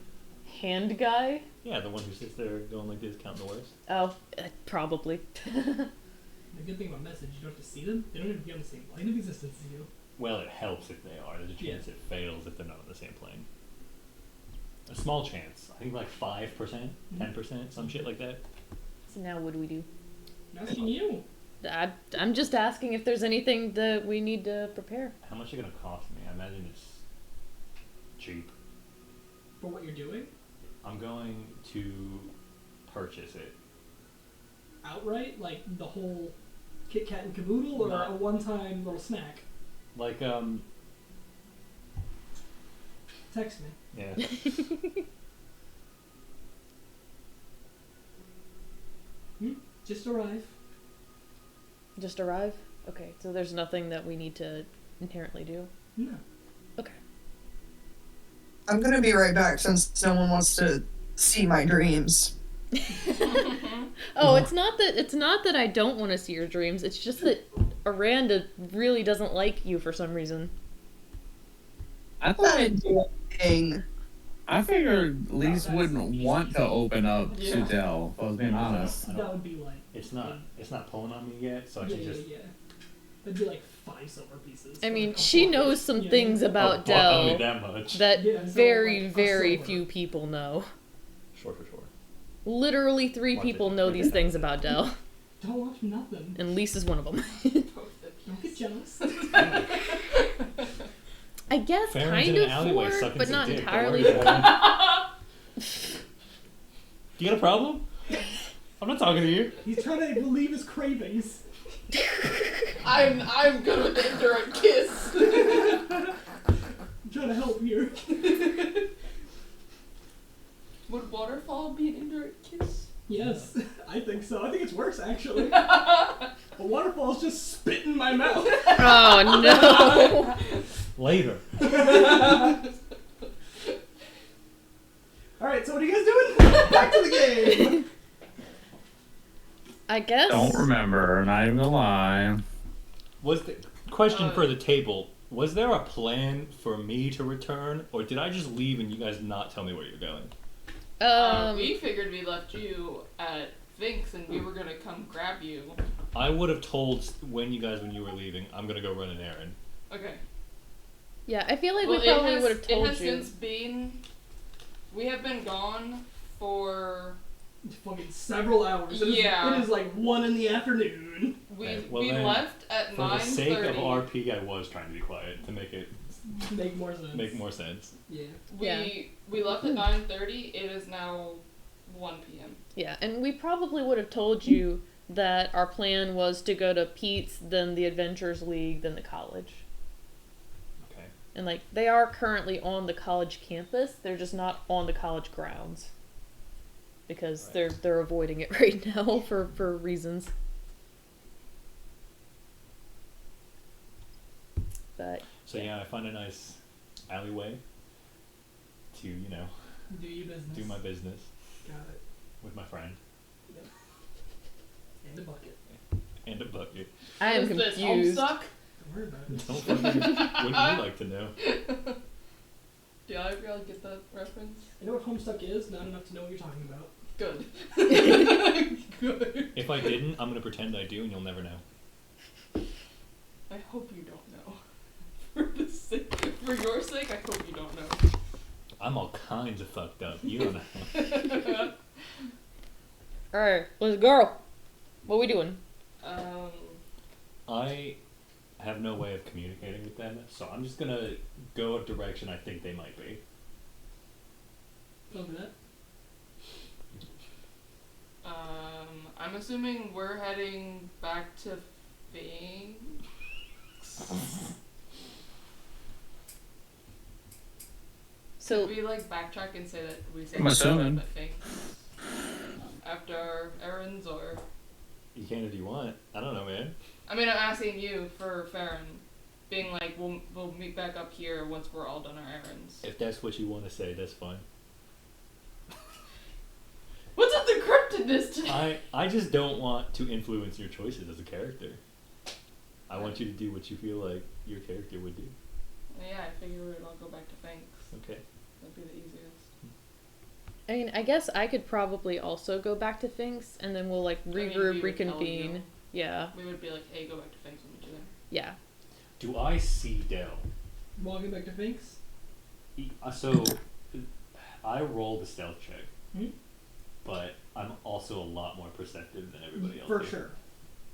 Speaker 2: Hand guy?
Speaker 9: Yeah, the one who sits there going like this, counting the words.
Speaker 2: Oh, probably.
Speaker 1: The good thing about message, you don't have to see them. They don't even be on the same plane of existence as you.
Speaker 9: Well, it helps if they are. There's a chance
Speaker 1: Yeah.
Speaker 9: it fails if they're not on the same plane. A small chance. I think like 5%, 10%, some shit like that.
Speaker 2: So now what do we do?
Speaker 1: I'm asking you.
Speaker 2: I'm just asking if there's anything that we need to prepare.
Speaker 9: How much is it gonna cost me? I imagine it's cheap.
Speaker 1: For what you're doing?
Speaker 9: I'm going to purchase it.
Speaker 1: Outright? Like the whole Kit Kat and Caboodle, or
Speaker 9: Not-
Speaker 1: a one-time little snack?
Speaker 9: Like,
Speaker 1: Text me.
Speaker 9: yeah.
Speaker 1: Just arrive.
Speaker 2: Just arrive? Okay, so there's nothing that we need to inherently do.
Speaker 1: No.
Speaker 2: Okay.
Speaker 4: I'm gonna be right back since no one wants to see my dreams.
Speaker 2: Oh, it's not that I don't want to see your dreams. It's just that Aranda really doesn't like you for some reason.
Speaker 6: I thought
Speaker 4: Dang.
Speaker 6: I figured Lise wouldn't want to open up to
Speaker 3: Yeah.
Speaker 6: Dell, if I was being honest.
Speaker 1: That would be like.
Speaker 9: It's not pulling on me yet, so I
Speaker 1: Yeah,
Speaker 9: can
Speaker 1: yeah,
Speaker 9: just...
Speaker 1: yeah. That'd be like 5 silver pieces.
Speaker 2: I
Speaker 1: for,
Speaker 2: mean,
Speaker 1: like, a
Speaker 2: she
Speaker 1: book.
Speaker 2: knows some
Speaker 1: Yeah.
Speaker 2: things about
Speaker 9: Oh, well, only
Speaker 2: Dell
Speaker 9: that much.
Speaker 2: that
Speaker 1: Yeah, so,
Speaker 2: very,
Speaker 1: like, a
Speaker 2: very
Speaker 1: silver.
Speaker 2: few people know.
Speaker 9: Sure, for sure.
Speaker 2: Literally 3
Speaker 9: Watch
Speaker 2: people
Speaker 9: it.
Speaker 2: know these things about Dell,
Speaker 1: Don't watch nothing.
Speaker 2: and Lisa's one of them.
Speaker 1: Don't get jealous.
Speaker 2: I guess
Speaker 9: Farron's
Speaker 2: kind
Speaker 9: in
Speaker 2: of
Speaker 9: an alleyway
Speaker 2: for,
Speaker 9: sucking
Speaker 2: but
Speaker 9: some
Speaker 2: not
Speaker 9: dick. Don't
Speaker 2: entirely
Speaker 9: worry
Speaker 2: for.
Speaker 9: about You got a problem? I'm not talking to you.
Speaker 1: He's trying to relieve his cravings.
Speaker 3: I'm good with indirect kiss.
Speaker 1: I'm trying to help here.
Speaker 3: Would waterfall be an indirect kiss?
Speaker 1: Yes, I think so. I think it's worse, actually. A waterfall's just spit in my mouth.
Speaker 2: Oh, no.
Speaker 9: Later.
Speaker 1: Alright, so what are you guys doing? Back to the game!
Speaker 2: I guess.
Speaker 6: Don't remember, not even gonna lie.
Speaker 9: Was the question for the table? Was there a plan for me to return, or did I just leave and you guys not tell me where you're going?
Speaker 3: We figured we left you at Finks and we were gonna come grab you.
Speaker 9: I would have told when you were leaving, I'm gonna go run an errand.
Speaker 3: Okay.
Speaker 2: Yeah, I feel like we probably would have told
Speaker 3: It has
Speaker 2: you.
Speaker 3: since been. We have been gone for.
Speaker 1: Fucking several hours.
Speaker 3: Yeah.
Speaker 1: It is like 1 in the afternoon.
Speaker 9: Okay, well
Speaker 3: we
Speaker 9: then,
Speaker 3: left at 9:30.
Speaker 9: For the sake of RP, I was trying to be quiet to make it
Speaker 1: Make more sense.
Speaker 9: make more sense.
Speaker 1: Yeah.
Speaker 3: We left at 9:30. It is now 1 p.m.
Speaker 2: Yeah, and we probably would have told you that our plan was to go to Pete's, then the Adventures League, then the college.
Speaker 9: Okay.
Speaker 2: And like they are currently on the college campus, they're just not on the college grounds. Because
Speaker 9: Right.
Speaker 2: they're avoiding it right now for reasons. But
Speaker 9: So yeah, I find a nice alleyway to,
Speaker 1: Do your business.
Speaker 9: do my business
Speaker 1: Got it.
Speaker 9: with my friend
Speaker 1: Yep. And a bucket.
Speaker 9: and a bucket.
Speaker 2: I am
Speaker 3: Is this
Speaker 2: confused.
Speaker 3: Homestuck?
Speaker 1: Don't worry about it.
Speaker 9: Don't fucking, wouldn't you like to know?
Speaker 3: Do I really get that reference?
Speaker 1: You know what Homestuck is? Not enough to know what you're talking about.
Speaker 3: Good. Good.
Speaker 9: If I didn't, I'm gonna pretend I do and you'll never know.
Speaker 3: I hope you don't know. For your sake, I hope you don't know.
Speaker 9: I'm all kinds of fucked up. You don't know.
Speaker 2: Alright, let's go. What we doing?
Speaker 9: I have no way of communicating with them, so I'm just gonna go a direction I think they might be.
Speaker 1: Don't do that.
Speaker 3: I'm assuming we're heading back to Finks.
Speaker 2: So
Speaker 3: Could we backtrack and say that we say
Speaker 6: I'm assuming.
Speaker 3: at Finks after our errands, or?
Speaker 9: You can if you want. I don't know, man.
Speaker 3: I mean, I'm asking you for Farron, being like, we'll meet back up here once we're all done our errands.
Speaker 9: If that's what you want to say, that's fine.
Speaker 3: What's with the cryptidness today?
Speaker 9: I just don't want to influence your choices as a character. I want you to do what you feel like your character would do.
Speaker 3: Yeah, I figure we'd all go back to Finks.
Speaker 9: Okay.
Speaker 3: That'd be the easiest.
Speaker 2: I mean, I guess I could probably also go back to Finks, and then we'll
Speaker 3: mean,
Speaker 2: regroup,
Speaker 3: we would tell
Speaker 2: reconvene.
Speaker 3: you.
Speaker 2: Yeah,
Speaker 3: We would be like, hey, go back to Finks when we do that.
Speaker 2: yeah.
Speaker 9: Do I see Dell?
Speaker 1: Walking back to Finks?
Speaker 9: So, I rolled a stealth check,
Speaker 1: Hmm?
Speaker 9: but I'm also a lot more perceptive than everybody else.
Speaker 1: For
Speaker 9: is.
Speaker 1: sure.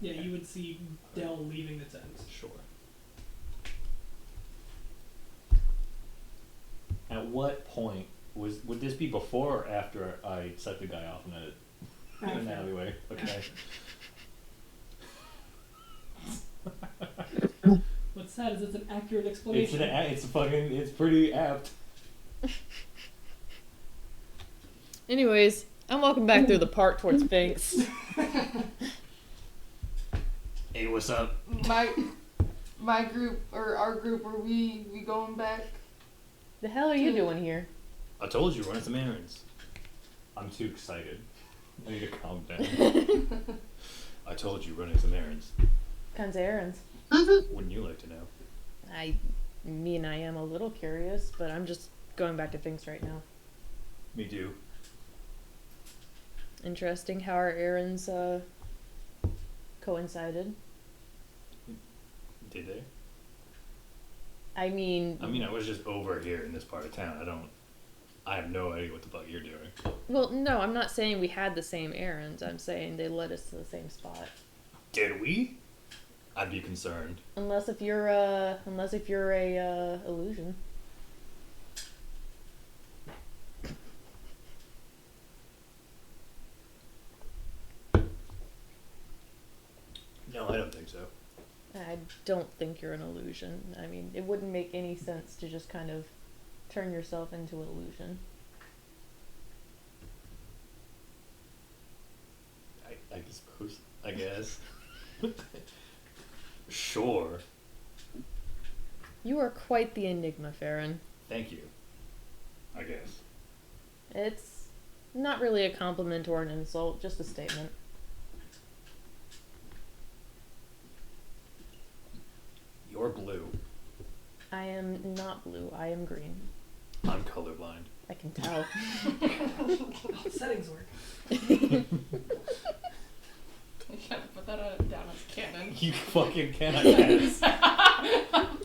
Speaker 1: Yeah, you would see Dell leaving the tent.
Speaker 9: Sure. At what point would this be before or after I set the guy off in an
Speaker 1: After.
Speaker 9: alleyway? Okay.
Speaker 1: What's sad is it's an accurate explanation.
Speaker 9: It's pretty apt.
Speaker 2: Anyways, I'm walking back through the park towards Finks.
Speaker 9: Hey, what's up?
Speaker 3: My group, or our group, are we going back?
Speaker 2: The hell are you doing here?
Speaker 9: I told you, running some errands. I'm too excited. I need to calm down. I told you, running some errands.
Speaker 2: Kinds of errands.
Speaker 9: Wouldn't you like to know?
Speaker 2: I am a little curious, but I'm just going back to Finks right now.
Speaker 9: Me too.
Speaker 2: Interesting how our errands coincided.
Speaker 9: Did they?
Speaker 2: I mean,
Speaker 9: I was just over here in this part of town. I have no idea what the fuck you're doing.
Speaker 2: well, no, I'm not saying we had the same errands. I'm saying they led us to the same spot.
Speaker 9: Did we? I'd be concerned.
Speaker 2: Unless if you're a illusion. don't think you're an illusion. I mean, it wouldn't make any sense to just kind of turn yourself into an illusion.
Speaker 9: I suppose. I guess. Sure.
Speaker 2: You are quite the enigma, Farron.
Speaker 9: Thank you. I guess.
Speaker 2: It's not really a compliment or an insult, just a statement.
Speaker 9: You're blue.
Speaker 2: I am not blue, I am green.
Speaker 9: I'm colorblind.
Speaker 2: I can tell.
Speaker 1: Settings work.
Speaker 3: You gotta put that down as canon.
Speaker 9: You fucking cannot guess.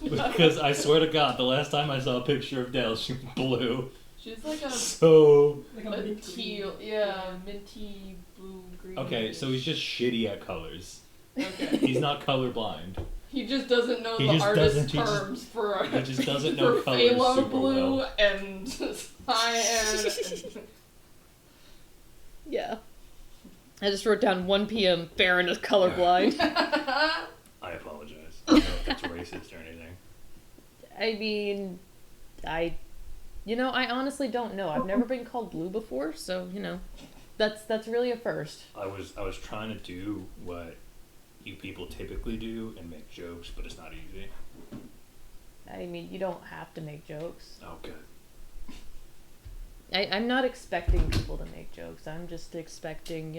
Speaker 9: Because I swear to God, the last time I saw a picture of Dell, she was blue.
Speaker 3: She's like a
Speaker 9: So.
Speaker 1: Like a
Speaker 3: a
Speaker 1: mint
Speaker 3: teal,
Speaker 1: green.
Speaker 3: yeah, minty blue green.
Speaker 9: Okay, so he's just shitty at colors.
Speaker 3: Okay.
Speaker 9: He's not colorblind.
Speaker 3: He just doesn't know
Speaker 9: He
Speaker 3: the
Speaker 9: just
Speaker 3: artist
Speaker 9: doesn't- he just-
Speaker 3: terms for
Speaker 9: He just doesn't know
Speaker 3: for
Speaker 9: colors
Speaker 3: phthalo
Speaker 9: super
Speaker 3: blue
Speaker 9: well.
Speaker 3: and cyan.
Speaker 2: Yeah. I just wrote down 1 p.m. Farron is colorblind.
Speaker 9: I apologize. I don't know if that's racist or anything.
Speaker 2: I mean, I honestly don't know. I've never been called blue before, so, that's really a first.
Speaker 9: I was trying to do what you people typically do and make jokes, but it's not easy.
Speaker 2: I mean, you don't have to make jokes.
Speaker 9: Oh, good.
Speaker 2: I'm not expecting people to make jokes. I'm just expecting,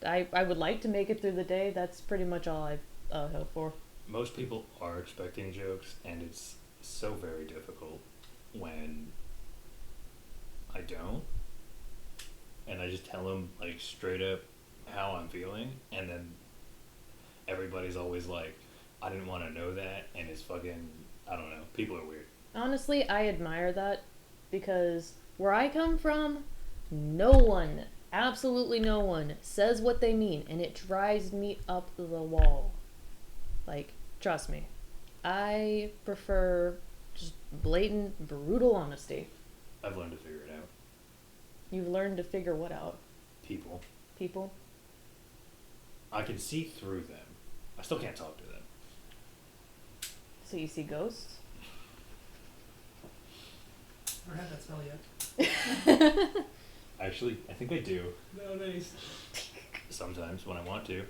Speaker 2: I would like to make it through the day. That's pretty much all I hope for.
Speaker 9: Most people are expecting jokes, and it's so very difficult when I don't. And I just tell them, like, straight up how I'm feeling, and then everybody's always like, I didn't want to know that, and it's fucking, I don't know, people are weird.
Speaker 2: Honestly, I admire that, because where I come from, no one, absolutely no one, says what they mean, and it drives me up the wall. Like, trust me. I prefer just blatant, brutal honesty.
Speaker 9: I've learned to figure it out.
Speaker 2: You've learned to figure what out?
Speaker 9: People.
Speaker 2: People?
Speaker 9: I can see through them. I still can't talk to them.
Speaker 2: So you see ghosts?
Speaker 1: Never had that spell yet.
Speaker 9: Actually, I think I do.
Speaker 1: No, nice.
Speaker 9: Sometimes when I want to.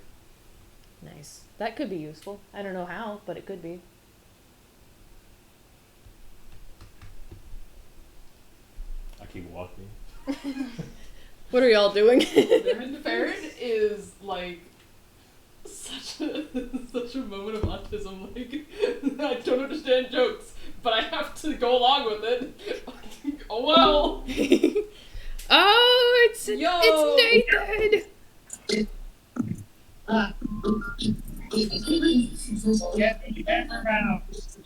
Speaker 2: Nice. That could be useful. I don't know how, but it could be.
Speaker 9: I keep walking.
Speaker 2: What are y'all doing?
Speaker 3: Farron is like such a moment of autism. Like, I don't understand jokes, but I have to go along with it. Oh well.
Speaker 2: Oh, it's Nathan.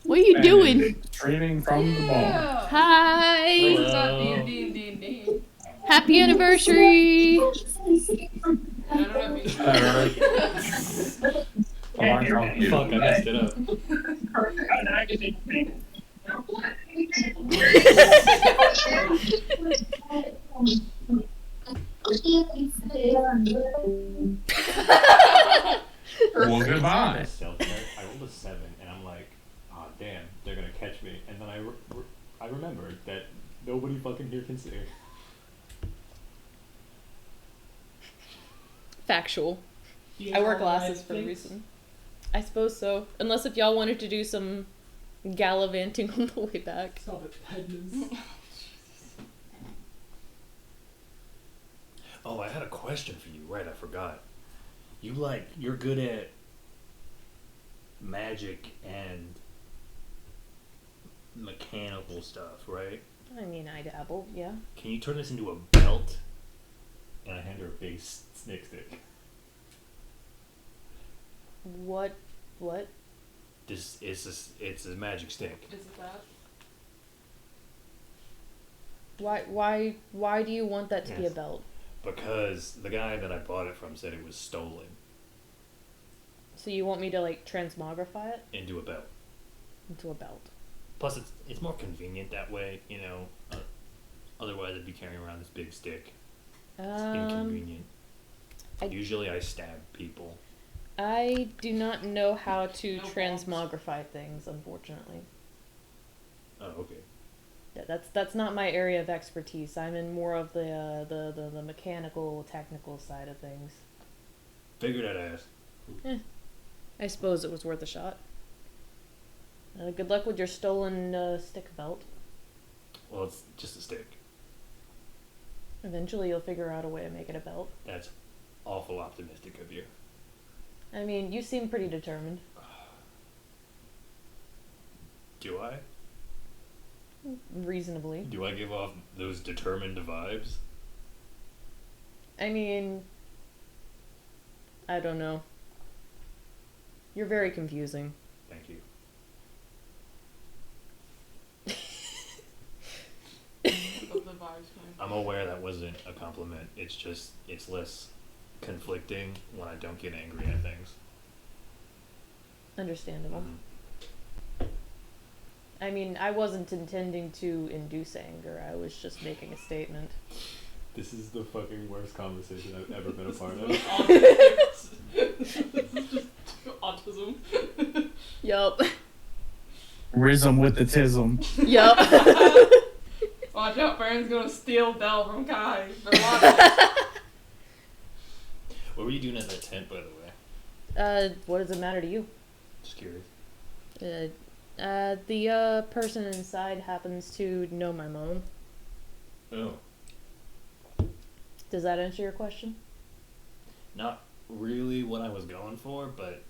Speaker 2: What are you doing?
Speaker 6: Training from the ball.
Speaker 3: Yeah.
Speaker 2: Hi.
Speaker 3: It's not D&D.
Speaker 2: Happy anniversary.
Speaker 3: I don't know if you
Speaker 9: Fuck, I messed it up.
Speaker 6: Well, goodbye.
Speaker 9: Stealth check. I rolled a 7, and I'm like, oh damn, they're gonna catch me. And then I remembered that nobody fucking here can see.
Speaker 2: Factual.
Speaker 1: You
Speaker 2: I wear
Speaker 1: all
Speaker 2: glasses
Speaker 1: right
Speaker 2: for a
Speaker 1: things?
Speaker 2: reason. I suppose so. Unless if y'all wanted to do some gallivanting on the way back.
Speaker 1: Stop it, Pednas.
Speaker 9: Oh, I had a question for you. Right, I forgot. You're good at magic and mechanical stuff, right?
Speaker 2: I mean, I dabble, yeah.
Speaker 9: Can you turn this into a belt? And I hand her a big snake stick.
Speaker 2: What?
Speaker 9: It's a magic stick.
Speaker 3: Is it that?
Speaker 2: Why do you want that to be a
Speaker 9: Yes.
Speaker 2: belt?
Speaker 9: Because the guy that I bought it from said it was stolen
Speaker 2: So you want me to like transmogrify it
Speaker 9: into a belt.
Speaker 2: into a belt?
Speaker 9: Plus, it's more convenient that way, you know. Otherwise, I'd be carrying around this big stick. It's inconvenient.
Speaker 2: I-
Speaker 9: Usually, I stab people.
Speaker 2: I do not know how to transmogrify things, unfortunately.
Speaker 9: Oh, okay.
Speaker 2: Yeah, that's not my area of expertise. I'm in more of the mechanical, technical side of things.
Speaker 9: Figured I'd ask.
Speaker 2: I suppose it was worth a shot. Good luck with your stolen stick belt.
Speaker 9: Well, it's just a stick.
Speaker 2: Eventually you'll figure out a way to make it a belt.
Speaker 9: That's awful optimistic of you.
Speaker 2: I mean, you seem pretty determined.
Speaker 9: Do I?
Speaker 2: Reasonably.
Speaker 9: Do I give off those determined vibes?
Speaker 2: I mean, I don't know. You're very confusing.
Speaker 9: Thank you.
Speaker 3: Of the vibes, man.
Speaker 9: I'm aware that wasn't a compliment. It's just, it's less conflicting when I don't get angry at things.
Speaker 2: Understandable. I mean, I wasn't intending to induce anger. I was just making a statement.
Speaker 9: This is the fucking worst conversation I've ever been a part of.
Speaker 3: This is just autism.
Speaker 2: Yup.
Speaker 6: Rhythm with the tism.
Speaker 2: Yup.
Speaker 3: Watch out, Baron's gonna steal Belle from Kai. Better watch it.
Speaker 9: What were you doing at that tent, by the way?
Speaker 2: What does it matter to you?
Speaker 9: Just curious.
Speaker 2: The person inside happens to know my mom.
Speaker 9: Oh.
Speaker 2: Does that answer your question?
Speaker 9: Not really what I was going for, but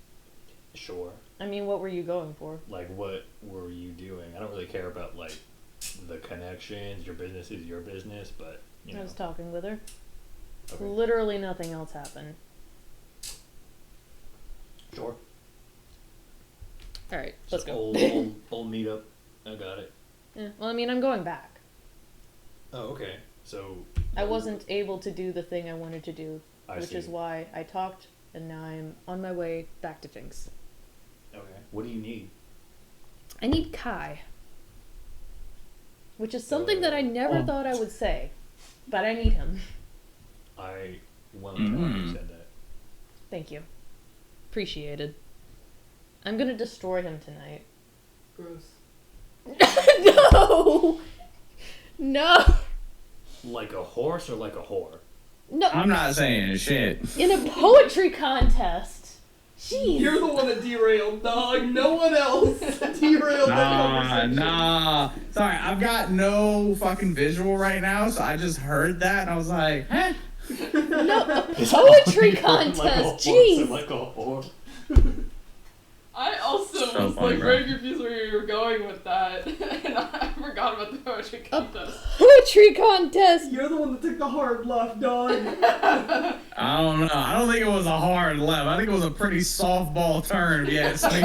Speaker 9: sure.
Speaker 2: I mean, what were you going for?
Speaker 9: Like, what were you doing? I don't really care about, like, the connections. Your business is your business, but, you know.
Speaker 2: I was talking with her.
Speaker 9: Okay.
Speaker 2: Literally nothing else happened.
Speaker 9: Sure.
Speaker 2: Alright, let's go.
Speaker 9: Old meetup. I got it.
Speaker 2: Yeah, well, I mean, I'm going back.
Speaker 9: Oh, okay. So...
Speaker 2: I wasn't able to do the thing I wanted to do, which
Speaker 9: see.
Speaker 2: is why I talked, and now I'm on my way back to Jinx.
Speaker 9: Okay. What do you need?
Speaker 2: I need Kai. Which is something that I never thought I would say, but I need him.
Speaker 9: I wasn't you said that.
Speaker 2: Thank you. Appreciated. I'm gonna destroy him tonight.
Speaker 1: Gross.
Speaker 2: No! No!
Speaker 9: Like a horse or like a whore?
Speaker 2: No.
Speaker 6: I'm not saying shit.
Speaker 2: In a poetry contest. Jeez.
Speaker 1: You're the one that derailed, dog. No one else derailed that conversation.
Speaker 6: Nah. Sorry, I've got no fucking visual right now, so I just heard that and I was like, huh?
Speaker 2: No, a poetry contest.
Speaker 9: Like a horse
Speaker 2: Jeez.
Speaker 9: and like a whore.
Speaker 3: I also
Speaker 6: So
Speaker 3: was
Speaker 6: funny,
Speaker 3: like
Speaker 6: bro.
Speaker 3: very confused where you were going with that, and I forgot about the poetry contest.
Speaker 2: Poetry contest.
Speaker 1: You're the one that took the hard left, dog.
Speaker 6: I don't know. I don't think it was a hard left. I think it was a pretty softball turn, if you ask me.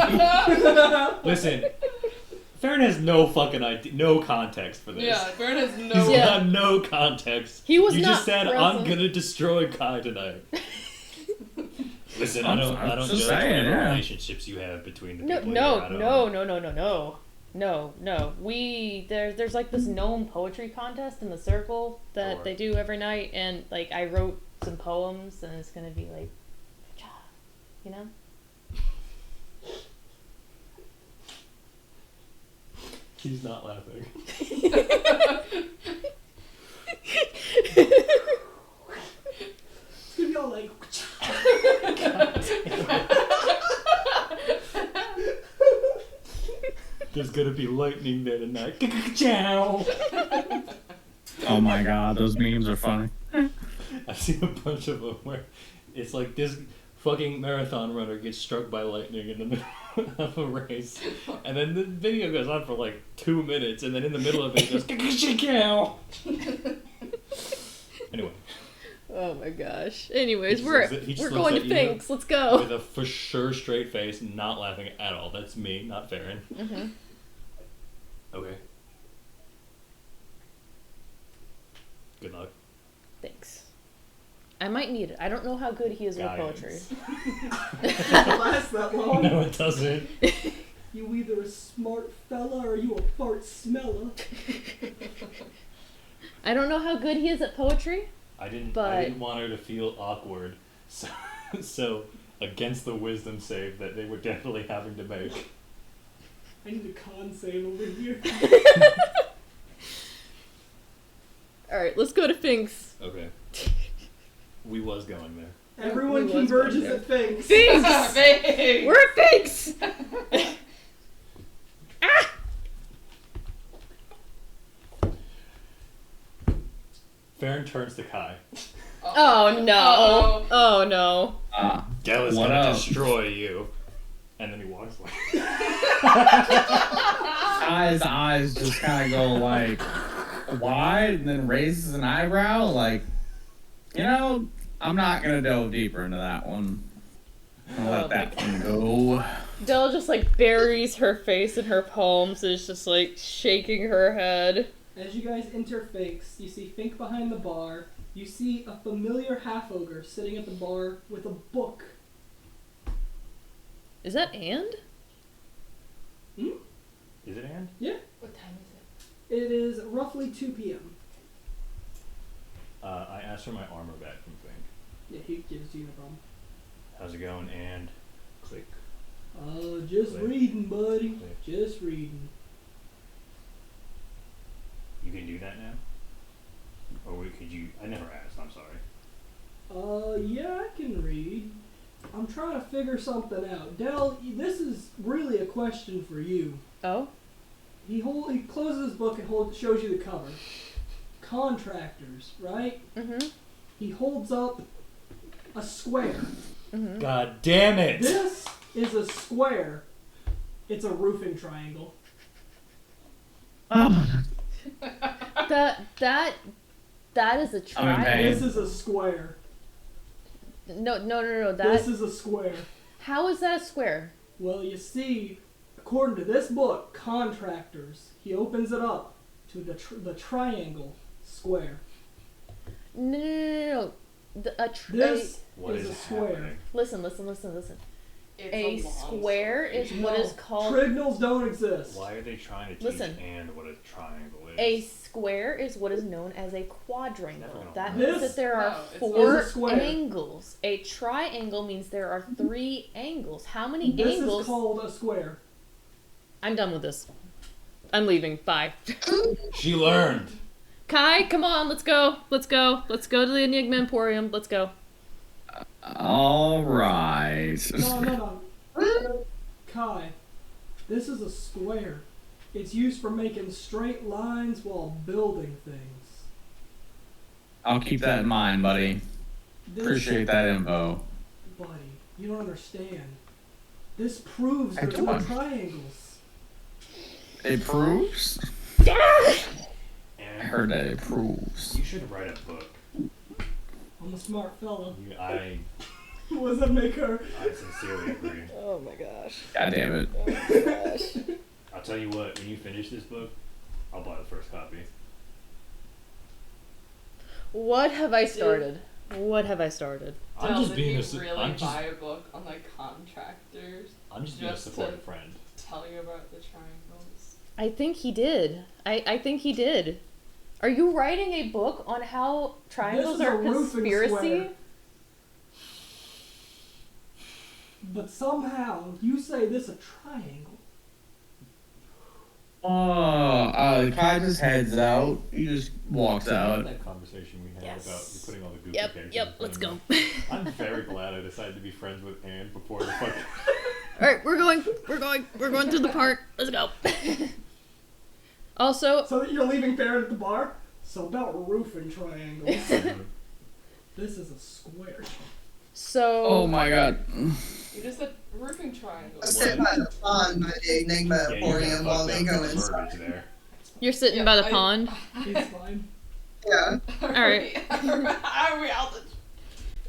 Speaker 9: Listen, Farron has no fucking idea, no context for this.
Speaker 3: Yeah, Baron has
Speaker 9: He's
Speaker 3: no.
Speaker 2: Yeah.
Speaker 9: got no context.
Speaker 2: He was
Speaker 9: You
Speaker 2: not
Speaker 9: just said, I'm
Speaker 2: present.
Speaker 9: gonna destroy Kai tonight. Listen, I don't
Speaker 6: I'm
Speaker 9: judge
Speaker 6: just
Speaker 9: whatever
Speaker 6: saying, yeah.
Speaker 9: relationships you have between the
Speaker 2: No,
Speaker 9: people
Speaker 2: no,
Speaker 9: you're out
Speaker 2: no,
Speaker 9: on.
Speaker 2: no, no, no, no. No. There's like this gnome poetry contest in the circle that
Speaker 9: Sure.
Speaker 2: they do every night, and like I wrote some poems, and it's gonna be like, you know.
Speaker 9: He's not laughing.
Speaker 1: It's gonna be all like.
Speaker 9: There's gonna be lightning there tonight. Ciao.
Speaker 6: Oh my god, those memes are funny.
Speaker 9: I've seen a bunch of them where it's like this fucking marathon runner gets struck by lightning in the middle of a race, and then the video goes on for like 2 minutes, and then in the middle of it it goes ciao. Anyway.
Speaker 2: Oh my gosh. Anyways,
Speaker 9: He
Speaker 2: we're
Speaker 9: just
Speaker 2: we're
Speaker 9: looks
Speaker 2: going
Speaker 9: at
Speaker 2: to
Speaker 9: you
Speaker 2: Finks. Let's go.
Speaker 9: With a for sure straight face, not laughing at all. That's me, not Farron.
Speaker 2: Mm-hmm.
Speaker 9: Okay. Good luck.
Speaker 2: Thanks. I might need it. I don't know how good he is with poetry.
Speaker 9: Guidance.
Speaker 1: It doesn't last that long.
Speaker 9: No, it doesn't.
Speaker 1: You either a smart fella or you a fart smeller.
Speaker 2: I don't know how good he is at poetry.
Speaker 9: I didn't
Speaker 2: But-
Speaker 9: want her to feel awkward, so against the wisdom save that they were definitely having to make.
Speaker 1: I need a con save over here.
Speaker 2: Alright, let's go to Finks.
Speaker 9: Okay. We was going there.
Speaker 1: Everyone
Speaker 2: We was
Speaker 1: converges
Speaker 2: going
Speaker 1: at Finks.
Speaker 2: Finks!
Speaker 3: Thanks.
Speaker 2: We're at Finks!
Speaker 9: Farron turns to Kai.
Speaker 2: Oh no.
Speaker 3: Uh-oh.
Speaker 2: Oh no.
Speaker 9: Gel is
Speaker 6: What
Speaker 9: gonna
Speaker 6: up?
Speaker 9: destroy you. And then he walks away.
Speaker 6: Kai's eyes just kind of go like wide and then raises an eyebrow like, I'm not going to delve deeper into that one. I'll let that one go.
Speaker 2: Dell just like buries her face in her palms and is just like shaking her head.
Speaker 1: As you guys enter Finks, you see Fink behind the bar. You see a familiar half-ogre sitting at the bar with a book.
Speaker 2: Is that and?
Speaker 9: Is it Anne?
Speaker 1: Yeah.
Speaker 3: What time is it?
Speaker 1: It is roughly 2 p.m.
Speaker 9: I asked for my armor back from Fink.
Speaker 1: Yeah, he gives you no problem.
Speaker 9: How's it going? And click.
Speaker 1: Just
Speaker 9: Click.
Speaker 1: reading, buddy.
Speaker 9: Click.
Speaker 1: Just reading.
Speaker 9: You can do that now? Or could you? I never asked. I'm sorry.
Speaker 1: Yeah, I can read. I'm trying to figure something out. Dell, this is really a question for you.
Speaker 2: Oh?
Speaker 1: He closes his book and shows you the cover. Contractors, right?
Speaker 2: Mm-hmm.
Speaker 1: He holds up a square.
Speaker 2: Mm-hmm.
Speaker 9: God damn it!
Speaker 1: This is a square. It's a roofing triangle.
Speaker 2: That is a triangle.
Speaker 6: Hey.
Speaker 1: This is a square.
Speaker 2: No.
Speaker 1: This is a square.
Speaker 2: How is that a square?
Speaker 1: Well, you see, according to this book, contractors, he opens it up to the triangle square.
Speaker 2: No.
Speaker 1: This
Speaker 9: What
Speaker 1: is
Speaker 9: is
Speaker 1: a square.
Speaker 9: happening?
Speaker 2: Listen.
Speaker 3: It's
Speaker 2: A
Speaker 3: long
Speaker 2: square
Speaker 3: story.
Speaker 2: is what is called
Speaker 1: Trigonals don't exist.
Speaker 9: Why are they trying to teach
Speaker 2: Listen.
Speaker 9: and what a triangle is?
Speaker 2: a square is what is known as a quadrangle.
Speaker 9: Never gonna
Speaker 2: That
Speaker 9: learn.
Speaker 2: means that there are
Speaker 3: No, it's
Speaker 2: four
Speaker 1: not a square.
Speaker 2: angles. A triangle means there are 3 angles. How many
Speaker 1: This
Speaker 2: angles?
Speaker 1: is called a square.
Speaker 2: I'm done with this. I'm leaving. Bye.
Speaker 9: She learned.
Speaker 2: Kai, come on, let's go. Let's go to the Enigma Emporium. Let's go.
Speaker 6: All right.
Speaker 1: No. Kai, this is a square. It's used for making straight lines while building things.
Speaker 6: I'll keep that in mind, buddy.
Speaker 1: This,
Speaker 6: Appreciate that info.
Speaker 1: buddy, you don't understand. This proves
Speaker 6: I
Speaker 1: there's
Speaker 6: do
Speaker 1: no
Speaker 6: un-
Speaker 1: triangles.
Speaker 6: It proves? I
Speaker 9: And
Speaker 6: heard that it proves.
Speaker 9: you should write a book.
Speaker 1: I'm a smart fella.
Speaker 9: I
Speaker 1: What does that make her?
Speaker 9: sincerely agree.
Speaker 2: Oh my gosh.
Speaker 6: God damn it.
Speaker 2: Oh my gosh.
Speaker 9: I'll tell you what, when you finish this book, I'll buy the first copy.
Speaker 2: What have I started? What have I started?
Speaker 9: I'm
Speaker 3: Del,
Speaker 9: just
Speaker 3: did
Speaker 9: being
Speaker 3: you
Speaker 9: a
Speaker 3: really
Speaker 9: I'm just,
Speaker 3: buy a book on like contractors?
Speaker 9: I'm just being a
Speaker 3: just to-
Speaker 9: supportive friend.
Speaker 3: Tell you about the triangles.
Speaker 2: I think he did. I think he did. Are you writing a book on how triangles
Speaker 1: This is
Speaker 2: are
Speaker 1: a roofing
Speaker 2: conspiracy?
Speaker 1: square. But somehow you say this a triangle.
Speaker 6: Kai just heads out. He just walks out.
Speaker 9: That conversation we had
Speaker 2: Yes.
Speaker 9: about you putting all the duplications.
Speaker 2: Yep, let's go.
Speaker 9: I'm very glad I decided to be friends with Anne before the fuck.
Speaker 2: Alright, we're going to the park. Let's go. Also,
Speaker 1: So that you're leaving Barrett at the bar? So about roofing triangles. This is a square.
Speaker 2: so
Speaker 6: Oh my god.
Speaker 3: You just said roofing triangle.
Speaker 4: I sit by the pond by the Enigma
Speaker 9: Yeah, you
Speaker 4: Emporium
Speaker 9: kinda
Speaker 4: while
Speaker 9: fucked
Speaker 4: they
Speaker 9: up
Speaker 4: go
Speaker 9: the
Speaker 4: inside.
Speaker 9: verbiage there.
Speaker 2: you're sitting
Speaker 3: Yeah,
Speaker 2: by the
Speaker 3: I-
Speaker 2: pond.
Speaker 1: It's fine.
Speaker 4: Yeah.
Speaker 2: Alright.
Speaker 3: Are we out the...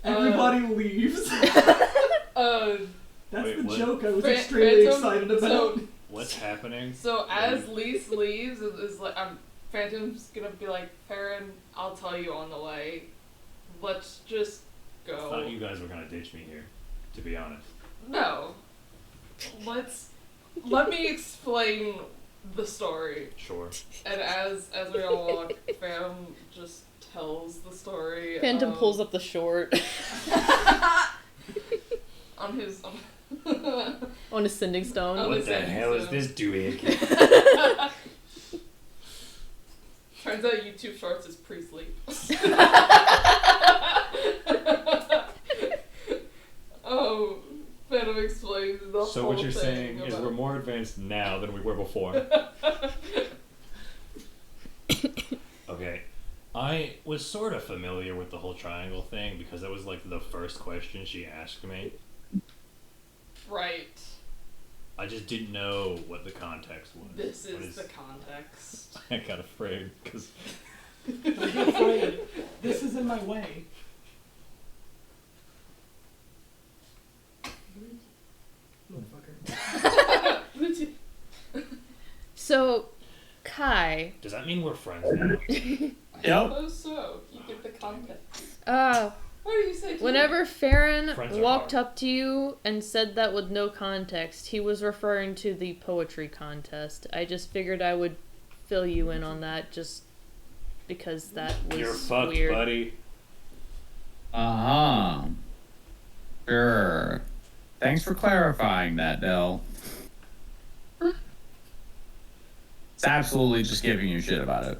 Speaker 1: Everybody leaves. That's
Speaker 9: Wait,
Speaker 1: the
Speaker 9: what?
Speaker 1: joke I was
Speaker 3: Phantom-
Speaker 1: extremely excited about.
Speaker 3: So,
Speaker 9: What's happening?
Speaker 3: so as Lise leaves, is like Phantom's gonna be like, Farron, I'll tell you on the way. Let's just
Speaker 9: I
Speaker 3: go.
Speaker 9: thought you guys were gonna ditch me here, to be honest.
Speaker 3: No. Let me explain the story.
Speaker 9: Sure.
Speaker 3: And as we all walk, Phantom just tells the story.
Speaker 2: Phantom pulls up the short.
Speaker 3: On his
Speaker 2: On a sending stone.
Speaker 3: Oh.
Speaker 9: What the hell is this doing?
Speaker 3: Turns out YouTube Shorts is pre-sleep. Oh, Phantom explains the
Speaker 9: So
Speaker 3: whole
Speaker 9: what you're
Speaker 3: thing
Speaker 9: saying is
Speaker 3: about-
Speaker 9: we're more advanced now than we were before. Okay. I was sort of familiar with the whole triangle thing because that was like the first question she asked me.
Speaker 3: Right.
Speaker 9: I just didn't know what the context was.
Speaker 3: This
Speaker 9: What
Speaker 3: is the context.
Speaker 9: I got afraid because
Speaker 1: Don't be afraid. This is in my way. Motherfucker.
Speaker 2: So, Kai,
Speaker 9: does that mean we're friends now?
Speaker 3: I suppose so. You get the context. What do you say to
Speaker 2: whenever Farron
Speaker 9: Friends are
Speaker 2: walked
Speaker 9: hard.
Speaker 2: up to you and said that with no context, he was referring to the poetry contest. I just figured I would fill you in on that just because that was
Speaker 9: You're fucked,
Speaker 2: weird.
Speaker 9: buddy.
Speaker 6: Uh-huh. Sure. Thanks for clarifying that, Dell. It's absolutely just giving you shit about it.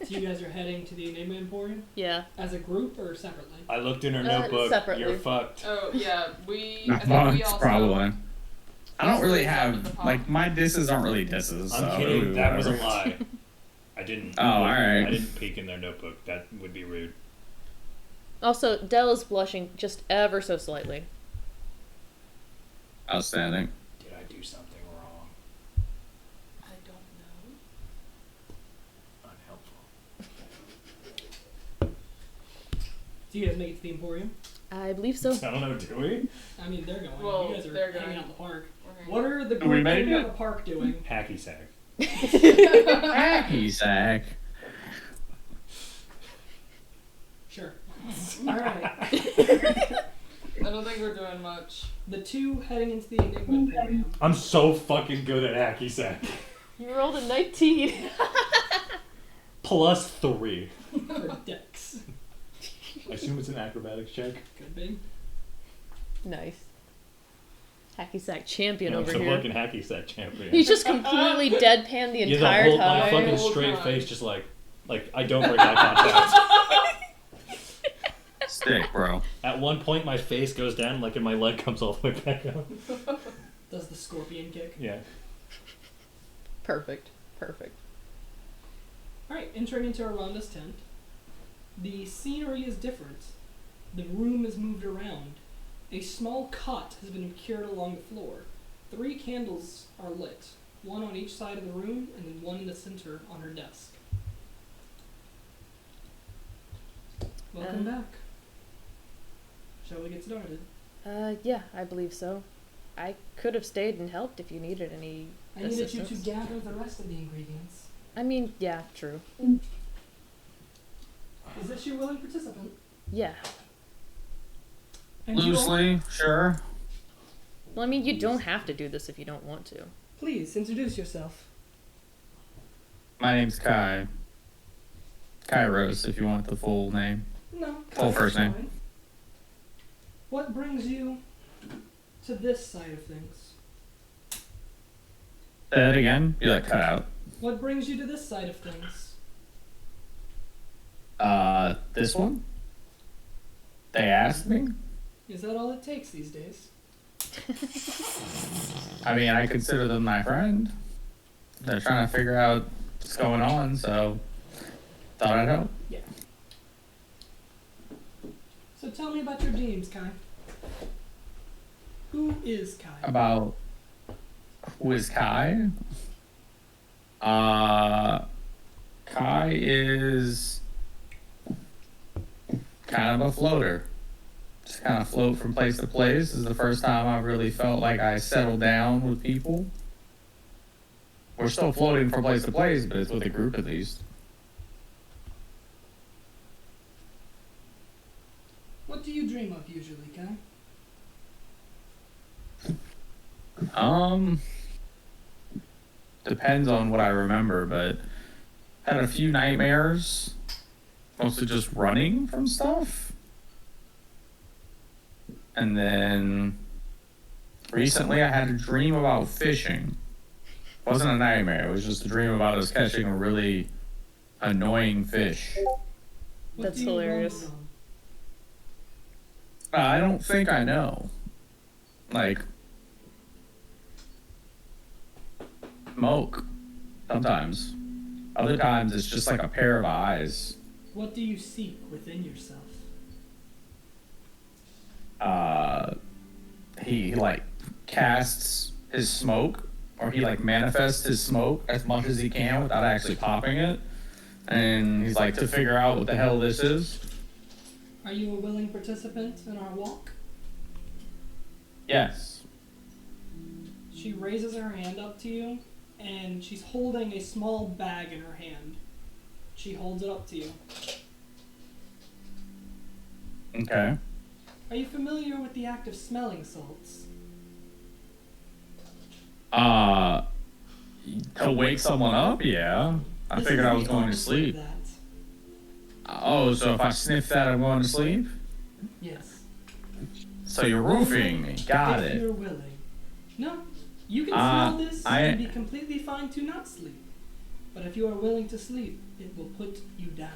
Speaker 1: So you guys are heading to the Enigma Emporium
Speaker 2: Yeah.
Speaker 1: as a group or separately?
Speaker 9: I looked in her notebook.
Speaker 2: separately.
Speaker 9: You're fucked.
Speaker 3: Oh yeah, I think we
Speaker 6: Once,
Speaker 3: also
Speaker 6: probably. I don't really
Speaker 3: Also
Speaker 6: have,
Speaker 3: something to
Speaker 6: like, my disses aren't really disses,
Speaker 9: I'm
Speaker 6: so
Speaker 9: kidding. That was a
Speaker 6: whatever.
Speaker 9: lie. I didn't.
Speaker 6: Oh, alright.
Speaker 9: I didn't peek in their notebook. That would be rude.
Speaker 2: Also, Dell is blushing just ever so slightly.
Speaker 6: Outstanding.
Speaker 9: Did I do something wrong?
Speaker 3: I don't know.
Speaker 9: Unhelpful.
Speaker 1: Do you guys make it to the Emporium?
Speaker 2: I believe so.
Speaker 9: I don't know. Do we?
Speaker 1: I mean, they're going.
Speaker 3: Well,
Speaker 1: you guys are
Speaker 3: they're
Speaker 1: hanging
Speaker 3: going.
Speaker 1: out in the park.
Speaker 3: Okay.
Speaker 1: What are the
Speaker 6: Do we
Speaker 1: group
Speaker 6: make
Speaker 1: hanging out
Speaker 6: it?
Speaker 1: in the park doing?
Speaker 9: Hacky sack.
Speaker 6: Hacky sack.
Speaker 1: Sure. Alright.
Speaker 3: I don't think we're doing much.
Speaker 1: The two heading into the Enigma Emporium.
Speaker 9: I'm so fucking good at hacky sack.
Speaker 2: You rolled a 19.
Speaker 9: +3.
Speaker 1: For Dex.
Speaker 9: I assume it's an acrobatics check.
Speaker 1: Could be.
Speaker 2: Nice. Hacky sack champion
Speaker 9: No,
Speaker 2: over
Speaker 9: it's a
Speaker 2: here.
Speaker 9: fucking hacky sack champion.
Speaker 2: He's just completely deadpan the
Speaker 9: Yeah,
Speaker 2: entire
Speaker 9: the whole, my
Speaker 2: time.
Speaker 9: fucking
Speaker 3: Whole
Speaker 9: straight
Speaker 3: time.
Speaker 9: face, just like I don't break eye contact.
Speaker 6: Stick, bro.
Speaker 9: At one point, my face goes down, like, and my leg comes all the way back up.
Speaker 1: Does the scorpion kick.
Speaker 9: Yeah.
Speaker 2: Perfect. Perfect.
Speaker 1: Alright, entering into Aranda's tent. The scenery is different. The room is moved around. A small cot has been procured along the floor. 3 candles are lit, one on each side of the room, and then one in the center on her desk. Welcome back. Shall we get started?
Speaker 2: Yeah, I believe so. I could have stayed and helped if you needed any
Speaker 1: I needed you to
Speaker 2: assistance.
Speaker 1: gather the rest of the ingredients.
Speaker 2: I mean, yeah, true.
Speaker 1: Is this your willing participant?
Speaker 2: Yeah.
Speaker 1: And you are?
Speaker 6: Loosely, sure.
Speaker 2: Well, I mean, you don't have to do this if you don't want to.
Speaker 1: Please introduce yourself.
Speaker 6: My name's Kai. Kairos, if you want the full name.
Speaker 1: No.
Speaker 6: Full first name.
Speaker 1: fine. What brings you to this side of things?
Speaker 6: Say that again. You like cut out.
Speaker 1: What brings you to this side of things?
Speaker 6: This one? They asked me?
Speaker 1: Is that all it takes these days?
Speaker 6: I mean, I consider them my friend. They're trying to figure out what's going on, so thought I'd help.
Speaker 1: Yeah. So tell me about your dreams, Kai. Who is Kai?
Speaker 6: About who is Kai? Kai is kind of a floater. Just kind of float from place to place. This is the first time I've really felt like I settled down with people. We're still floating from place to place, but it's with a group at least.
Speaker 1: What do you dream of usually, Kai?
Speaker 6: Depends on what I remember, but had a few nightmares. Mostly just running from stuff. And then recently I had a dream about fishing. It wasn't a nightmare, it was just a dream about us catching a really annoying fish.
Speaker 1: What
Speaker 2: That's
Speaker 1: do you
Speaker 2: hilarious.
Speaker 1: roll
Speaker 6: I don't think I know. Like, smoke. Sometimes. Other times it's just like a pair of eyes.
Speaker 1: What do you seek within yourself?
Speaker 6: He like casts his smoke, or he like manifests his smoke as much as he can without actually popping it. And he's like, to figure out what the hell this is.
Speaker 1: Are you a willing participant in our walk?
Speaker 6: Yes.
Speaker 1: She raises her hand up to you, and she's holding a small bag in her hand. She holds it up to you.
Speaker 6: Okay.
Speaker 1: Are you familiar with the act of smelling salts?
Speaker 6: To wake someone up, yeah. I
Speaker 1: This
Speaker 6: figured
Speaker 1: is
Speaker 6: I was
Speaker 1: the
Speaker 6: going to
Speaker 1: opposite
Speaker 6: sleep.
Speaker 1: of that.
Speaker 6: Oh, so if I sniff that, I'm going to sleep?
Speaker 1: Yes.
Speaker 6: So you're roofing me. Got
Speaker 1: If
Speaker 6: it.
Speaker 1: you're willing. No, you can smell this
Speaker 6: I-
Speaker 1: and be completely fine to not sleep. But if you are willing to sleep, it will put you down.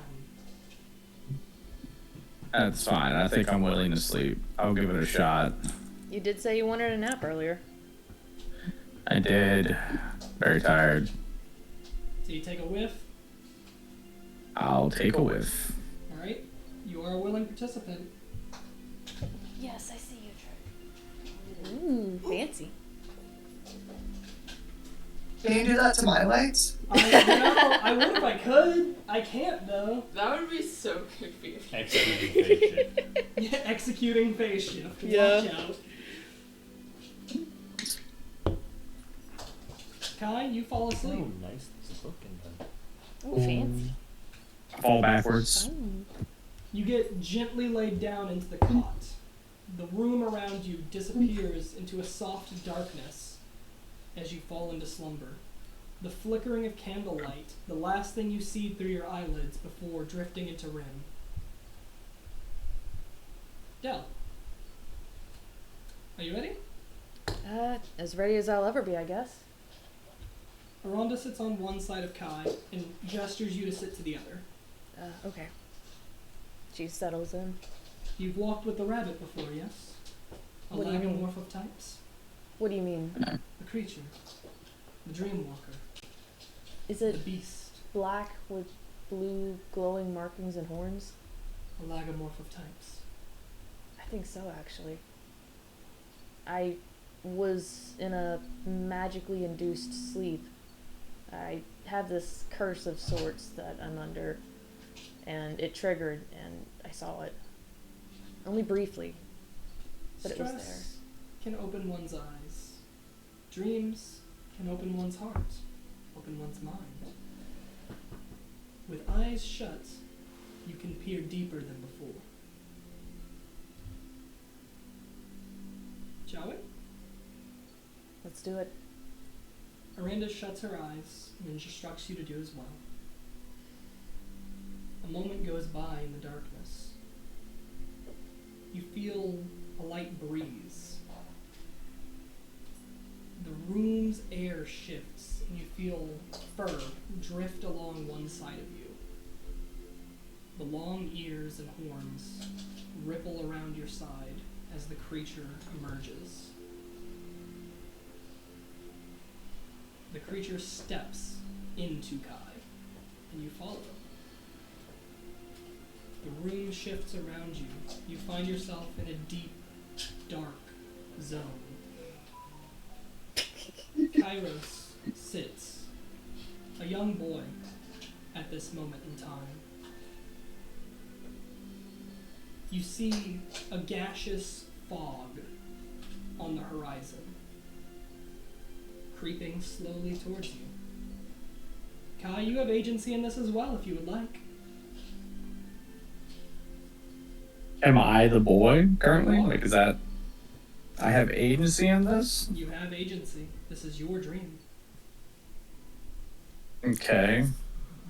Speaker 6: That's fine. I think I'm willing to sleep. I'll give it a shot.
Speaker 2: You did say you wanted a nap earlier.
Speaker 6: I did. Very tired.
Speaker 1: So you take a whiff.
Speaker 6: I'll take a whiff.
Speaker 1: Alright. You are a willing participant.
Speaker 2: Yes, I see you, Trey. Ooh, fancy.
Speaker 4: Can you do that to my legs?
Speaker 1: I would if I could. I can't though.
Speaker 3: That would be so confusing.
Speaker 9: Executing face shift.
Speaker 1: Yeah, executing phase shift.
Speaker 2: Yeah.
Speaker 1: Watch out. Kai, you fall asleep.
Speaker 9: Oh, nice. There's a book in there.
Speaker 2: Oh, fancy.
Speaker 6: Fall backwards.
Speaker 2: Oh.
Speaker 1: You get gently laid down into the cot. The room around you disappears into a soft darkness as you fall into slumber. The flickering of candlelight, the last thing you see through your eyelids before drifting into REM. Del, are you ready?
Speaker 2: As ready as I'll ever be, I guess.
Speaker 1: Aranda sits on one side of Kai and gestures you to sit to the other.
Speaker 2: Okay. She settles in.
Speaker 1: You've walked with the rabbit before, yes? A
Speaker 2: What do you mean?
Speaker 1: lagomorph of types?
Speaker 2: What do you mean?
Speaker 1: The creature. The dreamwalker.
Speaker 2: Is
Speaker 1: The
Speaker 2: it
Speaker 1: beast.
Speaker 2: black with blue glowing markings and horns?
Speaker 1: A lagomorph of types.
Speaker 2: I think so, actually. I was in a magically induced sleep. I have this curse of sorts that I'm under, and it triggered, and I saw it. Only briefly, but it was there.
Speaker 1: Stress can open one's eyes. Dreams can open one's heart, open one's mind. With eyes shut, you can peer deeper than before. Shall we?
Speaker 2: Let's do it.
Speaker 1: Aranda shuts her eyes and instructs you to do as well. A moment goes by in the darkness. You feel a light breeze. The room's air shifts and you feel fur drift along one side of you. The long ears and horns ripple around your side as the creature emerges. The creature steps into Kai, and you follow. The room shifts around you. You find yourself in a deep, dark zone. Kairos sits, a young boy, at this moment in time. You see a gaseous fog on the horizon, creeping slowly towards you. Kai, you have agency in this as well if you would like.
Speaker 6: Am I the boy currently? Like, is that... I have agency in this?
Speaker 1: You have agency. This is your dream.
Speaker 6: Okay.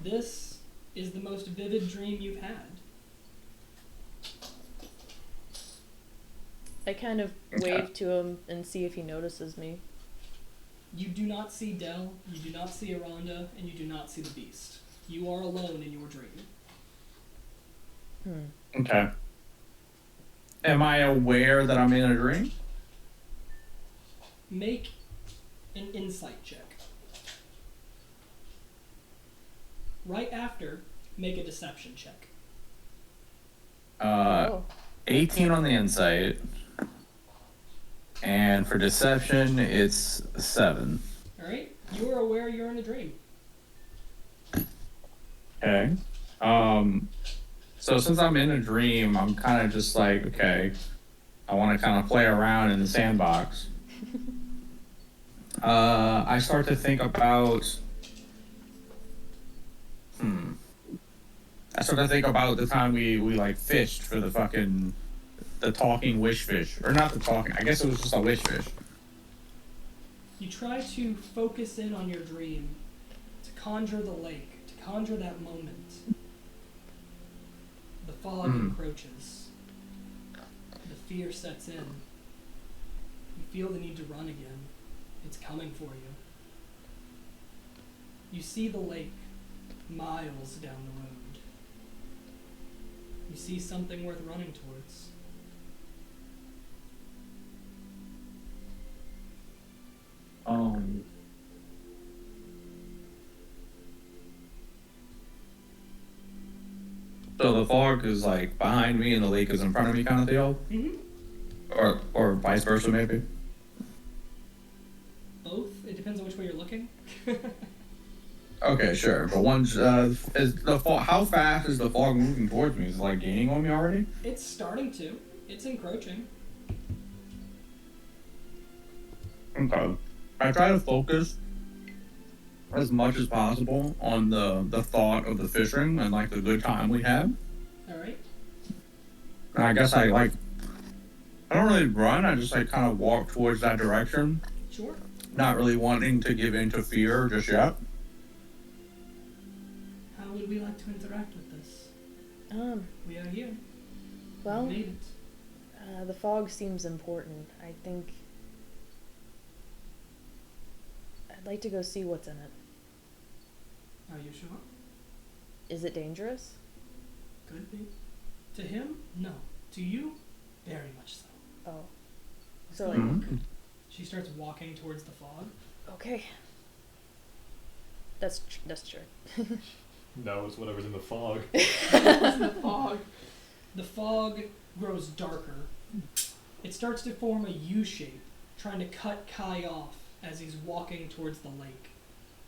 Speaker 1: This is the most vivid dream you've had.
Speaker 2: I kind of wave to him and see if he notices me.
Speaker 1: You do not see Dell, you do not see Aranda, and you do not see the beast. You are alone in your dream.
Speaker 6: Okay. Am I aware that I'm in a dream?
Speaker 1: Make an insight check. Right after, make a deception check.
Speaker 6: 18 on the insight. And for deception, it's 7.
Speaker 1: Alright? You are aware you're in a dream.
Speaker 6: Okay. So since I'm in a dream, I'm kind of just like, okay, I want to kind of play around in the sandbox. I start to think about, I start to think about the time we like fished for the talking wish fish. Or not the talking, I guess it was just a wish fish.
Speaker 1: You try to focus in on your dream, to conjure the lake, to conjure that moment. The fog encroaches. The fear sets in. You feel the need to run again. It's coming for you. You see the lake miles down the road. You see something worth running towards.
Speaker 6: So the fog is like behind me and the lake is in front of me, kind of deal, or vice versa, maybe.
Speaker 1: Both. It depends on which way you're looking.
Speaker 6: Okay, sure. But one's is the fog. How fast is the fog moving towards me? Is it like gaining on me already?
Speaker 1: It's starting to. It's encroaching.
Speaker 6: Okay. I try to focus as much as possible on the thought of the fishing and like the good time we had.
Speaker 1: All right.
Speaker 6: And I guess I don't really run. I just like kind of walk towards that direction.
Speaker 1: Sure.
Speaker 6: Not really wanting to give in to fear just yet.
Speaker 1: How would we like to interact with this?
Speaker 2: We
Speaker 1: We are here.
Speaker 2: well,
Speaker 1: We made it.
Speaker 2: the fog seems important. I think I'd like to go see what's in it.
Speaker 1: Are you sure?
Speaker 2: Is it dangerous?
Speaker 1: Could be. To him, no. To you, very much so.
Speaker 2: Oh,
Speaker 1: Let's
Speaker 2: so
Speaker 1: go
Speaker 2: like,
Speaker 1: look. She starts walking towards the fog.
Speaker 2: okay. That's true.
Speaker 9: No, it's whatever's in the fog.
Speaker 3: It's the fog.
Speaker 1: The fog grows darker. It starts to form a U shape, trying to cut Kai off as he's walking towards the lake.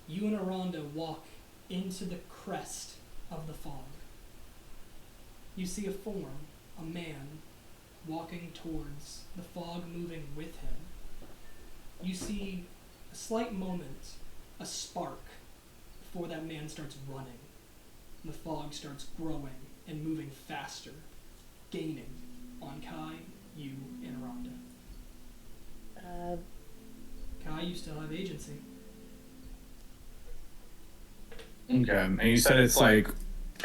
Speaker 1: You and Aranda walk into the crest of the fog. You see a form, a man, walking towards the fog, moving with him. You see a slight moment, a spark, before that man starts running. The fog starts growing and moving faster, gaining on Kai, you, and Aranda. Kai, you still have agency.
Speaker 6: Okay. And you said it's like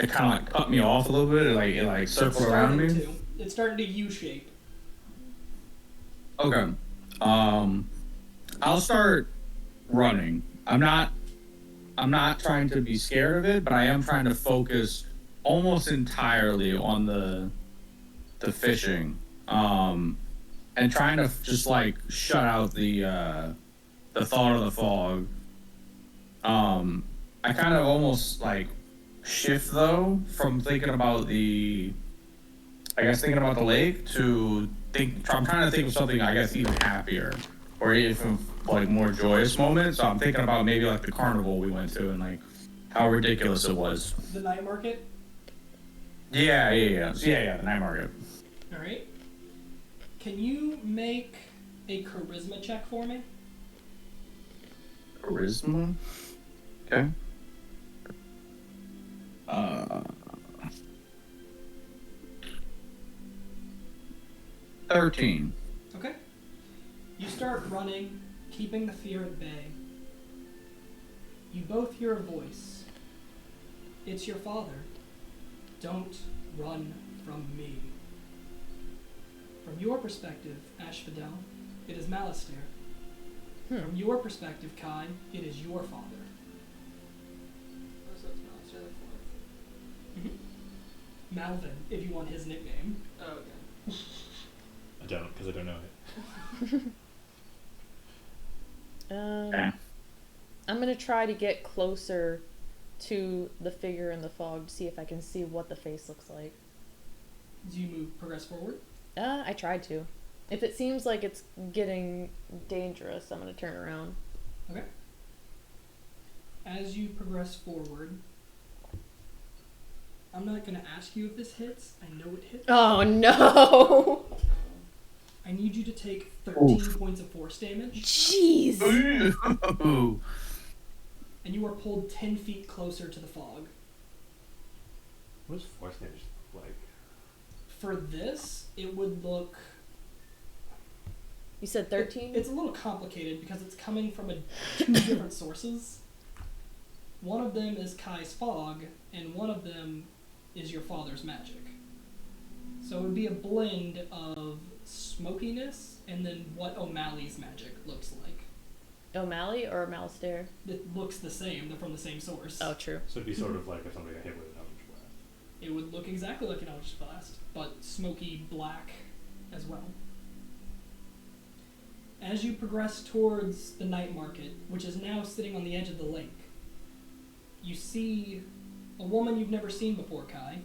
Speaker 6: it kind of like cut me off a little bit. It like circled around me.
Speaker 1: It's starting to U-shape.
Speaker 6: Okay. I'll start running. I'm not trying to be scared of it, but I am trying to focus almost entirely on the fishing. And trying to just like shut out the thought of the fog. I kind of almost like shift though from thinking about the lake to I'm trying to think of something I guess even happier or even like more joyous moment. So I'm thinking about maybe like the carnival we went to and like how ridiculous it was.
Speaker 1: The night market?
Speaker 6: Yeah, the night market.
Speaker 1: All right. Can you make a charisma check for me?
Speaker 6: Charisma? Okay. 13.
Speaker 1: Okay. You start running, keeping the fear at bay. You both hear a voice. It's your father. Don't run from me. From your perspective, Ashfidel, it is Malistair. From your perspective, Kai, it is your father.
Speaker 3: Oh, so it's Monster the Fourth.
Speaker 1: Malvin, if you want his nickname.
Speaker 3: Oh, okay.
Speaker 9: I don't, because I don't know it.
Speaker 2: I'm gonna try to get closer to the figure in the fog to see if I can see what the face looks like.
Speaker 1: Do you progress forward?
Speaker 2: I tried to. If it seems like it's getting dangerous, I'm gonna turn around.
Speaker 1: Okay. As you progress forward, I'm not gonna ask you if this hits. I know it hits.
Speaker 2: Oh no!
Speaker 1: I need you to take 13 points of force damage.
Speaker 2: Jeez!
Speaker 1: And you are pulled 10 feet closer to the fog.
Speaker 9: What does force damage look like?
Speaker 1: For this, it would look...
Speaker 2: You said 13?
Speaker 1: It's a little complicated because it's coming from two different sources. One of them is Kai's fog, and one of them is your father's magic. So it would be a blend of smokiness and then what O'Malley's magic looks like.
Speaker 2: O'Malley or Malistair?
Speaker 1: It looks the same. They're from the same source.
Speaker 2: Oh, true.
Speaker 9: So it'd be sort of like if somebody got hit with an Eldritch Blast.
Speaker 1: It would look exactly like an Eldritch Blast, but smoky black as well. As you progress towards the night market, which is now sitting on the edge of the lake, you see a woman you've never seen before, Kai.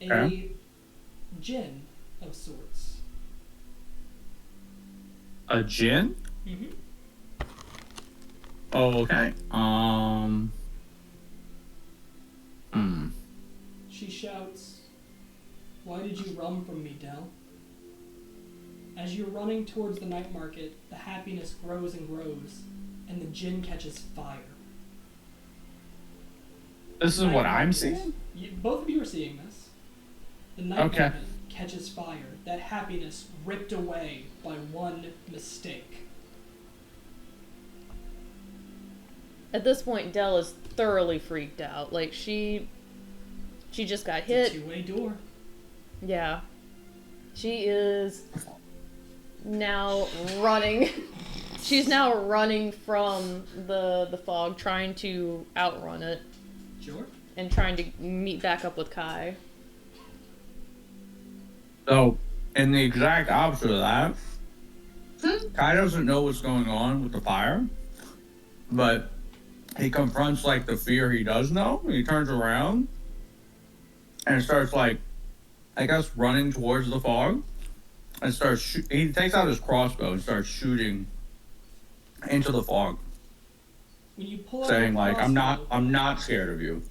Speaker 1: A djinn of sorts.
Speaker 6: A djinn?
Speaker 1: Mm-hmm.
Speaker 6: Oh, okay.
Speaker 1: She shouts, "Why did you run from me, Del?" As you're running towards the night market, the happiness grows and grows, and the djinn catches fire.
Speaker 6: This is
Speaker 1: Night
Speaker 6: what I'm
Speaker 1: market-
Speaker 6: seeing?
Speaker 1: Both of you are seeing this. The night
Speaker 6: Okay.
Speaker 1: market catches fire. That happiness ripped away by one mistake.
Speaker 2: At this point, Dell is thoroughly freaked out. Like, she just got hit.
Speaker 1: It's a two-way door.
Speaker 2: Yeah. She is now running. She's now running from the fog, trying to outrun it.
Speaker 1: Sure.
Speaker 2: And trying to meet back up with Kai.
Speaker 6: So, in the exact opposite of that, Kai doesn't know what's going on with the fire, but he confronts, like, the fear he does know, and he turns around and starts, like, I guess, running towards the fog, and starts he takes out his crossbow and starts shooting into the fog,
Speaker 1: When you pull out
Speaker 6: saying,
Speaker 1: your
Speaker 6: like,
Speaker 1: crossbow,
Speaker 6: I'm not scared of you.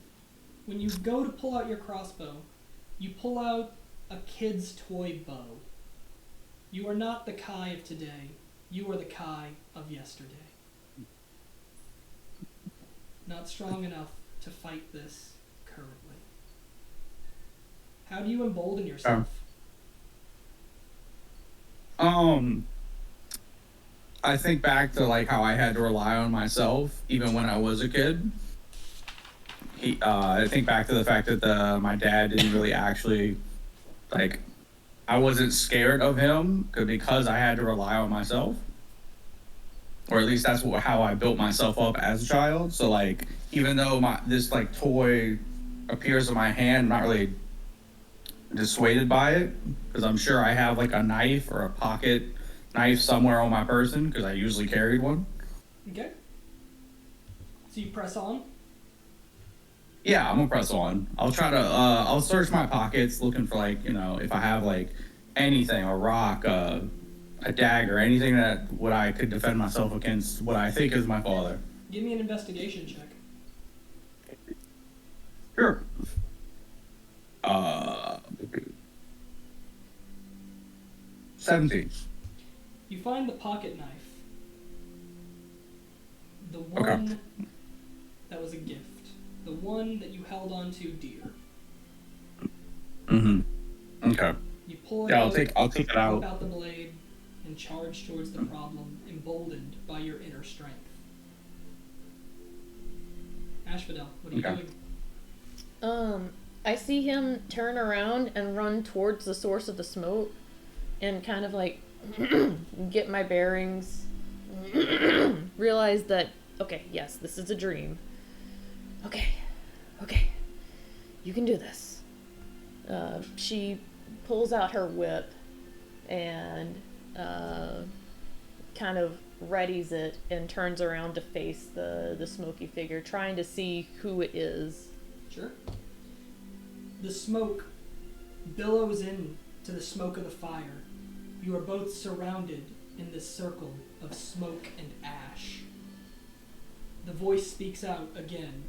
Speaker 1: when you go to pull out your crossbow, you pull out a kid's toy bow. You are not the Kai of today. You are the Kai of yesterday. Not strong enough to fight this currently. How do you embolden yourself?
Speaker 6: I think back to, like, how I had to rely on myself even when I was a kid. I think back to the fact that my dad didn't really actually, like, I wasn't scared of him because I had to rely on myself. Or at least that's how I built myself up as a child. So, like, even though this, like, toy appears in my hand, I'm not really dissuaded by it, because I'm sure I have, like, a knife or a pocket knife somewhere on my person, because I usually carried one.
Speaker 1: Okay. So you press on?
Speaker 6: Yeah, I'm gonna press on. I'll try to, I'll search my pockets looking for, like, you know, if I have, like, anything, a rock, a dagger, anything that I could defend myself against what I think is my father.
Speaker 1: Give me an investigation check.
Speaker 6: Sure. 17.
Speaker 1: You find the pocket knife. The
Speaker 6: Okay.
Speaker 1: one that was a gift. The one that you held on to dear.
Speaker 6: Mm-hmm. Okay.
Speaker 1: You pull it
Speaker 6: Yeah,
Speaker 1: out,
Speaker 6: I'll take it
Speaker 1: whip
Speaker 6: out.
Speaker 1: out the blade, and charge towards the problem, emboldened by your inner strength. Ashfidel, what are you
Speaker 6: Okay.
Speaker 1: doing?
Speaker 2: I see him turn around and run towards the source of the smoke and kind of like get my bearings. Realize that, okay, yes, this is a dream. Okay, you can do this. She pulls out her whip and kind of readies it and turns around to face the smoky figure, trying to see who it is.
Speaker 1: Sure. The smoke billows in to the smoke of the fire. You are both surrounded in this circle of smoke and ash. The voice speaks out again,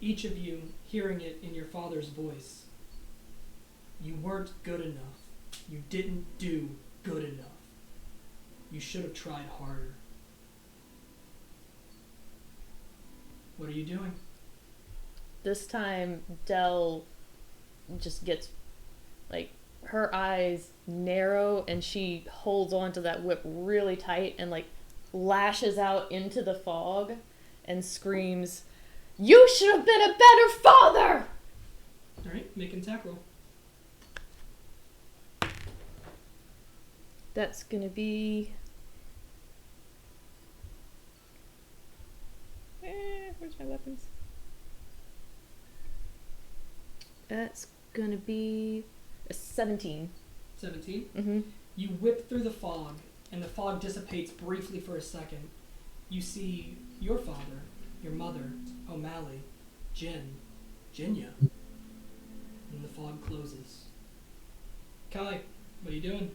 Speaker 1: each of you hearing it in your father's voice. You weren't good enough. You didn't do good enough. You should have tried harder. What are you doing?
Speaker 2: This time, Dell just gets, like, her eyes narrow and she holds onto that whip really tight and, like, lashes out into the fog and screams, "You should have been a better father!"
Speaker 1: Alright, make an attack roll.
Speaker 2: That's gonna be... where's my weapons? That's gonna be a 17.
Speaker 1: 17?
Speaker 2: Mm-hmm.
Speaker 1: You whip through the fog, and the fog dissipates briefly for a second. You see your father, your mother, O'Malley, Jinya, and the fog closes. Kai, what are you doing?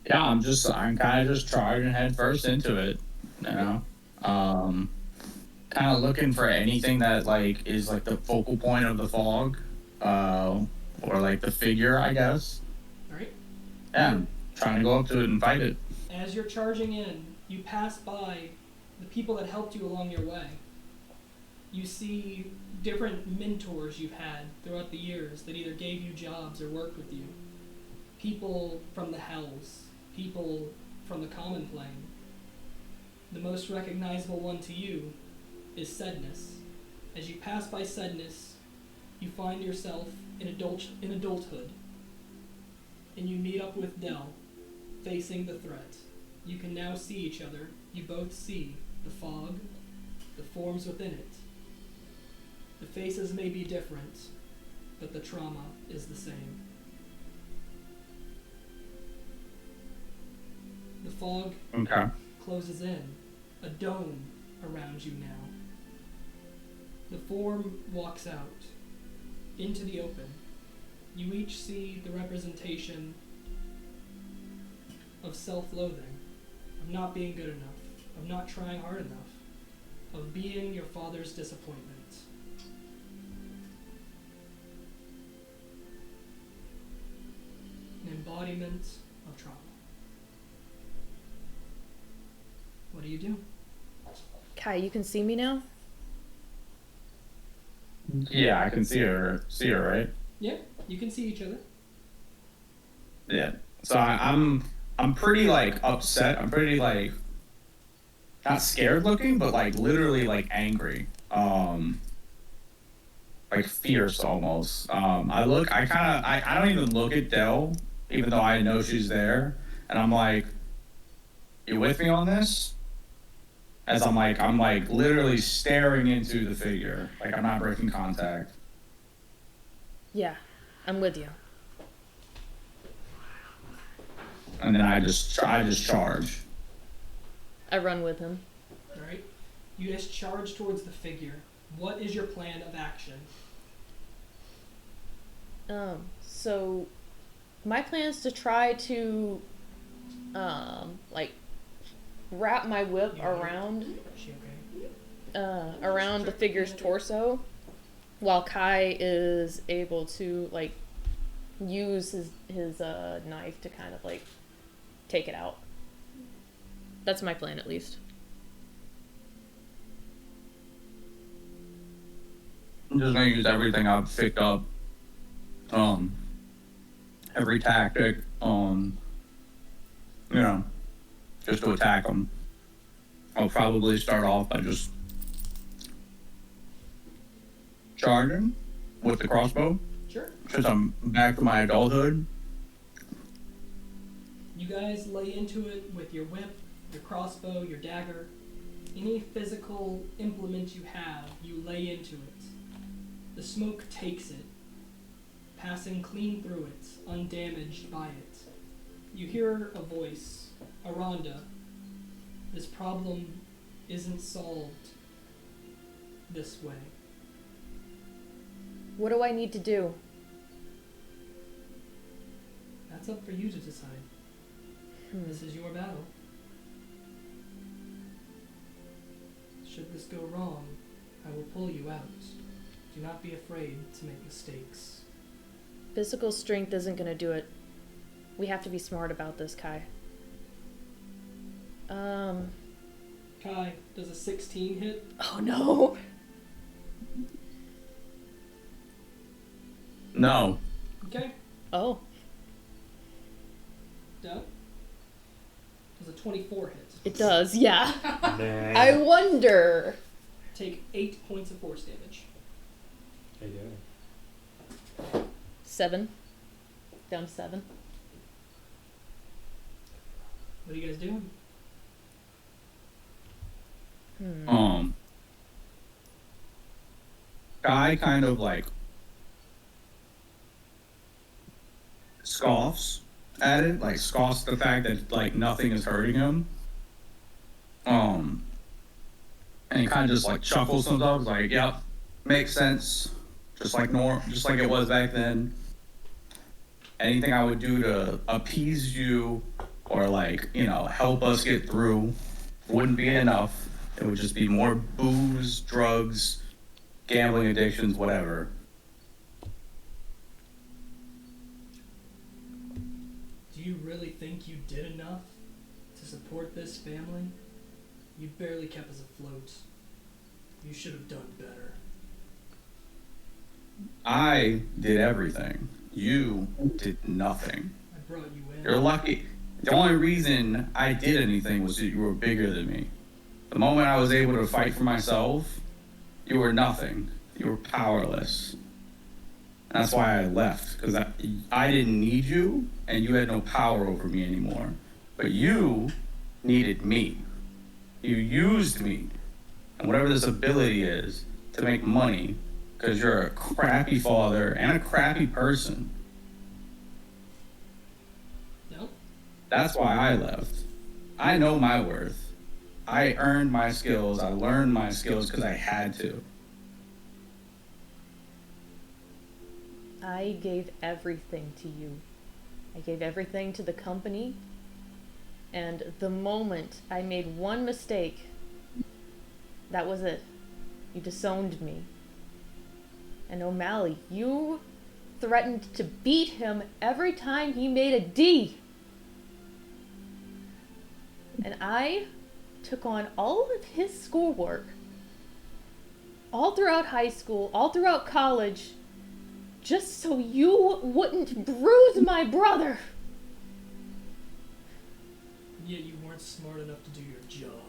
Speaker 6: Yeah, I'm kind of just charging head first into it, you know. Kind of looking for anything that like is like the focal point of the fog, or like the figure, I guess.
Speaker 1: Alright.
Speaker 6: Yeah, I'm trying to go up to it and fight it.
Speaker 1: As you're charging in, you pass by the people that helped you along your way. You see different mentors you've had throughout the years that either gave you jobs or worked with you. People from the Hells, people from the Common Plane. The most recognizable one to you is Sedness. As you pass by Sedness, you find yourself in adulthood, and you meet up with Dell, facing the threat. You can now see each other. You both see the fog, the forms within it. The faces may be different, but the trauma is the same. The fog closes in, a dome around you now. The form walks out into the open. You each see the representation of self-loathing, of not being good enough, of not trying hard enough, of being your father's disappointment. An embodiment of trauma. What do you do?
Speaker 2: Kai, you can see me now?
Speaker 6: Yeah, I can see her, right?
Speaker 1: Yeah, you can see each other.
Speaker 6: Yeah. So I'm pretty like upset. I'm pretty like not scared looking, but like literally like angry. Like fierce almost. I don't even look at Dell, even though I know she's there, and I'm like, "You with me on this?" As I'm like literally staring into the figure, like I'm not breaking contact.
Speaker 2: Yeah, I'm with you.
Speaker 6: And then I just charge.
Speaker 2: I run with him.
Speaker 1: Alright. You guys charge towards the figure. What is your plan of action?
Speaker 2: So my plan is to try to like wrap my whip around around the figure's torso, while Kai is able to like use his knife to kind of like take it out. That's my plan, at least.
Speaker 6: I'm just gonna use everything I've picked up, every tactic, just to attack them. I'll probably start off by just charge him with the crossbow.
Speaker 1: Sure.
Speaker 6: Since I'm back to my adulthood.
Speaker 1: You guys lay into it with your whip, your crossbow, your dagger. Any physical implement you have, you lay into it. The smoke takes it, passing clean through it, undamaged by it. You hear a voice, Aranda. This problem isn't solved this way.
Speaker 2: What do I need to do?
Speaker 1: That's up for you to decide. This is your battle. Should this go wrong, I will pull you out. Do not be afraid to make mistakes.
Speaker 2: Physical strength isn't gonna do it. We have to be smart about this, Kai.
Speaker 1: Kai, does a 16 hit?
Speaker 2: Oh no!
Speaker 6: No.
Speaker 1: Okay.
Speaker 2: Oh.
Speaker 1: Down. Does a 24 hit?
Speaker 2: It does, yeah.
Speaker 9: Nah.
Speaker 2: I wonder.
Speaker 1: Take 8 points of force damage.
Speaker 9: How you doing?
Speaker 2: 7. Down to 7.
Speaker 1: What are you guys doing?
Speaker 6: Guy kind of like scoffs at it, like scoffs the fact that like nothing is hurting him. And he kind of just like chuckles sometimes, like, "Yep, makes sense. Just like it was back then. Anything I would do to appease you or like, you know, help us get through wouldn't be enough. It would just be more booze, drugs, gambling addictions, whatever."
Speaker 1: Do you really think you did enough to support this family? You barely kept us afloat. You should have done better.
Speaker 6: I did everything. You did nothing.
Speaker 1: I brought you in.
Speaker 6: You're lucky. The only reason I did anything was that you were bigger than me. The moment I was able to fight for myself, you were nothing. You were powerless. And that's why I left, because I didn't need you, and you had no power over me anymore. But you needed me. You used me, and whatever this ability is, to make money, because you're a crappy father and a crappy person.
Speaker 1: No?
Speaker 6: That's why I left. I know my worth. I earned my skills. I learned my skills because I had to.
Speaker 2: I gave everything to you. I gave everything to the company. And the moment I made one mistake, that was it. You disowned me. And O'Malley, you threatened to beat him every time he made a D. And I took on all of his schoolwork, all throughout high school, all throughout college, just so you wouldn't bruise my brother.
Speaker 1: Yet you weren't smart enough to do your job.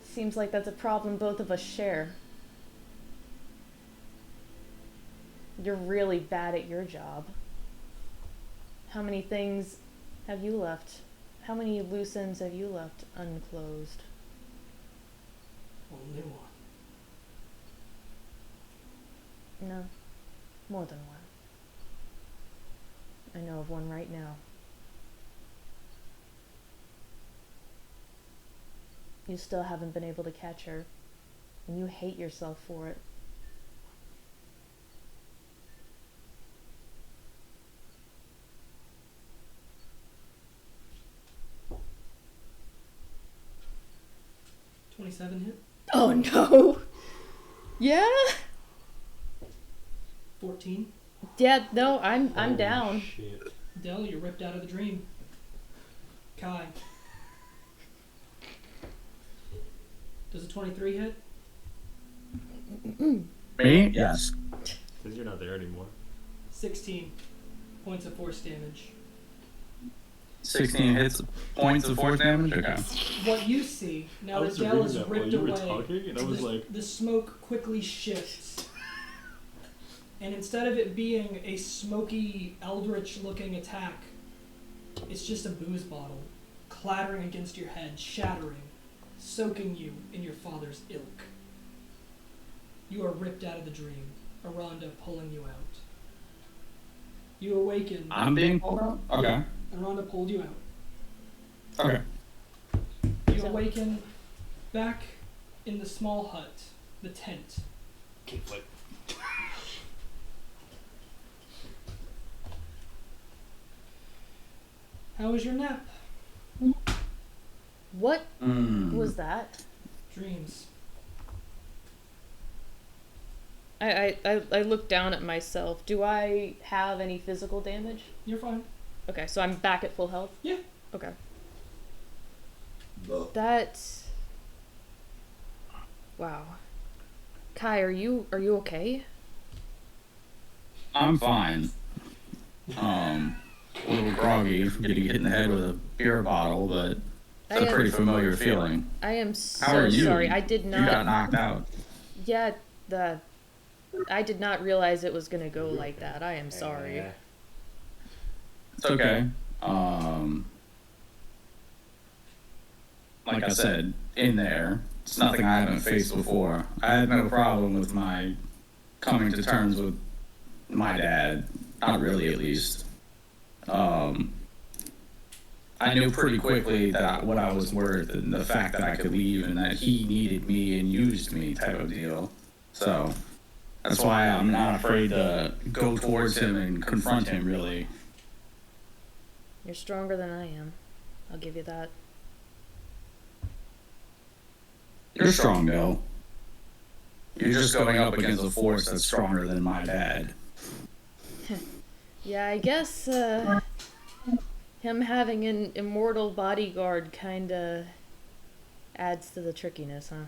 Speaker 2: Seems like that's a problem both of us share. You're really bad at your job. How many things have you left? How many loose ends have you left unclosed?
Speaker 1: Only one.
Speaker 2: No, more than one. I know of one right now. You still haven't been able to catch her, and you hate yourself for it.
Speaker 1: $27 hit.
Speaker 2: Oh no! Yeah?
Speaker 1: 14.
Speaker 2: Yeah, no, I'm
Speaker 9: Holy
Speaker 2: down.
Speaker 9: Shit.
Speaker 1: Dell, you're ripped out of the dream. Kai. Does a 23 hit?
Speaker 6: Me? Yes.
Speaker 9: Says you're not there anymore.
Speaker 1: 16 points of force damage.
Speaker 6: 16 hits points of force damage. Okay.
Speaker 1: What you see now
Speaker 9: I
Speaker 1: that
Speaker 9: was
Speaker 1: Dell
Speaker 9: reading
Speaker 1: is
Speaker 9: that while
Speaker 1: ripped
Speaker 9: you were
Speaker 1: away,
Speaker 9: talking, and I was like,
Speaker 1: the smoke quickly shifts, and instead of it being a smoky, eldritch-looking attack, it's just a booze bottle clattering against your head, shattering, soaking you in your father's ilk. You are ripped out of the dream, Aranda pulling you out. You awaken.
Speaker 6: I'm being pulled out? Okay.
Speaker 1: Aranda pulled you out.
Speaker 6: Okay.
Speaker 1: You awaken back in the small hut, the tent.
Speaker 9: kickflip.
Speaker 1: How was your nap?
Speaker 2: What was that?
Speaker 1: Dreams.
Speaker 2: I look down at myself. Do I have any physical damage?
Speaker 1: You're fine.
Speaker 2: Okay, so I'm back at full health?
Speaker 1: Yeah.
Speaker 2: Okay. That... Wow. Kai, are you okay?
Speaker 6: I'm fine. A little groggy from getting hit in the head with a beer bottle, but it's a pretty familiar feeling.
Speaker 2: I am
Speaker 6: How are
Speaker 2: so
Speaker 6: you?
Speaker 2: sorry. I did not...
Speaker 6: You got knocked out.
Speaker 2: Yeah, I did not realize it was gonna go like that. I am sorry.
Speaker 6: It's okay. Like I said, in there, it's nothing I haven't faced before. I had no problem with my coming to terms with my dad. Not really, at least. I knew pretty quickly that what I was worth and the fact that I could leave and that he needed me and used me type of deal. So that's why I'm not afraid to go towards him and confront him, really.
Speaker 2: You're stronger than I am. I'll give you that.
Speaker 6: You're strong, Bill. You're just going up against a force that's stronger than my dad.
Speaker 2: Yeah, I guess, him having an immortal bodyguard kinda adds to the trickiness, huh?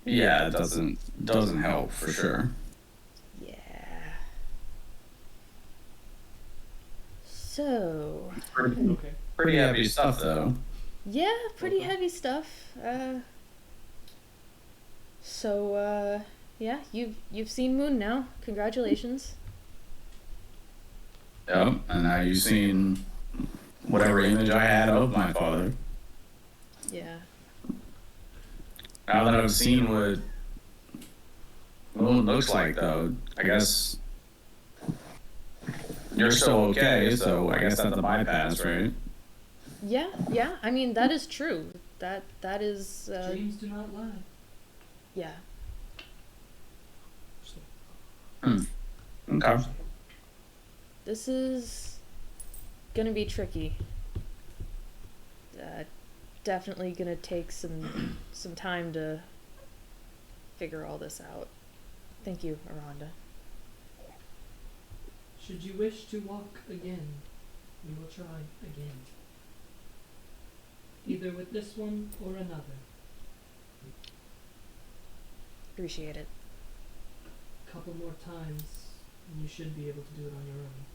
Speaker 6: Yeah, it doesn't help for sure.
Speaker 2: Yeah. So...
Speaker 1: Okay.
Speaker 6: Pretty heavy stuff, though.
Speaker 2: Yeah, pretty heavy stuff. Yeah, you've seen Moon now. Congratulations.
Speaker 6: Yep, and now you've seen whatever image I had of my father.
Speaker 2: Yeah.
Speaker 6: Now that I've seen what Moon looks like, though, I guess you're still okay, so I guess that's a bypass, right?
Speaker 2: Yeah, I mean, that is true. That is,
Speaker 1: Dreams do not lie.
Speaker 2: yeah.
Speaker 6: Okay.
Speaker 2: This is gonna be tricky. Definitely gonna take some time to figure all this out. Thank you, Aranda.
Speaker 1: Should you wish to walk again, we will try again. Either with this one or another.
Speaker 2: Appreciate it.
Speaker 1: A couple more times, and you should be able to do it on your own.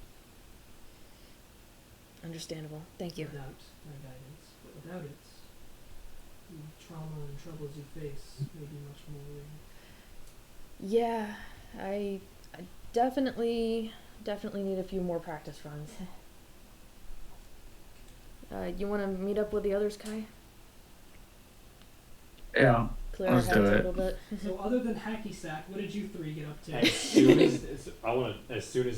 Speaker 2: Understandable. Thank you.
Speaker 1: Without my guidance. But without it, the trauma and troubles you face may be much more real.
Speaker 2: Yeah, I definitely need a few more practice runs. You want to meet up with the others, Kai?
Speaker 6: Yeah.
Speaker 2: Clear our
Speaker 6: Let's
Speaker 2: heads
Speaker 6: do
Speaker 2: a
Speaker 6: it.
Speaker 2: little bit.
Speaker 1: So other than hacky sack, what did you three get up to?
Speaker 9: As soon as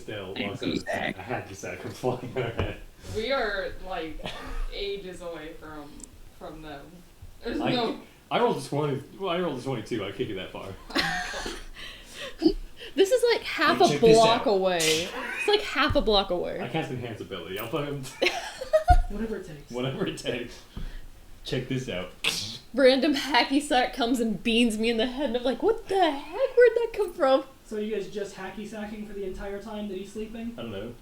Speaker 9: Dale walks out, a hacky sack comes flying at our head.
Speaker 3: We are like ages away from them. There's
Speaker 9: I
Speaker 3: no.
Speaker 9: I rolled a 20. Well, I rolled a 22. I can't get that far.
Speaker 2: This is like half
Speaker 9: Hey,
Speaker 2: a
Speaker 9: check this
Speaker 2: block
Speaker 9: out.
Speaker 2: away. It's like half a block away.
Speaker 9: I cast enhance ability. I'll put him.
Speaker 1: Whatever it takes.
Speaker 9: Whatever it takes. Check this out.
Speaker 2: Random hacky sack comes and beans me in the head, and I'm like, what the heck? Where'd that come from?
Speaker 1: So you guys just hacky sacking for the entire time that he's sleeping?
Speaker 9: I don't know.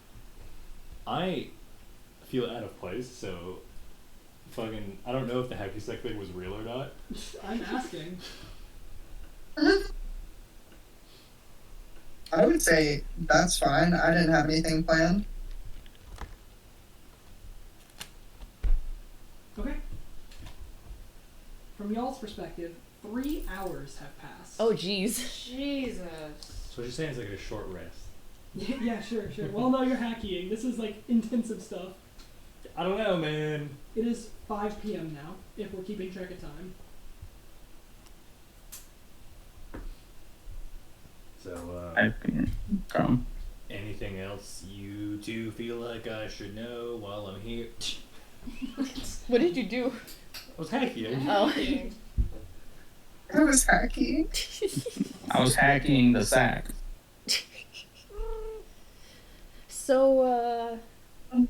Speaker 9: I feel out of place, so fucking. I don't know if the hacky sack thing was real or not.
Speaker 1: I'm asking.
Speaker 4: I would say that's fine. I didn't have anything planned.
Speaker 1: from y'all's perspective, 3 hours have passed.
Speaker 2: Oh, jeez.
Speaker 3: Jesus.
Speaker 9: So what you're saying is like a short rest.
Speaker 1: Yeah, sure. Well, no, you're hacking. This is like intensive stuff.
Speaker 9: I don't know, man.
Speaker 1: It is 5 p.m. now, if we're keeping track of time.
Speaker 9: So,
Speaker 6: Come.
Speaker 9: anything else you two feel like I should know while I'm here?
Speaker 2: What did you do?
Speaker 9: I was hacking.
Speaker 2: Oh.
Speaker 4: It was hacky.
Speaker 6: I was hacking the sack.
Speaker 2: So,
Speaker 9: I'm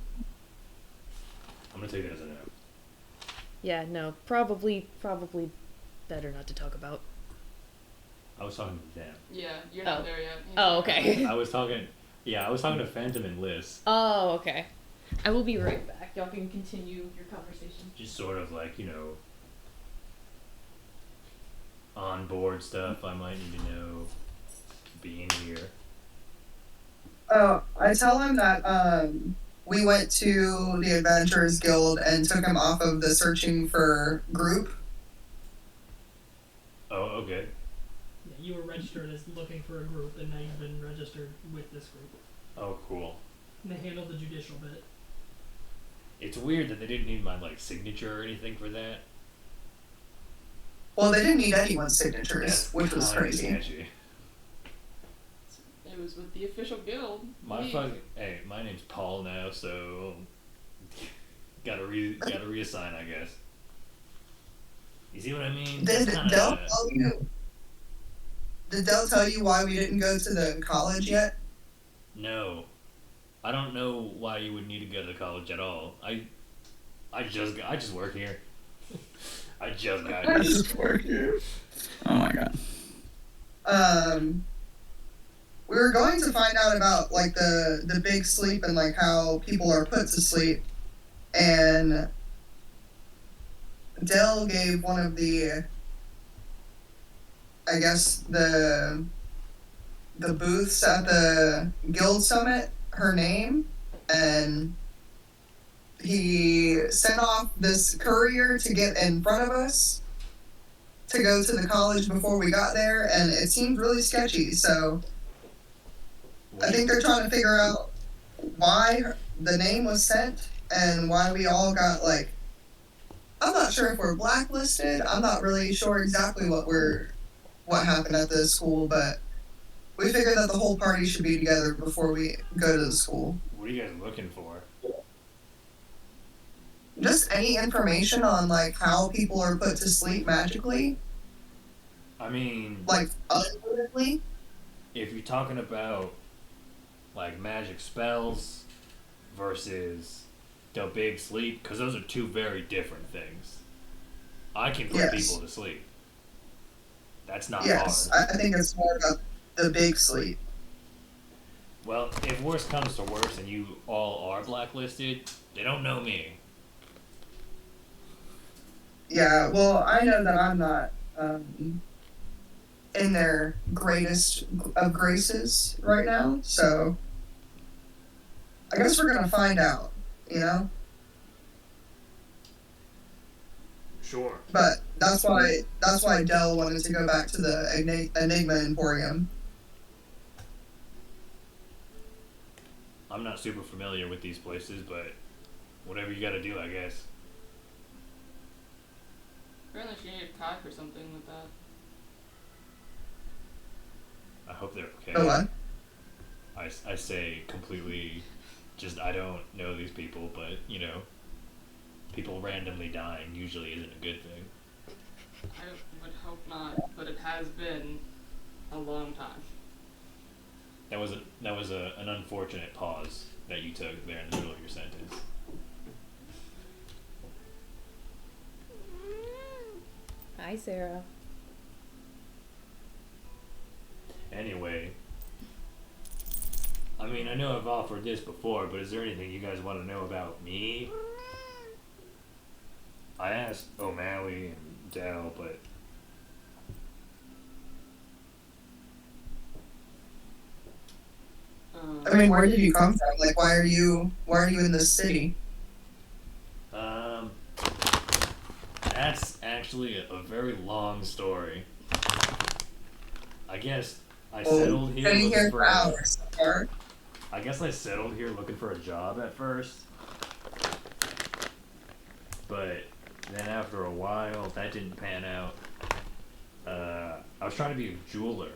Speaker 9: gonna take that as a no.
Speaker 2: yeah, no, probably better not to talk about.
Speaker 9: I was talking to them.
Speaker 3: Yeah, you're not
Speaker 2: Oh.
Speaker 3: there yet. He's
Speaker 2: Oh,
Speaker 3: not
Speaker 2: okay.
Speaker 3: there.
Speaker 9: I was talking to Phantom and Liz.
Speaker 2: Oh, okay. I will be right back. Y'all can continue your conversation.
Speaker 9: Just sort of like, on board stuff I might need to know being here.
Speaker 4: Oh, I tell him that we went to the Adventurers Guild and took him off of the searching for group.
Speaker 9: Oh, okay.
Speaker 1: Yeah, you were registered as looking for a group, and now you've been registered with this group.
Speaker 9: Oh, cool.
Speaker 1: And they handled the judicial bit.
Speaker 9: It's weird that they didn't need my, signature or anything for that.
Speaker 4: Well, they didn't need anyone's signatures,
Speaker 9: That's
Speaker 4: which was
Speaker 9: kinda
Speaker 4: crazy.
Speaker 9: sketchy.
Speaker 3: It was with the official guild.
Speaker 9: Hey, my name's Paul now, so gotta reassign, I guess. You see what I mean?
Speaker 4: Did
Speaker 9: That's kinda-
Speaker 4: Dell tell you? Did Dell tell you why we didn't go to the college yet?
Speaker 9: No, I don't know why you would need to go to college at all. I just work here. I just got
Speaker 6: I
Speaker 9: here.
Speaker 6: just work here. Oh my god.
Speaker 4: We were going to find out about the big sleep and how people are put to sleep, and Dell gave one of the, I guess the booths at the guild summit her name, and he sent off this courier to get in front of us to go to the college before we got there, and it seemed really sketchy. So I think they're trying to figure out why the name was sent and why we all got I'm not sure if we're blacklisted. I'm not really sure exactly what happened at the school, but we figured that the whole party should be together before we go to the school.
Speaker 9: What are you guys looking for?
Speaker 4: Just any information on how people are put to sleep magically,
Speaker 9: I mean,
Speaker 4: unequivocally.
Speaker 9: if you're talking about magic spells versus the big sleep, because those are two very different things. I can put
Speaker 4: Yes.
Speaker 9: people to sleep. That's not
Speaker 4: Yes,
Speaker 9: hard.
Speaker 4: I think it's more about the big sleep.
Speaker 9: Well, if worse comes to worse and you all are blacklisted, they don't know me.
Speaker 4: Yeah, well, I know that I'm not in their greatest of graces right now, so I guess we're gonna find out,
Speaker 9: Sure.
Speaker 4: But that's why Dell wanted to go back to the Enigma Emporium.
Speaker 9: I'm not super familiar with these places, but whatever you gotta do, I guess.
Speaker 3: Apparently she needed Kai or something with that.
Speaker 9: I hope they're okay.
Speaker 4: Oh, what?
Speaker 9: I say completely, I don't know these people, but, people randomly dying usually isn't a good thing.
Speaker 3: I would hope not, but it has been a long time.
Speaker 9: That was an unfortunate pause that you took there in the middle of your sentence.
Speaker 2: Hi, Sarah.
Speaker 9: Anyway, I mean, I know I've offered this before, but is there anything you guys want to know about me? I asked O'Malley and Dell, but
Speaker 4: I mean, where did you come from? Why are you in this city?
Speaker 9: that's It's actually a very long story. I guess I settled here
Speaker 4: Sitting
Speaker 9: looking
Speaker 4: here
Speaker 9: for
Speaker 4: for hours. Or,
Speaker 9: I guess I settled here looking for a job at first. But then after a while, that didn't pan out. I was trying to be a jeweler,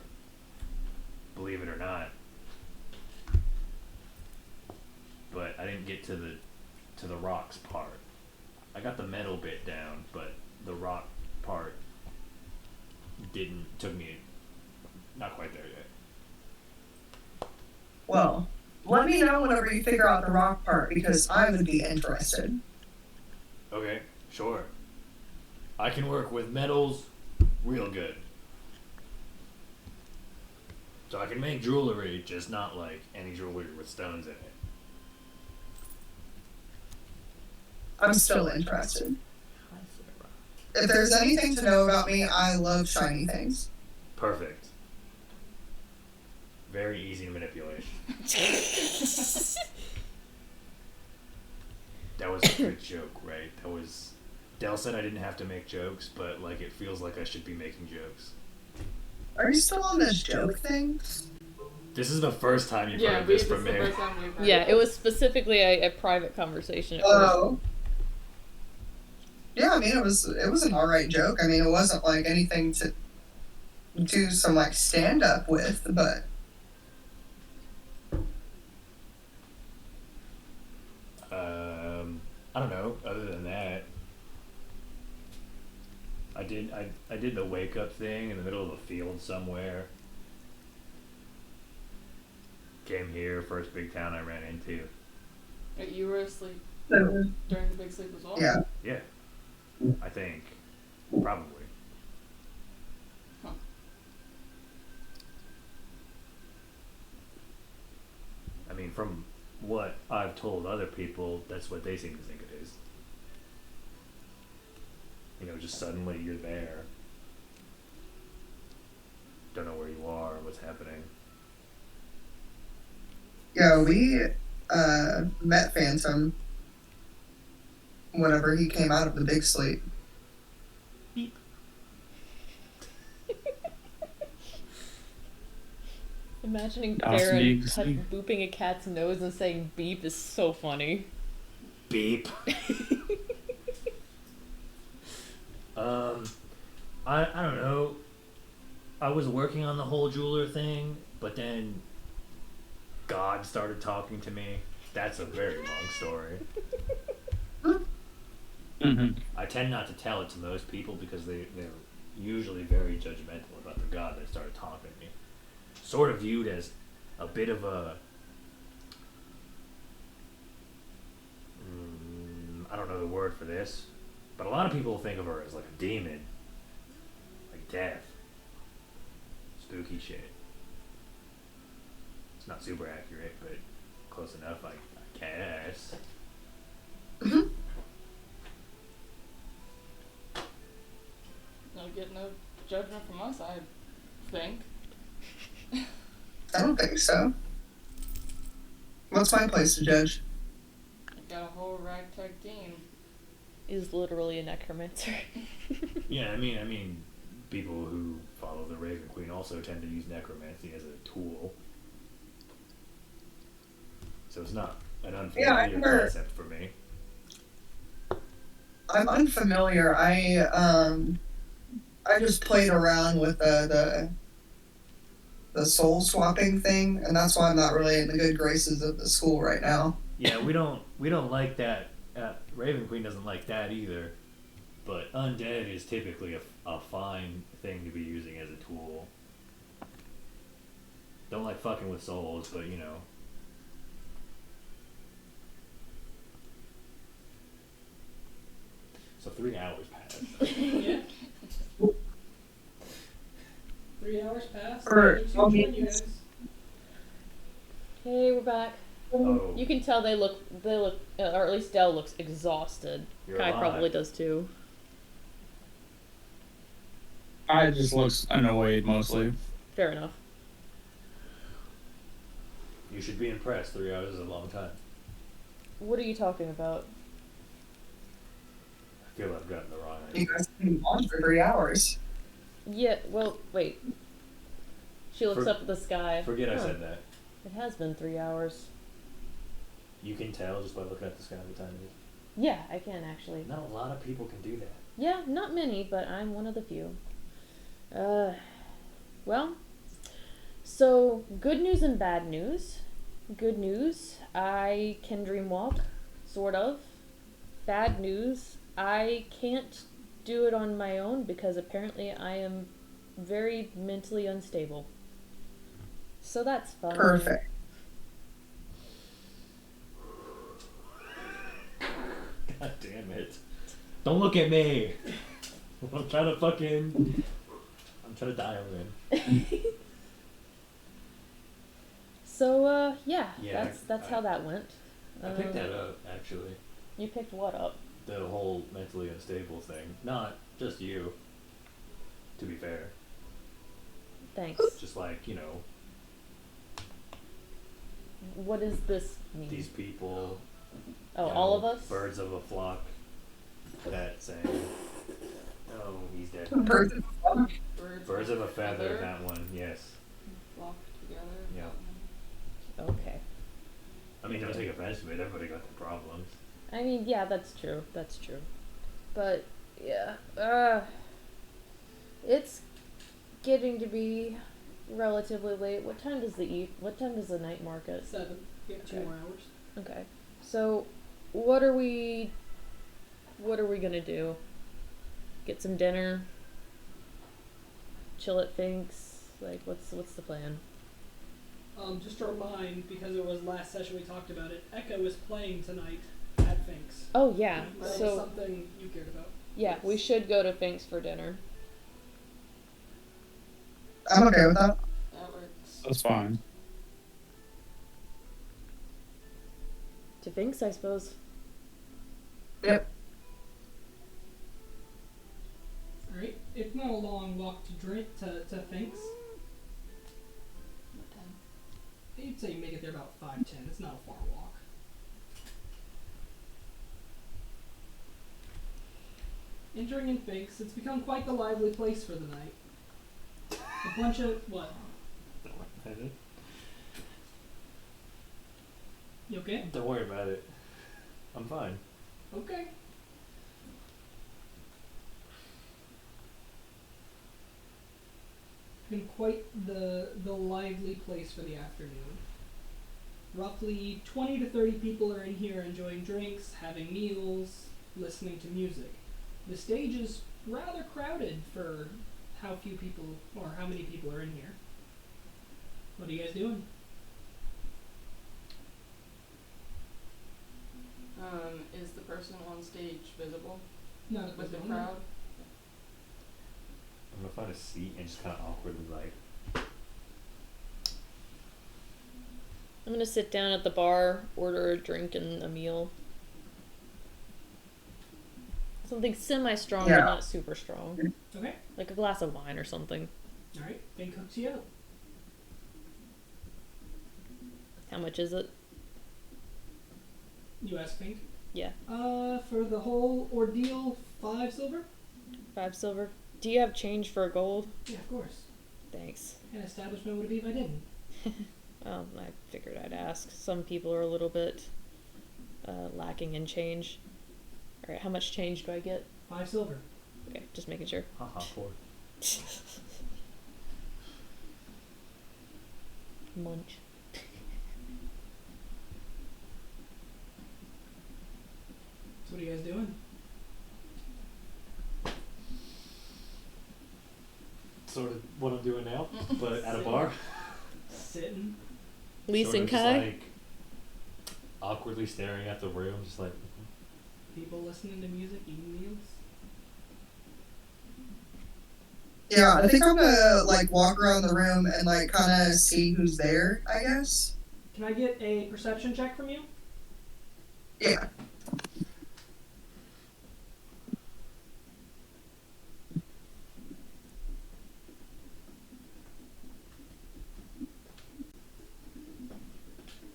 Speaker 9: believe it or not. But I didn't get to the rocks part. I got the metal bit down, but the rock part took me not quite there yet.
Speaker 4: well, let me know whenever you figure out the rock part because I would be interested.
Speaker 9: Okay, sure. I can work with metals real good. So I can make jewelry, just not like any jewelry with stones in it.
Speaker 4: I'm still interested. If there's anything to know about me, I love shiny things.
Speaker 9: Perfect. Very easy manipulation. That was a good joke, right? Dell said I didn't have to make jokes, but like it feels like I should be making jokes.
Speaker 4: Are you still on this joke thing?
Speaker 9: This is the first time you've heard
Speaker 3: this
Speaker 9: this from
Speaker 3: is the
Speaker 9: me.
Speaker 3: first time we've heard
Speaker 2: Yeah,
Speaker 3: it.
Speaker 2: it was specifically a private conversation at first.
Speaker 4: Oh. Yeah, I mean it was an alright joke. I mean it wasn't like anything to do some like stand up with, but
Speaker 9: I don't know. Other than that, I did the wake up thing in the middle of a field somewhere. Came here, first big town I ran into.
Speaker 3: Wait, you were asleep during the big sleep as well?
Speaker 4: yeah.
Speaker 9: Yeah, I think probably.
Speaker 3: Huh.
Speaker 9: I mean, from what I've told other people, that's what they seem to think it is. You know, just suddenly you're there. Don't know where you are, what's happening.
Speaker 4: Yeah, we met Phantom whenever he came out of the big sleep.
Speaker 9: Beep.
Speaker 2: Imagining
Speaker 6: Awesome,
Speaker 2: Baron
Speaker 6: you can see.
Speaker 2: booping a cat's nose and saying beep is so funny.
Speaker 9: Beep. I don't know. I was working on the whole jeweler thing, but then God started talking to me. That's a very long story.
Speaker 6: Mm-hmm.
Speaker 9: I tend not to tell it to most people because they're usually very judgmental about the God that started talking to me. Sort of viewed as a bit of a I don't know the word for this, but a lot of people think of her as like a demon, like death, spooky shit. It's not super accurate, but close enough, I guess.
Speaker 3: You'll get no judgment from us, I think.
Speaker 4: I don't think so. What's my place to judge?
Speaker 3: You've got a whole ragtag team.
Speaker 2: Is literally a necromancer.
Speaker 9: Yeah, I mean, people who follow the Raven Queen also tend to use necromancy as a tool. So it's not an unfamiliar concept for me.
Speaker 4: I'm unfamiliar. I just played around with the soul swapping thing, and that's why I'm not really in the good graces of the school right now.
Speaker 9: Yeah, we don't like that. Raven Queen doesn't like that either. But undead is typically a fine thing to be using as a tool. Don't like fucking with souls, but you know. So 3 hours passed.
Speaker 1: Yeah. 3 hours passed.
Speaker 4: Or-
Speaker 1: Thank you to join you guys.
Speaker 2: Hey, we're back.
Speaker 9: Oh,
Speaker 2: You can tell they look, or at least Dell looks exhausted.
Speaker 9: You're
Speaker 2: Kai
Speaker 9: alive.
Speaker 2: probably does too.
Speaker 6: I just looks annoyed mostly.
Speaker 2: Fair enough.
Speaker 9: you should be impressed. 3 hours is a long time.
Speaker 2: What are you talking about?
Speaker 9: feel I've gotten the wrong
Speaker 4: You
Speaker 9: idea.
Speaker 4: guys have been on for 3 hours.
Speaker 2: Yeah, well, wait. She looks
Speaker 9: For-
Speaker 2: up at the sky.
Speaker 9: Forget I
Speaker 2: Huh,
Speaker 9: said that.
Speaker 2: It has been 3 hours.
Speaker 9: You can tell just by looking at the sky what time it is.
Speaker 2: Yeah, I can actually.
Speaker 9: Not a lot of people can do that.
Speaker 2: Yeah, not many, but I'm one of the few. Well, so good news and bad news. Good news, I can dream walk, sort of. Bad news, I can't do it on my own because apparently I am very mentally unstable. So that's fun.
Speaker 4: Perfect.
Speaker 9: God damn it. Don't look at me. I'm trying to dial in.
Speaker 2: So, yeah,
Speaker 9: Yeah,
Speaker 2: that's how that went.
Speaker 9: I picked that up, actually.
Speaker 2: You picked what up?
Speaker 9: The whole mentally unstable thing. Not just you, to be fair.
Speaker 2: Thanks.
Speaker 9: Just like,
Speaker 2: What does this mean?
Speaker 9: these people.
Speaker 2: Oh, all of us?
Speaker 9: Birds of a flock. That saying. Oh, he's dead.
Speaker 4: Birds.
Speaker 9: Birds of a feather, that one, yes.
Speaker 3: Flock together.
Speaker 9: Yeah.
Speaker 2: Okay.
Speaker 9: I mean, don't take offense to it, everybody got their problems.
Speaker 2: I mean, yeah, that's true. That's true. But, yeah. It's getting to be relatively late. What time does the night market?
Speaker 1: 7. Yeah, 2
Speaker 2: Okay.
Speaker 1: more hours.
Speaker 2: Okay. So, what are we gonna do? Get some dinner? Chill at Fink's? Like, what's the plan?
Speaker 1: Just to remind, because it was last session we talked about it, Echo is playing tonight at Fink's.
Speaker 2: Oh, yeah.
Speaker 1: That was
Speaker 2: So,
Speaker 1: something you cared about.
Speaker 2: yeah, we should go to Fink's for dinner.
Speaker 4: I'm okay with that.
Speaker 3: That works.
Speaker 6: That's fine.
Speaker 2: To Fink's, I suppose.
Speaker 4: Yep.
Speaker 1: Alright, it's not a long walk to Fink's.
Speaker 3: What time?
Speaker 1: You'd say you make it there about 5:10. It's not a far walk. Entering in Fink's, it's become quite the lively place for the night. A bunch of what? You okay?
Speaker 9: Don't worry about it. I'm fine.
Speaker 1: Okay. Been quite the lively place for the afternoon. Roughly 20 to 30 people are in here enjoying drinks, having meals, listening to music. The stage is rather crowded for how few people or how many people are in here. What are you guys doing?
Speaker 3: Is the person on stage visible
Speaker 1: Not at
Speaker 3: with the
Speaker 1: this moment.
Speaker 3: crowd?
Speaker 9: I'm gonna find a seat and just kind of awkwardly
Speaker 2: I'm gonna sit down at the bar, order a drink and a meal. Something semi-strong,
Speaker 4: Yeah.
Speaker 2: but not super strong.
Speaker 1: Okay.
Speaker 2: Like a glass of wine or something.
Speaker 1: Alright. Fink hooks you up.
Speaker 2: How much is it?
Speaker 1: You ask Fink.
Speaker 2: Yeah.
Speaker 1: For the whole ordeal, 5 silver?
Speaker 2: 5 silver. Do you have change for gold?
Speaker 1: Yeah, of course.
Speaker 2: Thanks.
Speaker 1: An establishment would it be if I didn't?
Speaker 2: Well, I figured I'd ask. Some people are a little bit lacking in change. Alright, how much change do I get?
Speaker 1: 5 silver.
Speaker 2: Okay, just making sure.
Speaker 9: Haha, poor.
Speaker 2: Munch.
Speaker 1: So what are you guys doing?
Speaker 9: Sort of what I'm doing now, but at a bar.
Speaker 1: Sitting.
Speaker 2: Lisa
Speaker 9: Sort
Speaker 2: and
Speaker 9: of just,
Speaker 2: Kai?
Speaker 9: like, awkwardly staring at the room, just like.
Speaker 1: People listening to music, eating meals.
Speaker 4: Yeah, I think I'm gonna like walk around the room and like kind of see who's there, I guess.
Speaker 1: Can I get a perception check from you?
Speaker 4: Yeah.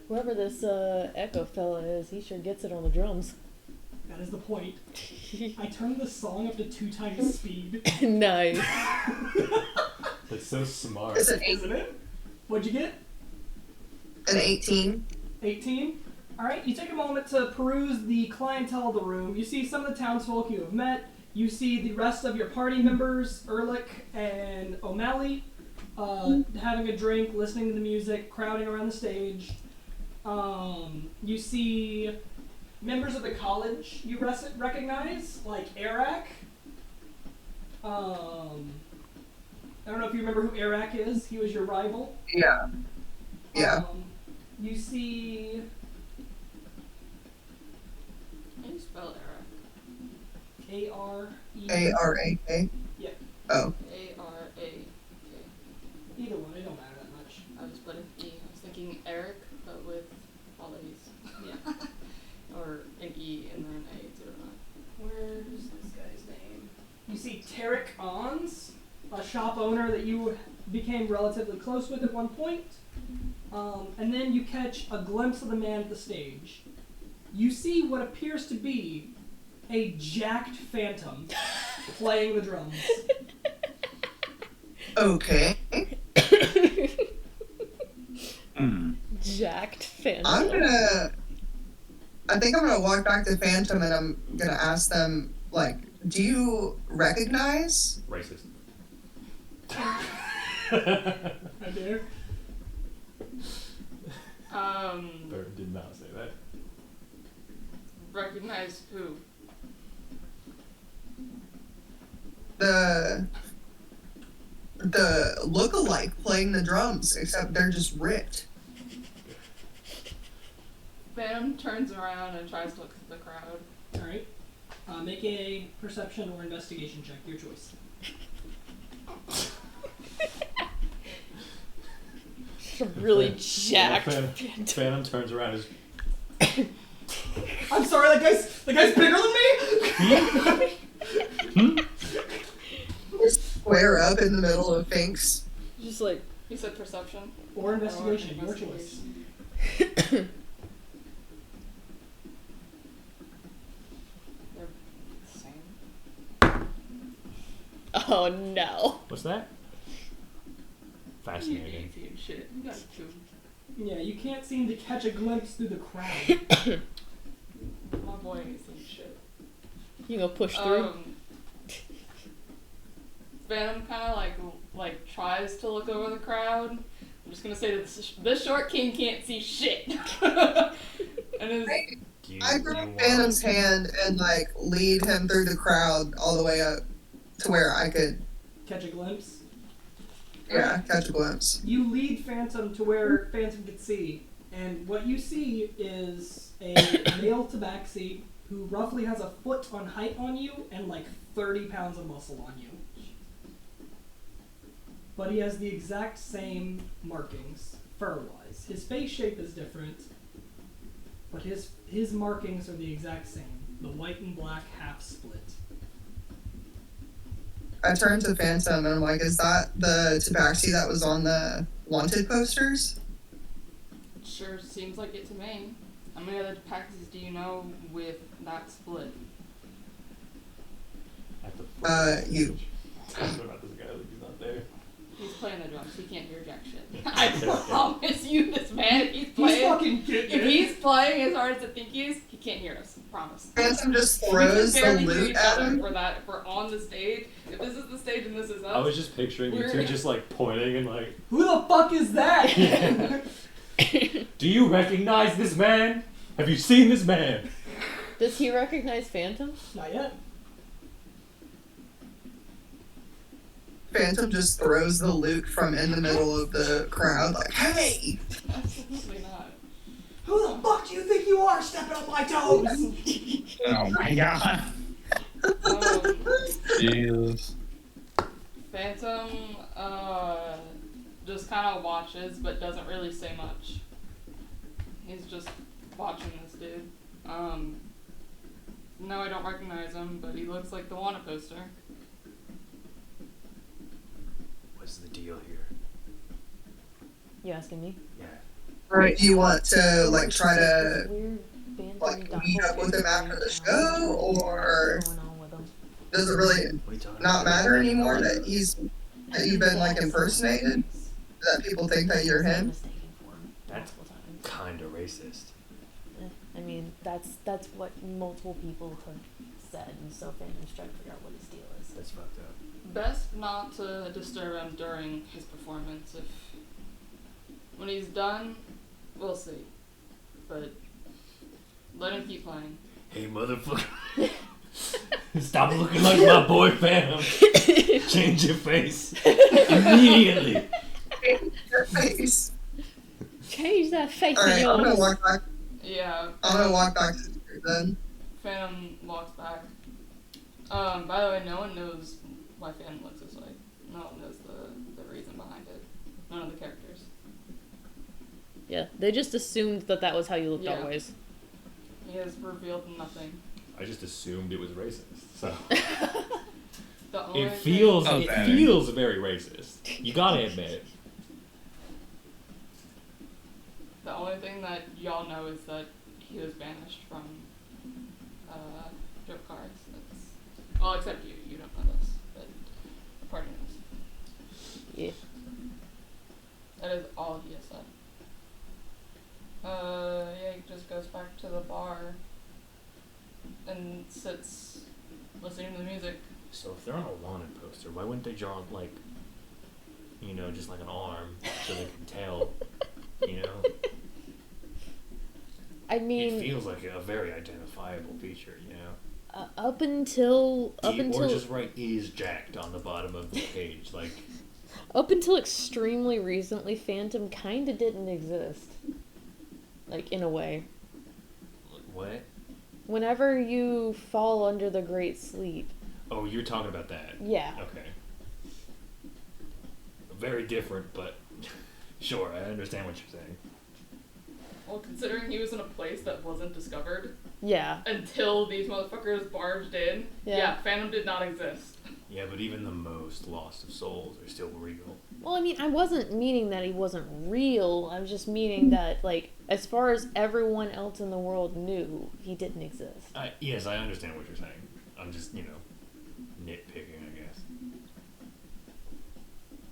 Speaker 2: Whoever this Echo fella is, he sure gets it on the drums.
Speaker 1: That is the point. I turned the song up to 2 times speed.
Speaker 2: Nice.
Speaker 9: That's so smart.
Speaker 4: It's an
Speaker 1: Isn't it? What'd you get?
Speaker 4: 18.
Speaker 1: 18. Alright, you take a moment to peruse the clientele of the room. You see some of the townsfolk you have met. You see the rest of your party members, Ehrlich and O'Malley, having a drink, listening to the music, crowding around the stage. You see members of the college you recognize, like Arak. I don't know if you remember who Arak is. He was your rival.
Speaker 4: Yeah. Yeah.
Speaker 1: You see...
Speaker 3: How do you spell Eric?
Speaker 1: A-R-E...
Speaker 4: A-R-A-K?
Speaker 1: Yeah.
Speaker 4: Oh.
Speaker 3: A-R-A-K.
Speaker 1: Either one, it don't matter that much.
Speaker 3: I was putting E. I was thinking Eric, but with all A's.
Speaker 1: Yeah.
Speaker 3: Or an E and then an A too.
Speaker 1: Where's this guy's name? You see Tarek Ons, a shop owner that you became relatively close with at one point. And then you catch a glimpse of the man at the stage. You see what appears to be a jacked phantom playing the drums.
Speaker 4: Okay.
Speaker 2: Jacked phantom.
Speaker 4: I think I'm gonna walk back to Phantom and I'm gonna ask them, like, do you recognize?
Speaker 9: Racist.
Speaker 1: I dare.
Speaker 9: Bird did not say that.
Speaker 3: Recognize who?
Speaker 4: The look-alike playing the drums, except they're just ripped.
Speaker 3: Phantom turns around and tries to look at the crowd.
Speaker 1: Alright. Make a perception or investigation check, your choice.
Speaker 2: It's a really jacked
Speaker 9: Phantom turns around and is...
Speaker 1: I'm sorry, the guy's bigger than me?
Speaker 4: Square up in the middle of Finks.
Speaker 2: Just like...
Speaker 3: He said perception.
Speaker 1: Or investigation, your choice.
Speaker 3: They're the same.
Speaker 2: Oh no.
Speaker 9: What's that? Fascinating.
Speaker 3: You and shit. You got two.
Speaker 1: Yeah, you can't seem to catch a glimpse through the crowd.
Speaker 3: My boy ain't seen shit.
Speaker 2: You gonna push through?
Speaker 3: Phantom kind of like tries to look over the crowd. I'm just gonna say that this short king can't see shit. And his,
Speaker 4: I grab Phantom's hand and like lead him through the crowd all the way up to where I could
Speaker 1: Catch a glimpse.
Speaker 4: catch a glimpse.
Speaker 1: You lead Phantom to where Phantom could see, and what you see is a male tabaxi who roughly has a foot on height on you and like 30 pounds of muscle on you. But he has the exact same markings, fur-wise. His face shape is different, but his markings are the exact same. The white and black half split.
Speaker 4: I turned to Phantom and I'm like, is that the tabaxi that was on the wanted posters?
Speaker 3: sure seems like it to me. How many other packages do you know with that split?
Speaker 9: At the
Speaker 4: You.
Speaker 9: Talking about this guy like he's not there.
Speaker 3: He's playing the drums. He can't hear jack shit. I promise you, this man, if he's playing,
Speaker 1: He's fucking getting
Speaker 3: if
Speaker 1: it.
Speaker 3: he's playing as hard as I think he is, he can't hear us. Promise.
Speaker 4: Phantom just
Speaker 3: We
Speaker 4: throws
Speaker 3: can
Speaker 4: the
Speaker 3: barely hear
Speaker 4: loot
Speaker 3: each
Speaker 4: at
Speaker 3: other
Speaker 4: him.
Speaker 3: for that. If we're on the stage, if this is the stage and this is us,
Speaker 9: I was just picturing you two just like pointing and like,
Speaker 1: Who the fuck is that?
Speaker 9: do you recognize this man? Have you seen this man?
Speaker 2: Does he recognize Phantom?
Speaker 1: Not yet.
Speaker 4: Phantom just throws the loot from in the middle of the crowd, like, hey!
Speaker 3: absolutely not.
Speaker 1: Who the fuck do you think you are stepping on my toes?
Speaker 6: Oh my god. Jesus.
Speaker 3: Phantom, just kind of watches, but doesn't really say much. He's just watching this dude. No, I don't recognize him, but he looks like the wanted poster.
Speaker 9: What's the deal here?
Speaker 2: You asking me?
Speaker 9: Yeah.
Speaker 4: Alright, do you want to, like, try to,
Speaker 2: Weird Phantom
Speaker 4: like, meet up with him after the show, or...
Speaker 2: Going on.
Speaker 4: does it really
Speaker 9: What are you talking
Speaker 4: not
Speaker 9: about?
Speaker 4: matter anymore that you've been like impersonated? That people think that you're him?
Speaker 2: Mistaken for him
Speaker 9: That's
Speaker 2: multiple times.
Speaker 9: Kind of racist.
Speaker 2: I mean, that's what multiple people have said, and so fandoms try to figure out what his deal is.
Speaker 9: That's fucked up.
Speaker 3: Best not to disturb him during his performance. If when he's done, we'll see. But let him keep playing.
Speaker 9: Hey, motherfucker. Stop looking like my boy Phantom. Change your face. Immediately.
Speaker 4: Your face.
Speaker 2: Change that face of
Speaker 4: Alright, I'm
Speaker 2: yours.
Speaker 4: gonna walk back.
Speaker 3: Yeah.
Speaker 4: I'm gonna walk back to the street then.
Speaker 3: Phantom walks back. By the way, no one knows why Phantom looks this way. No one knows the reason behind it. None of the characters.
Speaker 2: Yeah, they just assumed that was how you looked
Speaker 3: Yeah.
Speaker 2: always.
Speaker 3: He has revealed nothing.
Speaker 9: I just assumed it was racist. So
Speaker 3: The only
Speaker 9: it feels
Speaker 6: Oh,
Speaker 9: it
Speaker 6: dang.
Speaker 9: feels very racist. You gotta admit.
Speaker 3: The only thing that y'all know is that he was banished from joke cards. That's well, except you. You don't know this, but the party knows.
Speaker 2: Yeah.
Speaker 3: That is all he has said. Yeah, he just goes back to the bar and sits listening to the music.
Speaker 9: So if they're on a wanted poster, why wouldn't they draw like, just like an arm so they can tell,
Speaker 2: I mean,
Speaker 9: It feels like a very identifiable feature,
Speaker 2: up until
Speaker 9: Or just write "is jacked" on the bottom of the page, like.
Speaker 2: up until extremely recently, Phantom kind of didn't exist. Like, in a way.
Speaker 9: What?
Speaker 2: Whenever you fall under the great sleep.
Speaker 9: Oh, you're talking about that.
Speaker 2: Yeah.
Speaker 9: Okay. Very different, but sure, I understand what you're saying.
Speaker 3: Well, considering he was in a place that wasn't discovered
Speaker 2: Yeah.
Speaker 3: until these motherfuckers barged in,
Speaker 2: Yeah.
Speaker 3: Phantom did not exist.
Speaker 9: Yeah, but even the most lost of souls are still real.
Speaker 2: Well, I mean, I wasn't meaning that he wasn't real. I was just meaning that, like, as far as everyone else in the world knew, he didn't exist.
Speaker 9: Yes, I understand what you're saying. I'm just, nitpicking, I guess.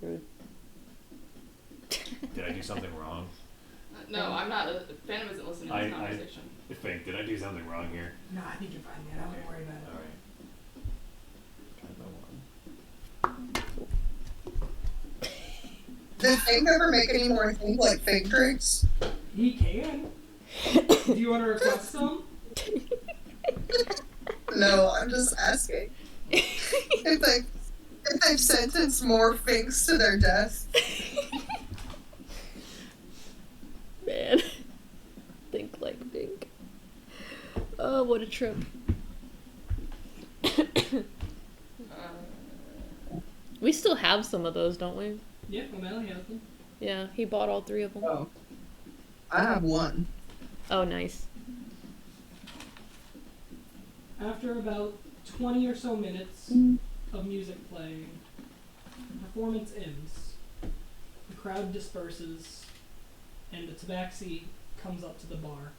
Speaker 2: Rude.
Speaker 9: Did I do something wrong?
Speaker 3: No, I'm not. Phantom isn't listening to this conversation.
Speaker 9: I think, did I do something wrong here?
Speaker 1: No, I think you're fine, man. I wouldn't worry about it.
Speaker 9: Alright.
Speaker 4: Did Fink ever make any more things like fake drinks?
Speaker 1: He can. Do you want to request some?
Speaker 4: No, I'm just asking. If they've sentenced more Finks to their death.
Speaker 2: Man. Think like Pink. Oh, what a trip. We still have some of those, don't we?
Speaker 1: Yeah, O'Malley has them.
Speaker 2: Yeah, he bought all 3 of them.
Speaker 4: Oh. I have one.
Speaker 2: Oh, nice.
Speaker 1: After about 20 or so minutes of music playing, the performance ends. The crowd disperses, and the tabaxi comes up to the bar.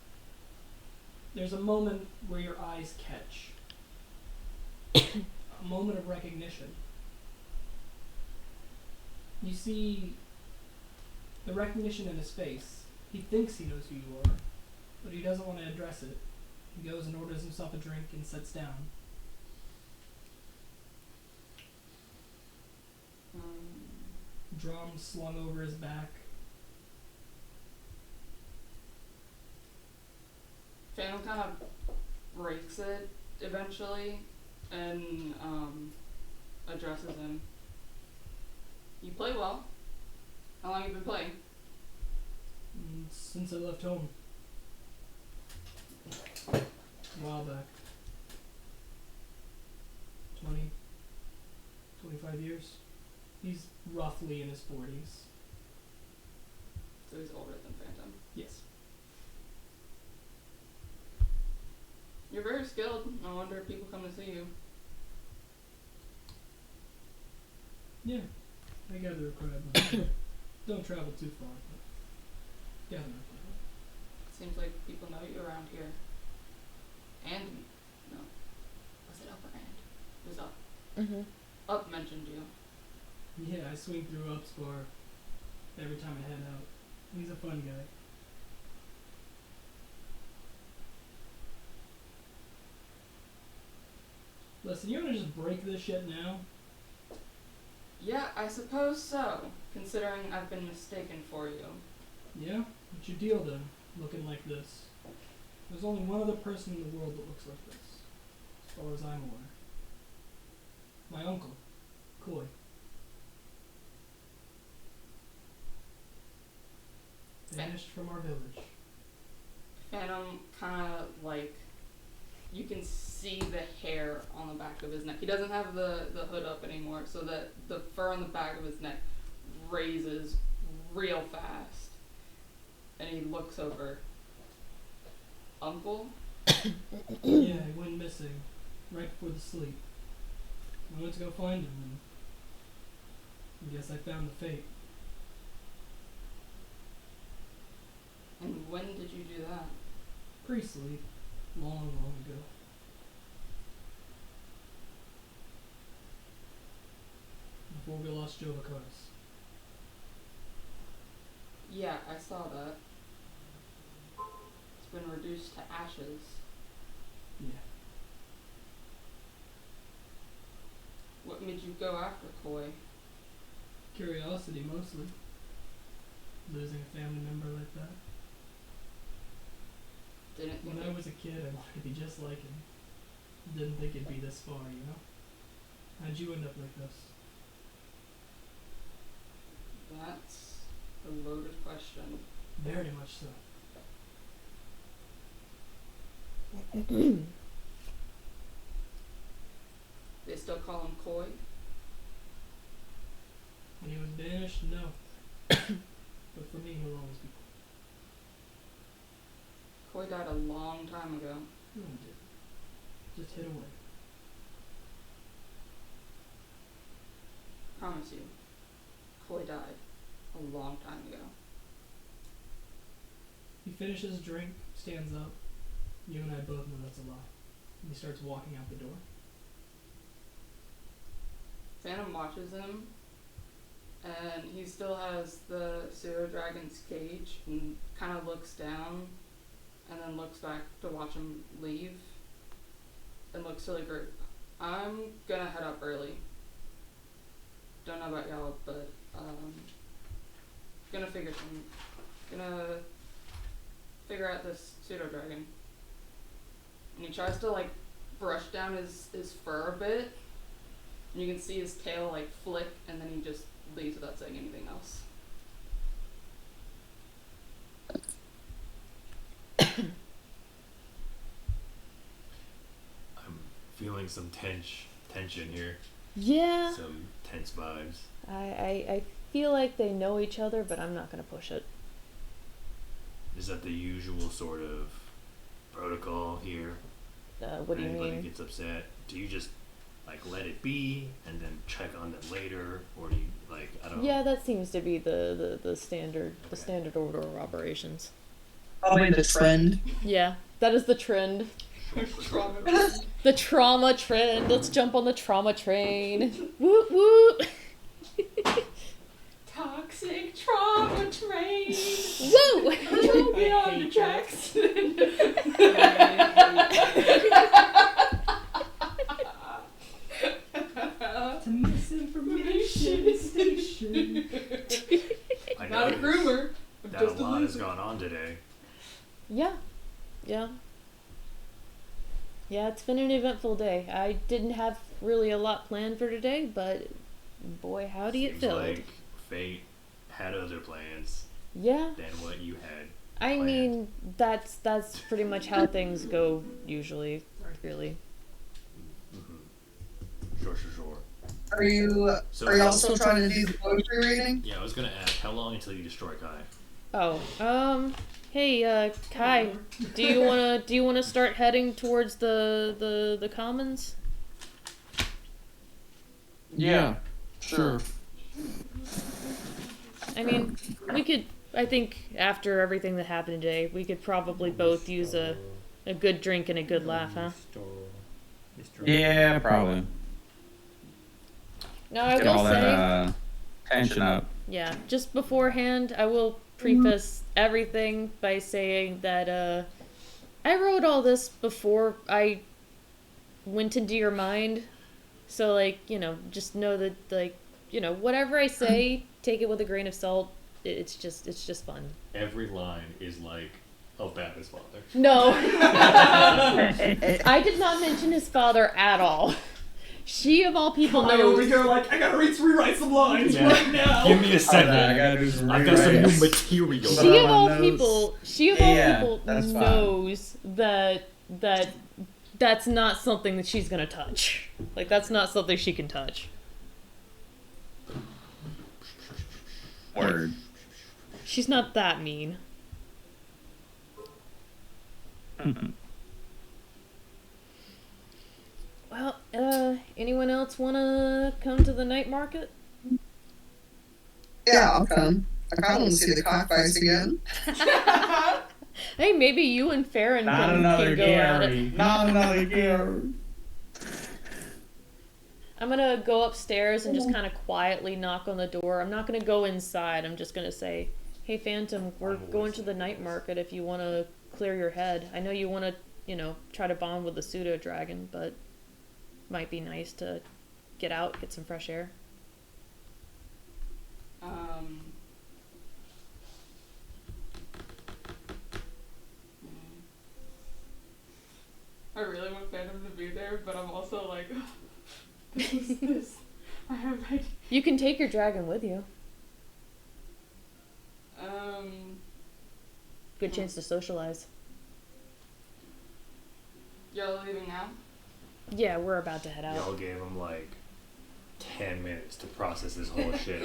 Speaker 1: There's a moment where your eyes catch. A moment of recognition. You see the recognition in his face. He thinks he knows who you are, but he doesn't want to address it. He goes and orders himself a drink and sits down. Drum slung over his back.
Speaker 3: Phantom kind of breaks it eventually and addresses him. You play well. How long have you been playing?
Speaker 1: Since I left home. A while back. 20, 25 years. He's roughly in his 40s.
Speaker 3: So he's older than Phantom.
Speaker 1: Yes.
Speaker 3: You're very skilled. No wonder people come to see you.
Speaker 1: Yeah. I gather a crowd. Don't travel too far, but gather a crowd.
Speaker 3: Seems like people know you around here. And, no. Was it upper end? Who's up?
Speaker 2: Mm-hmm.
Speaker 3: Up mentioned you.
Speaker 1: Yeah, I swing through Up's bar every time I head out. He's a fun guy. Listen, you wanna just break this shit now?
Speaker 3: Yeah, I suppose so, considering I've been mistaken for you.
Speaker 1: Yeah? What's your deal then, looking like this? There's only one other person in the world that looks like this, as far as I'm aware. My uncle, Coy. Vanished from our village.
Speaker 3: Phantom kind of like, you can see the hair on the back of his neck. He doesn't have the hood up anymore, so that the fur on the back of his neck raises real fast. And he looks over. Uncle?
Speaker 1: Yeah, he went missing right before the sleep. I went to go find him, and I guess I found the fate.
Speaker 3: And when did you do that?
Speaker 1: Pre-sleep, long, long ago. Before we lost Jovakas.
Speaker 3: Yeah, I saw that. It's been reduced to ashes.
Speaker 1: Yeah.
Speaker 3: What made you go after Koi?
Speaker 1: Curiosity, mostly. Losing a family member like that.
Speaker 3: Didn't think
Speaker 1: When I was a kid, I wanted to be just like him. Didn't think it'd be this far, you know? How'd you end up like this?
Speaker 3: That's a loaded question.
Speaker 1: Very much so.
Speaker 3: They still call him Koi?
Speaker 1: When he was banished, no. But for me, he'll always be
Speaker 3: Koi died a long time ago.
Speaker 1: No one did. Just hid away.
Speaker 3: Promise you. Koi died a long time ago.
Speaker 1: He finishes his drink, stands up. You and I both know that's a lie. And he starts walking out the door.
Speaker 3: Phantom watches him, and he still has the pseudo dragon's cage, and kind of looks down, and then looks back to watch him leave, and looks to the group. I'm gonna head up early. Don't know about y'all, but gonna figure out this pseudo dragon. And he tries to like brush down his fur a bit. And you can see his tail like flick, and then he just leaves without saying anything else.
Speaker 9: I'm feeling some tension here.
Speaker 2: Yeah.
Speaker 9: Some tense vibes.
Speaker 2: I feel like they know each other, but I'm not gonna push it.
Speaker 9: Is that the usual sort of protocol here?
Speaker 2: What do you
Speaker 9: Anybody
Speaker 2: mean?
Speaker 9: gets upset, do you just like let it be and then check on them later, or do you like I don't?
Speaker 2: Yeah, that seems to be the standard the
Speaker 9: Okay.
Speaker 2: standard order of operations.
Speaker 4: Probably the trend.
Speaker 2: Yeah, that is the trend.
Speaker 3: Trauma.
Speaker 2: The trauma trend. Let's jump on the trauma train. Woot woot.
Speaker 3: Toxic trauma train.
Speaker 2: Woo!
Speaker 3: Get on the tracks.
Speaker 1: It's a misinformation station.
Speaker 9: I
Speaker 3: Not a
Speaker 9: noticed
Speaker 3: groomer.
Speaker 9: that
Speaker 3: Just
Speaker 9: a
Speaker 3: a
Speaker 9: lot has
Speaker 3: loser.
Speaker 9: gone on today.
Speaker 2: Yeah. Yeah. Yeah, it's been an eventful day. I didn't have really a lot planned for today, but boy, howdy it
Speaker 9: Seems
Speaker 2: filled.
Speaker 9: like fate had other plans
Speaker 2: Yeah.
Speaker 9: than what you had.
Speaker 2: I
Speaker 9: planned.
Speaker 2: mean, that's pretty much how things go usually, really.
Speaker 9: Sure.
Speaker 4: Are you
Speaker 9: So
Speaker 4: are you also trying to do the poetry reading?
Speaker 9: Yeah, I was gonna ask, how long until you destroy Kai?
Speaker 2: Oh, hey, Kai, do you wanna start heading towards the commons?
Speaker 6: Yeah, sure.
Speaker 2: I mean, we could. I think after everything that happened today, we could probably both use a good drink and a good laugh, huh?
Speaker 6: Yeah, probably.
Speaker 2: Now I
Speaker 6: Get
Speaker 2: will
Speaker 6: all
Speaker 2: say,
Speaker 6: that tension up.
Speaker 2: yeah, just beforehand, I will preface everything by saying that I wrote all this before I went into your mind. So, like, just know that, like, whatever I say, take it with a grain of salt. It's just fun.
Speaker 9: Every line is like, oh, bad his father.
Speaker 2: No. I did not mention his father at all. She, of all people,
Speaker 1: I over
Speaker 2: knows.
Speaker 1: here like, I gotta rewrite some lines
Speaker 9: Yeah.
Speaker 1: right now.
Speaker 9: Give me a second.
Speaker 6: I gotta do some
Speaker 9: I've got some new
Speaker 6: rewrites.
Speaker 9: material.
Speaker 2: She of all
Speaker 6: Notes.
Speaker 2: people,
Speaker 6: that's fine.
Speaker 2: knows that that's not something that she's gonna touch. Like, that's not something she can touch.
Speaker 6: Word.
Speaker 2: She's not that mean. Well, anyone else wanna come to the night market?
Speaker 4: Yeah, I'll come. I kind of want to see the cockfights again.
Speaker 2: Hey, maybe you and Farron
Speaker 6: Not
Speaker 2: can
Speaker 6: another
Speaker 2: go at it.
Speaker 6: Gary. Not another Gary.
Speaker 2: I'm gonna go upstairs and just kind of quietly knock on the door. I'm not gonna go inside. I'm just gonna say, "Hey, Phantom, we're going to the night market. If you want to clear your head, I know you want to, try to bond with the pseudo dragon, but might be nice to get out, get some fresh air."
Speaker 3: I really want Phantom to be there, but I'm also like, this is this. I have idea.
Speaker 2: You can take your dragon with you. Good chance to socialize.
Speaker 3: Y'all leaving now?
Speaker 2: Yeah, we're about to head out.
Speaker 9: Y'all gave him like 10 minutes to process this whole shit.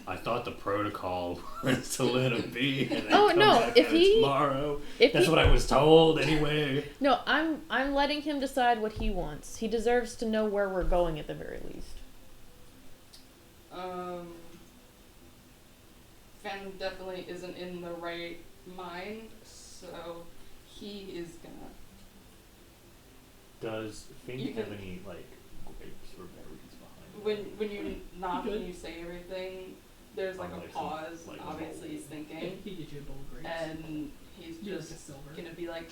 Speaker 9: I thought the protocol was to let him be and then come back at it tomorrow. That's what I was told anyway.
Speaker 2: No, I'm letting him decide what he wants. He deserves to know where we're going at the very least.
Speaker 3: Phantom definitely isn't in the right mind, so he is gonna.
Speaker 9: Does Fiend have any like grapes or berries behind?
Speaker 3: When you knock and you say everything, there's like a pause.
Speaker 9: Like
Speaker 3: obviously, he's thinking,
Speaker 1: He gets you a bowl of grapes.
Speaker 3: and he's
Speaker 1: You
Speaker 3: just
Speaker 1: like a silver.
Speaker 3: gonna be like,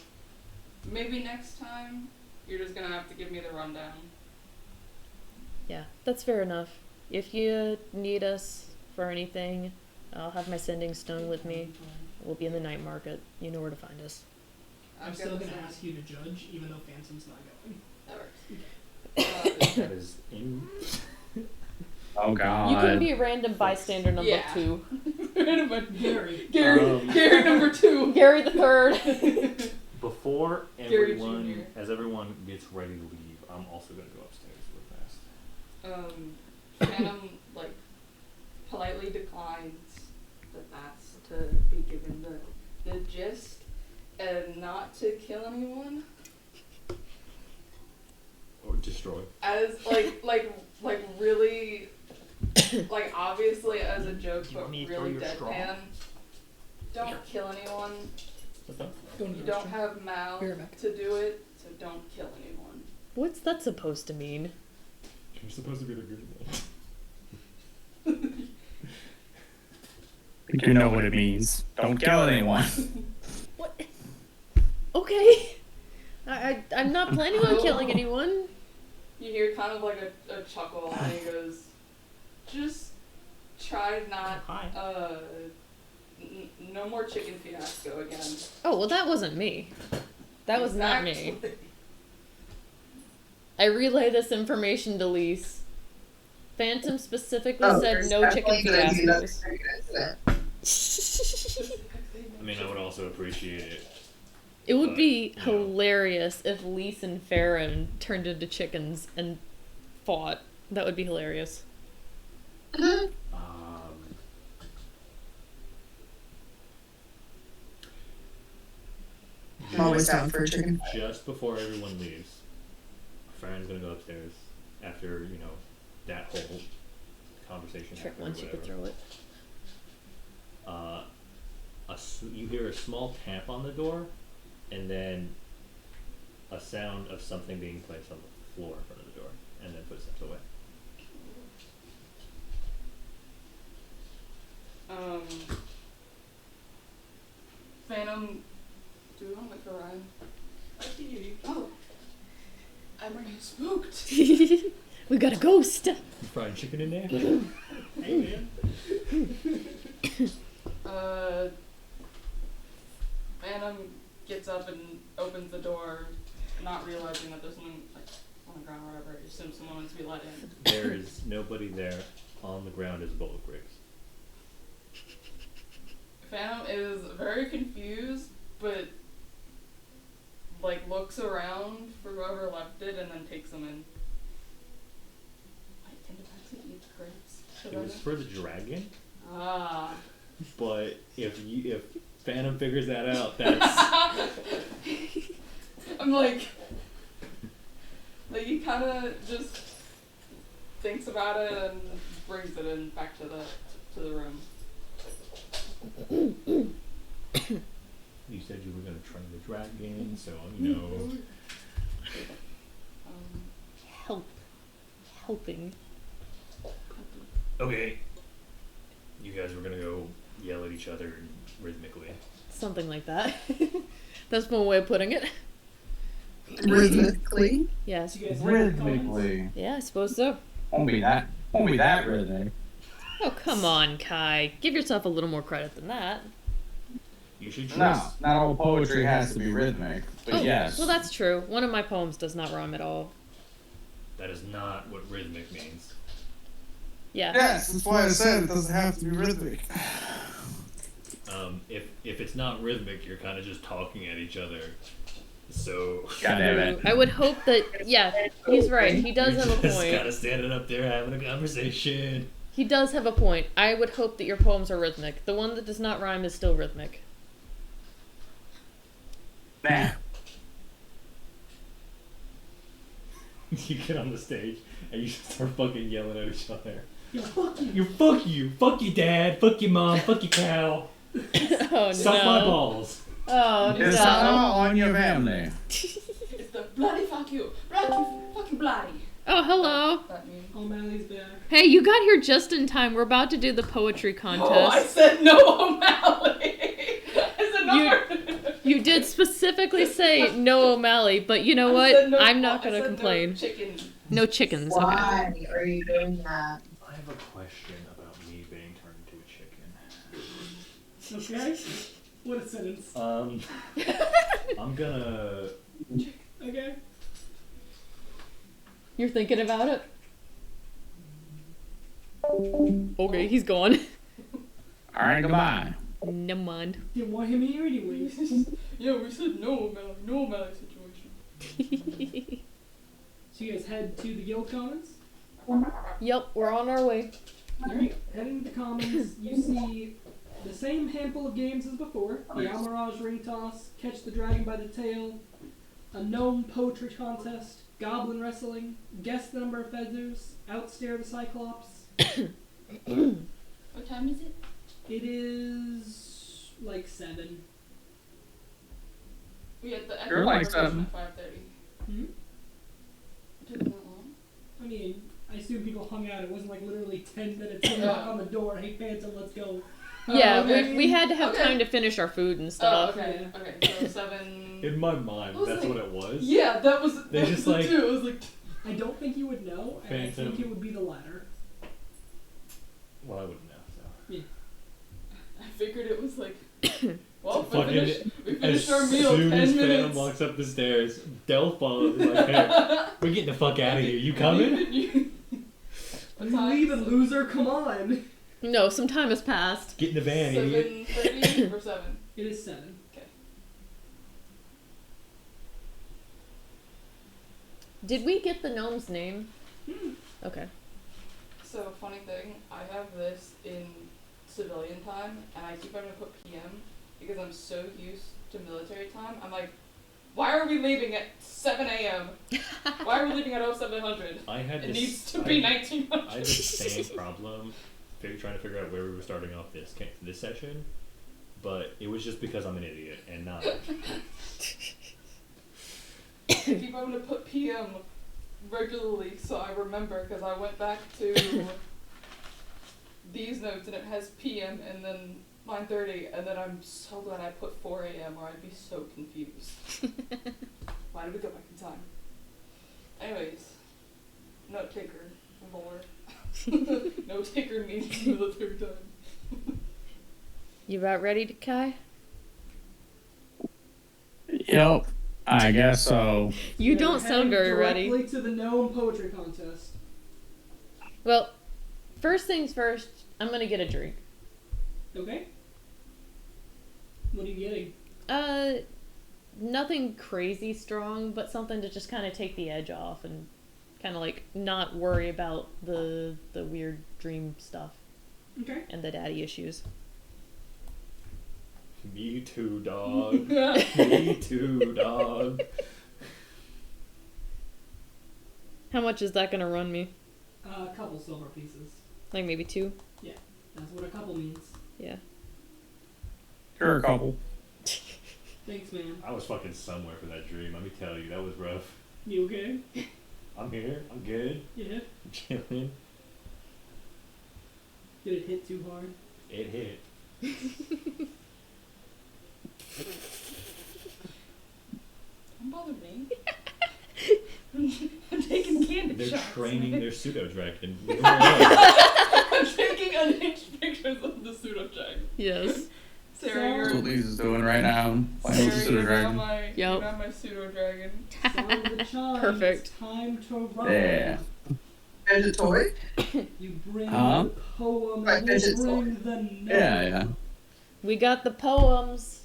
Speaker 3: maybe next time you're just gonna have to give me the rundown.
Speaker 2: Yeah, that's fair enough. If you need us for anything, I'll have my sending stone with me. We'll be in the night market. You know where to find us.
Speaker 1: I'm still gonna ask you to judge, even though Phantom's not going.
Speaker 3: That works.
Speaker 9: That is in.
Speaker 6: Oh God.
Speaker 2: You can be random bystander number
Speaker 3: Yeah.
Speaker 2: 2.
Speaker 1: Gary.
Speaker 3: Gary number 2.
Speaker 2: Gary the third.
Speaker 9: Before
Speaker 3: Gary
Speaker 9: everyone,
Speaker 3: Jr.
Speaker 9: as everyone gets ready to leave, I'm also gonna go upstairs real fast.
Speaker 3: Phantom like politely declines that that's to be given the gist and not to kill anyone.
Speaker 9: Or destroy.
Speaker 3: As like really like obviously as a joke,
Speaker 9: Do you
Speaker 3: but
Speaker 9: want me to
Speaker 3: really
Speaker 9: throw your straw?
Speaker 3: deadpan. Don't kill anyone. You don't have mouth
Speaker 1: Here, Mac.
Speaker 3: to do it, so don't kill anyone.
Speaker 2: What's that supposed to mean?
Speaker 9: You're supposed to be the good one.
Speaker 6: You know what it means. Don't kill anyone.
Speaker 2: What? Okay. I'm not planning on killing anyone.
Speaker 3: You hear kind of like a chuckle, and he goes, "Just try not, no more chicken fiasco again."
Speaker 2: Oh, well, that wasn't me. That was not me.
Speaker 3: Exactly.
Speaker 2: I relay this information to Lise. Phantom specifically said
Speaker 4: there's
Speaker 2: no chicken
Speaker 4: definitely gonna be another
Speaker 2: fiascos.
Speaker 4: great incident.
Speaker 9: I mean, I would also appreciate it.
Speaker 2: It would be
Speaker 9: Yeah.
Speaker 2: hilarious if Lise and Farron turned into chickens and fought. That would be hilarious.
Speaker 4: I'm always down for a chicken.
Speaker 9: Just before everyone leaves, Farron's gonna go upstairs after, that whole conversation
Speaker 2: Trick
Speaker 9: happened or
Speaker 2: once you could
Speaker 9: whatever.
Speaker 2: throw it.
Speaker 9: You hear a small tap on the door, and then a sound of something being placed on the floor in front of the door, and then footsteps away.
Speaker 3: Do we want to wait for Ryan? Oh. I'm already spooked.
Speaker 2: We got a ghost.
Speaker 9: Fried chicken in there?
Speaker 1: Hey, man.
Speaker 3: Phantom gets up and opens the door, not realizing that there's someone like on the ground or whatever. He assumes someone wants to be let in.
Speaker 9: There is nobody there. On the ground is a bowl of grapes.
Speaker 3: Phantom is very confused, but like looks around for whoever left it and then takes them in. Wait, did it actually eat the grapes?
Speaker 9: It was for the dragon,
Speaker 3: Ah.
Speaker 9: but if Phantom figures that out, that's
Speaker 3: I'm like he kind of just thinks about it and brings it in back to the room.
Speaker 9: you said you were gonna try the dragon, so you know.
Speaker 2: Helping.
Speaker 9: Okay. You guys were gonna go yell at each other rhythmically.
Speaker 2: Something like that. That's one way of putting it.
Speaker 4: Rhythmically.
Speaker 2: Yes.
Speaker 1: You guys have any comments?
Speaker 6: Rhythmically.
Speaker 2: Yeah, I suppose so.
Speaker 6: Won't be that rhythmic.
Speaker 2: Oh, come on, Kai. Give yourself a little more credit than that.
Speaker 9: You should
Speaker 6: No,
Speaker 9: trust.
Speaker 6: not all poetry has to be rhythmic. But
Speaker 2: Oh,
Speaker 6: yes.
Speaker 2: well, that's true. One of my poems does not rhyme at all.
Speaker 9: That is not what rhythmic means.
Speaker 2: Yeah.
Speaker 6: Yes, that's why I said it doesn't have to be rhythmic.
Speaker 9: If it's not rhythmic, you're kind of just talking at each other. So.
Speaker 6: God damn it.
Speaker 2: I would hope that, yeah, he's right. He does
Speaker 9: You're
Speaker 2: have a
Speaker 9: just
Speaker 2: point.
Speaker 9: kind of standing up there having a conversation.
Speaker 2: He does have a point. I would hope that your poems are rhythmic. The one that does not rhyme is still rhythmic.
Speaker 6: Nah.
Speaker 9: You get on the stage and you just start fucking yelling at each other.
Speaker 1: Yeah, fuck you.
Speaker 9: Fuck you, Dad, fuck your mom, fuck your cow.
Speaker 2: Oh,
Speaker 9: Suck
Speaker 2: no.
Speaker 9: my balls.
Speaker 2: Oh,
Speaker 6: It's
Speaker 2: no.
Speaker 6: all on your family.
Speaker 3: It's the bloody fuck you, fucking bloody.
Speaker 2: Oh, hello.
Speaker 3: That means.
Speaker 1: O'Malley's back.
Speaker 2: Hey, you got here just in time. We're about to do the poetry contest.
Speaker 3: Oh, I said no, O'Malley. I said no.
Speaker 2: You did specifically say no O'Malley, but you know what?
Speaker 3: said no-
Speaker 2: I'm not
Speaker 3: I
Speaker 2: gonna
Speaker 3: said
Speaker 2: complain.
Speaker 3: No chicken.
Speaker 2: No chickens. Okay.
Speaker 4: Why are you doing that?
Speaker 9: I have a question about me being turned into a chicken.
Speaker 1: Okay. What a sentence.
Speaker 9: I'm gonna.
Speaker 1: Okay.
Speaker 2: You're thinking about it? Okay, he's gone.
Speaker 6: Alright, goodbye.
Speaker 2: Never mind.
Speaker 1: Didn't want him here anyways.
Speaker 3: Yeah, we said no O'Malley situation.
Speaker 1: So you guys head to the guild commons.
Speaker 2: Yep, we're on our way.
Speaker 1: Alright, heading to the commons, you see the same handful of games as before. The Almirage ring toss, catch the dragon by the tail, a gnome poetry contest, goblin wrestling, guess the number of feathers, outstare the cyclops.
Speaker 3: What time is it?
Speaker 1: It is like 7.
Speaker 3: We had the
Speaker 6: You're like 7.
Speaker 3: at 5:30.
Speaker 1: Hmm?
Speaker 3: Took that long?
Speaker 1: I mean, I assume people hung out. It wasn't like literally 10 minutes to knock on the door. Hey, Phantom, let's go.
Speaker 2: Yeah,
Speaker 3: okay.
Speaker 2: we had to have
Speaker 3: Okay.
Speaker 2: time to finish our food and
Speaker 3: Oh,
Speaker 2: stuff.
Speaker 3: okay. Okay, so 7.
Speaker 9: In my mind,
Speaker 3: I was
Speaker 9: that's
Speaker 3: like-
Speaker 9: what it was.
Speaker 3: Yeah, that was.
Speaker 9: They
Speaker 3: that
Speaker 9: just
Speaker 3: was
Speaker 9: like-
Speaker 3: the two. I was like,
Speaker 1: I don't think you would know, and I
Speaker 9: Phantom.
Speaker 1: think it would be the latter.
Speaker 9: Well, I wouldn't know. So.
Speaker 3: I figured it was like. Well, we
Speaker 9: Fucking-
Speaker 3: finished
Speaker 9: As
Speaker 3: our meal.
Speaker 9: soon
Speaker 3: 10
Speaker 9: as Phantom
Speaker 3: minutes.
Speaker 9: walks up the stairs, Del follows. Like, hey, we're getting the fuck out of here. You coming?
Speaker 1: What are you leaving, loser? Come on.
Speaker 2: No, some time has passed.
Speaker 9: Get in the van, idiot.
Speaker 3: 7:30 or 7.
Speaker 1: It is 7.
Speaker 2: Did we get the gnome's name? Okay.
Speaker 3: So, funny thing, I have this in civilian time, and I keep having to put PM because I'm so used to military time. I'm like, why are we leaving at 7 a.m.? Why are we leaving at 0700?
Speaker 9: I had
Speaker 3: It
Speaker 9: this.
Speaker 3: needs to be 1900.
Speaker 9: I had the same problem trying to figure out where we were starting off this session, but it was just because I'm an idiot and not.
Speaker 3: I keep having to put PM regularly so I remember, because I went back to these notes and it has PM and then 9:30, and then I'm so glad I put 4 a.m. or I'd be so confused. Why did we go back in time? Anyways, note taker, lore. Note taker needs for the 3rd time.
Speaker 2: You about ready, Kai?
Speaker 6: Yep. I guess so.
Speaker 2: You
Speaker 1: They're
Speaker 2: don't sound
Speaker 1: heading
Speaker 2: very ready.
Speaker 1: directly to the gnome poetry contest.
Speaker 2: Well, first things first, I'm gonna get a drink.
Speaker 1: Okay. What are you getting?
Speaker 2: Nothing crazy strong, but something to just kind of take the edge off and kind of like not worry about the weird dream stuff
Speaker 1: Okay.
Speaker 2: and the daddy issues.
Speaker 9: Me too, dog. Me too, dog.
Speaker 2: How much is that gonna run me?
Speaker 1: A couple silver pieces.
Speaker 2: Like maybe 2?
Speaker 1: That's what a couple means.
Speaker 2: Yeah.
Speaker 6: Sure, a couple.
Speaker 1: Thanks, man.
Speaker 9: I was fucking somewhere for that dream. Let me tell you, that was rough.
Speaker 1: You okay?
Speaker 9: I'm here. I'm good.
Speaker 1: Yeah.
Speaker 9: I'm chilling.
Speaker 1: Did it hit too hard?
Speaker 9: It hit.
Speaker 3: Don't bother me. I'm taking candy
Speaker 9: They're
Speaker 3: shots.
Speaker 9: training their pseudo dragon.
Speaker 3: I'm taking unhinged pictures of the pseudo dragon.
Speaker 2: Yes.
Speaker 3: Sarah,
Speaker 1: So-
Speaker 6: That's what Lisa's doing right now. Playing with the
Speaker 3: Sarah,
Speaker 6: pseudo
Speaker 3: you
Speaker 6: dragon.
Speaker 3: my,
Speaker 2: Yup.
Speaker 3: you my pseudo dragon.
Speaker 1: Sound the chimes.
Speaker 2: Perfect.
Speaker 1: It's time to run.
Speaker 6: Yeah.
Speaker 4: Fidget toy?
Speaker 1: You bring
Speaker 6: Huh?
Speaker 1: the poem
Speaker 4: Right,
Speaker 1: and
Speaker 4: fidget
Speaker 1: you bring the note.
Speaker 6: Yeah.
Speaker 2: We got the poems.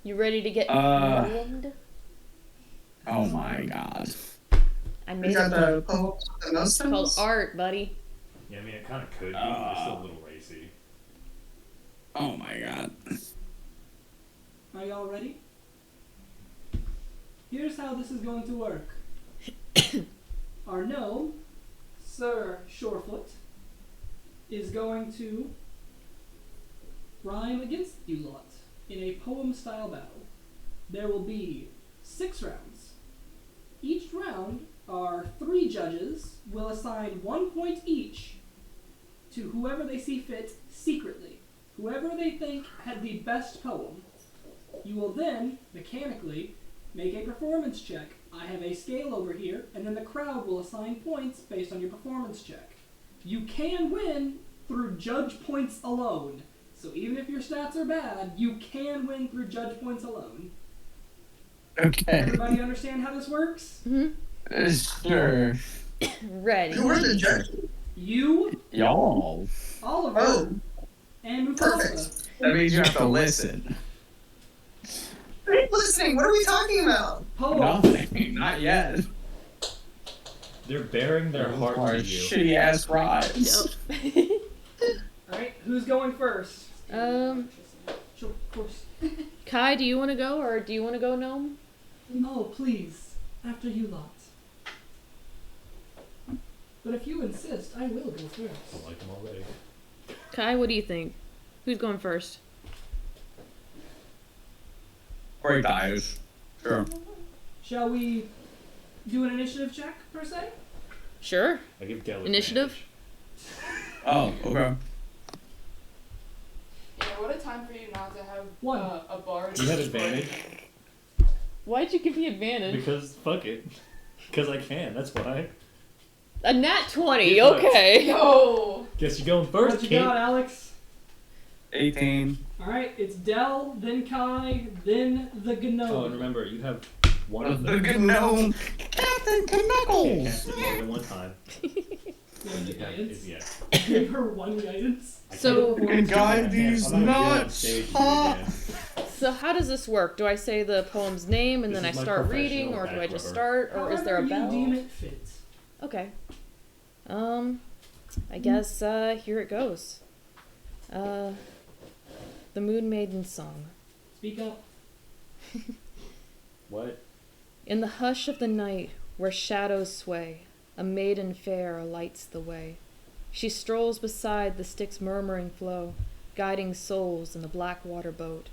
Speaker 2: You ready to get poemed?
Speaker 6: Oh my god.
Speaker 2: I
Speaker 4: We
Speaker 2: made
Speaker 4: got
Speaker 2: it
Speaker 4: the poems with the most
Speaker 2: called
Speaker 4: symbols?
Speaker 2: art, buddy.
Speaker 9: Yeah, I mean, it kind of could be, but it's still a little racy.
Speaker 6: Oh my god.
Speaker 1: Are y'all ready? Here's how this is going to work. Our gnome, Sir Shorefoot, is going to rhyme against you lot in a poem-style battle. There will be 6 rounds. Each round, our 3 judges will assign 1 point each to whoever they see fit secretly. Whoever they think had the best poem. You will then, mechanically, make a performance check. I have a scale over here, and then the crowd will assign points based on your performance check. You can win through judge points alone. So even if your stats are bad, you can win through judge points alone.
Speaker 6: Okay.
Speaker 1: Everybody understand how this works?
Speaker 6: Sure.
Speaker 2: Ready.
Speaker 4: Who are the judges?
Speaker 1: You,
Speaker 6: Y'all.
Speaker 1: Oliver,
Speaker 4: Oh,
Speaker 1: and Mufasa.
Speaker 4: perfect.
Speaker 6: That means you have to listen.
Speaker 4: I ain't listening. What are we talking about?
Speaker 1: Poem.
Speaker 6: Nothing. Not yet.
Speaker 9: They're bearing their heart
Speaker 6: Our
Speaker 9: to you.
Speaker 6: shitty ass rhymes.
Speaker 1: Alright, who's going first? Sure, of course.
Speaker 2: Kai, do you want to go, or do you want to go, gnome?
Speaker 1: Oh, please. After you lot. But if you insist, I will go first.
Speaker 9: I like them already.
Speaker 2: Kai, what do you think? Who's going first?
Speaker 6: Great dive. Sure.
Speaker 1: Shall we do an initiative check, per se?
Speaker 2: Sure.
Speaker 9: I give Dell
Speaker 2: Initiative?
Speaker 6: Oh, okay.
Speaker 3: Yeah, what a time for you not to have
Speaker 1: 1.
Speaker 3: a bard.
Speaker 9: You have advantage
Speaker 2: Why'd you give me advantage?
Speaker 9: because fuck it. Because I can. That's why.
Speaker 2: A nat 20,
Speaker 9: Yeah.
Speaker 2: okay.
Speaker 3: Yo!
Speaker 9: Guess you're going first,
Speaker 1: What you
Speaker 9: kid.
Speaker 1: got, Alex?
Speaker 6: 18.
Speaker 1: Alright, it's Dell, then Kai, then the Gnome.
Speaker 9: Oh, and remember, you have one of
Speaker 6: The
Speaker 9: them.
Speaker 6: good gnome. Captain
Speaker 9: You
Speaker 6: Knuckles.
Speaker 9: cast it more than one time.
Speaker 1: Yeah,
Speaker 9: And you have,
Speaker 1: guidance.
Speaker 9: yeah.
Speaker 1: Give her 1 guidance.
Speaker 9: I
Speaker 2: So-
Speaker 9: can't-
Speaker 6: And guide these
Speaker 9: I'm not gonna do that on
Speaker 6: nuts.
Speaker 9: stage
Speaker 6: Huh?
Speaker 9: again.
Speaker 2: So how does this work? Do I say the poem's name and
Speaker 9: This
Speaker 2: then I
Speaker 9: is my
Speaker 2: start reading, or
Speaker 9: professional
Speaker 2: do I just
Speaker 9: back
Speaker 2: start, or is there a
Speaker 1: However
Speaker 2: bell?
Speaker 1: you deem it fit.
Speaker 2: Okay. I guess, here it goes. The Moon Maiden's Song.
Speaker 1: Speak up.
Speaker 9: What?
Speaker 2: In the hush of the night, where shadows sway, a maiden fair lights the way. She strolls beside the Styx murmuring flow, guiding souls in a black water boat.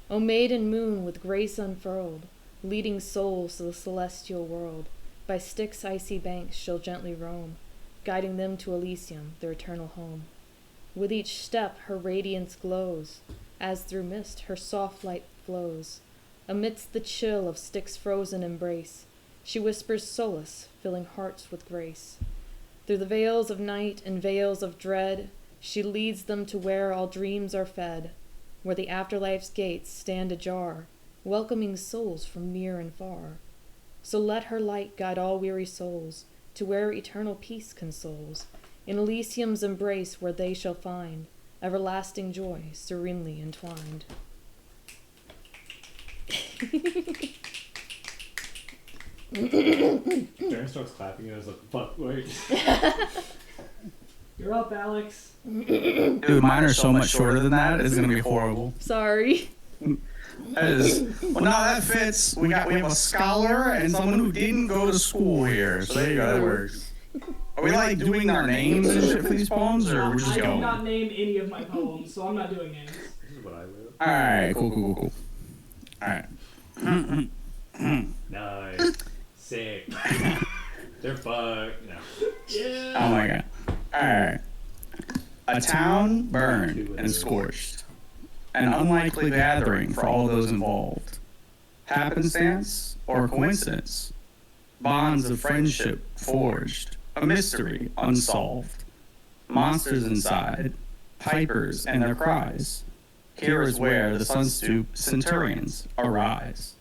Speaker 2: O maiden moon with grace unfurled, leading souls to the celestial world, by Styx icy banks she'll gently roam, guiding them to Elysium, their eternal home. With each step her radiance glows, as through mist her soft light flows. Amidst the chill of Styx's frozen embrace, she whispers solace, filling hearts with grace. Through the veils of night and veils of dread, she leads them to where all dreams are fed, where the afterlife's gates stand ajar, welcoming souls from near and far. So let her light guide all weary souls to where eternal peace consoles, in Elysium's embrace where they shall find everlasting joy serenely entwined.
Speaker 9: Baron starts clapping and I was like, fuck, wait.
Speaker 1: You're up, Alex.
Speaker 6: Dude, mine are so much shorter than that. It's gonna be horrible.
Speaker 2: Sorry.
Speaker 6: That is, well, now that fits. We have a scholar and someone who didn't go to school here. So there you go. That works. Are we like doing our names and shit for these poems, or we're just
Speaker 1: I
Speaker 6: going?
Speaker 1: did not name any of my poems, so I'm not doing names.
Speaker 9: This is what I wrote.
Speaker 6: All right, cool. All right.
Speaker 9: Nice. Sick. They're fucked. No.
Speaker 1: Yeah.
Speaker 6: Oh my god. Alright. A town burned and scorched. An unlikely gathering for all those involved. Happenstance or coincidence? Bonds of friendship forged. A mystery unsolved. Monsters inside. Pipers and their cries. Here is where the Sunstoop Centurions arise.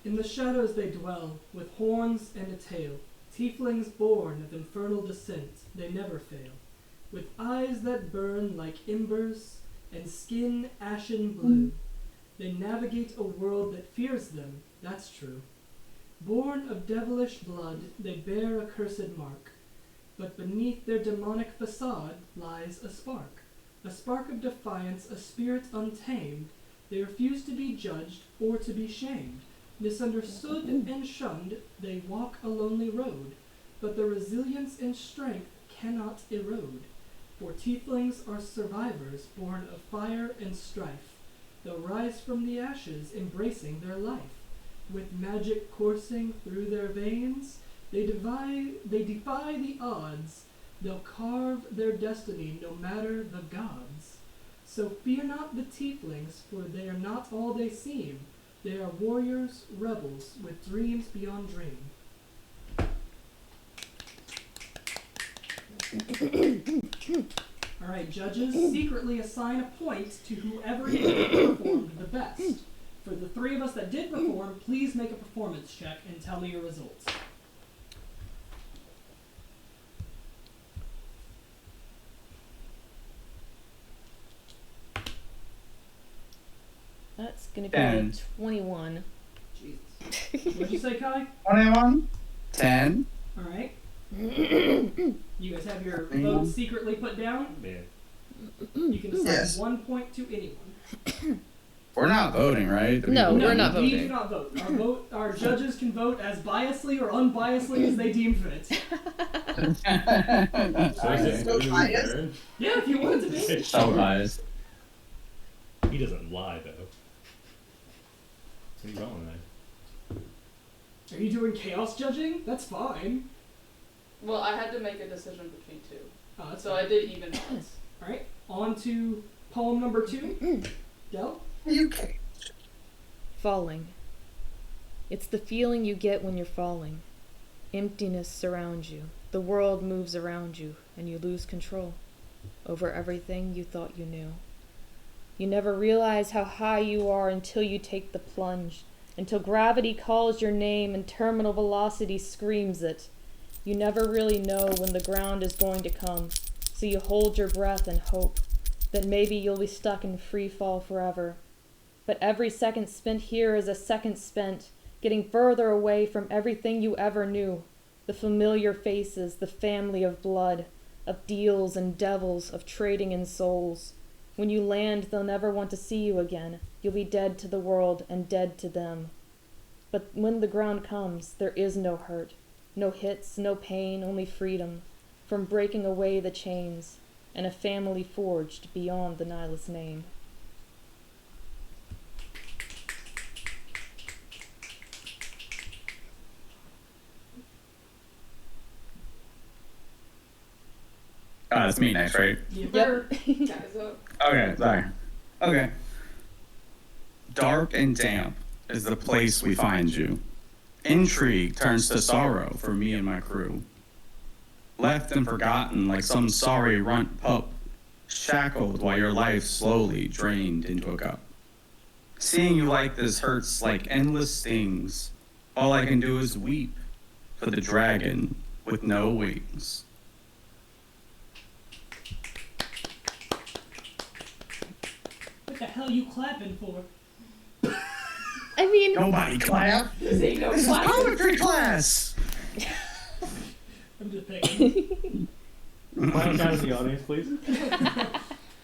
Speaker 1: In the shadows they dwell, with horns and a tail. Tieflings born of infernal descent, they never fail. With eyes that burn like embers, and skin ashen blue. They navigate a world that fears them, that's true. Born of devilish blood, they bear a cursed mark. But beneath their demonic facade lies a spark of defiance, a spirit untamed. They refuse to be judged or to be shamed. Misunderstood and shunned, they walk a lonely road, but their resilience and strength cannot erode. For tieflings are survivors born of fire and strife. They'll rise from the ashes, embracing their life. With magic coursing through their veins, they defy the odds. They'll carve their destiny no matter the gods. So fear not the tieflings, for they are not all they seem. They are warriors, rebels, with dreams beyond dream. Alright, judges, secretly assign a point to whoever performed the best. For the three of us that did perform, please make a performance check and tell me your results.
Speaker 2: That's gonna be a 21.
Speaker 1: Jesus. What'd you say, Kai?
Speaker 6: 21. 10.
Speaker 1: Alright. You guys have your votes secretly put down?
Speaker 9: Yeah.
Speaker 1: You can assign
Speaker 4: Yes.
Speaker 1: 1 point to anyone.
Speaker 6: We're not voting, right?
Speaker 2: No, we're not
Speaker 1: We do
Speaker 2: voting.
Speaker 1: not vote. Our judges can vote as biasly or unbiasedly as they deem fit.
Speaker 9: So is it
Speaker 4: So
Speaker 9: voting
Speaker 4: biased.
Speaker 9: Baron?
Speaker 1: Yeah, if you want it to be.
Speaker 6: So biased.
Speaker 9: He doesn't lie though. What are you going then?
Speaker 1: Are you doing chaos judging? That's fine.
Speaker 3: Well, I had to make a decision between two,
Speaker 1: Oh, that's
Speaker 3: so
Speaker 1: fine.
Speaker 3: I did even odds.
Speaker 1: Alright, on to poem number 2. Del?
Speaker 4: You can't.
Speaker 2: Falling. It's the feeling you get when you're falling. Emptiness surrounds you. The world moves around you, and you lose control over everything you thought you knew. You never realize how high you are until you take the plunge, until gravity calls your name and terminal velocity screams it. You never really know when the ground is going to come, so you hold your breath and hope that maybe you'll be stuck in free fall forever. But every second spent here is a second spent, getting further away from everything you ever knew. The familiar faces, the family of blood, of deals and devils, of trading in souls. When you land, they'll never want to see you again. You'll be dead to the world and dead to them. But when the ground comes, there is no hurt, no hits, no pain, only freedom from breaking away the chains, and a family forged beyond the Nihilist name.
Speaker 6: It's me next, right?
Speaker 1: Yep.
Speaker 3: Guys up.
Speaker 6: Okay, sorry. Okay. Dark and damp is the place we find you. Intrigue turns to sorrow for me and my crew. Left and forgotten like some sorry runt pup, shackled while your life slowly drained into a cup. Seeing you like this hurts like endless stings. All I can do is weep for the dragon with no wings.
Speaker 1: What the hell you clapping for?
Speaker 2: I mean,
Speaker 6: Nobody clap.
Speaker 3: This ain't no
Speaker 6: This is
Speaker 3: class.
Speaker 6: poetry class.
Speaker 1: I'm just thinking.
Speaker 9: Quiet down in the audience, please.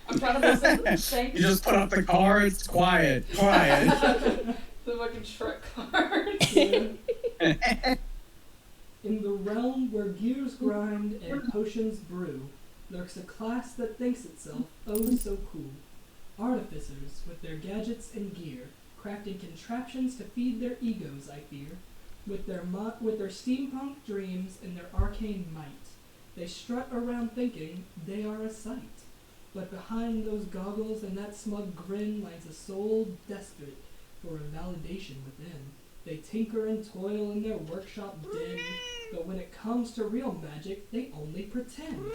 Speaker 3: I'm trying to listen. Thank
Speaker 6: You just put up the cards. Quiet.
Speaker 3: The fucking Shrek cards.
Speaker 1: In the realm where gears grind and potions brew, lurks a class that thinks itself oh so cool. Artificers with their gadgets and gear, crafting contraptions to feed their egos, I fear. With their steampunk dreams and their arcane might, they strut around thinking they are a sight. But behind those goggles and that smug grin lies a soul desperate for a validation within. They tinker and toil in their workshop den, but when it comes to real magic, they only pretend.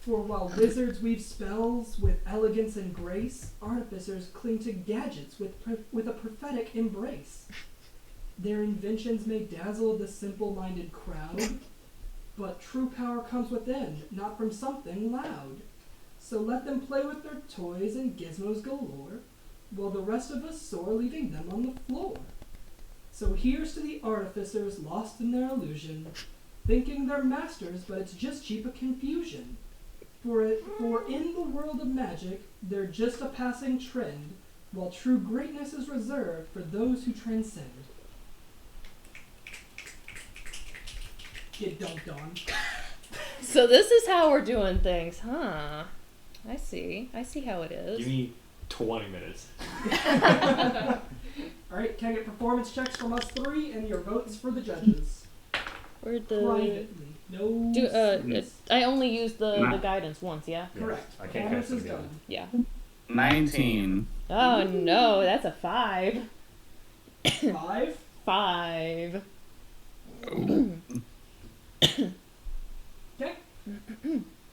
Speaker 1: For while wizards weave spells with elegance and grace, artificers cling to gadgets with a prophetic embrace. Their inventions may dazzle the simple-minded crowd, but true power comes within, not from something loud. So let them play with their toys and gizmos galore, while the rest of us soar, leaving them on the floor. So here's to the artificers lost in their illusion, thinking they're masters, but it's just cheap a confusion. For in the world of magic, they're just a passing trend, while true greatness is reserved for those who transcend. Get dunked on.
Speaker 2: so this is how we're doing things, huh? I see how it is.
Speaker 9: Give me 20 minutes.
Speaker 1: Alright, can I get performance checks from us three and your votes for the judges?
Speaker 2: Where'd the
Speaker 1: Privately. No sweets.
Speaker 2: I only used the guidance once, yeah?
Speaker 1: Correct.
Speaker 9: I can't
Speaker 1: Performance
Speaker 9: cast
Speaker 1: is
Speaker 9: them
Speaker 1: done.
Speaker 2: Yeah.
Speaker 6: 19.
Speaker 2: Oh no, that's a 5.
Speaker 1: 5.
Speaker 2: 5.
Speaker 1: Okay.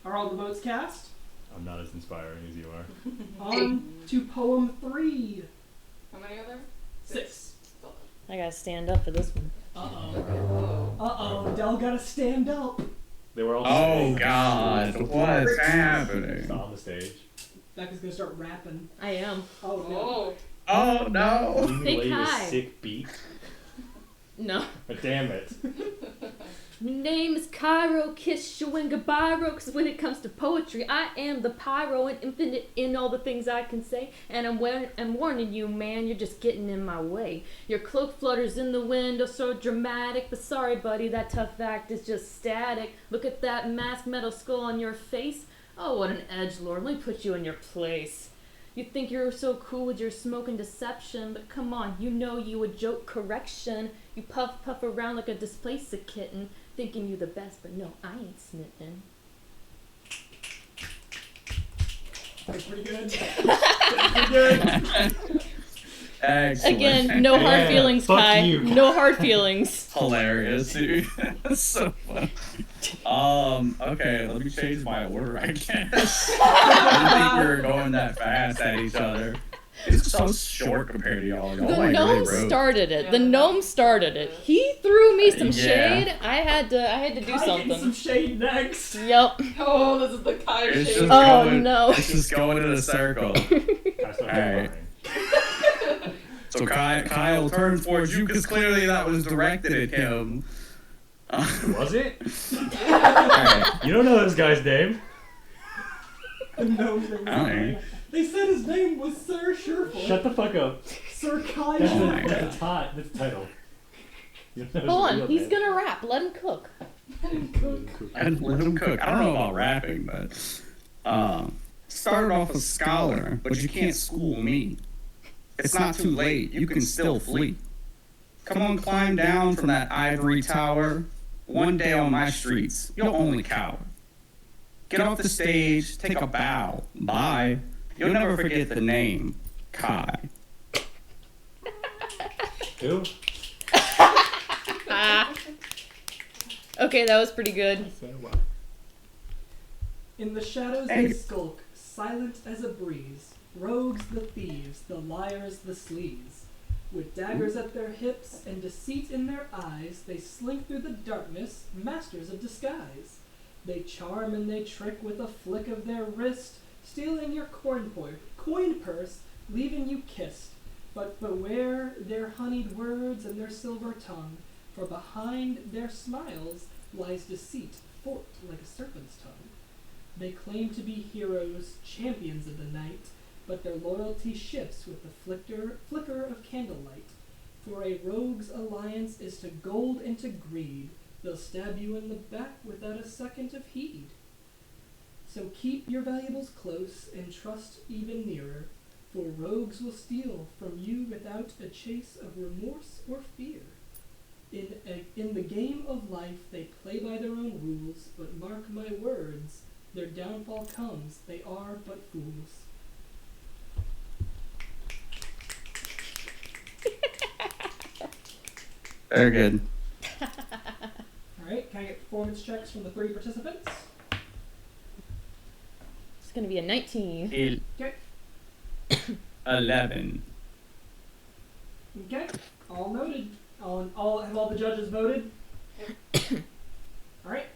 Speaker 1: Are all the votes cast?
Speaker 9: I'm not as inspiring as you are.
Speaker 1: On to poem 3.
Speaker 3: How many are there?
Speaker 1: 6.
Speaker 2: I gotta stand up for this one.
Speaker 1: Uh-oh. Dell gotta stand up.
Speaker 9: They were all
Speaker 6: Oh God, what's happening?
Speaker 9: on the stage.
Speaker 1: Becca's gonna start rapping.
Speaker 2: I am.
Speaker 1: Oh no.
Speaker 3: Oh.
Speaker 6: Oh no!
Speaker 9: You
Speaker 2: Hey,
Speaker 9: lay a
Speaker 2: Kai.
Speaker 9: sick beat.
Speaker 2: No.
Speaker 9: But damn it.
Speaker 2: My name is Cairo, kiss you and goodbye, cause when it comes to poetry, I am the pyro and infinite in all the things I can say. And I'm warning you, man, you're just getting in my way. Your cloak flutters in the wind, oh so dramatic, but sorry buddy, that tough act is just static. Look at that masked metal skull on your face. Oh, what an edgelord, let me put you in your place. You think you're so cool with your smoke and deception, but come on, you know you a joke correction. You puff around like a displaced kitten, thinking you the best, but no, I ain't smitten.
Speaker 1: That's pretty good. Pretty good.
Speaker 6: Excellent.
Speaker 2: Again, no hard
Speaker 9: Yeah,
Speaker 2: feelings,
Speaker 9: fuck
Speaker 2: Kai.
Speaker 9: you.
Speaker 2: No hard feelings.
Speaker 6: Hilarious, dude. That's so funny. Okay, let me change my order, I guess. I didn't think we were going that fast at each other. It's so short compared to y'all. Y'all
Speaker 2: The
Speaker 6: like
Speaker 2: gnome
Speaker 6: really wrote.
Speaker 2: started it.
Speaker 3: Yeah,
Speaker 2: The
Speaker 3: the
Speaker 2: gnome
Speaker 3: gnome
Speaker 2: started it.
Speaker 3: started it.
Speaker 2: He threw me some
Speaker 6: Yeah.
Speaker 2: shade. I had to do
Speaker 1: I'm getting some
Speaker 2: something.
Speaker 1: shade next.
Speaker 2: Yep.
Speaker 3: Oh, this is the Kai
Speaker 6: It's
Speaker 3: shade.
Speaker 6: just
Speaker 2: Oh,
Speaker 6: going,
Speaker 2: no.
Speaker 6: It's just going in a circle.
Speaker 9: I started
Speaker 6: Alright.
Speaker 9: crying.
Speaker 6: So Kyle turned towards you because clearly that was directed at him.
Speaker 9: Was it?
Speaker 6: Alright.
Speaker 9: You don't know this guy's name.
Speaker 1: The gnome's name was
Speaker 6: Alright.
Speaker 1: Kai. They said his name was Sir Surefoot.
Speaker 9: Shut the fuck up.
Speaker 1: Sir Kai
Speaker 9: That's
Speaker 1: Surefoot.
Speaker 9: the tie. That's the title. You don't know his
Speaker 2: Hold on,
Speaker 9: real
Speaker 2: he's
Speaker 9: name.
Speaker 2: gonna rap. Let him cook.
Speaker 6: And let him cook. I don't know about rapping, but started off a scholar, but you can't school me. It's not too late. You can still flee. Come on, climb down from that ivory tower. One day on my streets, you'll only cower. Get off the stage, take a bow. Bye. You'll never forget the name, Kai.
Speaker 9: Who?
Speaker 2: Okay, that was pretty good.
Speaker 1: In the shadows they skulk, silent as a breeze. Rogues the thieves, the liars the sleaze. With daggers at their hips and deceit in their eyes, they slink through the darkness, masters of disguise. They charm and they trick with a flick of their wrist, stealing your coin purse, leaving you kissed. But beware their honeyed words and their silver tongue, for behind their smiles lies deceit, forked like a serpent's tongue. They claim to be heroes, champions of the night, but their loyalty shifts with the flicker of candlelight. For a rogue's alliance is to gold and to greed. They'll stab you in the back without a second of heed. So keep your valuables close and trust even nearer, for rogues will steal from you without a chase of remorse or fear. In the game of life they play by their own rules, but mark my words, their downfall comes, they are but fools.
Speaker 6: Very good.
Speaker 1: Alright, can I get performance checks from the 3 participants?
Speaker 2: It's gonna be a 19.
Speaker 1: Okay.
Speaker 6: 11.
Speaker 1: Okay, all noted. Have all the judges voted? Alright.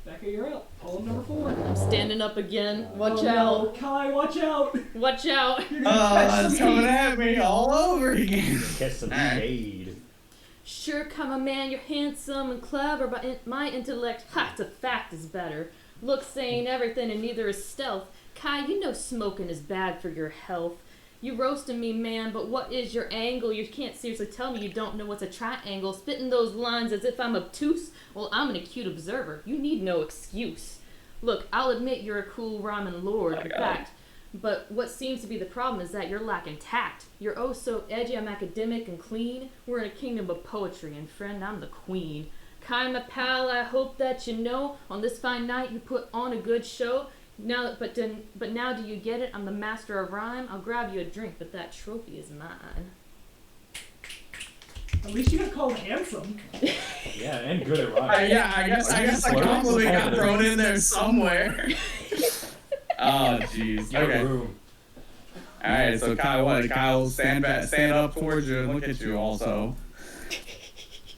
Speaker 1: Becca, you're up. Poem number 4.
Speaker 2: I'm standing up again. Watch
Speaker 1: Oh,
Speaker 2: out.
Speaker 1: no. Kai, watch out!
Speaker 2: Watch out.
Speaker 1: You're gonna catch
Speaker 6: It's
Speaker 1: some
Speaker 6: coming
Speaker 1: heat.
Speaker 6: at me all over again.
Speaker 9: Catch some shade.
Speaker 2: Sure, come on, man, you're handsome and clever, but my intellect, the fact is better. Looks saying everything and neither is stealth. Kai, you know smoking is bad for your health. You roasting me, man, but what is your angle? You can't seriously tell me you don't know what's a triangle. Spitting those lines as if I'm obtuse? Well, I'm an acute observer. You need no excuse. Look, I'll admit you're a cool rhyming lord, in fact. But what seems to be the problem is that you're lacking tact. You're oh so edgy, I'm academic and clean. We're in a kingdom of poetry, and friend, I'm the queen. Kai, my pal, I hope that you know, on this fine night you put on a good show. But now do you get it? I'm the master of rhyme. I'll grab you a drink, but that trophy is mine.
Speaker 1: At least you got called handsome.
Speaker 9: Yeah, and good at rhymes.
Speaker 6: I guess a compliment got thrown in there somewhere. Oh, jeez. Okay. Alright, so Kyle, stand up towards you and look at you also.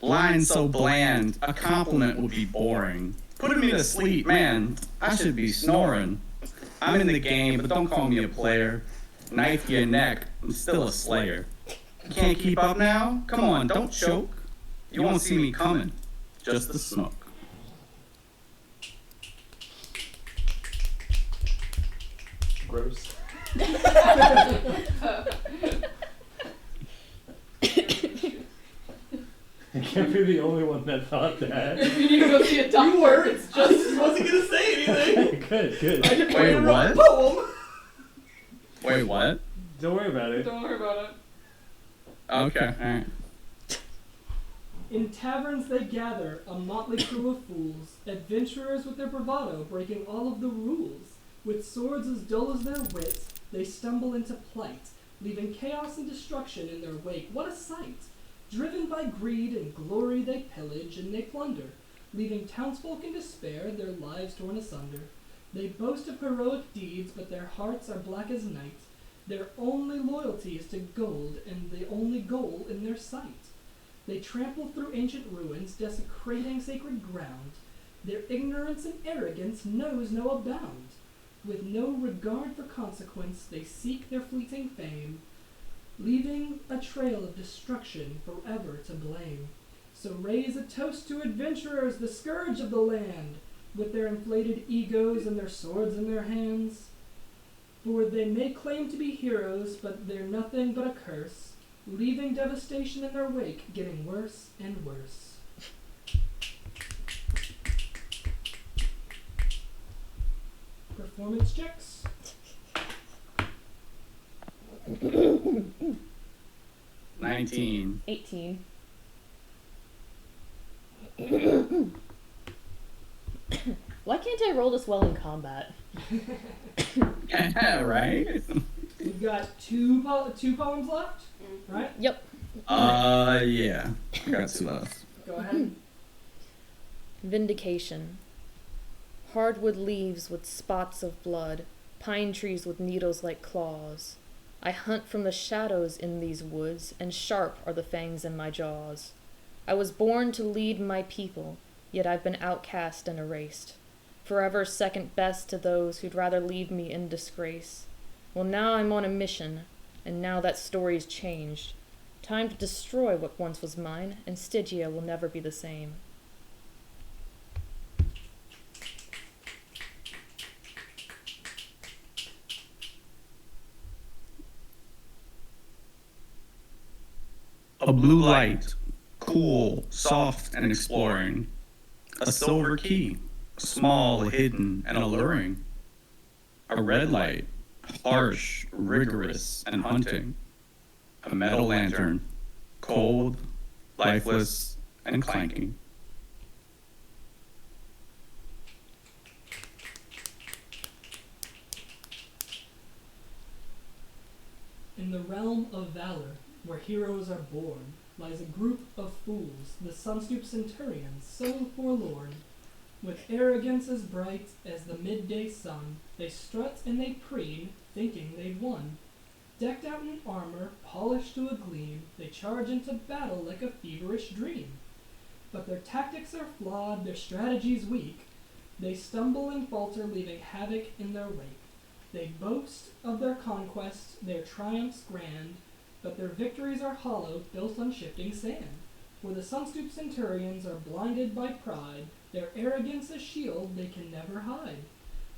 Speaker 6: Line so bland, a compliment would be boring. Putting me to sleep, man, I should be snoring. I'm in the game, but don't call me a player. Knife to your neck, I'm still a slayer. Can't keep up now? Come on, don't choke. You won't see me coming, just the smoke.
Speaker 9: Gross. I can't be the only one that thought that.
Speaker 3: If you need to go see a doctor,
Speaker 1: You were.
Speaker 3: it's just.
Speaker 1: I wasn't gonna say anything.
Speaker 9: Good.
Speaker 1: I just
Speaker 6: Wait,
Speaker 1: wrote
Speaker 6: what?
Speaker 1: a poem.
Speaker 6: Wait, what?
Speaker 9: Don't worry about it.
Speaker 3: Don't worry about it.
Speaker 6: Okay, alright.
Speaker 1: In taverns they gather, a motley crew of fools, adventurers with their bravado, breaking all of the rules. With swords as dull as their wit, they stumble into plight, leaving chaos and destruction in their wake. What a sight! Driven by greed and glory they pillage and they plunder, leaving townsfolk in despair, their lives torn asunder. They boast of heroic deeds, but their hearts are black as night. Their only loyalty is to gold, and the only goal in their sight. They trample through ancient ruins, desecrating sacred ground. Their ignorance and arrogance knows no abound. With no regard for consequence, they seek their fleeting fame, leaving a trail of destruction forever to blame. So raise a toast to adventurers, the scourge of the land, with their inflated egos and their swords in their hands. For they may claim to be heroes, but they're nothing but a curse, leaving devastation in their wake, getting worse and worse. Performance checks.
Speaker 6: 19.
Speaker 2: 18. Why can't I roll this well in combat?
Speaker 6: Yeah, right?
Speaker 1: We've got two poems left, right?
Speaker 2: Yep.
Speaker 6: Yeah. I got two left.
Speaker 1: Go ahead.
Speaker 2: Vindication. Hardwood leaves with spots of blood, pine trees with needles like claws. I hunt from the shadows in these woods, and sharp are the fangs in my jaws. I was born to lead my people, yet I've been outcast and erased. Forever second best to those who'd rather leave me in disgrace. Well, now I'm on a mission, and now that story's changed. Time to destroy what once was mine, and Stygia will never be the same.
Speaker 6: A blue light, cool, soft, and exploring. A silver key, small, hidden, and alluring. A red light, harsh, rigorous, and hunting. A metal lantern, cold, lifeless, and clanking.
Speaker 1: In the realm of valor, where heroes are born, lies a group of fools, the Sunstoop Centurions, so forlorn. With arrogance as bright as the midday sun, they strut and they preen, thinking they've won. Decked out in armor, polished to a gleam, they charge into battle like a feverish dream. But their tactics are flawed, their strategies weak. They stumble and falter, leaving havoc in their wake. They boast of their conquests, their triumphs grand, but their victories are hollow, built on shifting sand. For the Sunstoop Centurions are blinded by pride, their arrogance a shield they can never hide.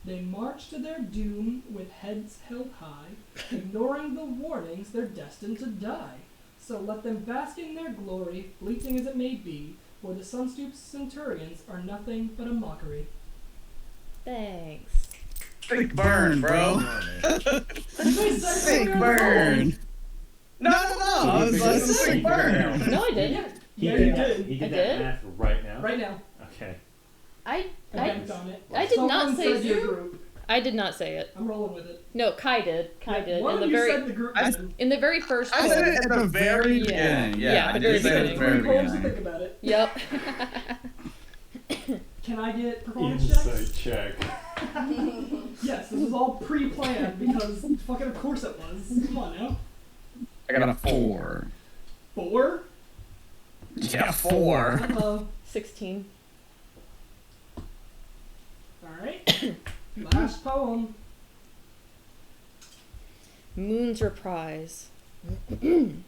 Speaker 1: They march to their doom with heads held high, ignoring the warnings they're destined to die. So let them bask in their glory, fleeting as it may be, for the Sunstoop Centurions are nothing but a mockery.
Speaker 2: Thanks.
Speaker 6: Sick burn, bro. Sick burn. No. I was like, sick burn.
Speaker 2: No, I didn't.
Speaker 1: Yeah, you did.
Speaker 9: He
Speaker 2: I
Speaker 9: did that
Speaker 2: did?
Speaker 9: math right now.
Speaker 1: Right now.
Speaker 9: Okay.
Speaker 2: I
Speaker 1: banked on it.
Speaker 2: I did not
Speaker 1: Someone
Speaker 2: say
Speaker 1: said your
Speaker 2: you.
Speaker 1: group.
Speaker 2: I did not say it.
Speaker 1: I'm rolling with it.
Speaker 2: No, Kai did. Kai did.
Speaker 1: One
Speaker 2: In
Speaker 1: of
Speaker 2: the
Speaker 1: you
Speaker 2: very
Speaker 1: said the group.
Speaker 2: in the very first
Speaker 6: I said it at the very beginning.
Speaker 2: Yeah,
Speaker 6: I
Speaker 2: the
Speaker 6: did
Speaker 2: very
Speaker 6: say it at the very
Speaker 1: Three poems to
Speaker 6: beginning.
Speaker 1: think about it.
Speaker 2: Yep.
Speaker 1: Can I get performance
Speaker 9: Insight
Speaker 1: checks?
Speaker 9: check.
Speaker 1: Yes, this is all pre-planned because fucking of course it was. Come on now.
Speaker 6: I got a 4.
Speaker 1: 4?
Speaker 6: Yeah, 4.
Speaker 2: 16.
Speaker 1: Alright. Last poem.
Speaker 2: Moon's reprise. In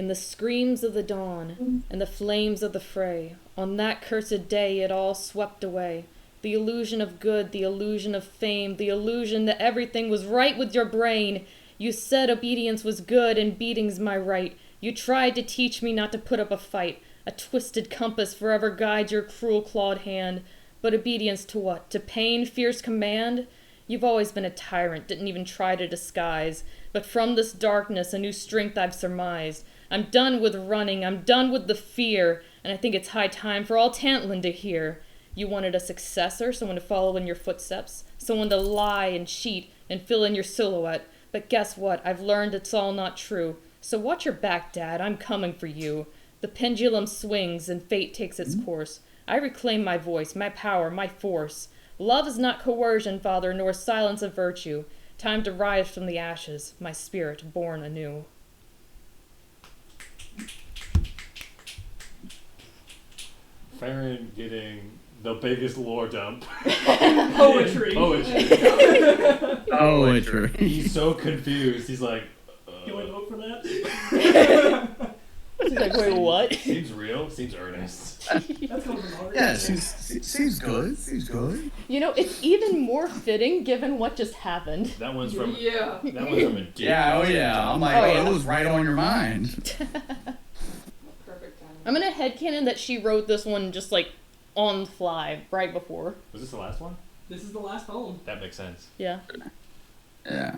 Speaker 2: the screams of the dawn and the flames of the fray, on that cursed day it all swept away. The illusion of good, the illusion of fame, the illusion that everything was right with your brain. You said obedience was good and beating's my right. You tried to teach me not to put up a fight. A twisted compass forever guides your cruel clawed hand. But obedience to what? To pain, fierce command? You've always been a tyrant, didn't even try to disguise. But from this darkness a new strength I've surmised. I'm done with running, I'm done with the fear, and I think it's high time for all Tantlin to hear. You wanted a successor, someone to follow in your footsteps, someone to lie and cheat and fill in your silhouette. But guess what? I've learned it's all not true. So watch your back, Dad, I'm coming for you. The pendulum swings and fate takes its course. I reclaim my voice, my power, my force. Love is not coercion, Father, nor silence of virtue. Time to rise from the ashes, my spirit born anew.
Speaker 9: Farron getting the biggest lore dump.
Speaker 1: Poetry.
Speaker 6: Poetry.
Speaker 9: He's so confused. He's like,
Speaker 1: Can we vote for that?
Speaker 2: She's like, wait, what?
Speaker 9: Seems real. Seems earnest.
Speaker 1: That's going from Margaret.
Speaker 6: Yeah, seems good. Seems good.
Speaker 2: You know, it's even more fitting given what just happened.
Speaker 9: That one's from.
Speaker 3: Yeah.
Speaker 9: That one's from a deep.
Speaker 6: Yeah, oh yeah. I'm like,
Speaker 2: Oh,
Speaker 6: oh,
Speaker 2: yeah.
Speaker 6: it was right on your mind.
Speaker 3: Perfect timing.
Speaker 2: I'm gonna headcanon that she wrote this one just like on the fly right before.
Speaker 9: Was this the last one?
Speaker 1: This is the last poem.
Speaker 9: That makes sense.
Speaker 2: Yeah.
Speaker 6: Yeah.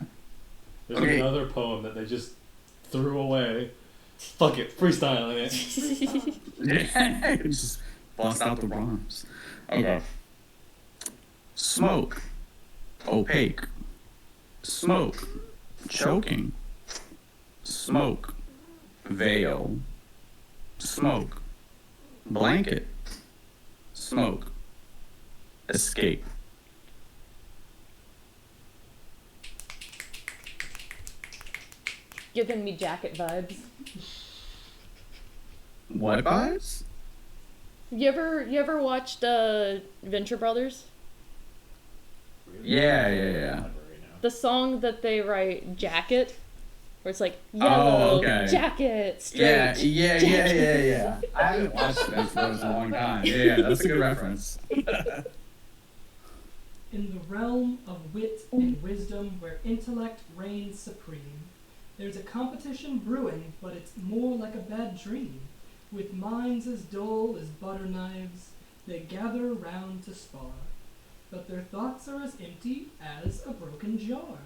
Speaker 9: There's
Speaker 6: Okay.
Speaker 9: another poem that they just threw away. Fuck it, freestyling it.
Speaker 6: Yeah. Just bust out the rhymes. Okay. Smoke. Opaque. Smoke. Choking. Smoke. Veil. Smoke. Blanket. Smoke. Escape.
Speaker 2: Giving me jacket vibes.
Speaker 6: What vibes?
Speaker 2: You ever watched Venture Brothers?
Speaker 6: Yeah.
Speaker 2: The song that they write, Jacket, where it's like yellow
Speaker 6: okay.
Speaker 2: jacket, straight.
Speaker 6: Yeah. I haven't watched Venture Brothers in a long time. Yeah, that's a good reference.
Speaker 1: In the realm of wit and wisdom, where intellect reigns supreme, there's a competition brewing, but it's more like a bad dream. With minds as dull as butter knives, they gather round to spar, but their thoughts are as empty as a broken jar.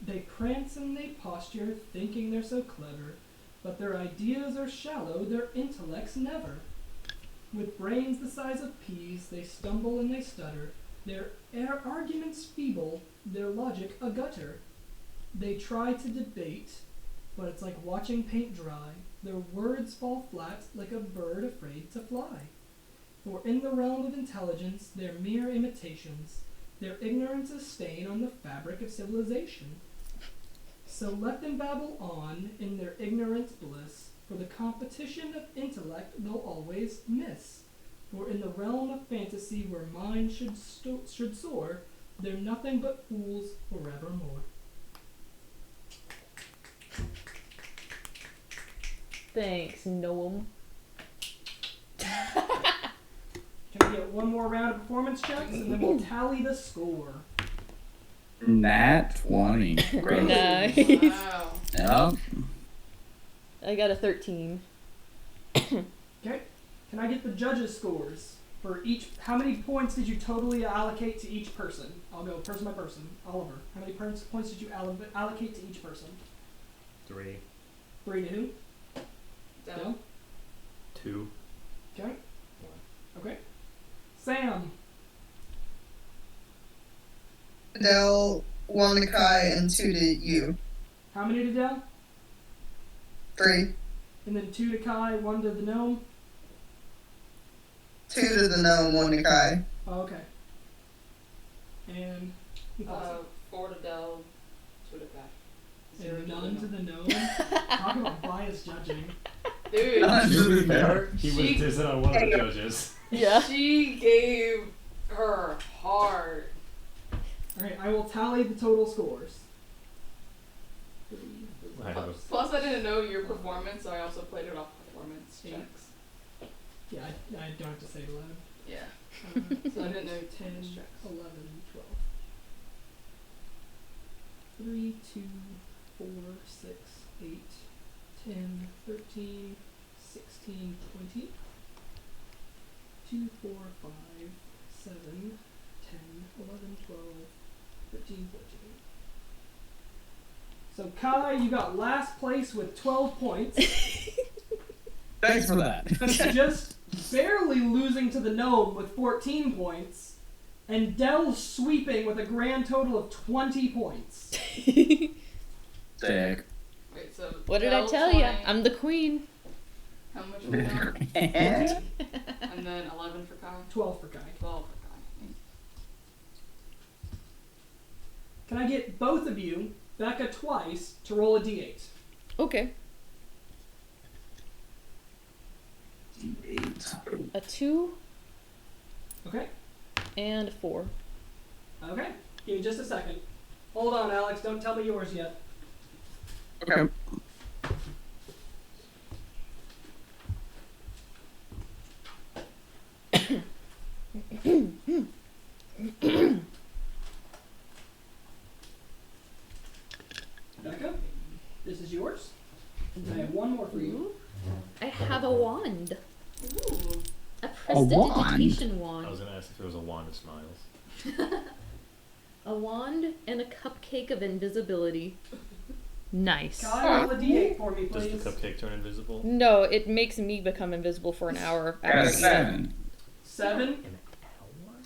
Speaker 1: They prance and they posture, thinking they're so clever, but their ideas are shallow, their intellects never. With brains the size of peas, they stumble and they stutter, their arguments feeble, their logic a gutter. They try to debate, but it's like watching paint dry. Their words fall flat like a bird afraid to fly. For in the realm of intelligence, they're mere imitations. Their ignorance is stain on the fabric of civilization. So let them babble on in their ignorant bliss, for the competition of intellect they'll always miss. For in the realm of fantasy where mind should soar, they're nothing but fools forevermore.
Speaker 2: Thanks, Noam.
Speaker 1: Can we get one more round of performance checks, and then we'll tally the score.
Speaker 6: Nat 20. Great.
Speaker 2: Nice.
Speaker 3: Wow.
Speaker 6: Yep.
Speaker 2: I got a 13.
Speaker 1: Okay. Can I get the judges' scores for each? How many points did you totally allocate to each person? I'll go person by person. Oliver, how many points did you allocate to each person?
Speaker 9: 3.
Speaker 1: 3 to who?
Speaker 3: Dell.
Speaker 9: 2.
Speaker 1: Okay. Okay. Sam.
Speaker 4: Adele, 1 to Kai, and 2 to you.
Speaker 1: How many to Dell?
Speaker 4: 3.
Speaker 1: And then 2 to Kai, 1 to the gnome?
Speaker 4: 2 to the gnome, 1 to Kai.
Speaker 1: Oh, okay. And
Speaker 3: 4 to Dell, 2 to Kai. 0
Speaker 1: and
Speaker 3: to
Speaker 1: none
Speaker 3: the
Speaker 1: to the gnome? Talk about biased judging.
Speaker 3: Dude,
Speaker 9: To be fair, he was
Speaker 3: She-
Speaker 9: dissing on one of the judges.
Speaker 2: Yeah.
Speaker 3: she gave her heart.
Speaker 1: Alright, I will tally the total scores.
Speaker 9: I have a,
Speaker 3: Plus, I didn't know your performance, so I also played it off performance
Speaker 1: Eight.
Speaker 3: checks.
Speaker 1: Yeah, I don't have to say it aloud.
Speaker 3: Yeah. So I didn't know
Speaker 1: 10,
Speaker 3: tennis checks.
Speaker 1: 11, 12. 3, 2, 4, 6, 8, 10, 13, 16, 20. 2, 4, 5, 7, 10, 11, 12, 13, 14. So Kai, you got last place with 12 points.
Speaker 6: Thanks for that.
Speaker 1: Just barely losing to the gnome with 14 points, and Dell sweeping with a grand total of 20 points.
Speaker 6: Sick.
Speaker 3: Wait, so
Speaker 2: What did I
Speaker 3: Dell,
Speaker 2: tell you?
Speaker 3: 20,
Speaker 2: I'm the queen.
Speaker 3: How much for Dell? And then 11 for Kai?
Speaker 1: 12 for Kai.
Speaker 3: 12 for Kai.
Speaker 1: Can I get both of you, Becca twice, to roll a d8?
Speaker 2: Okay.
Speaker 6: 8.
Speaker 2: A 2
Speaker 1: Okay?
Speaker 2: and a 4.
Speaker 1: Okay. Give me just a second. Hold on, Alex. Don't tell me yours yet.
Speaker 6: Okay.
Speaker 1: Becca, this is yours. And I have one more for you.
Speaker 2: I have a wand.
Speaker 3: Ooh.
Speaker 2: A
Speaker 6: wand?
Speaker 2: prestidigitation
Speaker 9: I
Speaker 2: wand.
Speaker 9: was gonna ask if there was a wand of smiles.
Speaker 2: A wand and a cupcake of invisibility. Nice.
Speaker 1: Kai, roll a d8 for me,
Speaker 9: Does
Speaker 1: please.
Speaker 9: the cupcake turn invisible?
Speaker 2: No, it makes me become invisible for an hour.
Speaker 6: I got a
Speaker 2: after eating.
Speaker 6: 7.
Speaker 1: 7.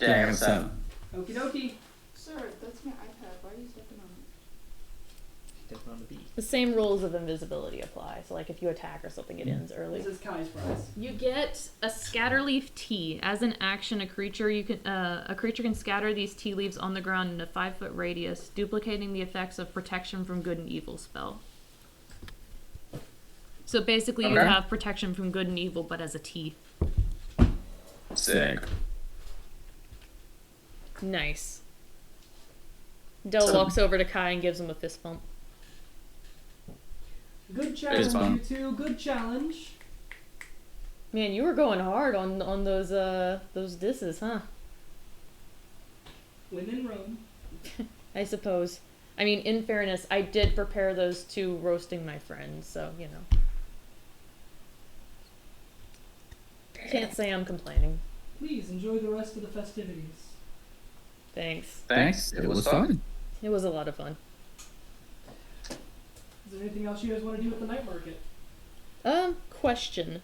Speaker 6: Yeah, I got a 7.
Speaker 1: Okie dokie.
Speaker 3: Sir, that's my iPad. Why are you stepping on it?
Speaker 9: Stepping on the beat.
Speaker 2: The same rules of invisibility apply. So, like, if you attack or something, it ends early.
Speaker 1: This is Kai's prize.
Speaker 2: You get a Scatterleaf tea. As an action, a creature can scatter these tea leaves on the ground in a 5-foot radius, duplicating the effects of protection from good and evil spell. So basically, you have protection from good and evil, but as a tea.
Speaker 6: Sick.
Speaker 2: Nice. Del walks over to Kai and gives him a fist bump.
Speaker 1: Good challenge, you two. Good challenge.
Speaker 2: Man, you were going hard on those disses, huh?
Speaker 1: When in Rome.
Speaker 2: I suppose. I mean, in fairness, I did prepare those two roasting my friends, so, you know. Can't say I'm complaining.
Speaker 1: Please enjoy the rest of the festivities.
Speaker 2: Thanks.
Speaker 6: It was fun.
Speaker 2: It was a lot of fun.
Speaker 1: Is there anything else you guys want to do at the night market?
Speaker 2: Question.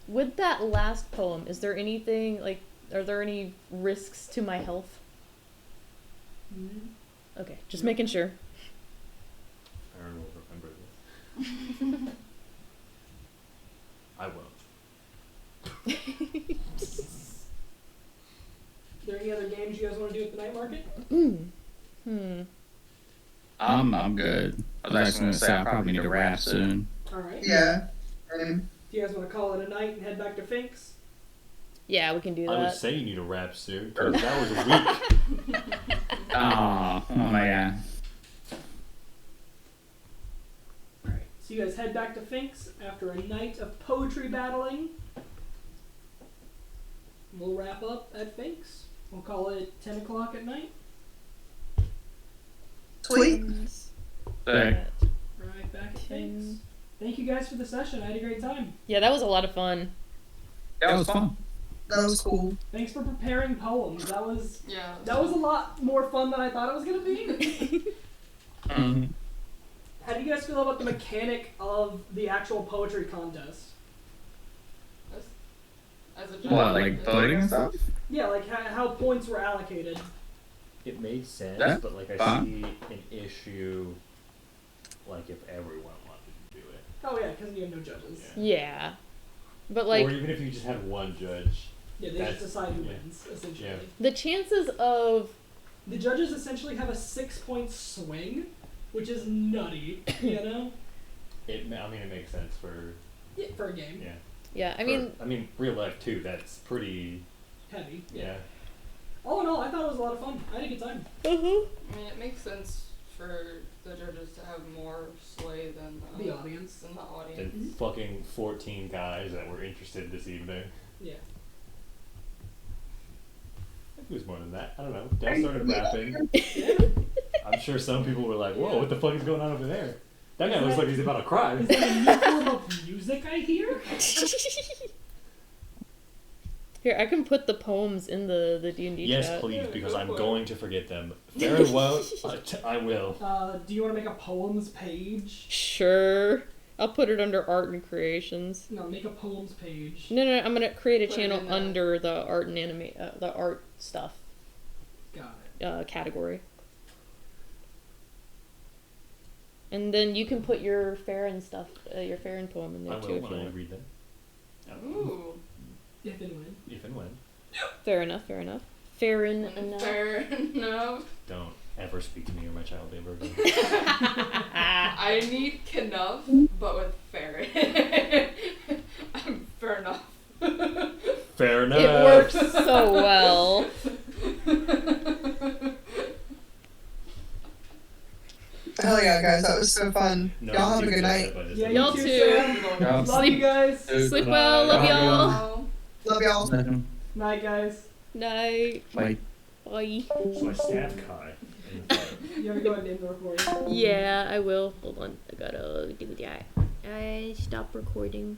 Speaker 2: With that last poem, is there anything, like, are there any risks to my health? Okay, just making sure.
Speaker 9: Aaron will remember this. I won't.
Speaker 1: Are there any other games you guys want to do at the night market?
Speaker 6: I'm good. I was actually gonna say I probably need to wrap soon.
Speaker 1: Alright.
Speaker 4: Yeah.
Speaker 1: Do you guys want to call it a night and head back to Finks?
Speaker 2: Yeah, we can do that.
Speaker 9: I would say you need a wrap soon, because that was a week.
Speaker 6: Oh my god.
Speaker 1: Alright, so you guys head back to Finks after a night of poetry battling. We'll wrap up at Finks. We'll call it 10 o'clock at night.
Speaker 4: Sweet.
Speaker 6: Sick.
Speaker 1: Right back at Finks. Thank you guys for the session. I had a great time.
Speaker 2: Yeah, that was a lot of fun.
Speaker 6: That was fun.
Speaker 4: That was cool.
Speaker 1: Thanks for preparing poems. That was
Speaker 3: Yeah.
Speaker 1: a lot more fun than I thought it was gonna be. How do you guys feel about the mechanic of the actual poetry contest?
Speaker 3: As a
Speaker 6: What,
Speaker 3: general,
Speaker 6: like voting and stuff?
Speaker 1: Yeah, like how points were allocated.
Speaker 9: It made sense,
Speaker 6: Yeah,
Speaker 9: but like I
Speaker 6: fine.
Speaker 9: see an issue, like if everyone wanted to do it.
Speaker 1: Oh yeah, because you have no judges.
Speaker 2: Yeah. But, like,
Speaker 9: or even if you just had one judge.
Speaker 1: Yeah, they just decide who wins, essentially.
Speaker 9: Yeah.
Speaker 2: the chances of...
Speaker 1: The judges essentially have a 6-point swing, which is nutty, you know?
Speaker 9: It makes sense for
Speaker 1: For a game.
Speaker 9: yeah.
Speaker 2: Yeah, I mean,
Speaker 9: real life too. That's pretty
Speaker 1: Heavy.
Speaker 9: yeah.
Speaker 1: All in all, I thought it was a lot of fun. I had a good time.
Speaker 3: I mean, it makes sense for the judges to have more sway than
Speaker 1: The audience.
Speaker 3: Than the audience.
Speaker 9: And fucking 14 guys that were interested this evening.
Speaker 1: Yeah.
Speaker 9: I think it was more than that. I don't know. Dad started rapping. I'm sure some people were like, "Whoa, what the fuck is going on over there?" That guy looks like he's about to cry.
Speaker 1: Is that a new form of music I hear?
Speaker 2: Here, I can put the poems in the D&D
Speaker 9: Yes,
Speaker 2: chat.
Speaker 9: please,
Speaker 3: Yeah,
Speaker 9: because
Speaker 3: go
Speaker 9: I'm
Speaker 3: for it.
Speaker 9: going to forget them. Very well, I will.
Speaker 1: Do you want to make a poems page?
Speaker 2: Sure. I'll put it under art and creations.
Speaker 1: No, make a poems page.
Speaker 2: No, I'm gonna create a
Speaker 3: Put it
Speaker 2: channel
Speaker 3: in
Speaker 2: under the art and the art stuff
Speaker 1: Got it.
Speaker 2: category. And then you can put your Farron stuff, your Farron poem in there
Speaker 9: I
Speaker 2: too
Speaker 9: will
Speaker 2: if
Speaker 9: when
Speaker 2: you
Speaker 9: I
Speaker 2: want.
Speaker 9: read them.
Speaker 3: Ooh.
Speaker 1: If and when.
Speaker 9: If and when.
Speaker 2: Fair enough. Farron enough.
Speaker 3: Fair enough.
Speaker 9: Don't ever speak to me or my child ever again.
Speaker 3: I need Knuff, but with fair. I'm fair enough.
Speaker 9: Fair enough.
Speaker 2: It works so well.
Speaker 4: Hell yeah, guys, that was so fun.
Speaker 9: No,
Speaker 4: Y'all have a
Speaker 9: you
Speaker 4: good
Speaker 9: can
Speaker 4: night.
Speaker 9: set it by
Speaker 1: Yeah,
Speaker 9: this
Speaker 2: Y'all
Speaker 1: you
Speaker 2: too.
Speaker 1: too, Sam. Love you guys.
Speaker 2: Sleep well. Love y'all.
Speaker 3: Oh.
Speaker 4: Love y'all.
Speaker 1: Night, guys.
Speaker 2: Night.
Speaker 6: Bye.
Speaker 2: Bye.
Speaker 9: So I stabbed Kai. in the fire.
Speaker 1: You want to go ahead and end the recording?
Speaker 2: Yeah, I will. Hold on. I gotta do that. I stop recording.